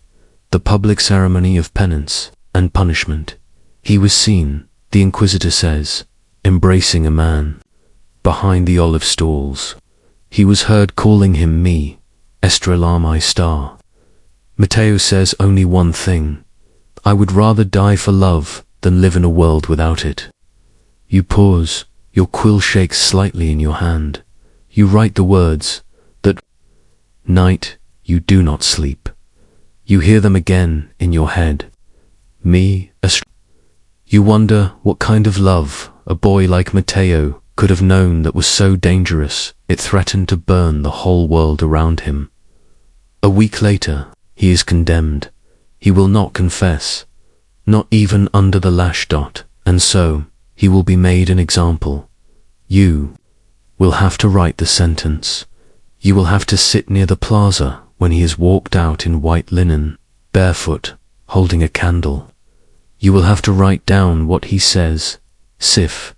the public ceremony of penance and punishment. He was seen, the inquisitor says, embracing a man behind the olive stalls. He was heard calling him me, Estrella my star. Mateo says only one thing: I would rather die for love than live in a world without it. You pause, your quill shakes slightly in your hand. You write the words, that night you do not sleep. You hear them again in your head. Me, Estrella. You wonder what kind of love a boy like Mateo could have known that was so dangerous it threatened to burn the whole world around him. A week later, he is condemned. He will not confess, not even under the lash. And so, he will be made an example. You will have to write the sentence. You will have to sit near the plaza when he is walked out in white linen, barefoot, holding a candle. You will have to write down what he says, Sif.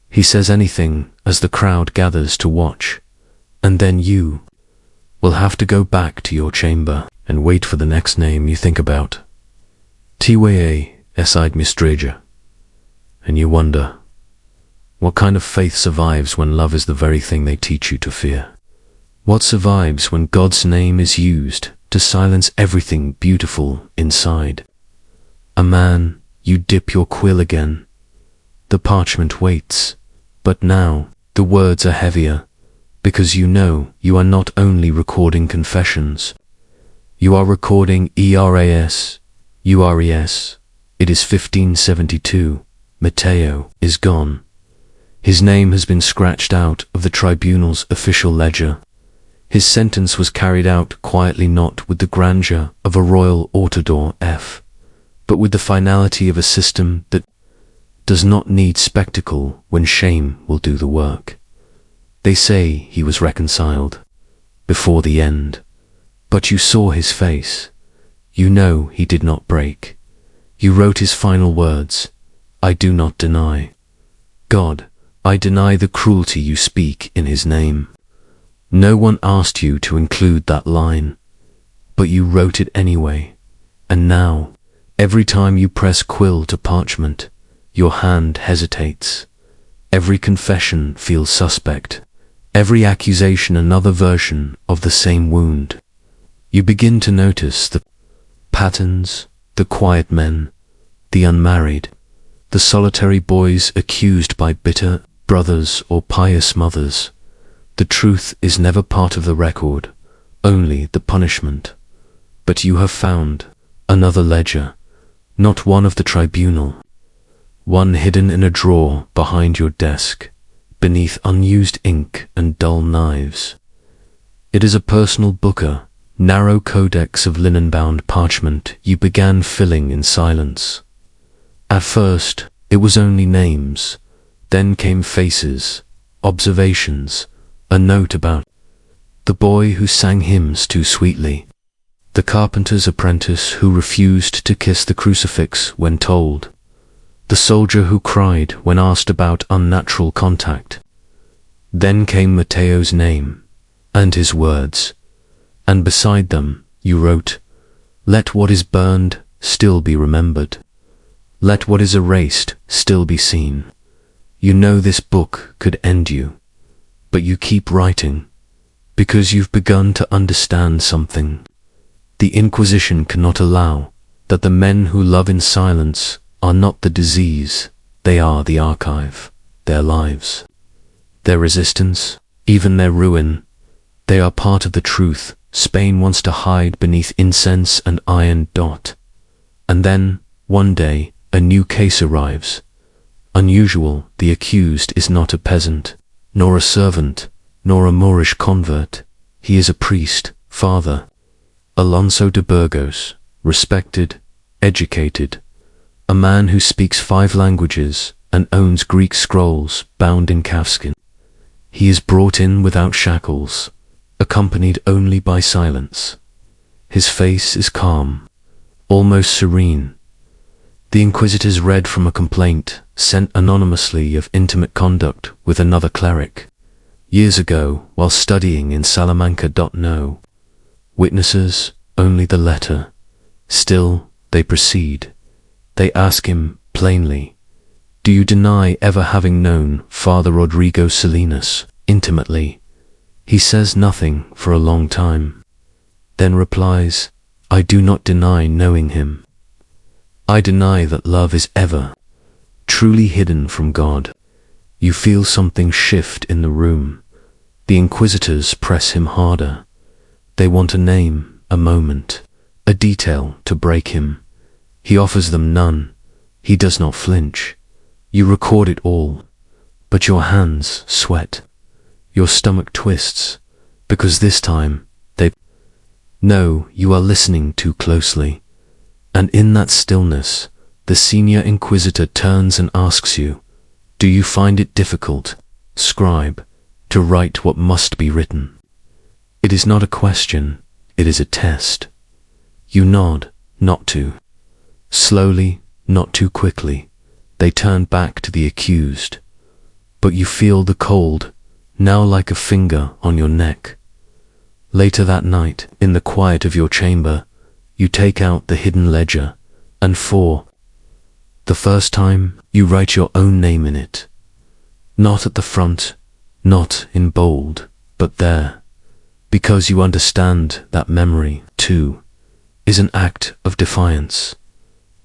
He says anything as the crowd gathers to watch. And then you will have to go back to your chamber and wait for the next name you think about. Tiweye Esid Mistreja. And you wonder, what kind of faith survives when love is the very thing they teach you to fear? What survives when God's name is used to silence everything beautiful inside? A man, you dip your quill again. The parchment waits, but now the words are heavier, because you know you are not only recording confessions. You are recording ERAS, URES. It is 1572. Mateo is gone. His name has been scratched out of the tribunal's official ledger. His sentence was carried out quietly, not with the grandeur of a royal Autodor F, but with the finality of a system that does not need spectacle when shame will do the work. They say he was reconciled before the end, but you saw his face. You know he did not break. You wrote his final words, I do not deny. God, I deny the cruelty you speak in his name. No one asked you to include that line, but you wrote it anyway. And now, every time you press quill to parchment, your hand hesitates. Every confession feels suspect. Every accusation another version of the same wound. You begin to notice the patterns, the quiet men, the unmarried, the solitary boys accused by bitter brothers or pious mothers. The truth is never part of the record, only the punishment. But you have found another ledger, not one of the tribunal, one hidden in a drawer behind your desk, beneath unused ink and dull knives. It is a personal booker, narrow codex of linen-bound parchment you began filling in silence. At first, it was only names, then came faces, observations, a note about the boy who sang hymns too sweetly, the carpenter's apprentice who refused to kiss the crucifix when told, the soldier who cried when asked about unnatural contact. Then came Mateo's name, and his words, and beside them, You wrote, "Let what is burned still be remembered. Let what is erased still be seen." You know this book could end you, but you keep writing because you've begun to understand something. The Inquisition cannot allow that the men who love in silence are not the disease, they are the archive, their lives, their resistance, even their ruin. They are part of the truth Spain wants to hide beneath incense and iron. And then, one day, a new case arrives. Unusual, the accused is not a peasant, nor a servant, nor a Moorish convert. He is a priest, Father Alonso de Burgos, respected, educated, a man who speaks 5 languages and owns Greek scrolls bound in calfskin. He is brought in without shackles, accompanied only by silence. His face is calm, almost serene. The inquisitors read from a complaint sent anonymously of intimate conduct with another cleric. Years ago, while studying in Salamanca. No witnesses, only the letter. Still, they proceed. They ask him plainly, "Do you deny ever having known Father Rodrigo Salinas intimately?" He says nothing for a long time, then replies, "I do not deny knowing him. I deny that love is ever truly hidden from God." You feel something shift in the room. The inquisitors press him harder. They want a name, a moment, a detail to break him. He offers them none. He does not flinch. You record it all, but your hands sweat. Your stomach twists, because this time they know you are listening too closely. And in that stillness, the senior inquisitor turns and asks you, "Do you find it difficult, scribe, to write what must be written?" It is not a question, it is a test. You nod, not to. Slowly, not too quickly, they turn back to the accused. But you feel the cold, now like a finger on your neck. Later that night, in the quiet of your chamber, you take out the hidden ledger, and for the first time, you write your own name in it. Not at the front, not in bold, but there, because you understand that memory, too, is an act of defiance,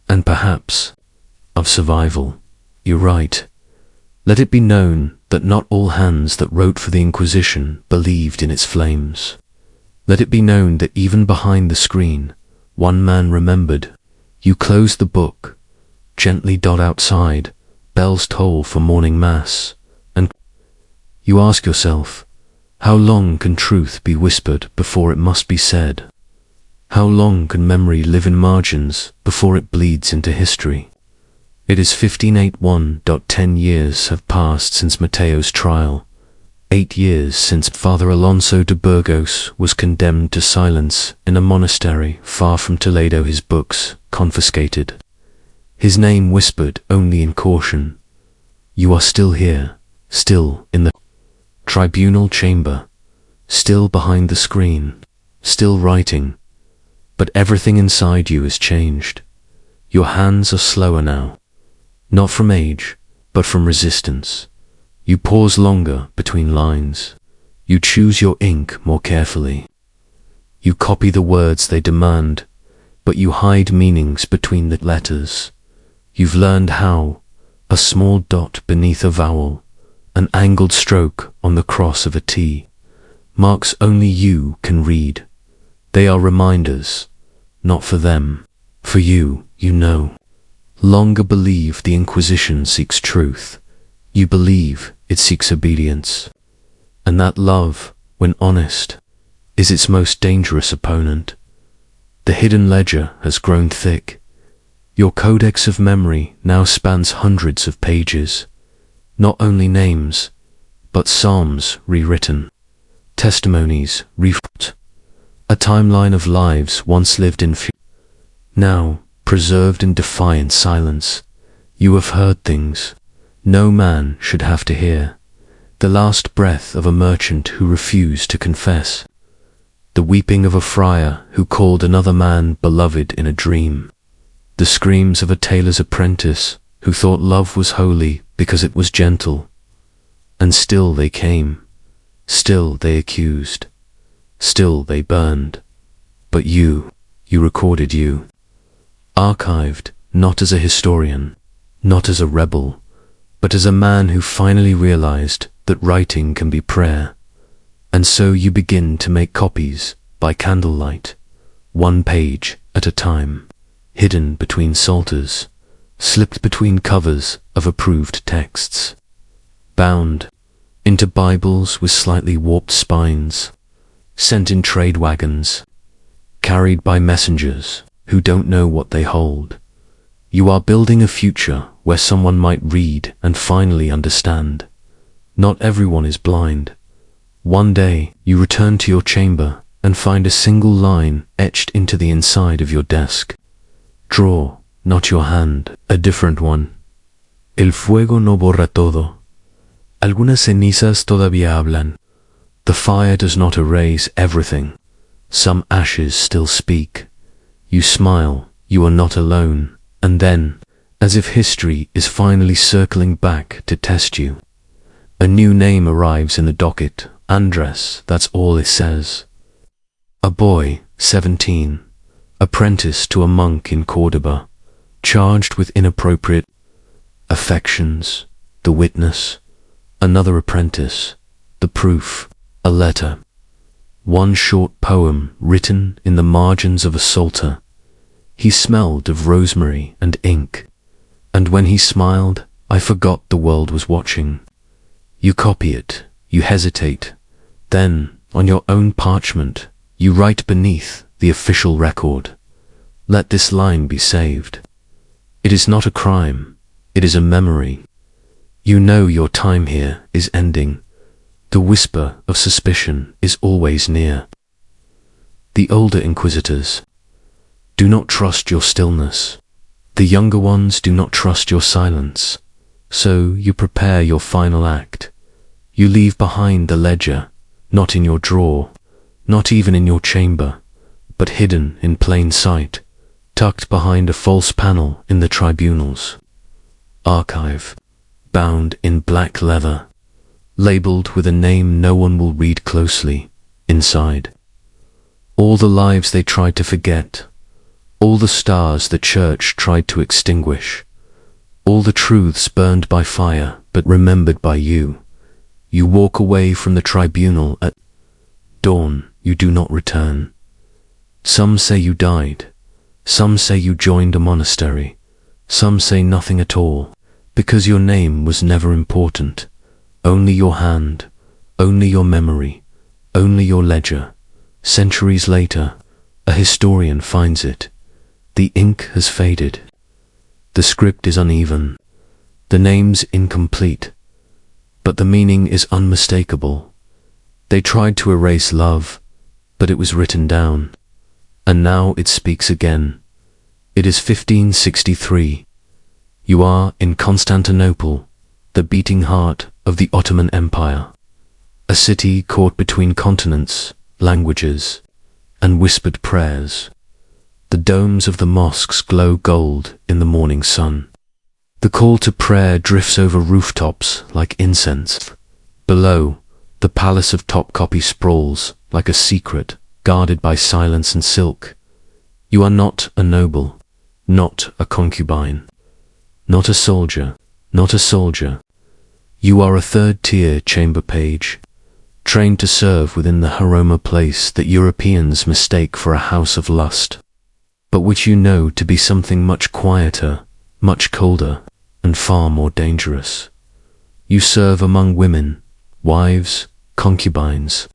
and perhaps of survival. You write, "Let it be known that not all hands that wrote for the Inquisition believed in its flames. Let it be known that even behind the screen, one man remembered." You close the book, gently dot outside, bells toll for morning mass, and you ask yourself, how long can truth be whispered before it must be said? How long can memory live in margins before it bleeds into history? It is 1581. 10 years have passed since Mateo's trial. 8 years since Father Alonso de Burgos was condemned to silence in a monastery far from Toledo, his books confiscated, his name whispered only in caution. You are still here, still in the tribunal chamber, still behind the screen, still writing, but everything inside you has changed. Your hands are slower now, not from age, but from resistance. You pause longer between lines. You choose your ink more carefully. You copy the words they demand, but you hide meanings between the letters. You've learned how a small dot beneath a vowel, an angled stroke on the cross of a T, marks only you can read. They are reminders, not for them, for you, you know. Longer believe the Inquisition seeks truth. You believe it seeks obedience. And that love, when honest, is its most dangerous opponent. The hidden ledger has grown thick. Your codex of memory now spans hundreds of pages. Not only names, but psalms rewritten, testimonies rewrote, a timeline of lives once lived in fear, now preserved in defiant silence. You have heard things no man should have to hear. The last breath of a merchant who refused to confess. the weeping of a friar who called another man beloved in a dream, the screams of a tailor's apprentice who thought love was holy because it was gentle. And still they came, still they accused, still they burned. But you recorded you. Archived, not as a historian, not as a rebel, but as a man who finally realized that writing can be prayer. And so you begin to make copies by candlelight, one page at a time, hidden between psalters, slipped between covers of approved texts, bound into Bibles with slightly warped spines, sent in trade wagons, carried by messengers who don't know what they hold. You are building a future where someone might read and finally understand. Not everyone is blind. One day you return to your chamber and find a single line etched into the inside of your desk. Draw, not your hand, a different one. El fuego no borra todo. Algunas cenizas todavía hablan. The fire does not erase everything. Some ashes still speak. You smile, you are not alone, and then, as if history is finally circling back to test you, a new name arrives in the docket. Andres, that's all it says. A boy, 17, apprentice to a monk in Cordoba, charged with inappropriate affections, the witness, another apprentice, the proof, a letter, one short poem written in the margins of a psalter. He smelled of rosemary and ink, and when he smiled, I forgot the world was watching. You copy it, you hesitate, then, on your own parchment, you write beneath the official record. Let this line be saved. It is not a crime, it is a memory. You know your time here is ending. The whisper of suspicion is always near. The older inquisitors do not trust your stillness. The younger ones do not trust your silence. So you prepare your final act. You leave behind the ledger, not in your drawer, not even in your chamber, but hidden in plain sight, tucked behind a false panel in the tribunals. Archive, bound in black leather, labeled with a name no one will read closely, inside. All the lives they tried to forget, all the stars the church tried to extinguish, all the truths burned by fire but remembered by you. You walk away from the tribunal at dawn, you do not return. Some say you died, some say you joined a monastery, some say nothing at all, because your name was never important. Only your hand, only your memory, only your ledger. Centuries later, a historian finds it. The ink has faded. The script is uneven. The name's incomplete. But the meaning is unmistakable. They tried to erase love, but it was written down. And now it speaks again. It is 1563. You are in Constantinople, the beating heart of the Ottoman Empire, a city caught between continents, languages, and whispered prayers. The domes of the mosques glow gold in the morning sun. The call to prayer drifts over rooftops like incense. Below, the palace of Topkapi sprawls like a secret guarded by silence and silk. You are not a noble, not a concubine, not a soldier, not a soldier. You are a third-tier chamber page, trained to serve within the Haroma place that Europeans mistake for a house of lust, but which you know to be something much quieter, much colder, and far more dangerous. You serve among women, wives, concubines,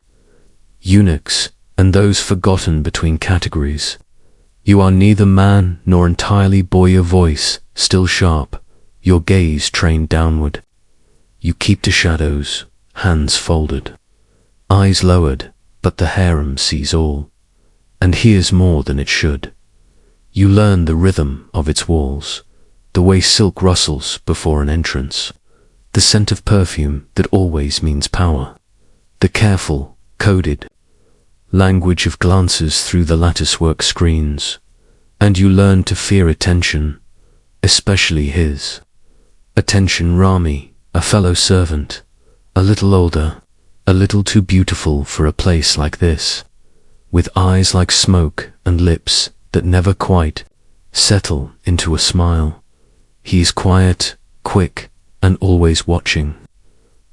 eunuchs, and those forgotten between categories. You are neither man nor entirely boy, your voice still sharp, your gaze trained downward. You keep to shadows, hands folded, eyes lowered, but the harem sees all, and hears more than it should. You learn the rhythm of its walls, the way silk rustles before an entrance, the scent of perfume that always means power, the careful, coded language of glances through the latticework screens, and you learn to fear attention, especially his. Attention Rami, a fellow servant, a little older, a little too beautiful for a place like this, with eyes like smoke and lips that never quite settle into a smile. He is quiet, quick, and always watching.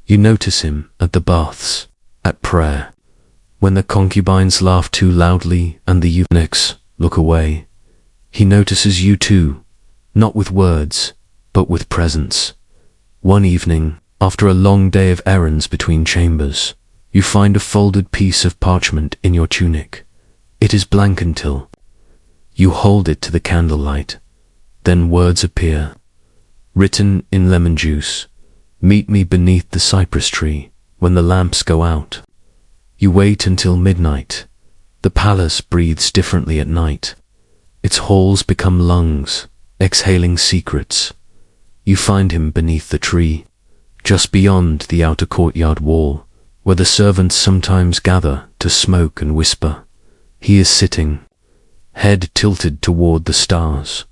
You notice him at the baths, at prayer, when the concubines laugh too loudly and the eunuchs look away. He notices you too, not with words, but with presence. One evening, after a long day of errands between chambers, you find a folded piece of parchment in your tunic. It is blank until you hold it to the candlelight. Then words appear, written in lemon juice. Meet me beneath the cypress tree when the lamps go out. You wait until midnight. The palace breathes differently at night. Its halls become lungs, exhaling secrets. You find him beneath the tree, just beyond the outer courtyard wall, where the servants sometimes gather to smoke and whisper. He is sitting, head tilted toward the stars.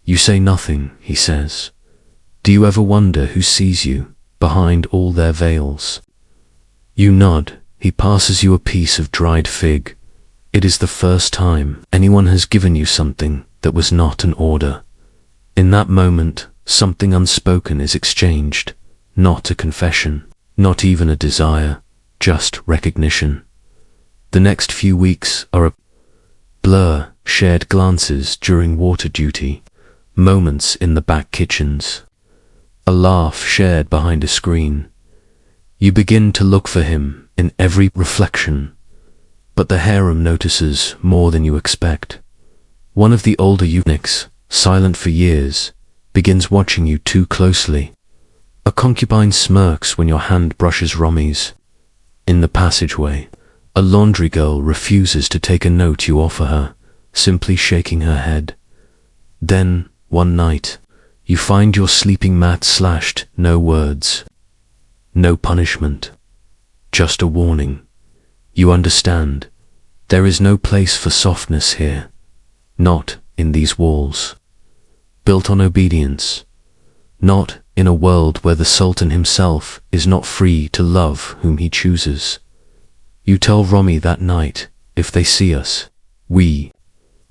You say nothing, he says. Do you ever wonder who sees you behind all their veils? You nod. He passes you a piece of dried fig. It is the first time anyone has given you something that was not an order. In that moment, something unspoken is exchanged, not a confession, not even a desire, just recognition. The next few weeks are a blur, shared glances during water duty, moments in the back kitchens, a laugh shared behind a screen. You begin to look for him in every reflection, but the harem notices more than you expect. One of the older eunuchs, silent for years, begins watching you too closely. A concubine smirks when your hand brushes Rami's. In the passageway, a laundry girl refuses to take a note you offer her, simply shaking her head. Then, one night, you find your sleeping mat slashed, no words, no punishment, just a warning. You understand, there is no place for softness here, not in these walls, built on obedience, not in a world where the Sultan himself is not free to love whom he chooses. You tell Rami that night, if they see us, we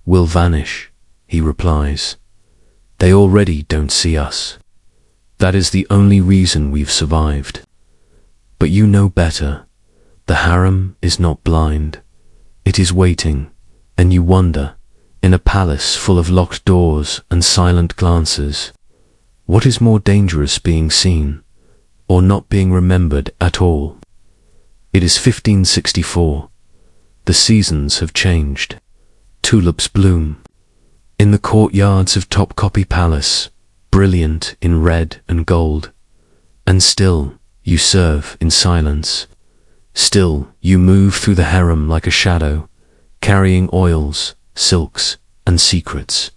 will vanish, he replies. They already don't see us. That is the only reason we've survived. But you know better. The harem is not blind. It is waiting, and you wonder, in a palace full of locked doors and silent glances, what is more dangerous, being seen, or not being remembered at all? It is 1564. The seasons have changed. Tulips bloom. In the courtyards of Topkapi Palace, brilliant in red and gold. And still, you serve in silence. Still, you move through the harem like a shadow, carrying oils, silks, and secrets.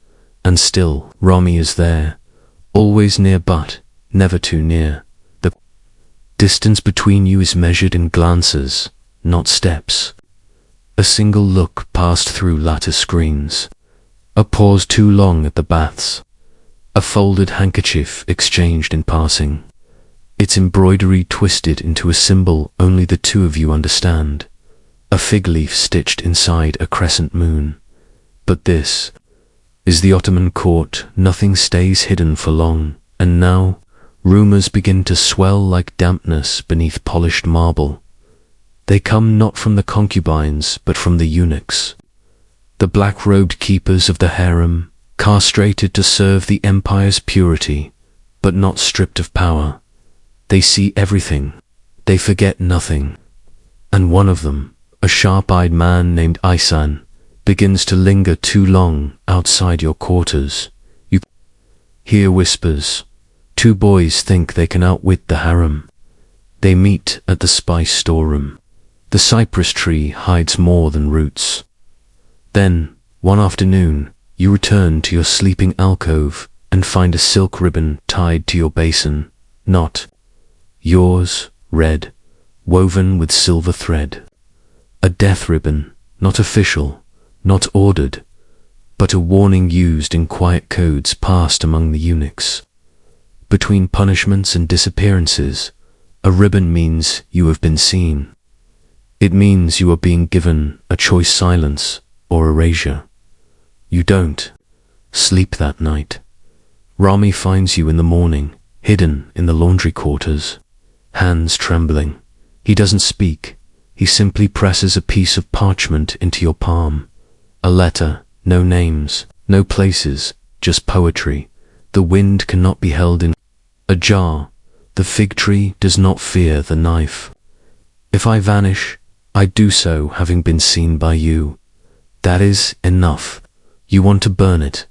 And still, Rami is there, always near but never too near. The distance between you is measured in glances, not steps. A single look passed through lattice screens. A pause too long at the baths. A folded handkerchief exchanged in passing. Its embroidery twisted into a symbol only the two of you understand. A fig leaf stitched inside a crescent moon. But this is the Ottoman court. Nothing stays hidden for long. And now, rumors begin to swell like dampness beneath polished marble. They come not from the concubines, but from the eunuchs. The black-robed keepers of the harem, castrated to serve the empire's purity, but not stripped of power. They see everything. They forget nothing. And one of them, a sharp-eyed man named Ihsan, begins to linger too long outside your quarters. You hear whispers. Two boys think they can outwit the harem. They meet at the spice storeroom. The cypress tree hides more than roots. Then, one afternoon, you return to your sleeping alcove and find a silk ribbon tied to your basin, not yours, red, woven with silver thread. A death ribbon, not official, not ordered, but a warning used in quiet codes passed among the eunuchs. Between punishments and disappearances, a ribbon means you have been seen. It means you are being given a choice: silence or erasure. You don't sleep that night. Rami finds you in the morning, hidden in the laundry quarters, hands trembling. He doesn't speak. He simply presses a piece of parchment into your palm. A letter, no names, no places, just poetry. The wind cannot be held in a jar. The fig tree does not fear the knife. If I vanish, I do so having been seen by you. That is enough. You want to burn it,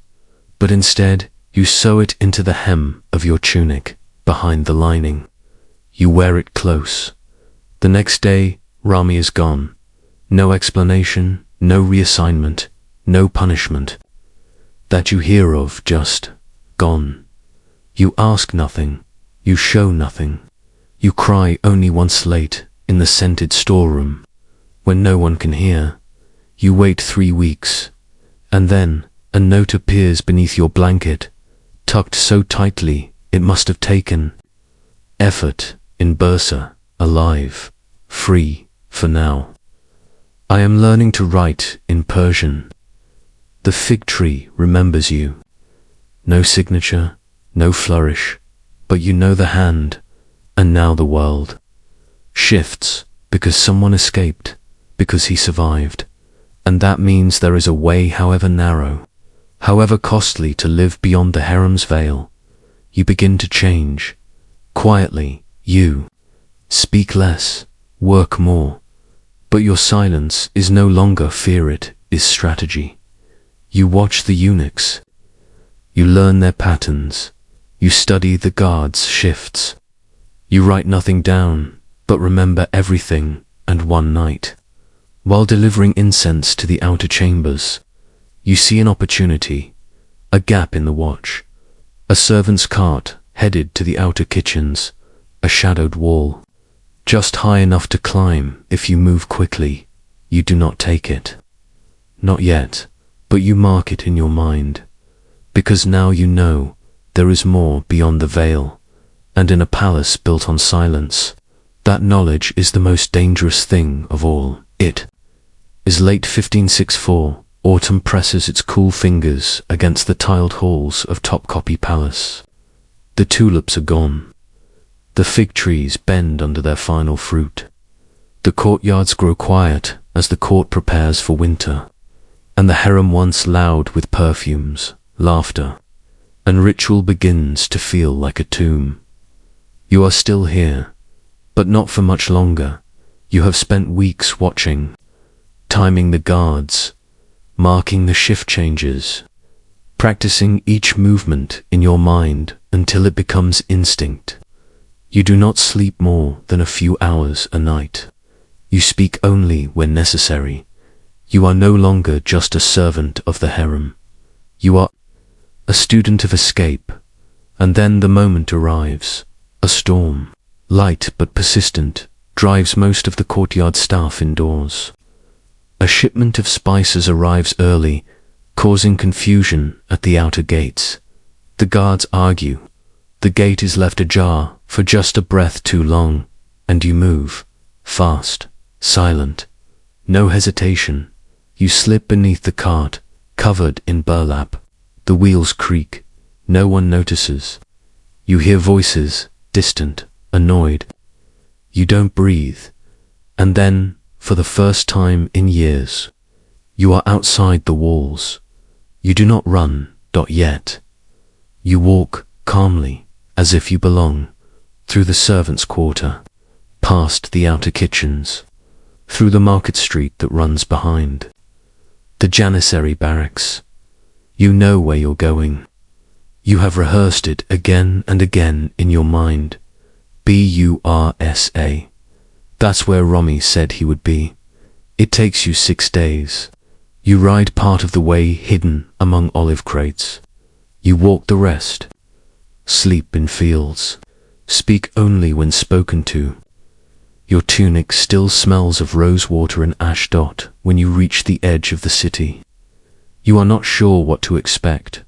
but instead you sew it into the hem of your tunic, behind the lining. You wear it close. The next day, Rami is gone. No explanation, no reassignment, no punishment that you hear of, just gone. You ask nothing, you show nothing. You cry only once late in the scented storeroom, when no one can hear. You wait 3 weeks, and then a note appears beneath your blanket, tucked so tightly it must have taken effort. In Bursa, alive, free, for now. I am learning to write in Persian. The fig tree remembers you. No signature, no flourish, but you know the hand, and now the world shifts because someone escaped, because he survived. And that means there is a way, however narrow, however costly, to live beyond the harem's veil. You begin to change. Quietly, you speak less, work more, but your silence is no longer fear, it is strategy. You watch the eunuchs. You learn their patterns. You study the guards' shifts. You write nothing down, but remember everything. And one night, while delivering incense to the outer chambers, you see an opportunity, a gap in the watch, a servant's cart headed to the outer kitchens, a shadowed wall, just high enough to climb if you move quickly. You do not take it. Not yet, but you mark it in your mind, because now you know there is more beyond the veil, and in a palace built on silence, that knowledge is the most dangerous thing of all. It is late 1564. Autumn presses its cool fingers against the tiled halls of Topkapi Palace. The tulips are gone. The fig trees bend under their final fruit. The courtyards grow quiet as the court prepares for winter, and the harem, once loud with perfumes, laughter, and ritual, begins to feel like a tomb. You are still here, but not for much longer. You have spent weeks watching, timing the guards, marking the shift changes, practicing each movement in your mind until it becomes instinct. You do not sleep more than a few hours a night. You speak only when necessary. You are no longer just a servant of the harem. You are a student of escape. And then the moment arrives. A storm, light but persistent, drives most of the courtyard staff indoors. A shipment of spices arrives early, causing confusion at the outer gates. The guards argue. The gate is left ajar for just a breath too long, and you move, fast, silent, no hesitation. You slip beneath the cart, covered in burlap. The wheels creak. No one notices. You hear voices, distant, annoyed. You don't breathe. And then, for the first time in years, you are outside the walls. You do not run, not yet. You walk calmly, as if you belong, through the servants' quarter, past the outer kitchens, through the market street that runs behind, the Janissary barracks. You know where you're going. You have rehearsed it again and again in your mind. Bursa. That's where Rami said he would be. It takes you 6 days. You ride part of the way hidden among olive crates. You walk the rest. Sleep in fields. Speak only when spoken to. Your tunic still smells of rosewater and Ashdod when you reach the edge of the city. You are not sure what to expect,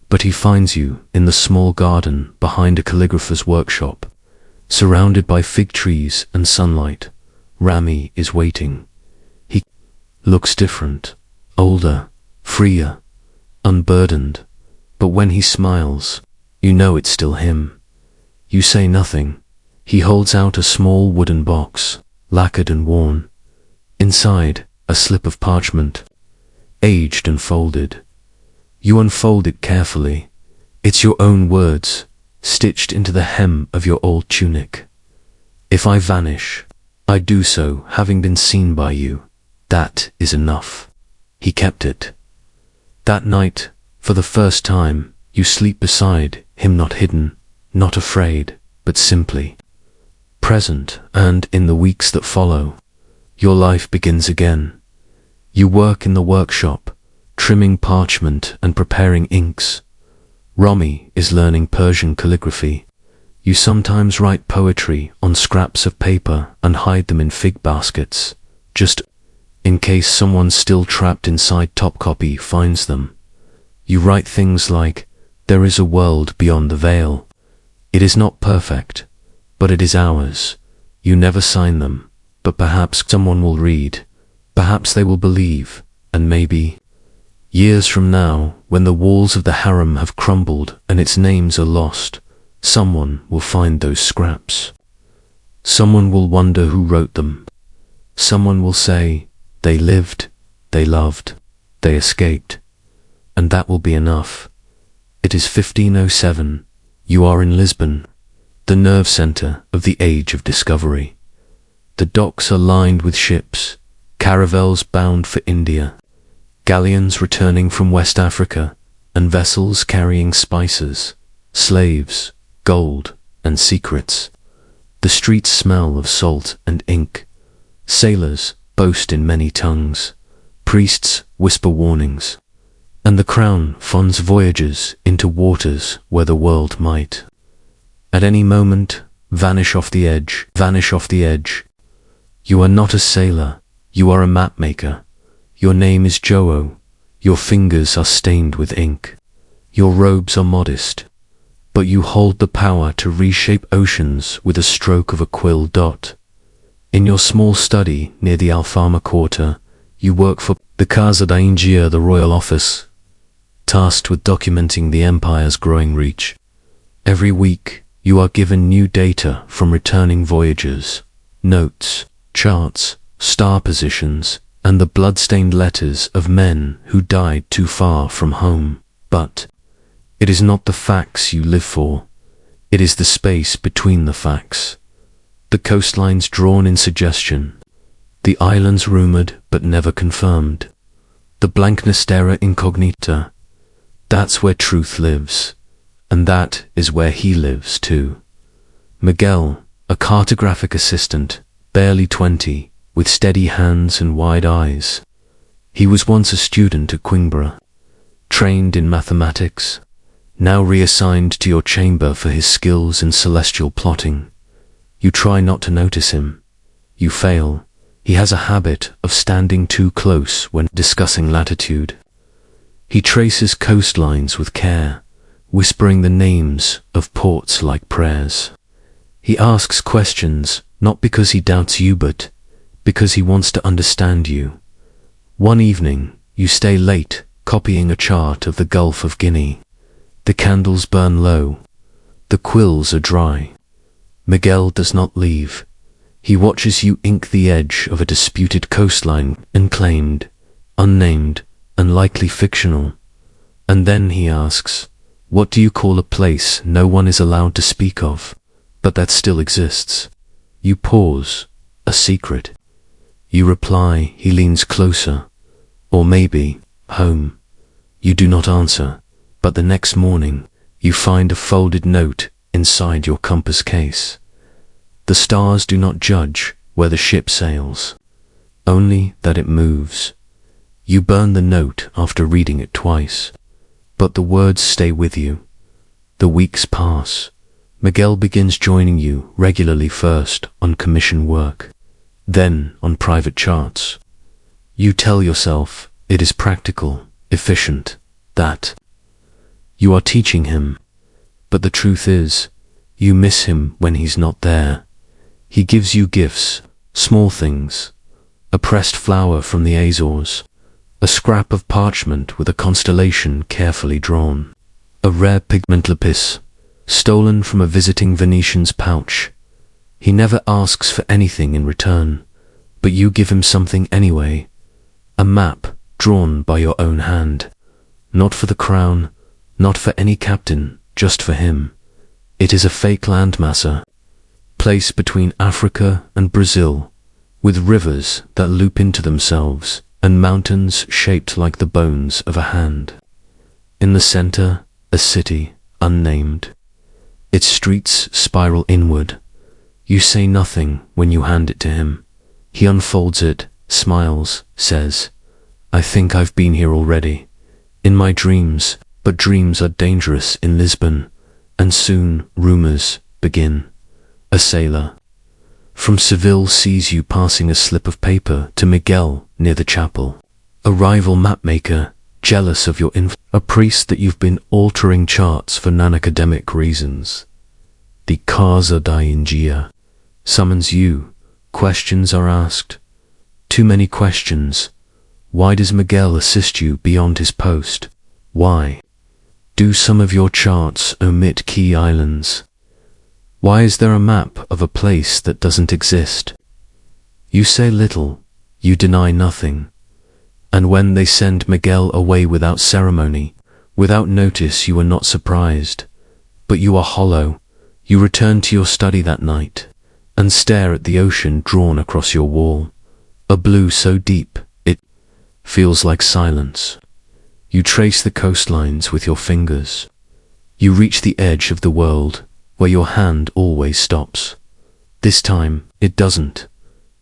but he finds you in the small garden behind a calligrapher's workshop. Surrounded by fig trees and sunlight, Rami is waiting. He looks different, older, freer, unburdened, but when he smiles, you know it's still him. You say nothing. He holds out a small wooden box, lacquered and worn. Inside, a slip of parchment, aged and folded. You unfold it carefully. It's your own words, stitched into the hem of your old tunic. If I vanish, I do so having been seen by you. That is enough. He kept it. That night, for the first time, you sleep beside him, not hidden, not afraid, but simply present. And in the weeks that follow, your life begins again. You work in the workshop, trimming parchment and preparing inks. Rami is learning Persian calligraphy. You sometimes write poetry on scraps of paper and hide them in fig baskets, just in case someone still trapped inside Topcopy finds them. You write things like, "There is a world beyond the veil. It is not perfect, but it is ours." You never sign them, but perhaps someone will read, perhaps they will believe, and maybe, years from now, when the walls of the harem have crumbled and its names are lost, someone will find those scraps. Someone will wonder who wrote them. Someone will say, they lived, they loved, they escaped. And that will be enough. It is 1507. You are in Lisbon, the nerve center of the age of discovery. The docks are lined with ships, caravels bound for India, galleons returning from West Africa, and vessels carrying spices, slaves, gold, and secrets. The streets smell of salt and ink. Sailors boast in many tongues. Priests whisper warnings. And the crown funds voyages into waters where the world might, at any moment, vanish off the edge, vanish off the edge. You are not a sailor, you are a map maker. Your name is Joe. Your fingers are stained with ink. Your robes are modest, but you hold the power to reshape oceans with a stroke of a quill dot. In your small study near the Alfama Quarter, you work for the Casa da India, the royal office, tasked with documenting the empire's growing reach. Every week, you are given new data from returning voyagers, notes, charts, star positions, and the blood-stained letters of men who died too far from home. But it is not the facts you live for. It is the space between the facts. The coastlines drawn in suggestion. The islands rumored but never confirmed. The blankness terra incognita. That's where truth lives. And that is where he lives too. Miguel, a cartographic assistant, barely 20, with steady hands and wide eyes. He was once a student at Queenborough, trained in mathematics, now reassigned to your chamber for his skills in celestial plotting. You try not to notice him. You fail. He has a habit of standing too close when discussing latitude. He traces coastlines with care, whispering the names of ports like prayers. He asks questions not because he doubts you but because he wants to understand you. One evening, you stay late copying a chart of the Gulf of Guinea. The candles burn low. The quills are dry. Miguel does not leave. He watches you ink the edge of a disputed coastline, unclaimed, unnamed, and likely fictional. And then he asks, what do you call a place no one is allowed to speak of, but that still exists? You pause, a secret. You reply, he leans closer, or maybe, home. You do not answer, but the next morning, you find a folded note inside your compass case. The stars do not judge where the ship sails, only that it moves. You burn the note after reading it twice, but the words stay with you. The weeks pass. Miguel begins joining you regularly, first on commission work, then on private charts. You tell yourself it is practical, efficient, that you are teaching him. But the truth is, you miss him when he's not there. He gives you gifts, small things, a pressed flower from the Azores, a scrap of parchment with a constellation carefully drawn, a rare pigment lapis, stolen from a visiting Venetian's pouch. He never asks for anything in return, but you give him something anyway, a map drawn by your own hand, not for the crown, not for any captain, just for him. It is a fake landmass, placed between Africa and Brazil, with rivers that loop into themselves and mountains shaped like the bones of a hand. In the center, a city, unnamed. Its streets spiral inward. You say nothing when you hand it to him. He unfolds it, smiles, says, "I think I've been here already. In my dreams, but dreams are dangerous in Lisbon." And soon rumors begin. A sailor from Seville sees you passing a slip of paper to Miguel near the chapel. A rival mapmaker, jealous of your influence. A priest that you've been altering charts for non-academic reasons. The Casa da Ingia summons you. Questions are asked. Too many questions. Why does Miguel assist you beyond his post? Why do some of your charts omit key islands? Why is there a map of a place that doesn't exist? You say little, you deny nothing. And when they send Miguel away without ceremony, without notice, you are not surprised. But you are hollow. You return to your study that night and stare at the ocean drawn across your wall, a blue so deep it feels like silence. You trace the coastlines with your fingers. You reach the edge of the world where your hand always stops. This time, it doesn't.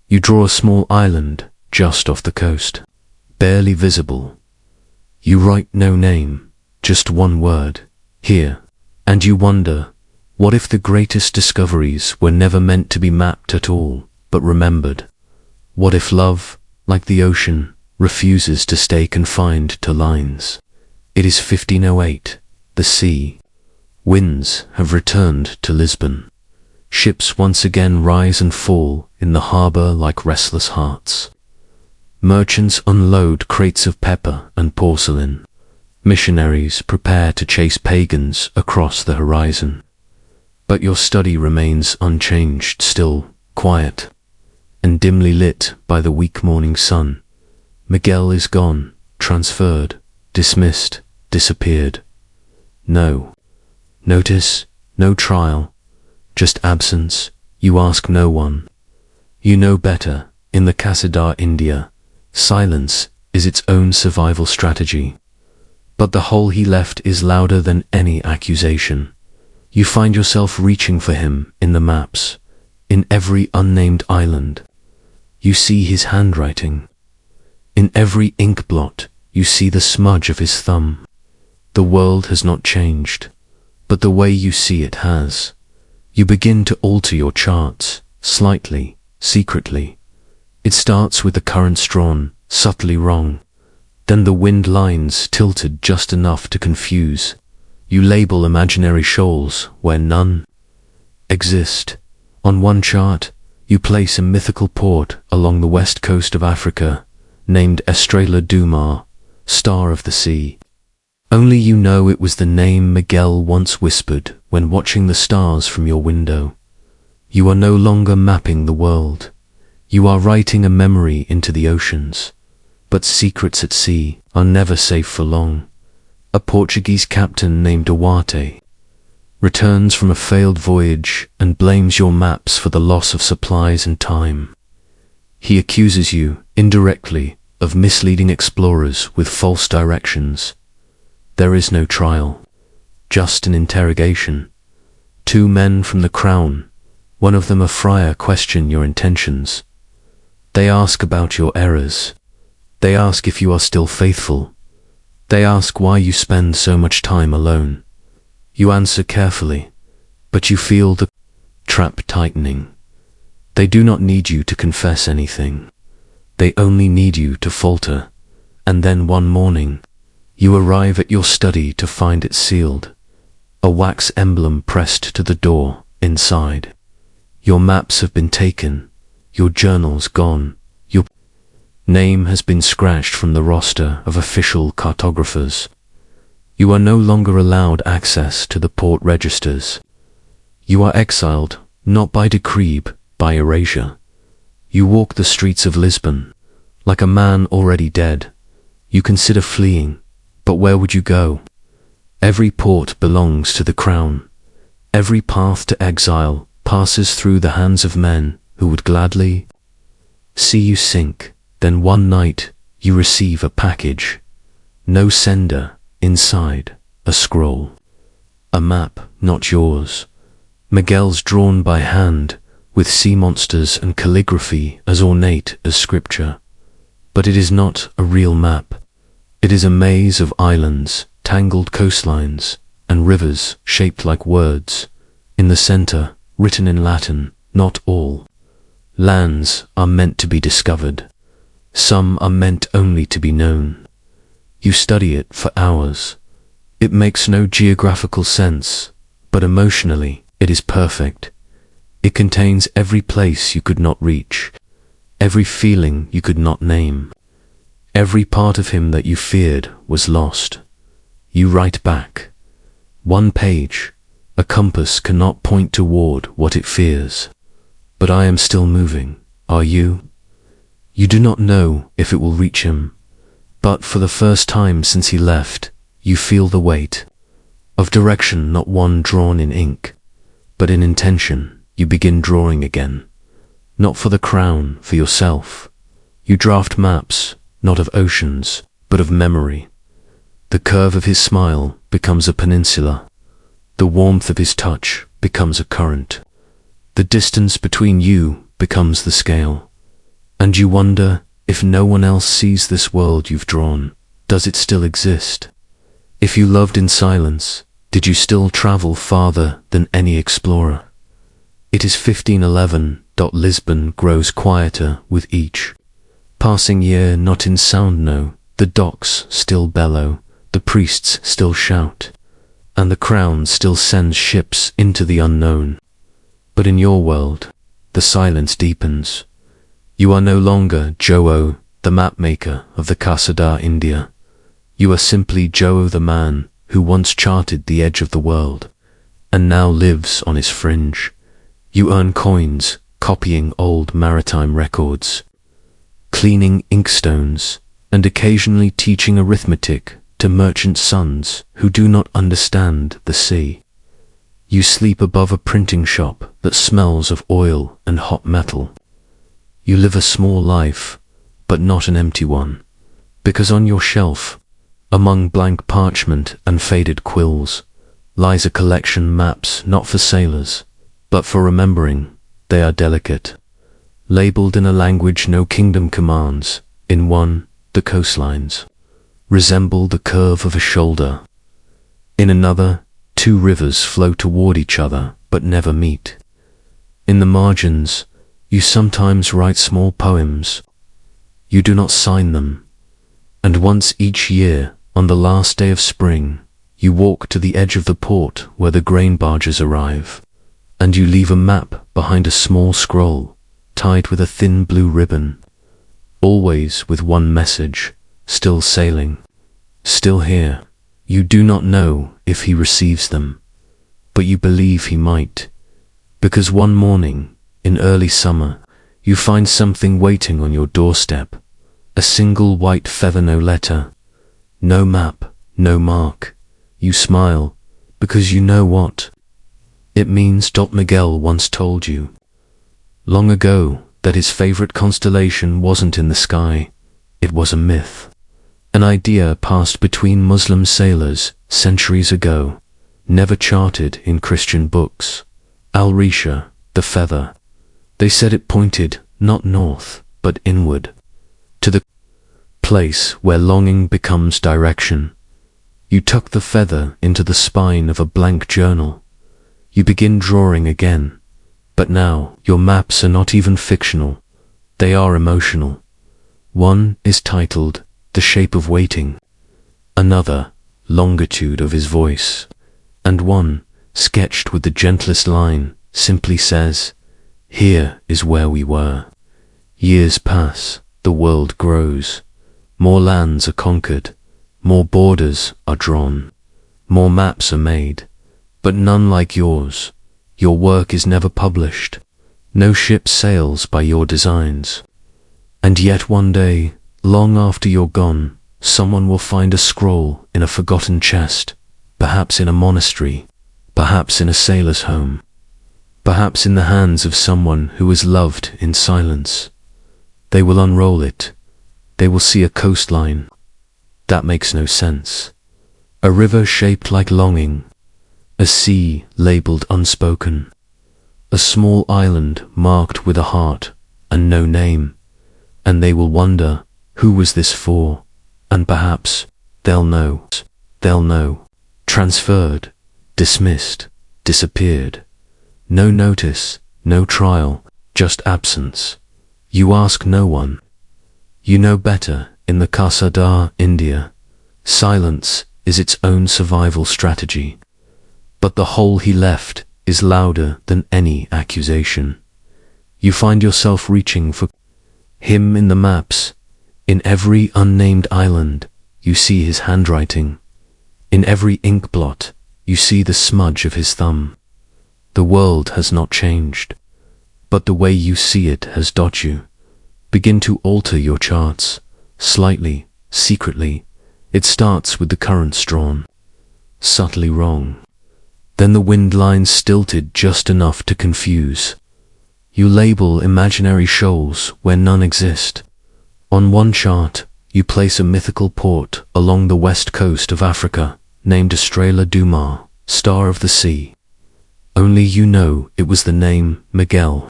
You draw a small island just off the coast, barely visible. You write no name, just one word, here. And you wonder, what if the greatest discoveries were never meant to be mapped at all, but remembered? What if love, like the ocean, refuses to stay confined to lines? It is 1508, the sea. Winds have returned to Lisbon. Ships once again rise and fall in the harbor like restless hearts. Merchants unload crates of pepper and porcelain. Missionaries prepare to chase pagans across the horizon. But your study remains unchanged, still, quiet, and dimly lit by the weak morning sun. Miguel is gone, transferred, dismissed, disappeared. No notice, no trial, just absence. You ask no one. You know better. In the Casa da India, silence is its own survival strategy. But the hole he left is louder than any accusation. You find yourself reaching for him in the maps, in every unnamed island. You see his handwriting. In every ink blot, you see the smudge of his thumb. The world has not changed, but the way you see it has. You begin to alter your charts, slightly, secretly. It starts with the currents drawn, subtly wrong. Then the wind lines tilted just enough to confuse. You label imaginary shoals where none exist. On one chart, you place a mythical port along the west coast of Africa, named Estrela do Mar, Star of the Sea. Only you know it was the name Miguel once whispered when watching the stars from your window. You are no longer mapping the world. You are writing a memory into the oceans. But secrets at sea are never safe for long. A Portuguese captain named Duarte returns from a failed voyage and blames your maps for the loss of supplies and time. He accuses you, indirectly, of misleading explorers with false directions. There is no trial, just an interrogation. Two men from the crown, one of them a friar, question your intentions. They ask about your errors. They ask if you are still faithful. They ask why you spend so much time alone. You answer carefully. but you feel the trap tightening. They do not need you to confess anything. They only need you to falter. And then one morning, you arrive at your study to find it sealed, a wax emblem pressed to the door inside. Your maps have been taken, your journals gone, your name has been scratched from the roster of official cartographers. You are no longer allowed access to the port registers. You are exiled, not by decree, but by erasure. You walk the streets of Lisbon, like a man already dead. You consider fleeing, but where would you go? Every port belongs to the crown. Every path to exile passes through the hands of men who would gladly see you sink. Then one night you receive a package. No sender, inside, a scroll. A map, not yours. Miguel's drawn by hand, with sea monsters and calligraphy as ornate as scripture. But it is not a real map. It is a maze of islands, tangled coastlines, and rivers shaped like words. In the center, written in Latin, not all lands are meant to be discovered. Some are meant only to be known. You study it for hours. It makes no geographical sense, but emotionally it is perfect. It contains every place you could not reach, every feeling you could not name. Every part of him that you feared was lost. You write back. One page. A compass cannot point toward what it fears. But I am still moving. Are you? You do not know if it will reach him. But for the first time since he left, you feel the weight of direction, not one drawn in ink, but in intention. You begin drawing again. Not for the crown, for yourself. You draft maps, not of oceans, but of memory. The curve of his smile becomes a peninsula. The warmth of his touch becomes a current. The distance between you becomes the scale. And you wonder, if no one else sees this world you've drawn, does it still exist? If you loved in silence, did you still travel farther than any explorer? It is 1511. Lisbon grows quieter with each passing year, not in sound, no. The docks still bellow, the priests still shout, and the crown still sends ships into the unknown. But in your world, the silence deepens. You are no longer Joe, the mapmaker of the Casa da India. You are simply Joe, the man who once charted the edge of the world, and now lives on its fringe. You earn coins, copying old maritime records, cleaning inkstones, and occasionally teaching arithmetic to merchant sons who do not understand the sea. You sleep above a printing shop that smells of oil and hot metal. You live a small life, but not an empty one, because on your shelf, among blank parchment and faded quills, lies a collection maps not for sailors, but for remembering. They are delicate, labeled in a language no kingdom commands. In one, the coastlines resemble the curve of a shoulder. In another, two rivers flow toward each other but never meet. In the margins, you sometimes write small poems. You do not sign them. And once each year, on the last day of spring, you walk to the edge of the port where the grain barges arrive, and you leave a map behind a small scroll, tied with a thin blue ribbon, always with one message: still sailing, still here. You do not know if he receives them, but you believe he might, because one morning, in early summer, you find something waiting on your doorstep, a single white feather, no letter, no map, no mark. You smile, because you know what it means. Miguel once told you, long ago, that his favorite constellation wasn't in the sky, it was a myth. An idea passed between Muslim sailors centuries ago, never charted in Christian books. Al-Risha, the feather. They said it pointed not north, but inward, to the place where longing becomes direction. You tuck the feather into the spine of a blank journal. You begin drawing again, but now your maps are not even fictional, they are emotional. One is titled The Shape of Waiting, another Longitude of His Voice, and one, sketched with the gentlest line, simply says, Here is where we were. Years pass, the world grows, more lands are conquered, more borders are drawn, more maps are made, but none like yours. Your work is never published, no ship sails by your designs. And yet one day, long after you're gone, someone will find a scroll in a forgotten chest, perhaps in a monastery, perhaps in a sailor's home, perhaps in the hands of someone who was loved in silence. They will unroll it. They will see a coastline. That makes no sense. A river shaped like longing, a sea labeled unspoken, a small island marked with a heart and no name, and they will wonder, who was this for? And perhaps they'll know. Transferred, dismissed, disappeared. No notice, no trial, just absence. You ask no one. You know better. In the Kasadar, India, silence is its own survival strategy. But the hole he left is louder than any accusation. You find yourself reaching for him in the maps. In every unnamed island, you see his handwriting. In every ink blot, you see the smudge of his thumb. The world has not changed, but the way you see it has taught you. Begin to alter your charts, slightly, secretly. It starts with the currents drawn, subtly wrong. Then the wind lines stilted just enough to confuse. You label imaginary shoals where none exist. On one chart, you place a mythical port along the west coast of Africa, named Estrela do Mar, Star of the Sea. Only you know it was the name Miguel,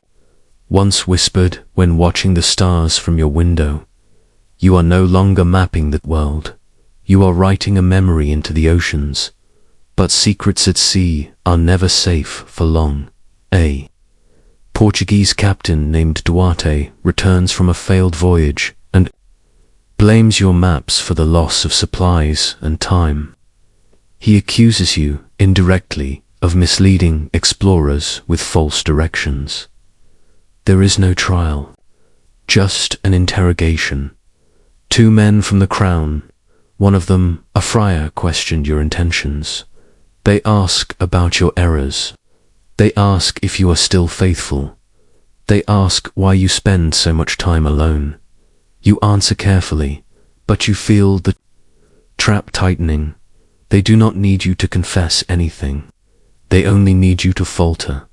once whispered when watching the stars from your window. You are no longer mapping the world. You are writing a memory into the oceans. But secrets at sea are never safe for long. A Portuguese captain named Duarte returns from a failed voyage and blames your maps for the loss of supplies and time. He accuses you, indirectly, of misleading explorers with false directions. There is no trial, just an interrogation. Two men from the crown, one of them, a friar, questioned your intentions. They ask about your errors. They ask if you are still faithful. They ask why you spend so much time alone. You answer carefully, but you feel the trap tightening. They do not need you to confess anything. They only need you to falter.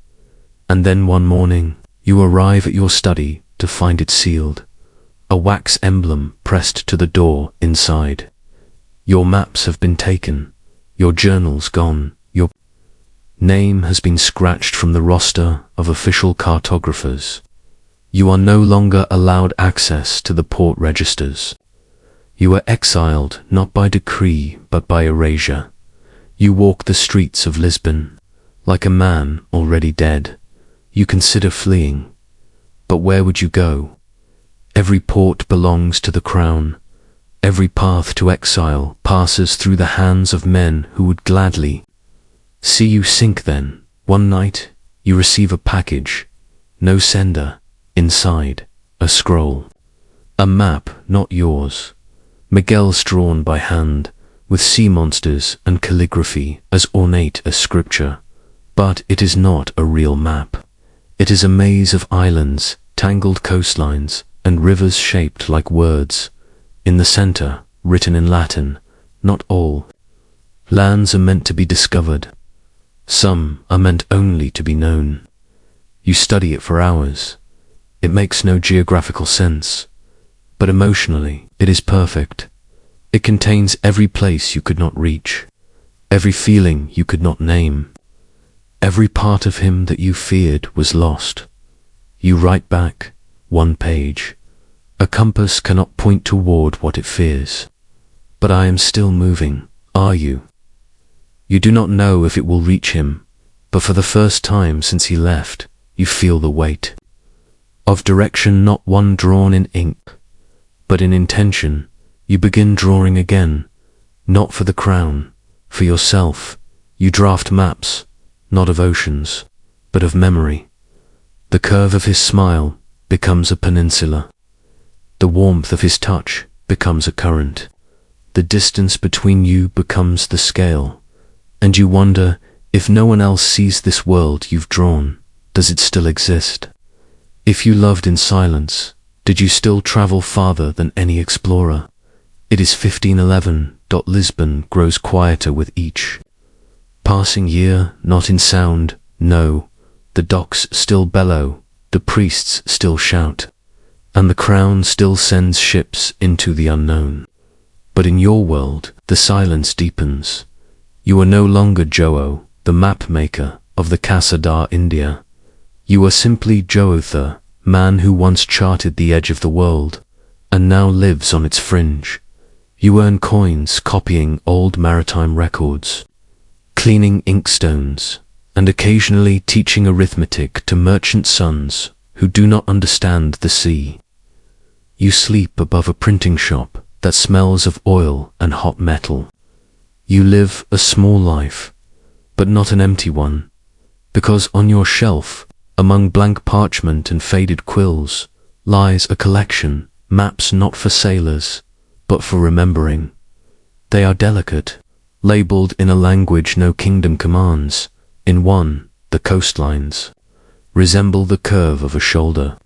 And then one morning, you arrive at your study to find it sealed. A wax emblem pressed to the door inside. Your maps have been taken. Your journals gone. Your name has been scratched from the roster of official cartographers. You are no longer allowed access to the port registers. You are exiled not by decree but by erasure. You walk the streets of Lisbon like a man already dead. You consider fleeing. But where would you go? Every port belongs to the crown. Every path to exile passes through the hands of men who would gladly see you sink. Then, one night, you receive a package. No sender. Inside, a scroll. A map not yours. Miguel's drawn by hand, with sea monsters and calligraphy as ornate as scripture. But it is not a real map. It is a maze of islands, tangled coastlines, and rivers shaped like words. In the center, written in Latin, not all lands are meant to be discovered. Some are meant only to be known. You study it for hours. It makes no geographical sense, but emotionally it is perfect. It contains every place you could not reach, every feeling you could not name. Every part of him that you feared was lost. You write back, one page. A compass cannot point toward what it fears. But I am still moving, are you? You do not know if it will reach him. but for the first time since he left, you feel the weight of direction, not one drawn in ink, but in intention. You begin drawing again, not for the crown, for yourself. You draft maps, not of oceans, but of memory. The curve of his smile becomes a peninsula. The warmth of his touch becomes a current. The distance between you becomes the scale, and you wonder, if no one else sees this world you've drawn, does it still exist? If you loved in silence, did you still travel farther than any explorer? It is 1511. Lisbon grows quieter with each passing year, not in sound, no. The docks still bellow, the priests still shout, and the crown still sends ships into the unknown. But in your world, the silence deepens. You are no longer Joao, the map maker of the Casa da India. You are simply Jootha, man who once charted the edge of the world, and now lives on its fringe. You earn coins copying old maritime records, cleaning inkstones, and occasionally teaching arithmetic to merchant sons who do not understand the sea. You sleep above a printing shop that smells of oil and hot metal. You live a small life, but not an empty one, because on your shelf, among blank parchment and faded quills, lies a collection, maps not for sailors, but for remembering. They are delicate, labeled in a language no kingdom commands. In one, the coastlines resemble the curve of a shoulder.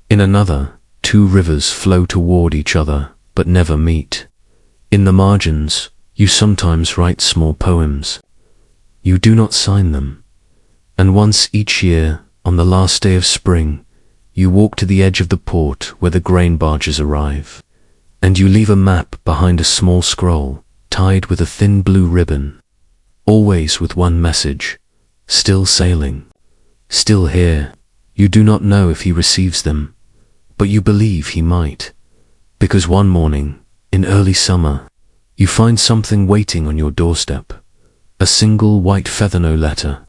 In another, two rivers flow toward each other, but never meet. In the margins, you sometimes write small poems. You do not sign them. And once each year, on the last day of spring, you walk to the edge of the port where the grain barges arrive, and you leave a map behind a small scroll, tied with a thin blue ribbon, always with one message: still sailing, still here. You do not know if he receives them, but you believe he might, because one morning, in early summer, you find something waiting on your doorstep, a single white feather, no letter,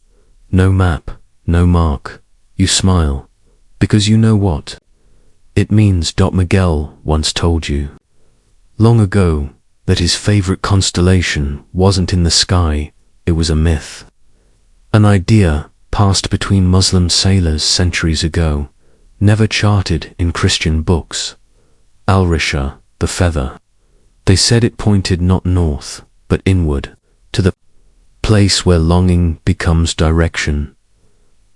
no map, no mark. You smile, because you know what it means. Miguel once told you, long ago, that his favorite constellation wasn't in the sky, it was a myth. An idea passed between Muslim sailors centuries ago, never charted in Christian books. Al-Risha, the feather. They said it pointed not north, but inward, to the place where longing becomes direction.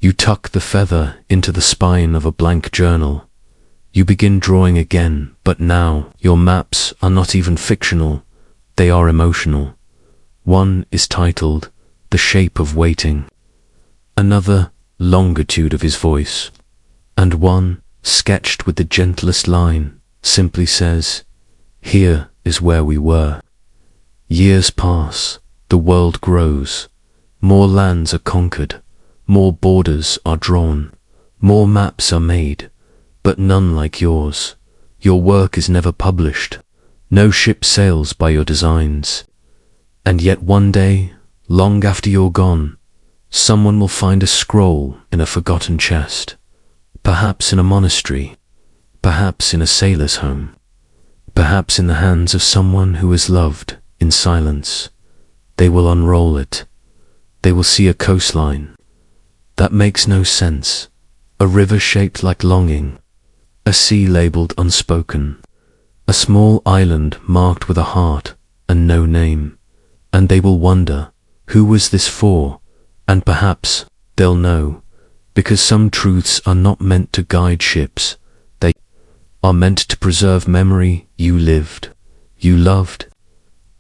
You tuck the feather into the spine of a blank journal. You begin drawing again, but now your maps are not even fictional, they are emotional. One is titled The Shape of Waiting, another Longitude of His Voice, and one, sketched with the gentlest line, simply says, Here is where we were. Years pass, the world grows, more lands are conquered, more borders are drawn, more maps are made, but none like yours. Your work is never published, no ship sails by your designs. And yet one day, long after you're gone, someone will find a scroll in a forgotten chest, perhaps in a monastery, perhaps in a sailor's home, perhaps in the hands of someone who has loved in silence. They will unroll it. They will see a coastline that makes no sense, a river shaped like longing, a sea labeled unspoken, a small island marked with a heart and no name, and they will wonder, who was this for? And perhaps they'll know, because some truths are not meant to guide ships, they are meant to preserve memory. You lived, you loved,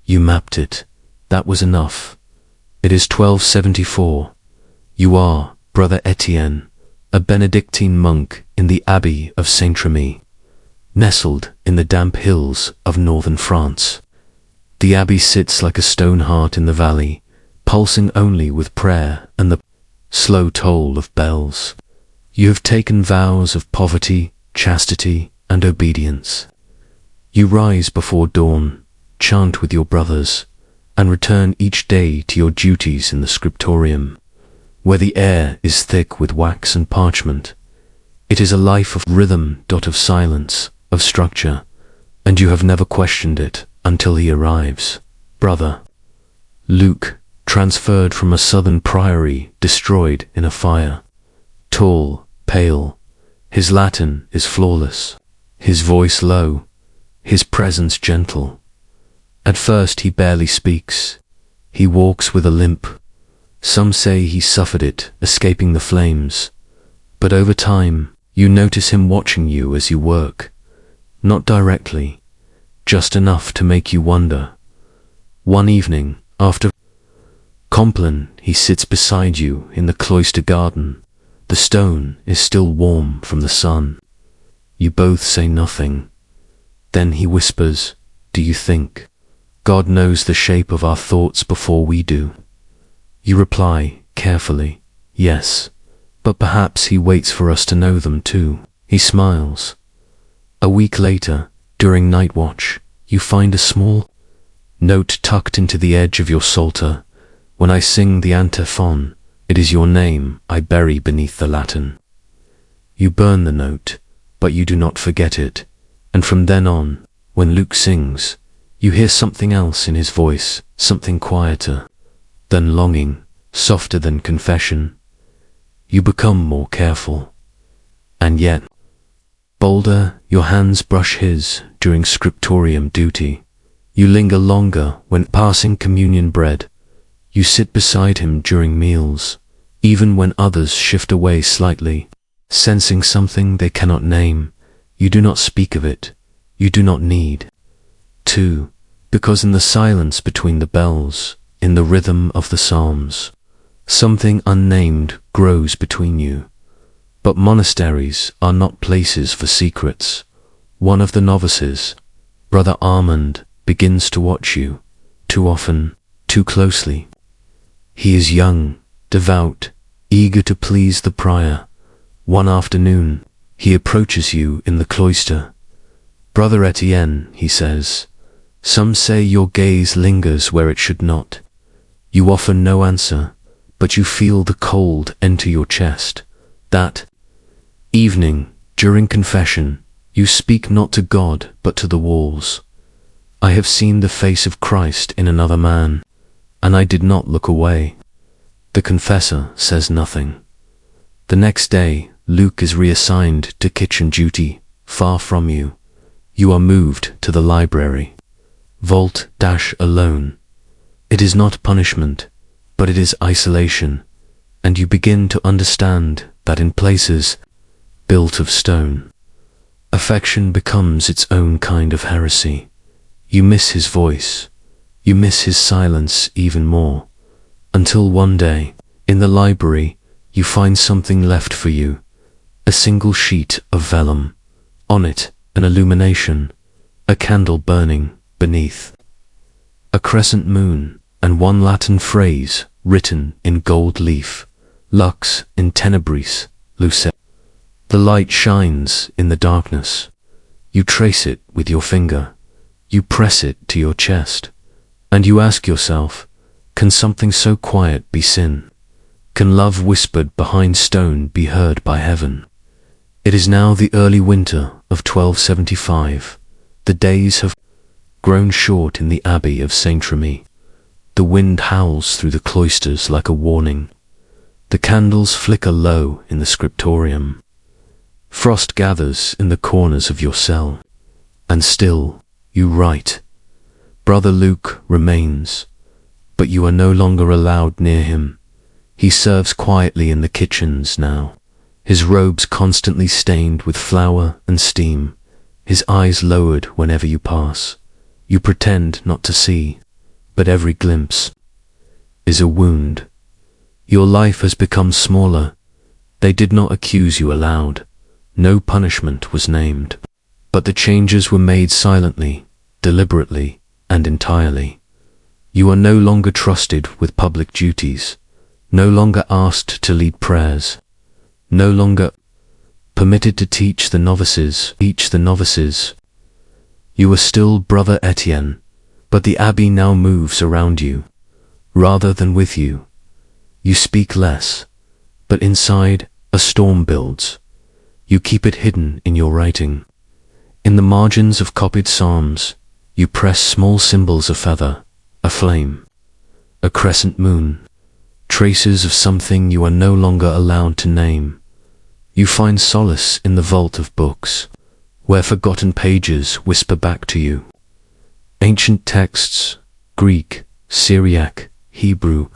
you mapped it, that was enough. It is 1274. You are, Brother Etienne, a Benedictine monk in the Abbey of Saint-Remy, nestled in the damp hills of northern France. The abbey sits like a stone heart in the valley, pulsing only with prayer and the slow toll of bells. You have taken vows of poverty, chastity, and obedience. You rise before dawn, chant with your brothers, and return each day to your duties in the scriptorium. where the air is thick with wax and parchment. It is a life of rhythm, of silence, of structure, and you have never questioned it until he arrives. Brother Luke, transferred from a southern priory destroyed in a fire. Tall, pale, his Latin is flawless, his voice low, his presence gentle. At first he barely speaks. He walks with a limp. Some say he suffered it, escaping the flames. But over time, you notice him watching you as you work. Not directly, just enough to make you wonder. One evening, after Compline, he sits beside you in the cloister garden. The stone is still warm from the sun. You both say nothing. Then he whispers, "Do you think God knows the shape of our thoughts before we do?" You reply, carefully, "Yes, but perhaps he waits for us to know them too." He smiles. A week later, during night watch, you find a small note tucked into the edge of your psalter. "When I sing the antiphon, it is your name I bury beneath the Latin." You burn the note, but you do not forget it, and from then on, when Luke sings, you hear something else in his voice, something quieter than longing, softer than confession. You become more careful, and yet bolder. Your hands brush his during scriptorium duty. You linger longer when passing communion bread. You sit beside him during meals, even when others shift away slightly, sensing something they cannot name. You do not speak of it. You do not need to, because in the silence between the bells, in the rhythm of the psalms, something unnamed grows between you. But monasteries are not places for secrets. One of the novices, Brother Armand, begins to watch you, too often, too closely. He is young, devout, eager to please the prior. One afternoon, he approaches you in the cloister. "Brother Etienne," he says, "some say your gaze lingers where it should not." You offer no answer, but you feel the cold enter your chest. That evening, during confession, you speak not to God but to the walls. "I have seen the face of Christ in another man, and I did not look away." The confessor says nothing. The next day, Luke is reassigned to kitchen duty, far from you. You are moved to the library. Alone. It is not punishment, but it is isolation, and you begin to understand that in places built of stone, affection becomes its own kind of heresy. You miss his voice. You miss his silence even more, until one day, in the library, you find something left for you, a single sheet of vellum, on it an illumination, a candle burning beneath, a crescent moon, and one Latin phrase written in gold leaf, "Lux in tenebris luce." The light shines in the darkness. You trace it with your finger. You press it to your chest. And you ask yourself, can something so quiet be sin? Can love whispered behind stone be heard by heaven? It is now the early winter of 1275. The days have grown short in the Abbey of Saint-Remy. The wind howls through the cloisters like a warning. The candles flicker low in the scriptorium. Frost gathers in the corners of your cell. And still, you write. Brother Luke remains, but you are no longer allowed near him. He serves quietly in the kitchens now, his robes constantly stained with flour and steam, his eyes lowered whenever you pass. You pretend not to see, but every glimpse is a wound. Your life has become smaller. They did not accuse you aloud. No punishment was named. But the changes were made silently, deliberately, and entirely. You are no longer trusted with public duties, no longer asked to lead prayers, no longer permitted to teach the novices. You are still Brother Etienne, but the abbey now moves around you, rather than with you. You speak less, but inside a storm builds. You keep it hidden in your writing. In the margins of copied psalms, you press small symbols: a feather, a flame, a crescent moon, traces of something you are no longer allowed to name. You find solace in the vault of books, where forgotten pages whisper back to you. Ancient texts, Greek, Syriac, Hebrew.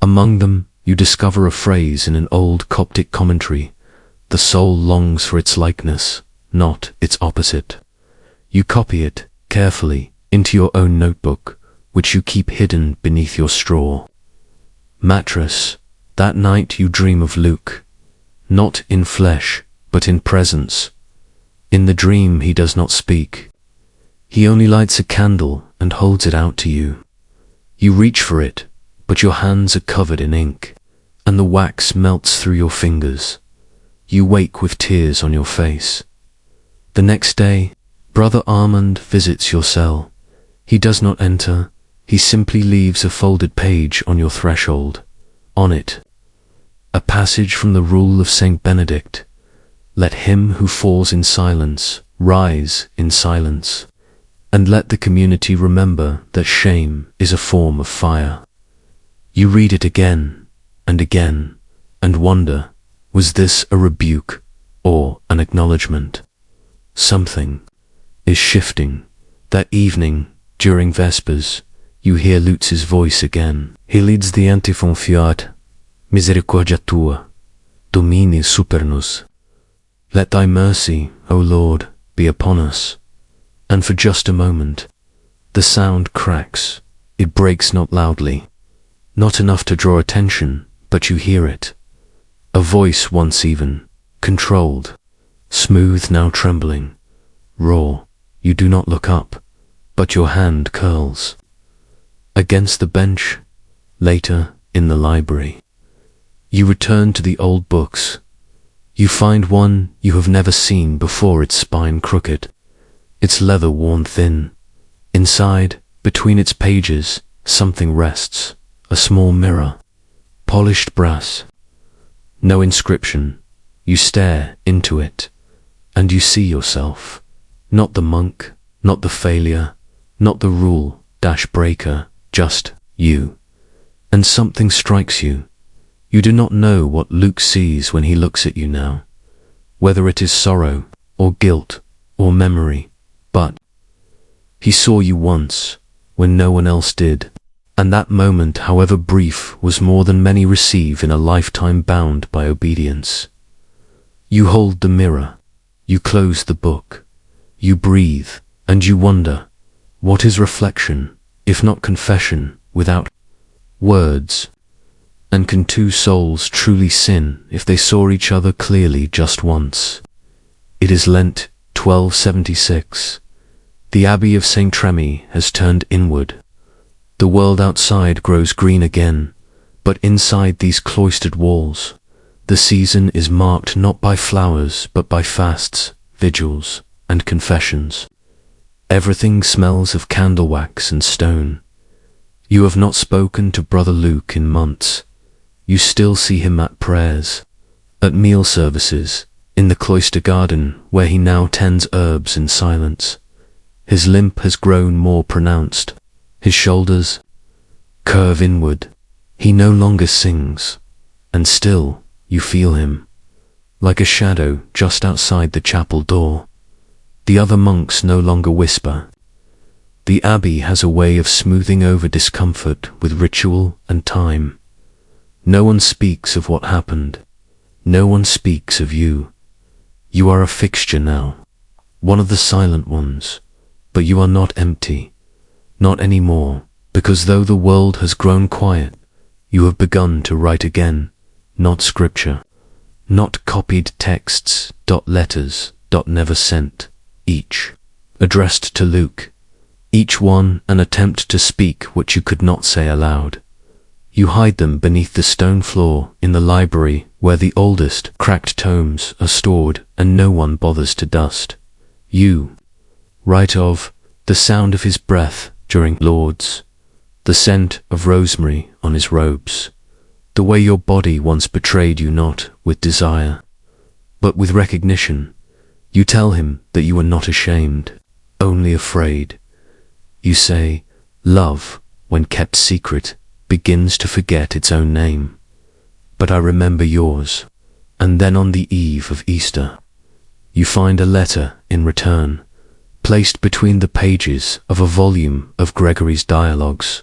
Among them, you discover a phrase in an old Coptic commentary: the soul longs for its likeness, not its opposite. You copy it carefully into your own notebook, which you keep hidden beneath your straw mattress. That night you dream of Luke, not in flesh, but in presence. In the dream he does not speak. He only lights a candle and holds it out to you. You reach for it, but your hands are covered in ink, and the wax melts through your fingers. You wake with tears on your face. The next day, Brother Armand visits your cell. He does not enter, he simply leaves a folded page on your threshold. On it, a passage from the rule of Saint Benedict: let him who falls in silence rise in silence, and let the community remember that shame is a form of fire. You read it again and again, and wonder, was this a rebuke or an acknowledgement? Something is shifting. That evening, during Vespers, you hear Lutz's voice again. He leads the antiphon: Fiat misericordia tua, Domini super nos. Let thy mercy, O Lord, be upon us. And for just a moment, the sound cracks. It breaks not loudly, not enough to draw attention, but you hear it. A voice once even, controlled, smooth, now trembling, raw. You do not look up, but your hand curls. Against the bench, later in the library. You return to the old books. You find one you have never seen before, its spine crooked, its leather worn thin. Inside, between its pages, something rests: a small mirror, polished brass. No inscription. You stare into it, and you see yourself. Not the monk, not the failure, not the rule-breaker, just you. And something strikes you. You do not know what Luke sees when he looks at you now, whether it is sorrow, or guilt, or memory, but he saw you once, when no one else did, and that moment, however brief, was more than many receive in a lifetime bound by obedience. You hold the mirror, you close the book, you breathe, and you wonder, what is reflection, if not confession, without words? And can two souls truly sin if they saw each other clearly just once? It is Lent 1276. The Abbey of St. Tremy has turned inward. The world outside grows green again, but inside these cloistered walls, the season is marked not by flowers but by fasts, vigils, and confessions. Everything smells of candle wax and stone. You have not spoken to Brother Luke in months. You still see him at prayers, at meal services, in the cloister garden where he now tends herbs in silence. His limp has grown more pronounced. His shoulders curve inward. He no longer sings, and still you feel him, like a shadow just outside the chapel door. The other monks no longer whisper. The abbey has a way of smoothing over discomfort with ritual and time. No one speaks of what happened. No one speaks of you. You are a fixture now, one of the silent ones, but you are not empty, not anymore, because though the world has grown quiet, you have begun to write again, not scripture, not copied texts, letters, never sent, each addressed to Luke, each one an attempt to speak what you could not say aloud. You hide them beneath the stone floor in the library where the oldest, cracked tomes are stored and no one bothers to dust. You write of the sound of his breath during Lauds, the scent of rosemary on his robes, The way your body once betrayed you, not with desire, but with recognition. You tell him that you are not ashamed, only afraid. You say, love, when kept secret, begins to forget its own name. But I remember yours. And then on the eve of Easter, you find a letter in return, placed between the pages of a volume of Gregory's dialogues.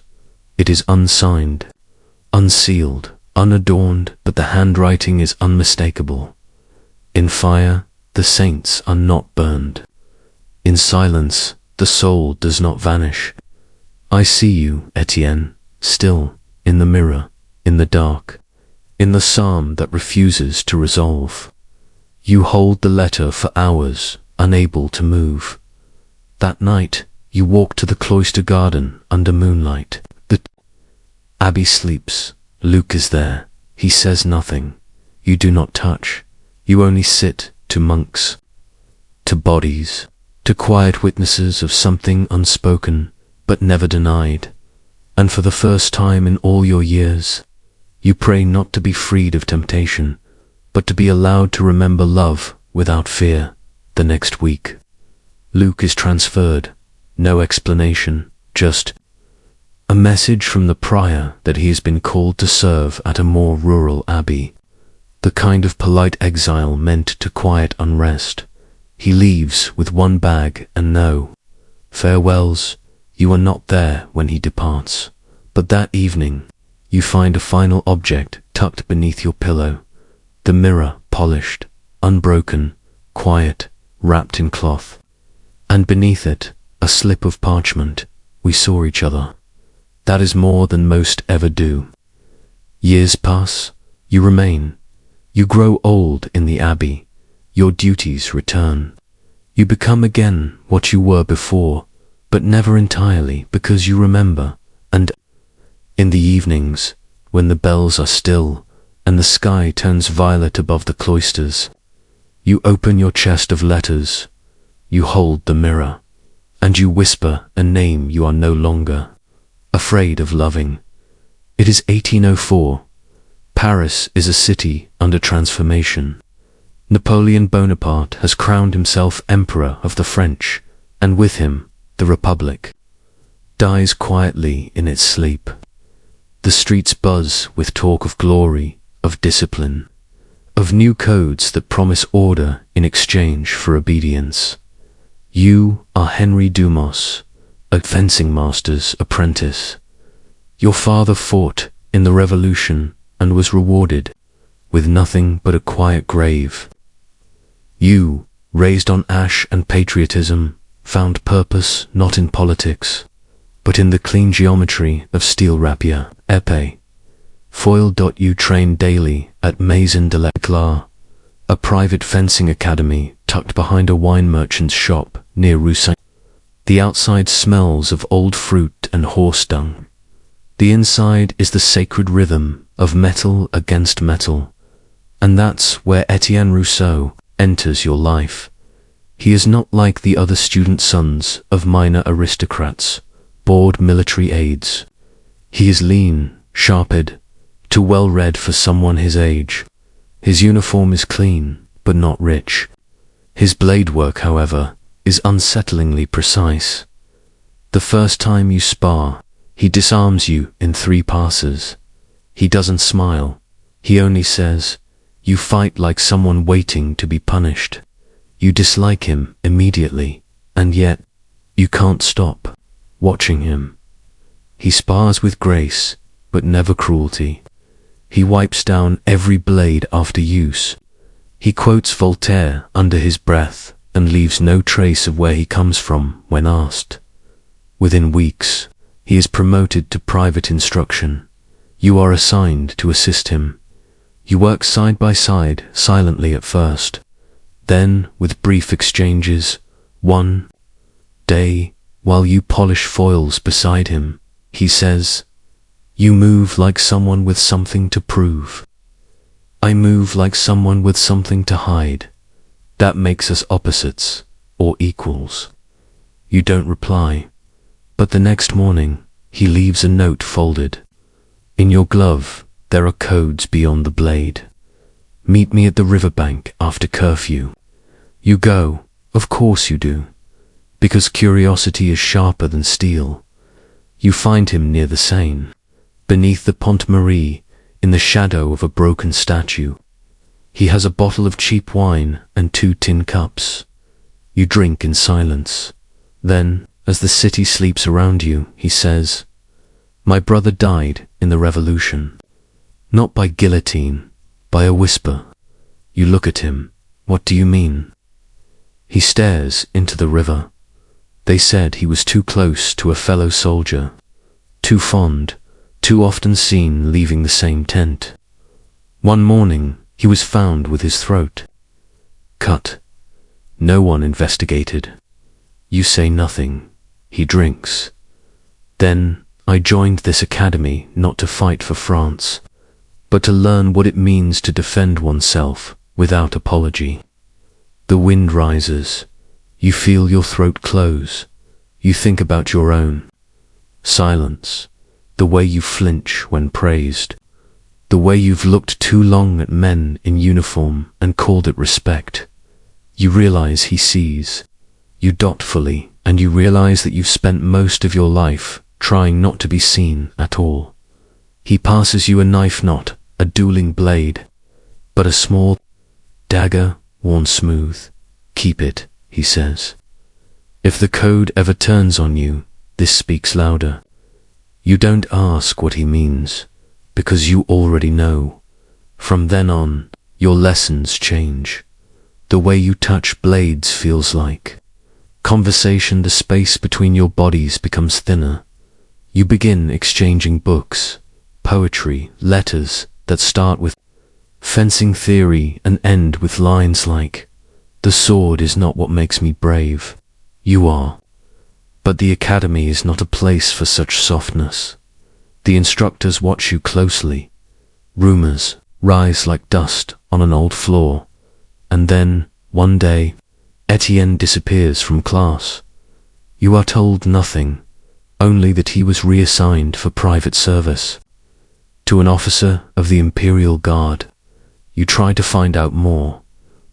It is unsigned, unsealed, unadorned, but the handwriting is unmistakable. In fire, the saints are not burned. In silence, the soul does not vanish. I see you, Etienne, still, in the mirror, in the dark, in the psalm that refuses to resolve. You hold the letter for hours, unable to move. That night, you walk to the cloister garden under moonlight. The abbey sleeps. Luke is there. He says nothing. You do not touch. You only sit to monks, to bodies, to quiet witnesses of something unspoken but never denied. And for the first time in all your years, you pray not to be freed of temptation, but to be allowed to remember love without fear. The next week, Luke is transferred. No explanation, just a message from the prior that he has been called to serve at a more rural abbey, the kind of polite exile meant to quiet unrest. He leaves with one bag and no farewells. You are not there when he departs, but that evening you find a final object tucked beneath your pillow, the mirror, polished, unbroken, quiet, wrapped in cloth, and beneath it a slip of parchment. We saw each other. That is more than most ever do. Years pass, you remain. You grow old in the abbey. Your duties return. You become again what you were before, but never entirely, because you remember. And in the evenings, when the bells are still and the sky turns violet above the cloisters, you open your chest of letters, you hold the mirror, and you whisper a name you are no longer afraid of loving. It is 1804. Paris is a city under transformation. Napoleon Bonaparte has crowned himself Emperor of the French, and with him, the Republic dies quietly in its sleep. The streets buzz with talk of glory, of discipline, of new codes that promise order in exchange for obedience. You are Henry Dumas, a fencing master's apprentice. Your father fought in the Revolution and was rewarded with nothing but a quiet grave. You, raised on ash and patriotism, found purpose not in politics, but in the clean geometry of steel rapier, épée, foil. You train daily at Maison de l'Éclat, a private fencing academy tucked behind a wine merchant's shop near Rue Saint. The outside smells of old fruit and horse dung. The inside is the sacred rhythm of metal against metal, and that's where Etienne Rousseau enters your life. He is not like the other student sons of minor aristocrats, bored military aides. He is lean, sharp-eyed, too well-read for someone his age. His uniform is clean, but not rich. His blade work, however, is unsettlingly precise. The first time you spar, he disarms you in 3 passes. He doesn't smile. He only says, "You fight like someone waiting to be punished." You dislike him immediately, and yet you can't stop watching him. He spars with grace, but never cruelty. He wipes down every blade after use. He quotes Voltaire under his breath and leaves no trace of where he comes from when asked. Within weeks, he is promoted to private instruction. You are assigned to assist him. You work side by side, silently at first. Then, with brief exchanges, one day, while you polish foils beside him, he says, "You move like someone with something to prove. I move like someone with something to hide. That makes us opposites, or equals." You don't reply, but the next morning, he leaves a note folded. In your glove, There are codes beyond the blade. Meet me at the riverbank after curfew. You go, of course you do, because curiosity is sharper than steel. You find him near the Seine, beneath the Pont Marie, in the shadow of a broken statue. He has a bottle of cheap wine and 2 tin cups. You drink in silence. Then, as the city sleeps around you, he says, "My brother died in the revolution. Not by guillotine, by a whisper." You look at him. "What do you mean?" He stares into the river. "They said he was too close to a fellow soldier, too fond, too often seen leaving the same tent. One morning he was found with his throat cut. No one investigated. You say nothing. He drinks. Then I joined this academy not to fight for France, but to learn what it means to defend oneself without apology. The wind rises. You feel your throat close. You think about your own. Silence. The way you flinch when praised. The way you've looked too long at men in uniform and called it respect. You realize he sees. You dot fully, and you realize that you've spent most of your life trying not to be seen at all. He passes you a knife, not a dueling blade, but a small dagger worn smooth. "Keep it," he says. If the code ever turns on you, this speaks louder. You don't ask what he means, because you already know. From then on, your lessons change. The way you touch blades feels like conversation. The space between your bodies becomes thinner. You begin exchanging books, poetry, letters that start with fencing theory and end with lines like, "The sword is not what makes me brave. You are." But the academy is not a place for such softness. The instructors watch you closely. Rumors rise like dust on an old floor. And then, one day, Etienne disappears from class. You are told nothing, only that he was reassigned for private service to an officer of the Imperial Guard. You try to find out more,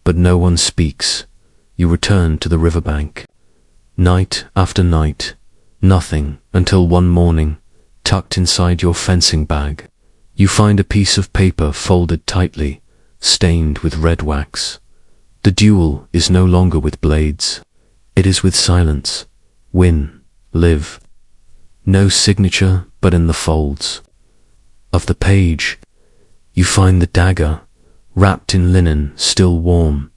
but no one speaks. You return to the riverbank. Night after night, nothing, until one morning, tucked inside your fencing bag, you find a piece of paper folded tightly, stained with red wax. The duel is no longer with blades. It is with silence. Win, live. No signature but in the folds of the page. You find the dagger, wrapped in linen, still warm,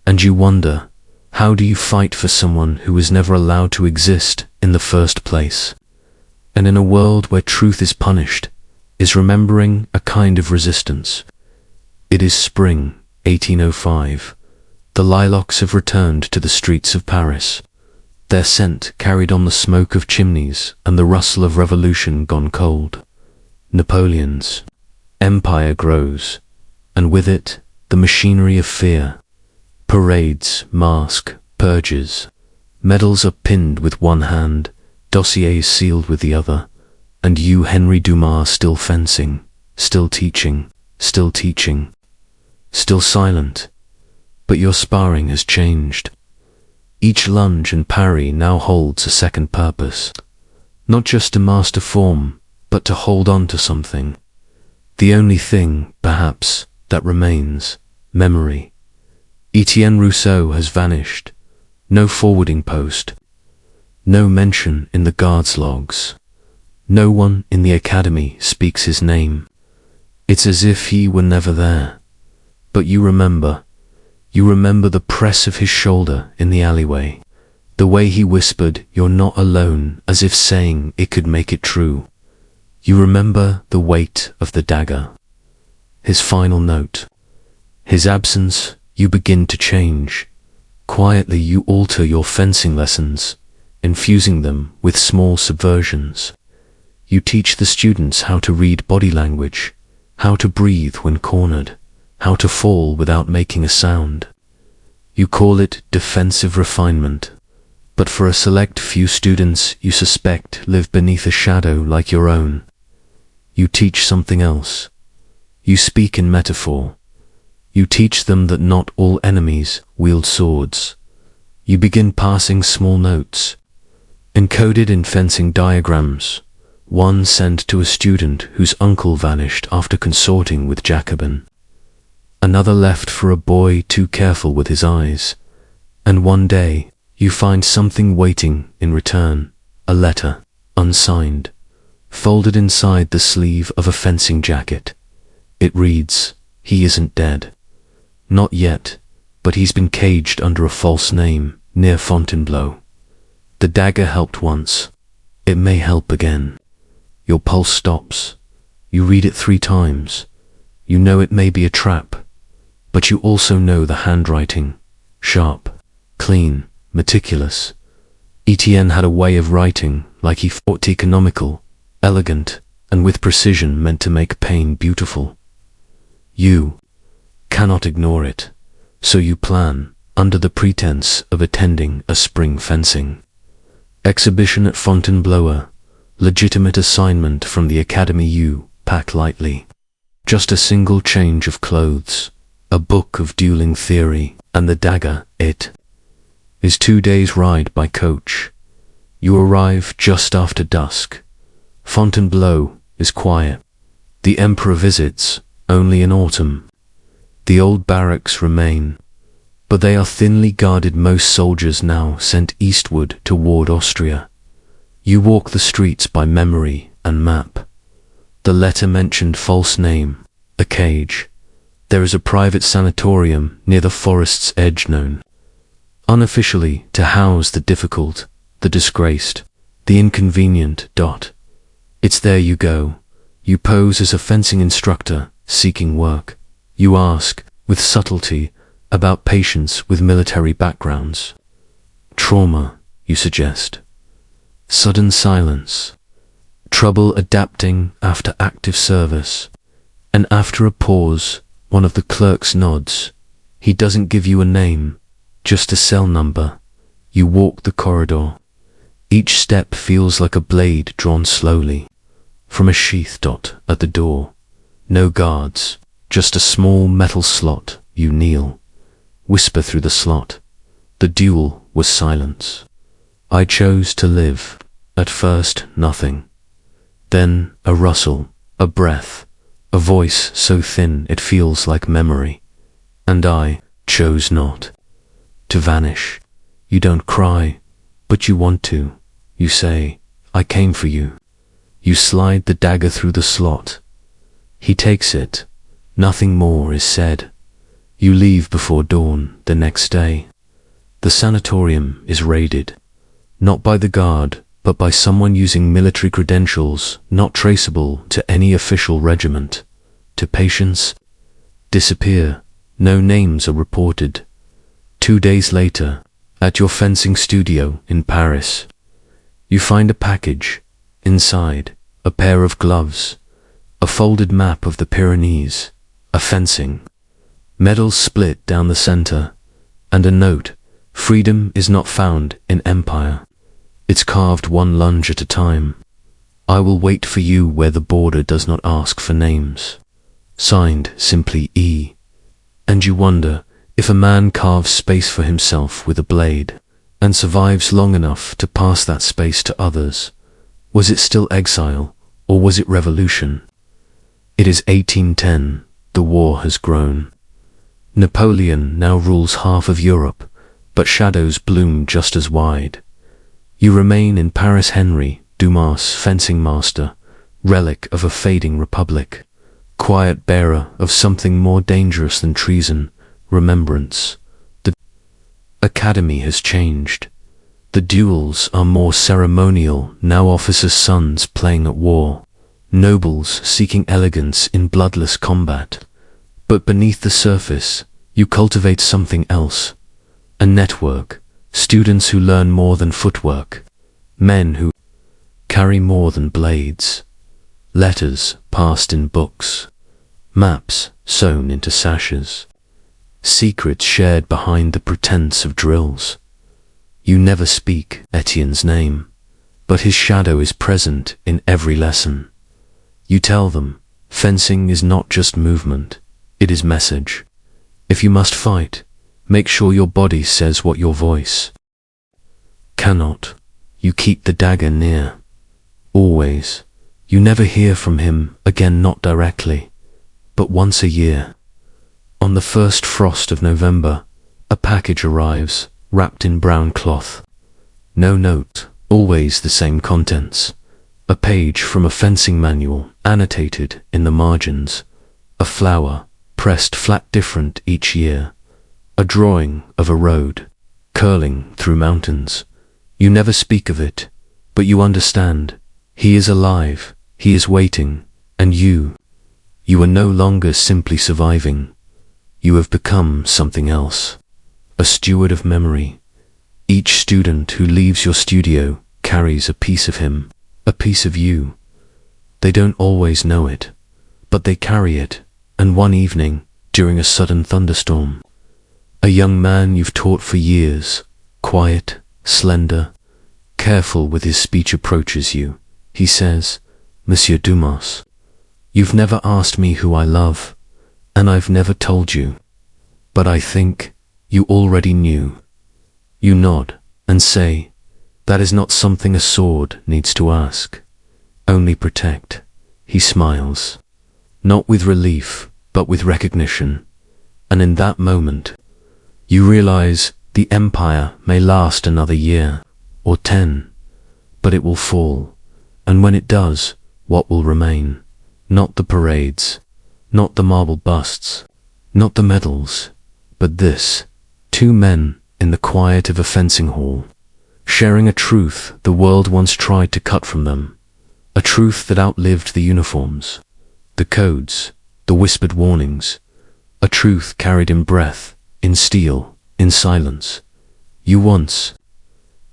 and you wonder, how do you fight for someone who was never allowed to exist in the first place? And in a world where truth is punished, is remembering a kind of resistance. It is spring, 1805. The lilacs have returned to the streets of Paris, their scent carried on the smoke of chimneys and the rustle of revolution gone cold. Napoleon's empire grows, and with it the machinery of fear. Parades, mask, purges. Medals are pinned with one hand, dossiers sealed with the other, and you, Henry Dumas, still fencing, still teaching, still teaching, still silent. But your sparring has changed. Each lunge and parry now holds a second purpose, not just to master form, but to hold on to something. The only thing, perhaps, that remains, memory. Etienne Rousseau has vanished. No forwarding post. No mention in the guards' logs. No one in the academy speaks his name. It's as if he were never there. But you remember. You remember the press of his shoulder in the alleyway. The way he whispered, "You're not alone," as if saying it could make it true. You remember the weight of the dagger. His final note. His absence. You begin to change. Quietly you alter your fencing lessons, infusing them with small subversions. You teach the students how to read body language, how to breathe when cornered, how to fall without making a sound. You call it defensive refinement, but for a select few students you suspect live beneath a shadow like your own. You teach something else, You speak in metaphor. You teach them that not all enemies wield swords. You begin passing small notes, encoded in fencing diagrams, one sent to a student whose uncle vanished after consorting with Jacobin, another left for a boy too careful with his eyes, and one day you find something waiting in return, a letter, unsigned, folded inside the sleeve of a fencing jacket. It reads, "He isn't dead. Not yet, but he's been caged under a false name near Fontainebleau. The dagger helped once. It may help again." Your pulse stops. You read it 3 times. You know it may be a trap, but you also know the handwriting. Sharp, clean, meticulous. Etienne had a way of writing like he thought, economical, elegant, and with precision meant to make pain beautiful. You cannot ignore it, so you plan, under the pretense of attending a spring fencing exhibition at Fontainebleau, legitimate assignment from the academy. You pack lightly. Just a single change of clothes, a book of dueling theory, and the dagger. It is 2 days' ride by coach. You arrive just after dusk. Fontainebleau is quiet. The emperor visits only in autumn. The old barracks remain, but they are thinly guarded, most soldiers now sent eastward to ward Austria. You walk the streets by memory and map. The letter mentioned false name, a cage. There is a private sanatorium near the forest's edge known, unofficially, to house the difficult, the disgraced, the inconvenient. It's there you go. You pose as a fencing instructor seeking work. You ask, with subtlety, about patients with military backgrounds. Trauma, you suggest. Sudden silence. Trouble adapting after active service. And after a pause, one of the clerks nods. He doesn't give you a name, just a cell number. You walk the corridor. Each step feels like a blade drawn slowly from a sheath. At the door. No guards, just a small metal slot. You kneel. Whisper through the slot. The duel was silence. I chose to live. At first, nothing. Then a rustle, a breath, a voice so thin it feels like memory. And I chose not to vanish. You don't cry, but you want to. You say, "I came for you." You slide the dagger through the slot. He takes it. Nothing more is said. You leave before dawn the next day. The sanatorium is raided, not by the guard, but by someone using military credentials not traceable to any official regiment. To patients, disappear. No names are reported. 2 days later, at your fencing studio in Paris, you find a package. Inside, a pair of gloves, a folded map of the Pyrenees, a fencing, medals split down the center, and a note, "Freedom is not found in empire. It's carved one lunge at a time. I will wait for you where the border does not ask for names." Signed simply E. And you wonder if a man carves space for himself with a blade and survives long enough to pass that space to others. Was it still exile, or was it revolution? It is 1810. The war has grown. Napoleon now rules half of Europe, but shadows bloom just as wide. You remain in Paris. Henry Dumas, fencing master, relic of a fading republic, quiet bearer of something more dangerous than treason, remembrance. The academy has changed. The duels are more ceremonial, now officers' sons playing at war, nobles seeking elegance in bloodless combat. But beneath the surface, you cultivate something else. A network, students who learn more than footwork, men who carry more than blades, letters passed in books, maps sewn into sashes, secrets shared behind the pretense of drills. You never speak Etienne's name, but his shadow is present in every lesson. You tell them, Fencing is not just movement, it is message. If you must fight, make sure your body says what your voice cannot. You keep the dagger near. Always. You never hear from him again, not directly, but once a year. On the first frost of November, a package arrives, wrapped in brown cloth. No note, always the same contents. A page from a fencing manual, annotated in the margins. A flower, pressed flat different each year. A drawing of a road, curling through mountains. You never speak of it, but you understand. He is alive, he is waiting, and you are no longer simply surviving. You have become something else. A steward of memory. Each student who leaves your studio carries a piece of him, a piece of you. They don't always know it, but they carry it, and one evening, during a sudden thunderstorm, a young man you've taught for years, quiet, slender, careful with his speech, approaches you. He says, "Monsieur Dumas, you've never asked me who I love, and I've never told you. But I think you already knew." You nod and say, "That is not something a sword needs to ask. Only protect." He smiles, not with relief, but with recognition. And in that moment, you realize the empire may last another year, or 10, but it will fall. And when it does, what will remain? Not the parades, not the marble busts, not the medals, but this: two men in the quiet of a fencing hall, sharing a truth the world once tried to cut from them, a truth that outlived the uniforms, the codes, the whispered warnings, a truth carried in breath, in steel, in silence. You once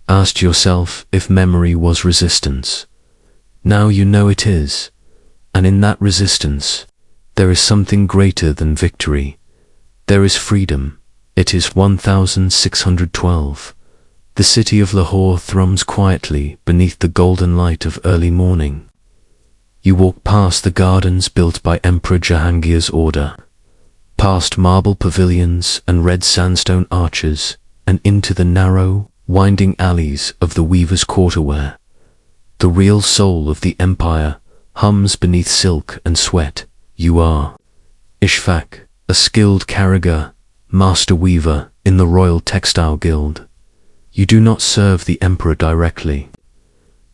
asked yourself if memory was resistance. Now you know it is, and in that resistance, there is something greater than victory. There is freedom. It is 1612. The city of Lahore thrums quietly beneath the golden light of early morning. You walk past the gardens built by Emperor Jahangir's order, past marble pavilions and red sandstone arches, and into the narrow, winding alleys of the weaver's quarter where the real soul of the empire hums beneath silk and sweat. You are Ishfaq, a skilled karigar, master weaver in the Royal Textile Guild. You do not serve the emperor directly.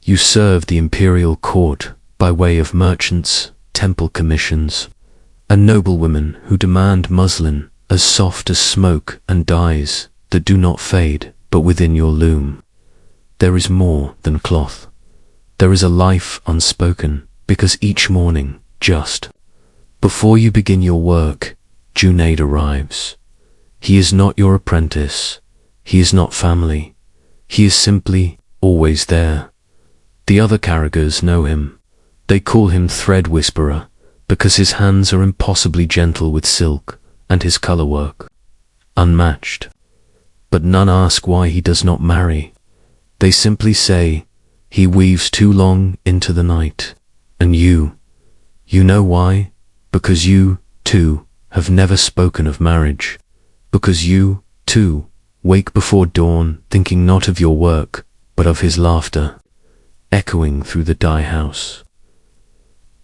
You serve the imperial court by way of merchants, temple commissions, and noblewomen who demand muslin as soft as smoke and dyes that do not fade, but within your loom there is more than cloth. There is a life unspoken, because each morning, just before you begin your work, Junaid arrives. He is not your apprentice. He is not family. He is simply always there. The other karigars know him. They call him Thread Whisperer, because his hands are impossibly gentle with silk, and his color work unmatched. But none ask why he does not marry. They simply say, he weaves too long into the night. And you know why? Because you, too, have never spoken of marriage. Because you, too, wake before dawn thinking not of your work, but of his laughter, echoing through the dye house.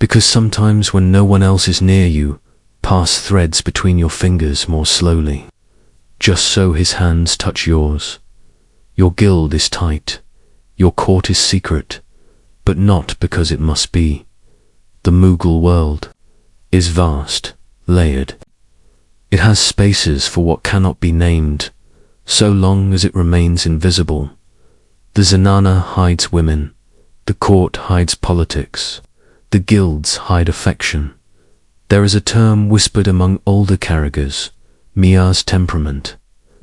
Because sometimes when no one else is near you, pass threads between your fingers more slowly, just so his hands touch yours. Your guild is tight. Your court is secret, but not because it must be. The Mughal world is vast, layered. It has spaces for what cannot be named, so long as it remains invisible. The Zenana hides women, the court hides politics, the guilds hide affection. There is a term whispered among older karigars, Mia's temperament,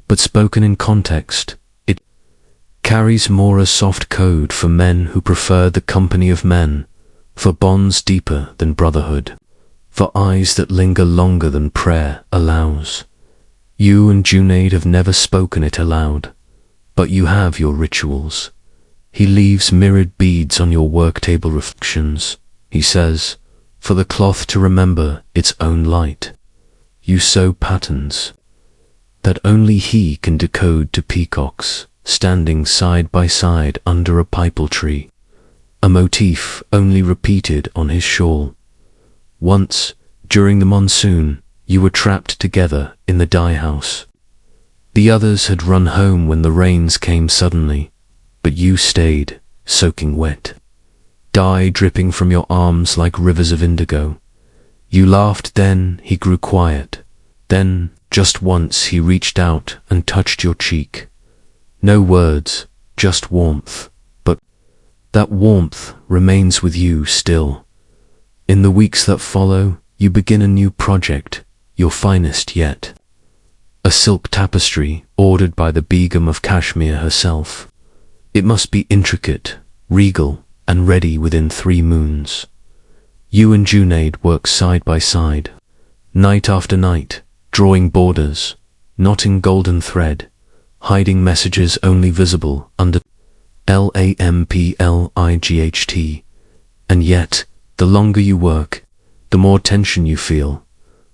but spoken in context, it carries more a soft code for men who prefer the company of men, for bonds deeper than brotherhood, for eyes that linger longer than prayer allows. You and Junaid have never spoken it aloud, but you have your rituals. He leaves mirrored beads on your work table reflections. He says, for the cloth to remember its own light. You sew patterns that only he can decode to peacocks standing side by side under a pipal tree, a motif only repeated on his shawl. Once, during the monsoon, you were trapped together in the dye house. The others had run home when the rains came suddenly, but you stayed, soaking wet, dye dripping from your arms like rivers of indigo. You laughed then, he grew quiet. Then, just once, he reached out and touched your cheek. No words, just warmth, but that warmth remains with you still. In the weeks that follow, you begin a new project, your finest yet. A silk tapestry ordered by the Begum of Kashmir herself. It must be intricate, regal, and ready within 3 moons. You and Junaid work side by side, night after night, drawing borders, knotting golden thread, hiding messages only visible under lamplight. And yet, the longer you work, the more tension you feel,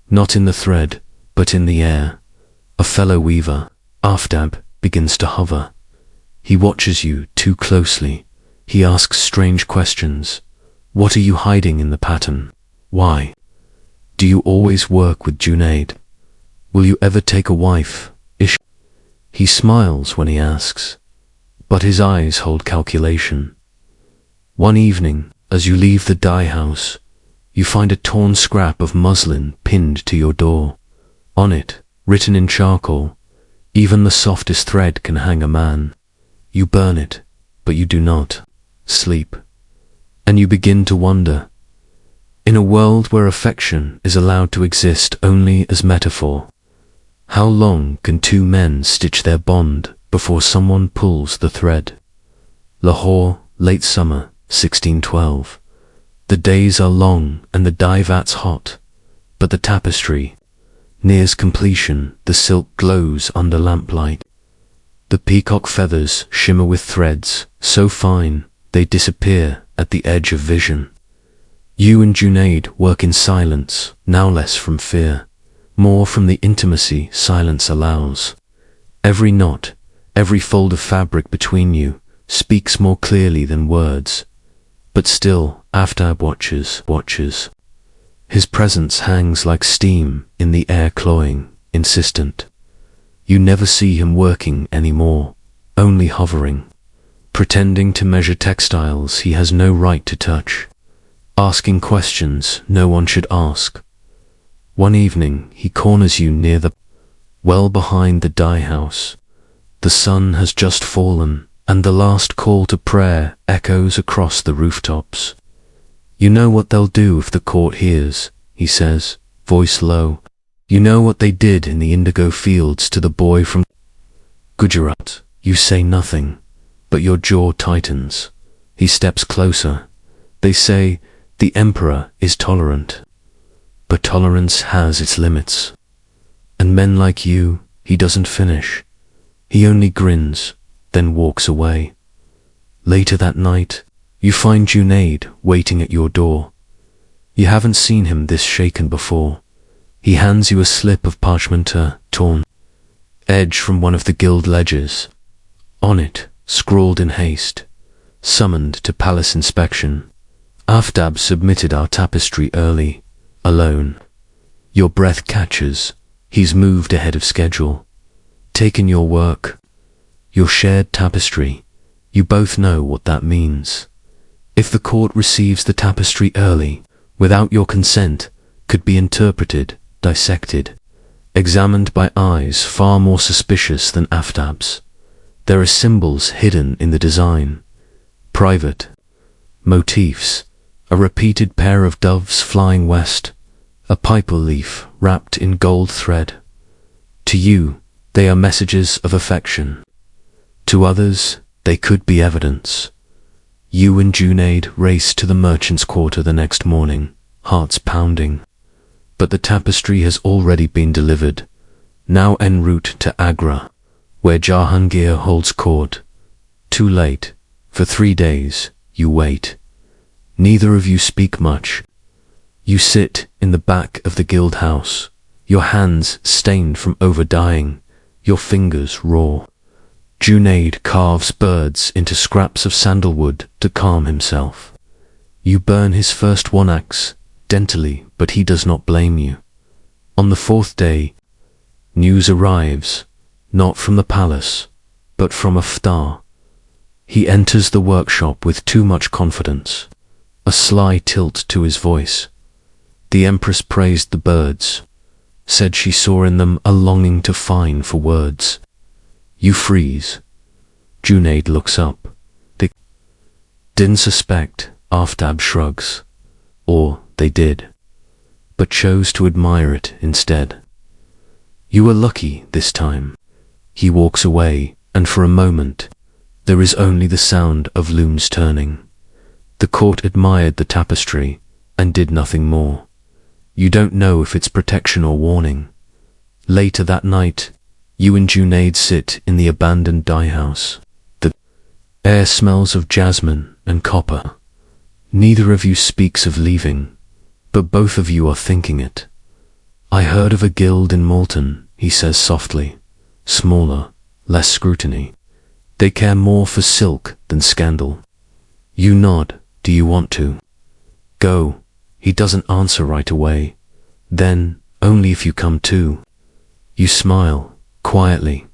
not in the thread, but in the air. A fellow weaver, Aftab, begins to hover. He watches you too closely. He asks strange questions. What are you hiding in the pattern? Why? Do you always work with Junaid? Will you ever take a wife? He smiles when he asks, but his eyes hold calculation. One evening, as you leave the dye house, you find a torn scrap of muslin pinned to your door. On it, written in charcoal, even the softest thread can hang a man. You burn it, but you do not sleep. And you begin to wonder, in a world where affection is allowed to exist only as metaphor, how long can 2 men stitch their bond before someone pulls the thread? Lahore, late summer, 1612. The days are long and the dye vat's hot, but the tapestry nears completion. The silk glows under lamplight. The peacock feathers shimmer with threads so fine they disappear at the edge of vision. You and Junaid work in silence, now less from fear, more from the intimacy silence allows. Every knot, every fold of fabric between you speaks more clearly than words. But still, Aftab watches. His presence hangs like steam in the air, cloying, insistent. You never see him working anymore, only hovering, pretending to measure textiles he has no right to touch, asking questions no one should ask. One evening he corners you near the well behind the dye house. The sun has just fallen, and the last call to prayer echoes across the rooftops. You know what they'll do if the court hears, he says, voice low. You know what they did in the indigo fields to the boy from Gujarat. You say nothing, but your jaw tightens. He steps closer. They say the emperor is tolerant, but tolerance has its limits. And men like you, he doesn't finish. He only grins, then walks away. Later that night, you find Junaid waiting at your door. You haven't seen him this shaken before. He hands you a slip of parchment, torn edge from one of the guild ledgers. On it, scrawled in haste, summoned to palace inspection. Aftab submitted our tapestry early, alone. Your breath catches. He's moved ahead of schedule. Taken your work, your shared tapestry. You both know what that means. If the court receives the tapestry early, without your consent, could be interpreted, dissected, examined by eyes far more suspicious than Aftab's. There are symbols hidden in the design, private, motifs, a repeated pair of doves flying west, a pipal leaf wrapped in gold thread. To you, they are messages of affection. To others, they could be evidence. You and Junaid race to the merchant's quarter the next morning, hearts pounding. But the tapestry has already been delivered, now en route to Agra, where Jahangir holds court. Too late. For 3 days, you wait. Neither of you speak much. You sit in the back of the guild house, your hands stained from overdying, your fingers raw. Junaid carves birds into scraps of sandalwood to calm himself. You burn his first one axe, daintily, but he does not blame you. On the fourth day, news arrives, not from the palace, but from Iftar. He enters the workshop with too much confidence, a sly tilt to his voice. The Empress praised the birds, said she saw in them a longing to find for words. You freeze. Junaid looks up. They didn't suspect, Aftab shrugs. Or they did, but chose to admire it instead. You were lucky this time. He walks away, and for a moment, there is only the sound of looms turning. The court admired the tapestry, and did nothing more. You don't know if it's protection or warning. Later that night, you and Junaid sit in the abandoned dye house. The air smells of jasmine and copper. Neither of you speaks of leaving, but both of you are thinking it. I heard of a guild in Malton, he says softly. Smaller, less scrutiny. They care more for silk than scandal. You nod. Do you want to go? He doesn't answer right away. Then, only if you come too. You smile, quietly.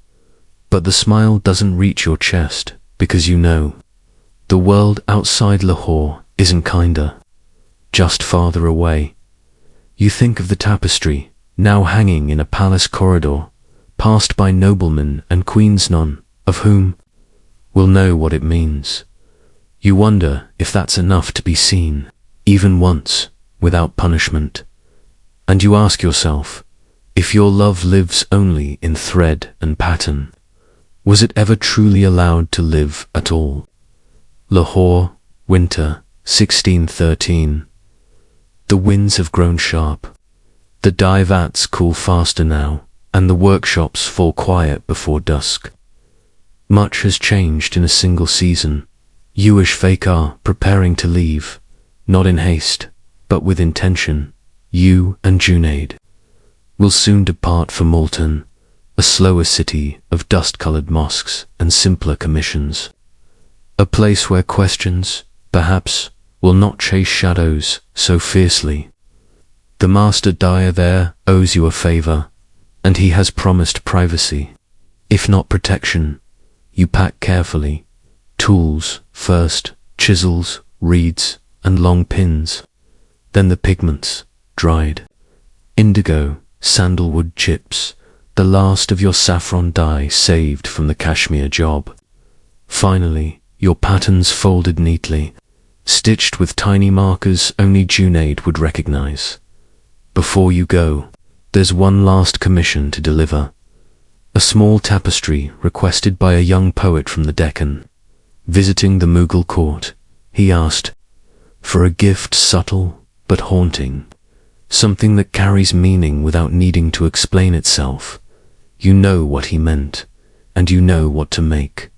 But the smile doesn't reach your chest, because you know. The world outside Lahore isn't kinder, just farther away. You think of the tapestry, now hanging in a palace corridor, passed by noblemen and queens, none of whom will know what it means. You wonder if that's enough to be seen, even once, without punishment. And you ask yourself, if your love lives only in thread and pattern, was it ever truly allowed to live at all? Lahore, winter, 1613. The winds have grown sharp. The dye vats cool faster now, and the workshops fall quiet before dusk. Much has changed in a single season. You-ish Fakhar preparing to leave, not in haste, but with intention. You and Junaid will soon depart for Malton, a slower city of dust-colored mosques and simpler commissions. A place where questions, perhaps, will not chase shadows so fiercely. The master dyer there owes you a favor, and he has promised privacy, if not protection. You pack carefully. Tools first, chisels, reeds, and long pins. Then the pigments, dried. Indigo, sandalwood chips, the last of your saffron dye saved from the cashmere job. Finally, your patterns folded neatly, stitched with tiny markers only Junaid would recognize. Before you go, there's one last commission to deliver. A small tapestry requested by a young poet from the Deccan. Visiting the Mughal court, he asked for a gift subtle but haunting, something that carries meaning without needing to explain itself. You know what he meant, and you know what to make.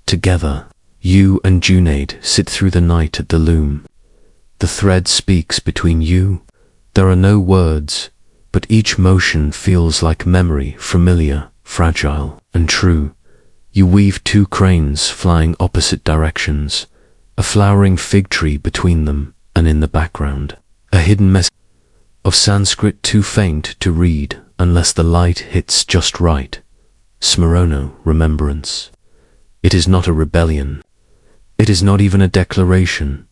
Together, you and Junaid sit through the night at the loom. The thread speaks between you. There are no words, but each motion feels like memory, familiar, fragile, and true. You weave two cranes flying opposite directions, a flowering fig tree between them, and in the background, a hidden message of Sanskrit too faint to read unless the light hits just right. Smarono, remembrance. It is not a rebellion. It is not even a declaration.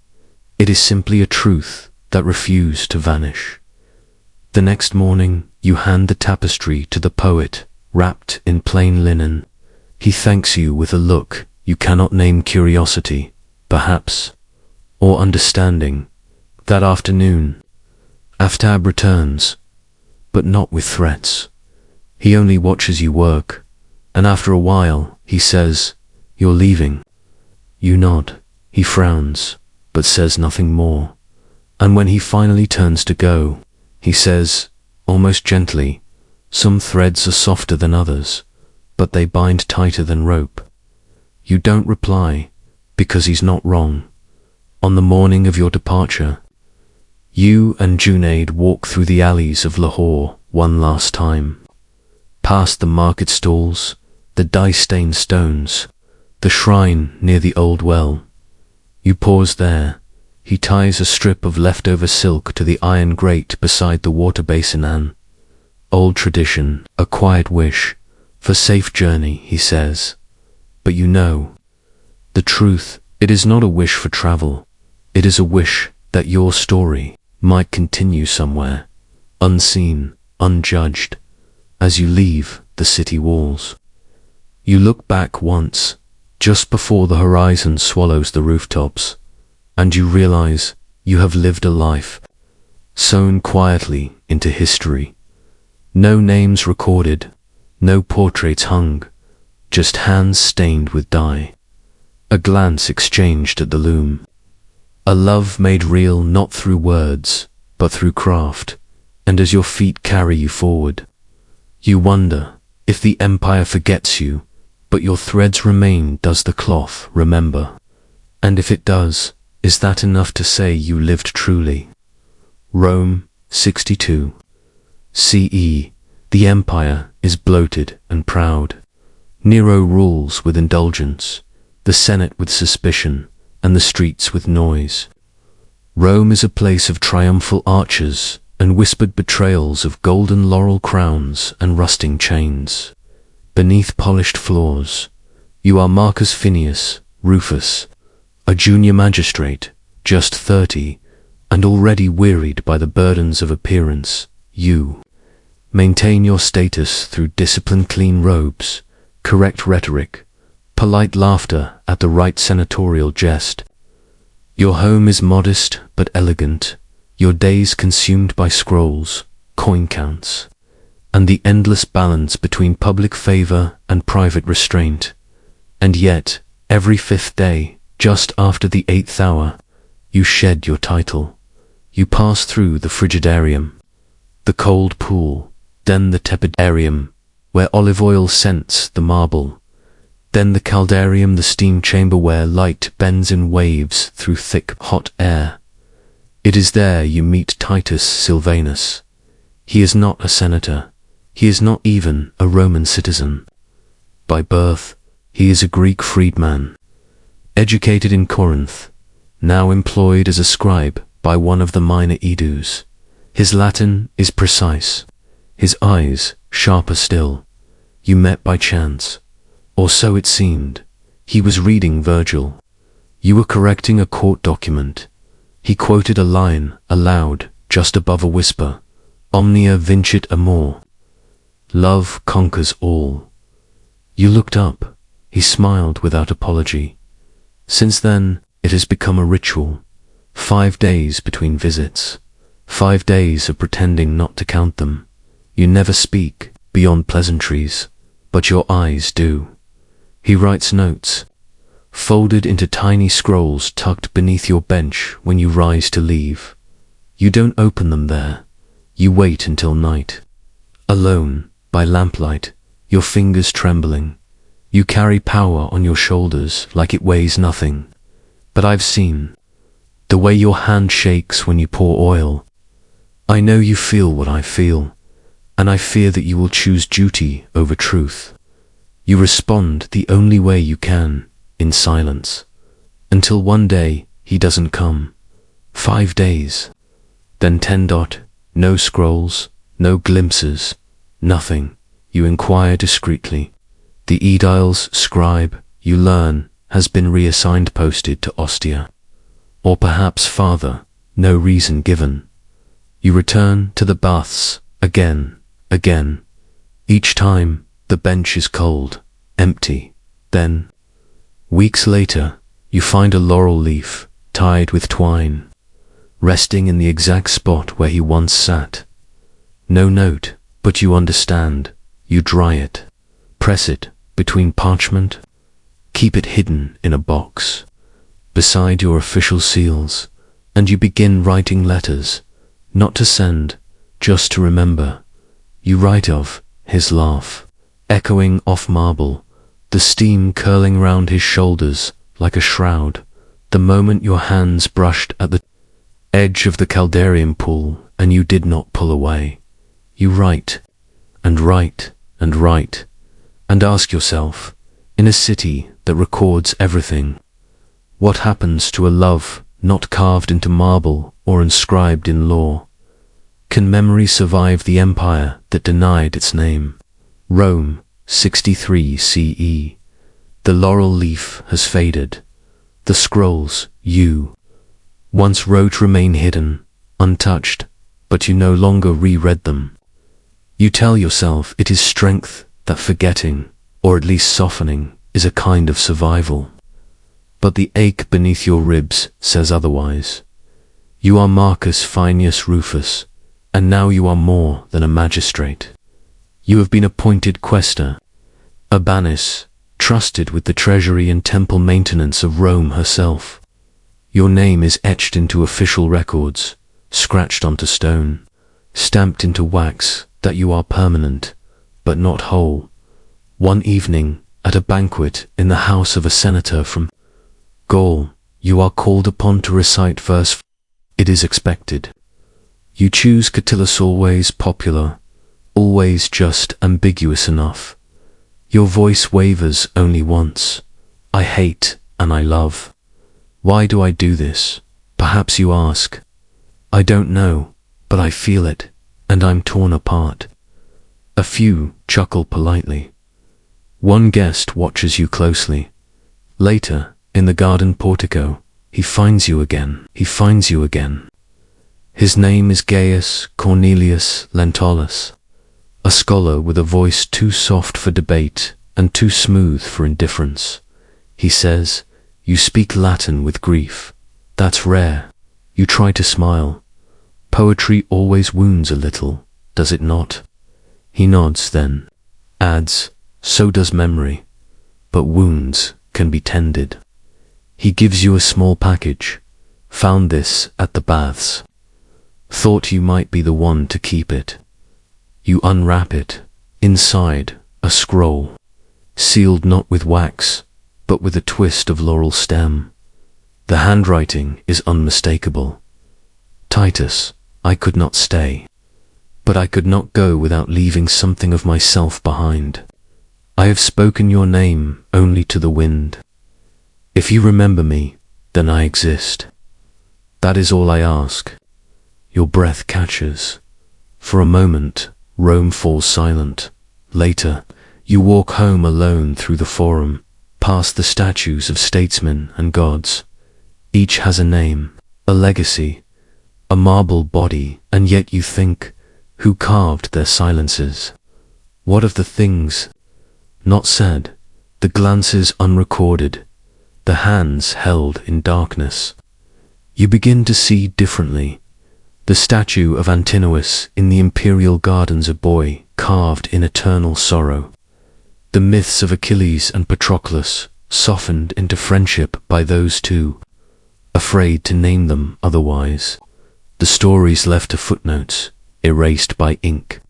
It is simply a truth that refused to vanish. The next morning, you hand the tapestry to the poet, wrapped in plain linen. He thanks you with a look you cannot name, curiosity, perhaps, or understanding. That afternoon, Aftab returns, but not with threats. He only watches you work, and after a while, he says, "You're leaving." You nod. He frowns, but says nothing more. And when he finally turns to go, he says, almost gently, "Some threads are softer than others, but they bind tighter than rope." You don't reply, because he's not wrong. On the morning of your departure, You and Junaid walk through the alleys of Lahore one last time, past the market stalls, the dye-stained stones, the shrine near the old well. You pause there. He ties a strip of leftover silk to the iron grate beside the water basin. An old tradition, a quiet wish for safe journey, he says. But you know, the truth, it is not a wish for travel. It is a wish that your story might continue somewhere, unseen, unjudged, as you leave the city walls. You look back once, just before the horizon swallows the rooftops, and you realize you have lived a life sewn quietly into history. No names recorded, no portraits hung, just hands stained with dye, a glance exchanged at the loom, a love made real not through words, but through craft. And as your feet carry you forward, you wonder if the empire forgets you, but your threads remain. Does the cloth remember? And if it does, is that enough to say you lived truly? Rome, 62 CE. The empire is bloated and proud. Nero rules with indulgence, the Senate with suspicion, and the streets with noise. Rome is a place of triumphal arches and whispered betrayals of golden laurel crowns and rusting chains. Beneath polished floors, you are Marcus Finius, Rufus, a junior magistrate, just 30, and already wearied by the burdens of appearance. You maintain your status through disciplined clean robes, correct rhetoric, polite laughter at the right senatorial jest. Your home is modest but elegant, your days consumed by scrolls, coin counts, and the endless balance between public favor and private restraint. And yet, every fifth day, just after the 8th hour, you shed your title. You pass through the frigidarium, the cold pool, then the tepidarium, where olive oil scents the marble, then the caldarium, the steam chamber where light bends in waves through thick, hot air. It is there you meet Titus Silvanus. He is not a senator. He is not even a Roman citizen. By birth, he is a Greek freedman, educated in Corinth, now employed as a scribe by one of the minor Edus. His Latin is precise, his eyes sharper still. You met by chance, or so it seemed. He was reading Virgil. You were correcting a court document. He quoted a line aloud, just above a whisper. Omnia vincit amor. Love conquers all. You looked up. He smiled without apology. Since then, it has become a ritual. 5 days between visits. 5 days of pretending not to count them. You never speak beyond pleasantries, but your eyes do. He writes notes, folded into tiny scrolls tucked beneath your bench when you rise to leave. You don't open them there. You wait until night. Alone, by lamplight, your fingers trembling. You carry power on your shoulders like it weighs nothing. But I've seen the way your hand shakes when you pour oil. I know you feel what I feel, and I fear that you will choose duty over truth. You respond the only way you can, in silence, until one day he doesn't come. 5 days, then 10. No scrolls, no glimpses, nothing. You inquire discreetly. The Aedile's scribe, you learn, has been reassigned, posted to Ostia. Or perhaps farther, no reason given. You return to the baths, again. Each time, the bench is cold, empty. Then, weeks later, you find a laurel leaf, tied with twine, resting in the exact spot where he once sat. No note, but you understand. You dry it, press it between parchment, keep it hidden in a box, beside your official seals, and you begin writing letters, not to send, just to remember. You write of his laugh, echoing off marble, the steam curling round his shoulders like a shroud, the moment your hands brushed at the edge of the Caldarium pool, and you did not pull away. You write, and write, and write, and ask yourself, in a city that records everything, what happens to a love not carved into marble or inscribed in law? Can memory survive the empire that denied its name? Rome, 63 CE. The laurel leaf has faded. The scrolls you once wrote remain hidden, untouched, but you no longer reread them. You tell yourself it is strength that forgetting, or at least softening, is a kind of survival. But the ache beneath your ribs says otherwise. You are Marcus Finius Rufus, and now you are more than a magistrate. You have been appointed questor, urbanus, trusted with the treasury and temple maintenance of Rome herself. Your name is etched into official records, scratched onto stone, stamped into wax that you are permanent, but not whole. One evening, at a banquet in the house of a senator from Gaul, you are called upon to recite verse. It is expected. You choose Catullus, always popular, always just ambiguous enough. Your voice wavers only once. I hate and I love. Why do I do this? Perhaps you ask. I don't know, but I feel it, and I'm torn apart. A few chuckle politely. One guest watches you closely. Later, in the garden portico, he finds you again. He finds you again. His name is Gaius Cornelius Lentulus, a scholar with a voice too soft for debate and too smooth for indifference. He says, "You speak Latin with grief. That's rare." You try to smile. Poetry always wounds a little, does it not? He nods, then adds, "So does memory, but wounds can be tended." He gives you a small package. Found this at the baths. Thought you might be the one to keep it. You unwrap it. Inside, a scroll, sealed not with wax, but with a twist of laurel stem. The handwriting is unmistakable. Titus, I could not stay, but I could not go without leaving something of myself behind. I have spoken your name only to the wind. If you remember me, then I exist. That is all I ask. Your breath catches. For a moment, Rome falls silent. Later, you walk home alone through the forum, past the statues of statesmen and gods. Each has a name, a legacy, a marble body, and yet you think, who carved their silences? What of the things not said, the glances unrecorded, the hands held in darkness? You begin to see differently. The statue of Antinous in the imperial gardens, a boy carved in eternal sorrow. The myths of Achilles and Patroclus softened into friendship by those two, afraid to name them otherwise. The stories left to footnotes, erased by ink,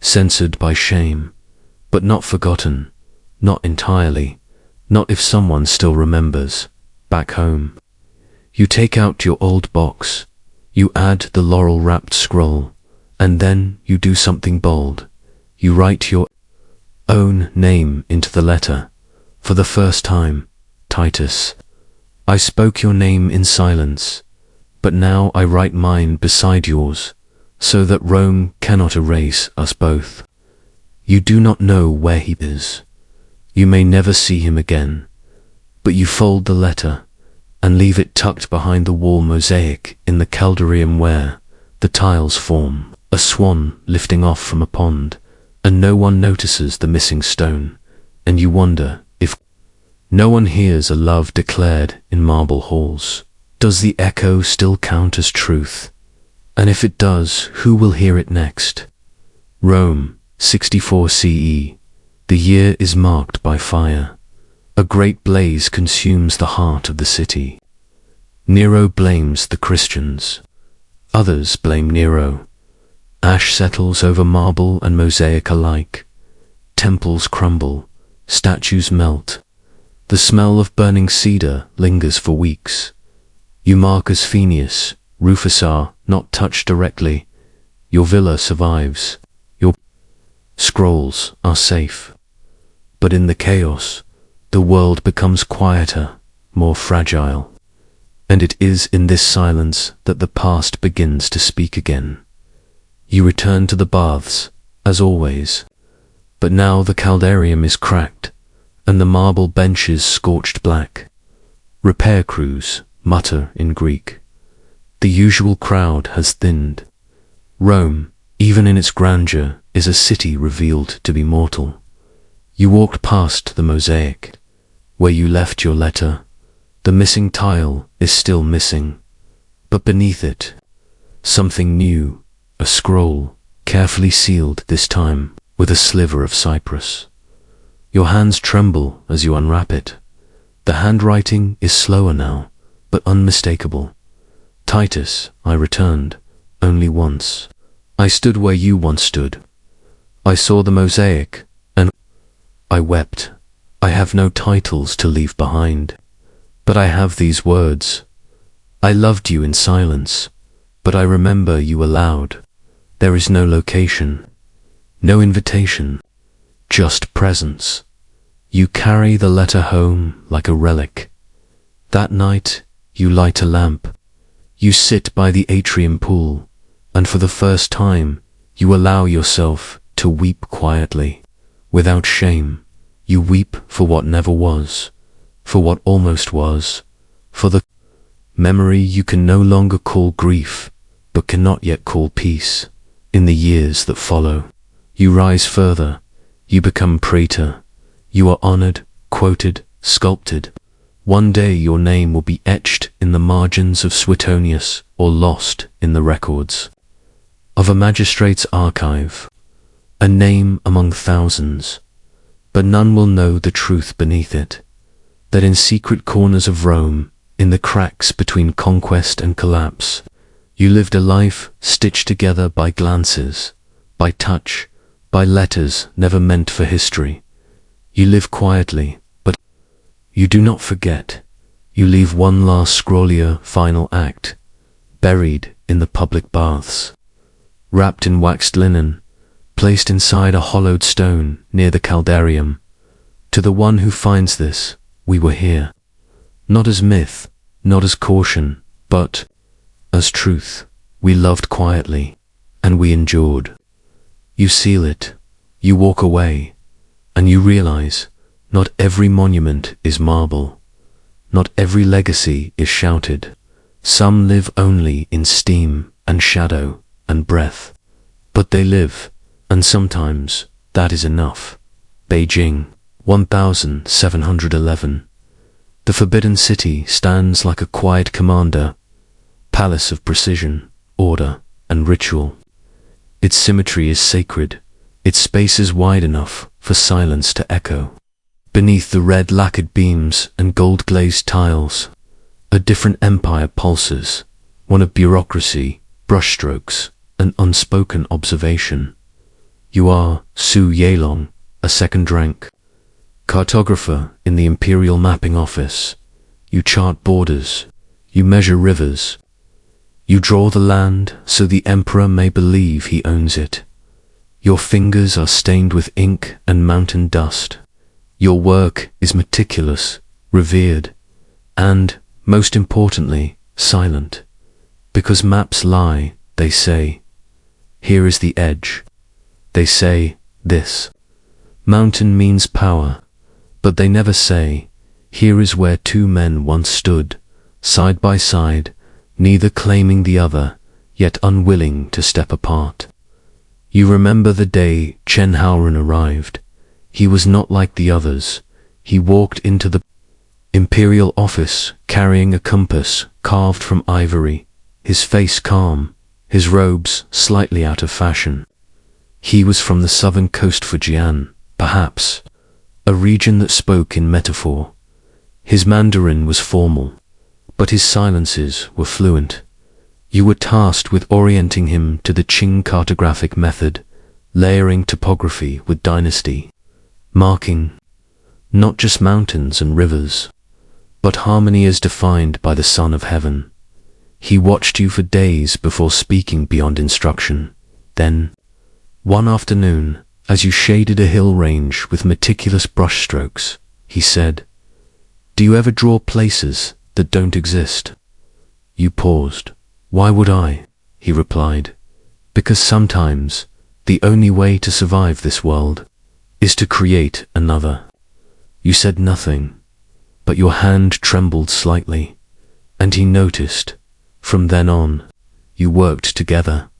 censored by shame, but not forgotten, not entirely, not if someone still remembers, back home. You take out your old box, you add the laurel-wrapped scroll, and then you do something bold. You write your own name into the letter. For the first time, Titus, I spoke your name in silence, but now I write mine beside yours, so that Rome cannot erase us both. You do not know where he is. You may never see him again, but you fold the letter and leave it tucked behind the wall mosaic in the caldarium where the tiles form a swan lifting off from a pond, and no one notices the missing stone, and you wonder if no one hears a love declared in marble halls. Does the echo still count as truth? And if it does, who will hear it next? Rome, 64 CE. The year is marked by fire. A great blaze consumes the heart of the city. Nero blames the Christians. Others blame Nero. Ash settles over marble and mosaic alike. Temples crumble, statues melt. The smell of burning cedar lingers for weeks. You, Marcus Finius, Rufus are not touched directly. Your villa survives. Your scrolls are safe. But in the chaos, the world becomes quieter, more fragile. And it is in this silence that the past begins to speak again. You return to the baths, as always. But now the caldarium is cracked, and the marble benches scorched black. Repair crews mutter in Greek. The usual crowd has thinned. Rome, even in its grandeur, is a city revealed to be mortal. You walked past the mosaic, where you left your letter. The missing tile is still missing, but beneath it, something new, a scroll, carefully sealed this time with a sliver of cypress. Your hands tremble as you unwrap it. The handwriting is slower now, but unmistakable. Titus, I returned, only once. I stood where you once stood. I saw the mosaic, and I wept. I have no titles to leave behind, but I have these words. I loved you in silence, but I remember you aloud. There is no location, no invitation, just presence. You carry the letter home like a relic. That night, you light a lamp. You sit by the atrium pool, and for the first time, you allow yourself to weep quietly, without shame. You weep for what never was, for what almost was, for the memory you can no longer call grief, but cannot yet call peace. In the years that follow, you rise further, you become praetor. You are honored, quoted, sculpted. One day your name will be etched in the margins of Suetonius or lost in the records of a magistrate's archive, a name among thousands, but none will know the truth beneath it, that in secret corners of Rome, in the cracks between conquest and collapse, you lived a life stitched together by glances, by touch, by letters never meant for history. You live quietly, but you do not forget. You leave one last scrollier final act, buried in the public baths, wrapped in waxed linen, placed inside a hollowed stone near the caldarium. To the one who finds this, we were here, not as myth, not as caution, but as truth. We loved quietly, and we endured. You seal it, you walk away, and you realize not every monument is marble, not every legacy is shouted. Some live only in steam and shadow and breath, but they live, and sometimes that is enough. Beijing, 1711. The Forbidden City stands like a quiet commander, palace of precision, order, and ritual. Its symmetry is sacred. Its space is wide enough for silence to echo. Beneath the red lacquered beams and gold-glazed tiles, a different empire pulses, one of bureaucracy, brushstrokes, and unspoken observation. You are Su Yelong, a second rank, cartographer in the Imperial Mapping Office. You chart borders, you measure rivers, you draw the land so the Emperor may believe he owns it. Your fingers are stained with ink and mountain dust. Your work is meticulous, revered, and, most importantly, silent. Because maps lie, they say, here is the edge. They say, this mountain means power, but they never say, here is where two men once stood, side by side, neither claiming the other, yet unwilling to step apart. You remember the day Chen Haoren arrived. He was not like the others. He walked into the imperial office carrying a compass carved from ivory, his face calm, his robes slightly out of fashion. He was from the southern coast Fujian, perhaps, a region that spoke in metaphor. His Mandarin was formal, but his silences were fluent. You were tasked with orienting him to the Qing cartographic method, layering topography with dynasty, marking not just mountains and rivers, but harmony as defined by the Son of Heaven. He watched you for days before speaking beyond instruction. Then, one afternoon, as you shaded a hill range with meticulous brushstrokes, he said, "Do you ever draw places that don't exist?" You paused. "Why would I?" he replied. "Because sometimes the only way to survive this world is to create another." You said nothing, but your hand trembled slightly, and he noticed. From then on, you worked together,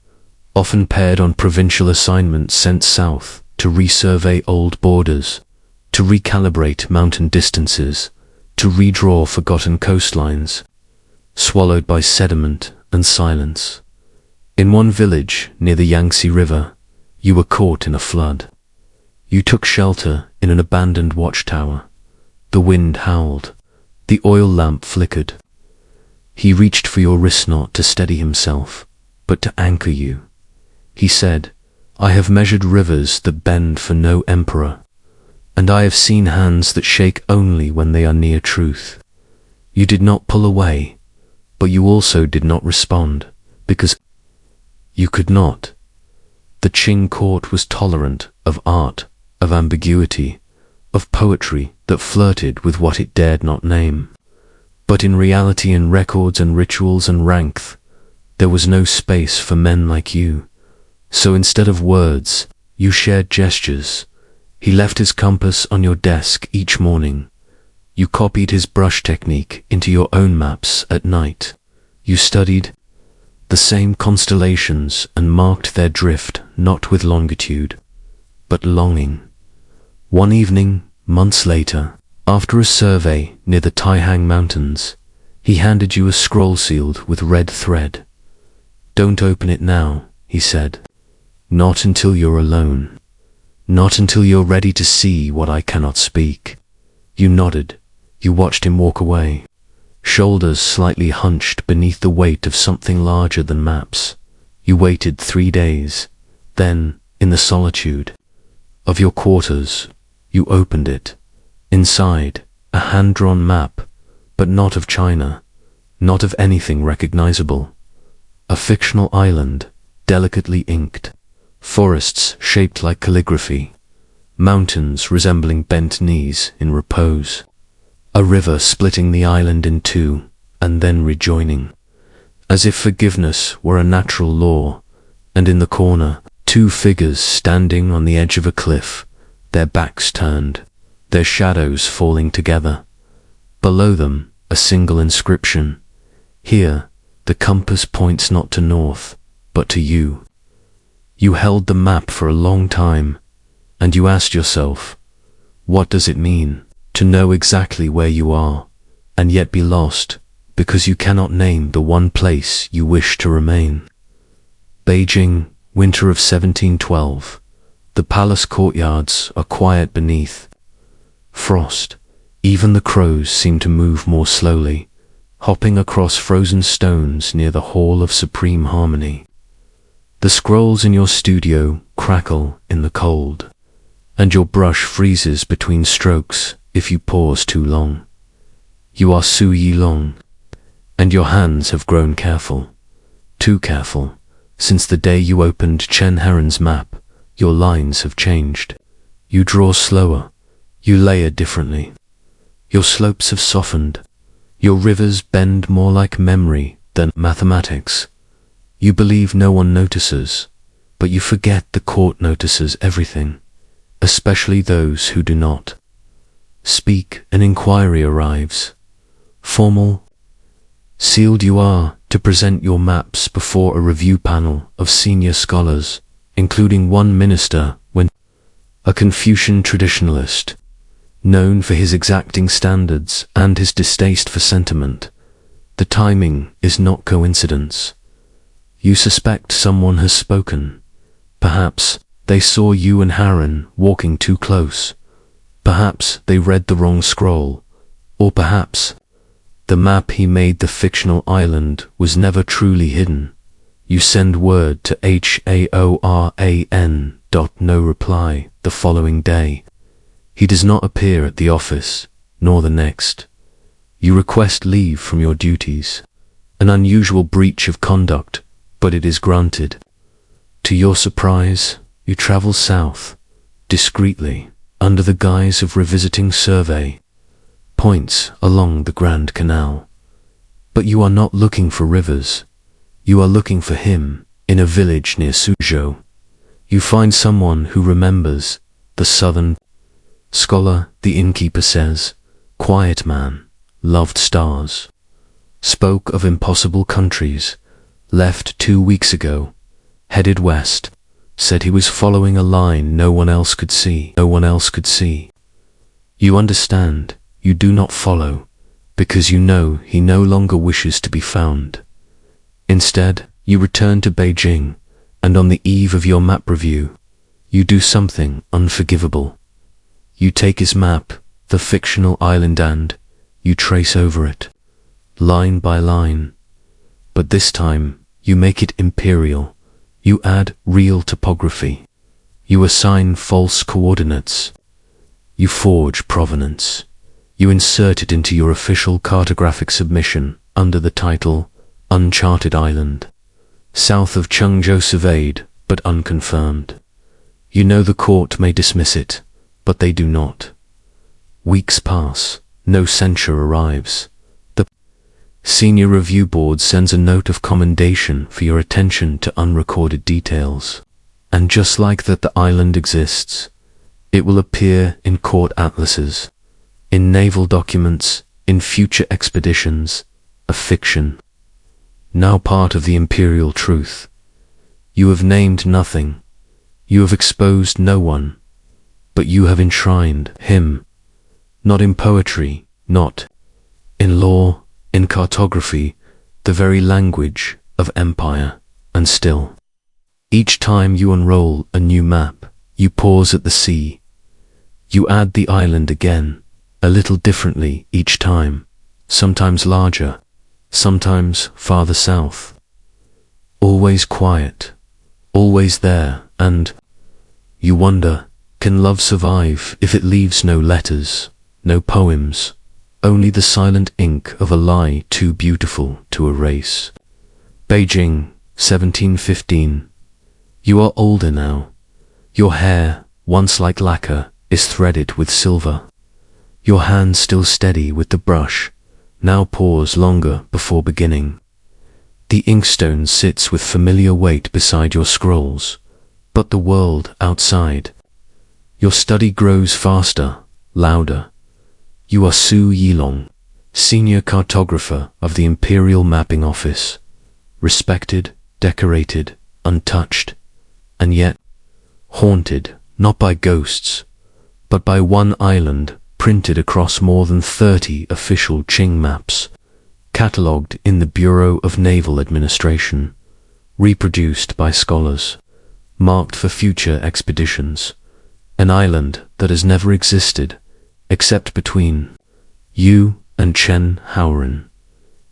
often paired on provincial assignments sent south to resurvey old borders, to recalibrate mountain distances, to redraw forgotten coastlines, swallowed by sediment and silence. In one village near the Yangtze River, you were caught in a flood. You took shelter in an abandoned watchtower. The wind howled. The oil lamp flickered. He reached for your wrist knot to steady himself, but to anchor you. He said, "I have measured rivers that bend for no emperor, and I have seen hands that shake only when they are near truth." You did not pull away, but you also did not respond, because you could not. The Qing court was tolerant of art, of ambiguity, of poetry that flirted with what it dared not name. But in reality, in records and rituals and rank, there was no space for men like you. So instead of words, you shared gestures. He left his compass on your desk each morning. You copied his brush technique into your own maps at night. You studied the same constellations and marked their drift not with longitude, but longing. One evening, months later, after a survey near the Taihang Mountains, he handed you a scroll sealed with red thread. "Don't open it now," he said. "Not until you're alone. Not until you're ready to see what I cannot speak." You nodded. You watched him walk away, shoulders slightly hunched beneath the weight of something larger than maps. You waited 3 days. Then, in the solitude of your quarters, you opened it. Inside, a hand-drawn map, but not of China, not of anything recognizable. A fictional island, delicately inked. Forests shaped like calligraphy. Mountains resembling bent knees in repose. A river splitting the island in two, and then rejoining. As if forgiveness were a natural law, and in the corner, 2 figures standing on the edge of a cliff, their backs turned, their shadows falling together. Below them, a single inscription. Here, the compass points not to north, but to you. You held the map for a long time, and you asked yourself, what does it mean to know exactly where you are, and yet be lost, because you cannot name the one place you wish to remain? Beijing, winter of 1712. The palace courtyards are quiet beneath. Frost. Even the crows seem to move more slowly, hopping across frozen stones near the Hall of Supreme Harmony. The scrolls in your studio crackle in the cold, and your brush freezes between strokes if you pause too long. You are Su Yilong, and your hands have grown careful, too careful. Since the day you opened Chen Heron's map, your lines have changed. You draw slower, you layer differently. Your slopes have softened, your rivers bend more like memory than mathematics. You believe no one notices, but you forget the court notices everything, especially those who do not. Speak, an inquiry arrives. Formal, sealed you are to present your maps before a review panel of senior scholars, including one minister, a Confucian traditionalist, known for his exacting standards and his distaste for sentiment. The timing is not coincidence. You suspect someone has spoken. Perhaps they saw you and Heron walking too close. Perhaps they read the wrong scroll. Or perhaps the map he made the fictional island was never truly hidden. You send word to HAORAN. No reply the following day. He does not appear at the office, nor the next. You request leave from your duties. an unusual breach of conduct, but it is granted. To your surprise, you travel south, discreetly, under the guise of revisiting survey points along the Grand Canal. But you are not looking for rivers. You are looking for him in a village near Suzhou. You find someone who remembers the southern scholar, the innkeeper says, quiet man, loved stars, spoke of impossible countries, left 2 weeks ago, headed west, said he was following a line no one else could see. No one else could see. You understand, you do not follow, because you know he no longer wishes to be found. Instead, you return to Beijing, and on the eve of your map review, you do something unforgivable. You take his map, the fictional island, and you trace over it, line by line. But this time, you make it imperial. You add real topography. You assign false coordinates. You forge provenance. You insert it into your official cartographic submission under the title Uncharted Island, south of Chengzhou, surveyed but unconfirmed. You know the court may dismiss it, but they do not. Weeks pass, no censure arrives. The Senior Review Board sends a note of commendation for your attention to unrecorded details. And just like that, the island exists. It will appear in court atlases, in naval documents, in future expeditions, a fiction. Now part of the imperial truth. You have named nothing. You have exposed no one. But you have enshrined him. Not in poetry, not in law, in cartography, the very language of empire, and still. Each time you unroll a new map, you pause at the sea. You add the island again, a little differently each time, sometimes larger, sometimes farther south. Always quiet, always there, and you wonder, can love survive if it leaves no letters, no poems, only the silent ink of a lie too beautiful to erase? Beijing, 1715. You are older now. Your hair, once like lacquer, is threaded with silver. Your hand still steady with the brush, now pause longer before beginning. The inkstone sits with familiar weight beside your scrolls, but the world outside. Your study grows faster, louder. You are Su Yilong, senior cartographer of the Imperial Mapping Office, respected, decorated, untouched, and yet haunted not by ghosts, but by one island printed across more than 30 official Qing maps, catalogued in the Bureau of Naval Administration, reproduced by scholars, marked for future expeditions, an island that has never existed except between you and Chen Haoren.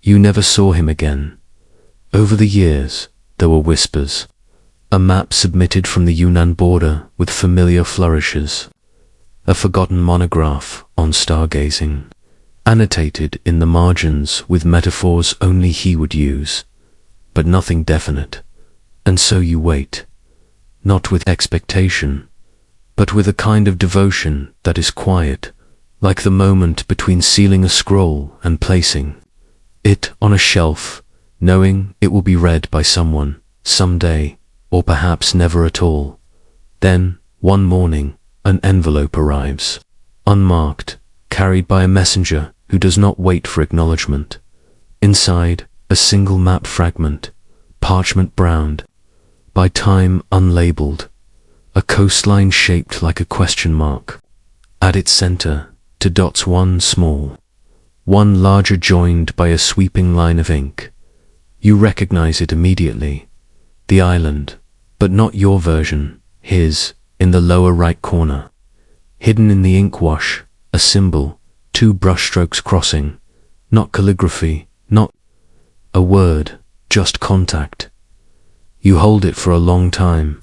You never saw him again. Over the years, there were whispers. A map submitted from the Yunnan border with familiar flourishes. A forgotten monograph on stargazing, annotated in the margins with metaphors only he would use, but nothing definite. And so you wait, not with expectation, but with a kind of devotion that is quiet, like the moment between sealing a scroll and placing it on a shelf, knowing it will be read by someone, someday, or perhaps never at all. Then, one morning, an envelope arrives, unmarked, carried by a messenger who does not wait for acknowledgement. Inside, a single map fragment, parchment browned, by time unlabeled, a coastline shaped like a question mark. At its center, two dots, one small, one larger, joined by a sweeping line of ink. You recognize it immediately. The island, but not your version, his, in the lower right corner. Hidden in the ink wash, a symbol, two brushstrokes crossing, not calligraphy, not a word, just contact. You hold it for a long time,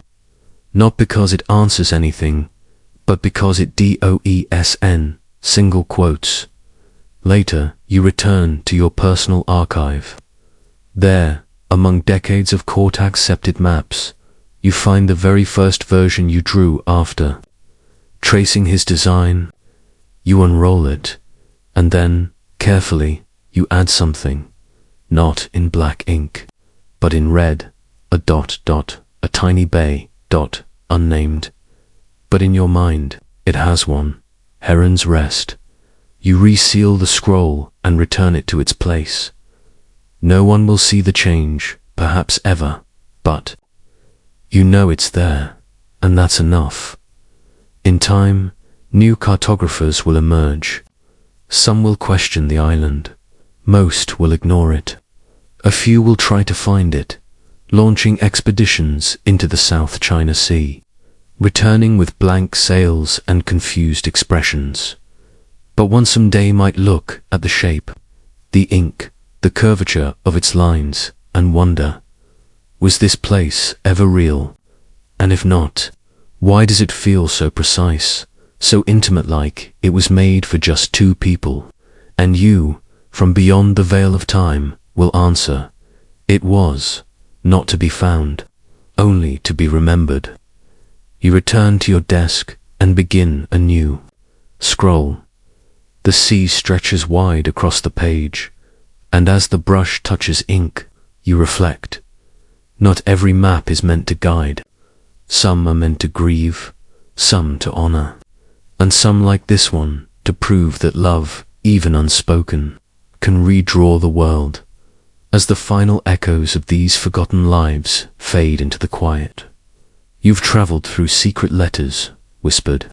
not because it answers anything, but because it DOESN, single quotes. Later, you return to your personal archive. There, among decades of court-accepted maps, you find the very first version you drew after. Tracing his design, you unroll it, and then, carefully, you add something, not in black ink, but in red, a dot, a tiny bay, unnamed. But in your mind, it has one, Heron's Rest. You reseal the scroll and return it to its place. No one will see the change, perhaps ever, but you know it's there, and that's enough. In time, new cartographers will emerge. Some will question the island. Most will ignore it. A few will try to find it, launching expeditions into the South China Sea, returning with blank sails and confused expressions. But one someday might look at the shape, the ink, the curvature of its lines, and wonder, was this place ever real? And if not, why does it feel so precise, so intimate-like it was made for just two people? And you, from beyond the veil of time, will answer, it was, not to be found, only to be remembered. You return to your desk and begin anew. Scroll. The sea stretches wide across the page, and as the brush touches ink, you reflect. Not every map is meant to guide. Some are meant to grieve, some to honor, and some, like this one, to prove that love, even unspoken, can redraw the world. As the final echoes of these forgotten lives fade into the quiet, you've traveled through secret letters, whispered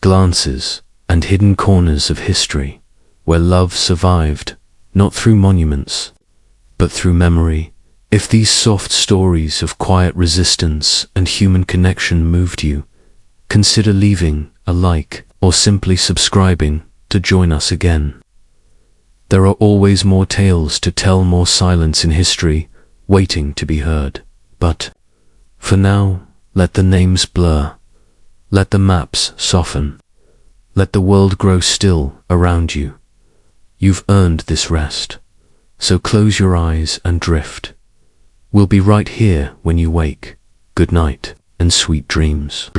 glances, and hidden corners of history, where love survived, not through monuments, but through memory. If these soft stories of quiet resistance and human connection moved you, consider leaving a like or simply subscribing to join us again. There are always more tales to tell, more silence in history, waiting to be heard. But, for now, let the names blur. Let the maps soften. Let the world grow still around you. You've earned this rest, so close your eyes and drift. We'll be right here when you wake. Good night and sweet dreams.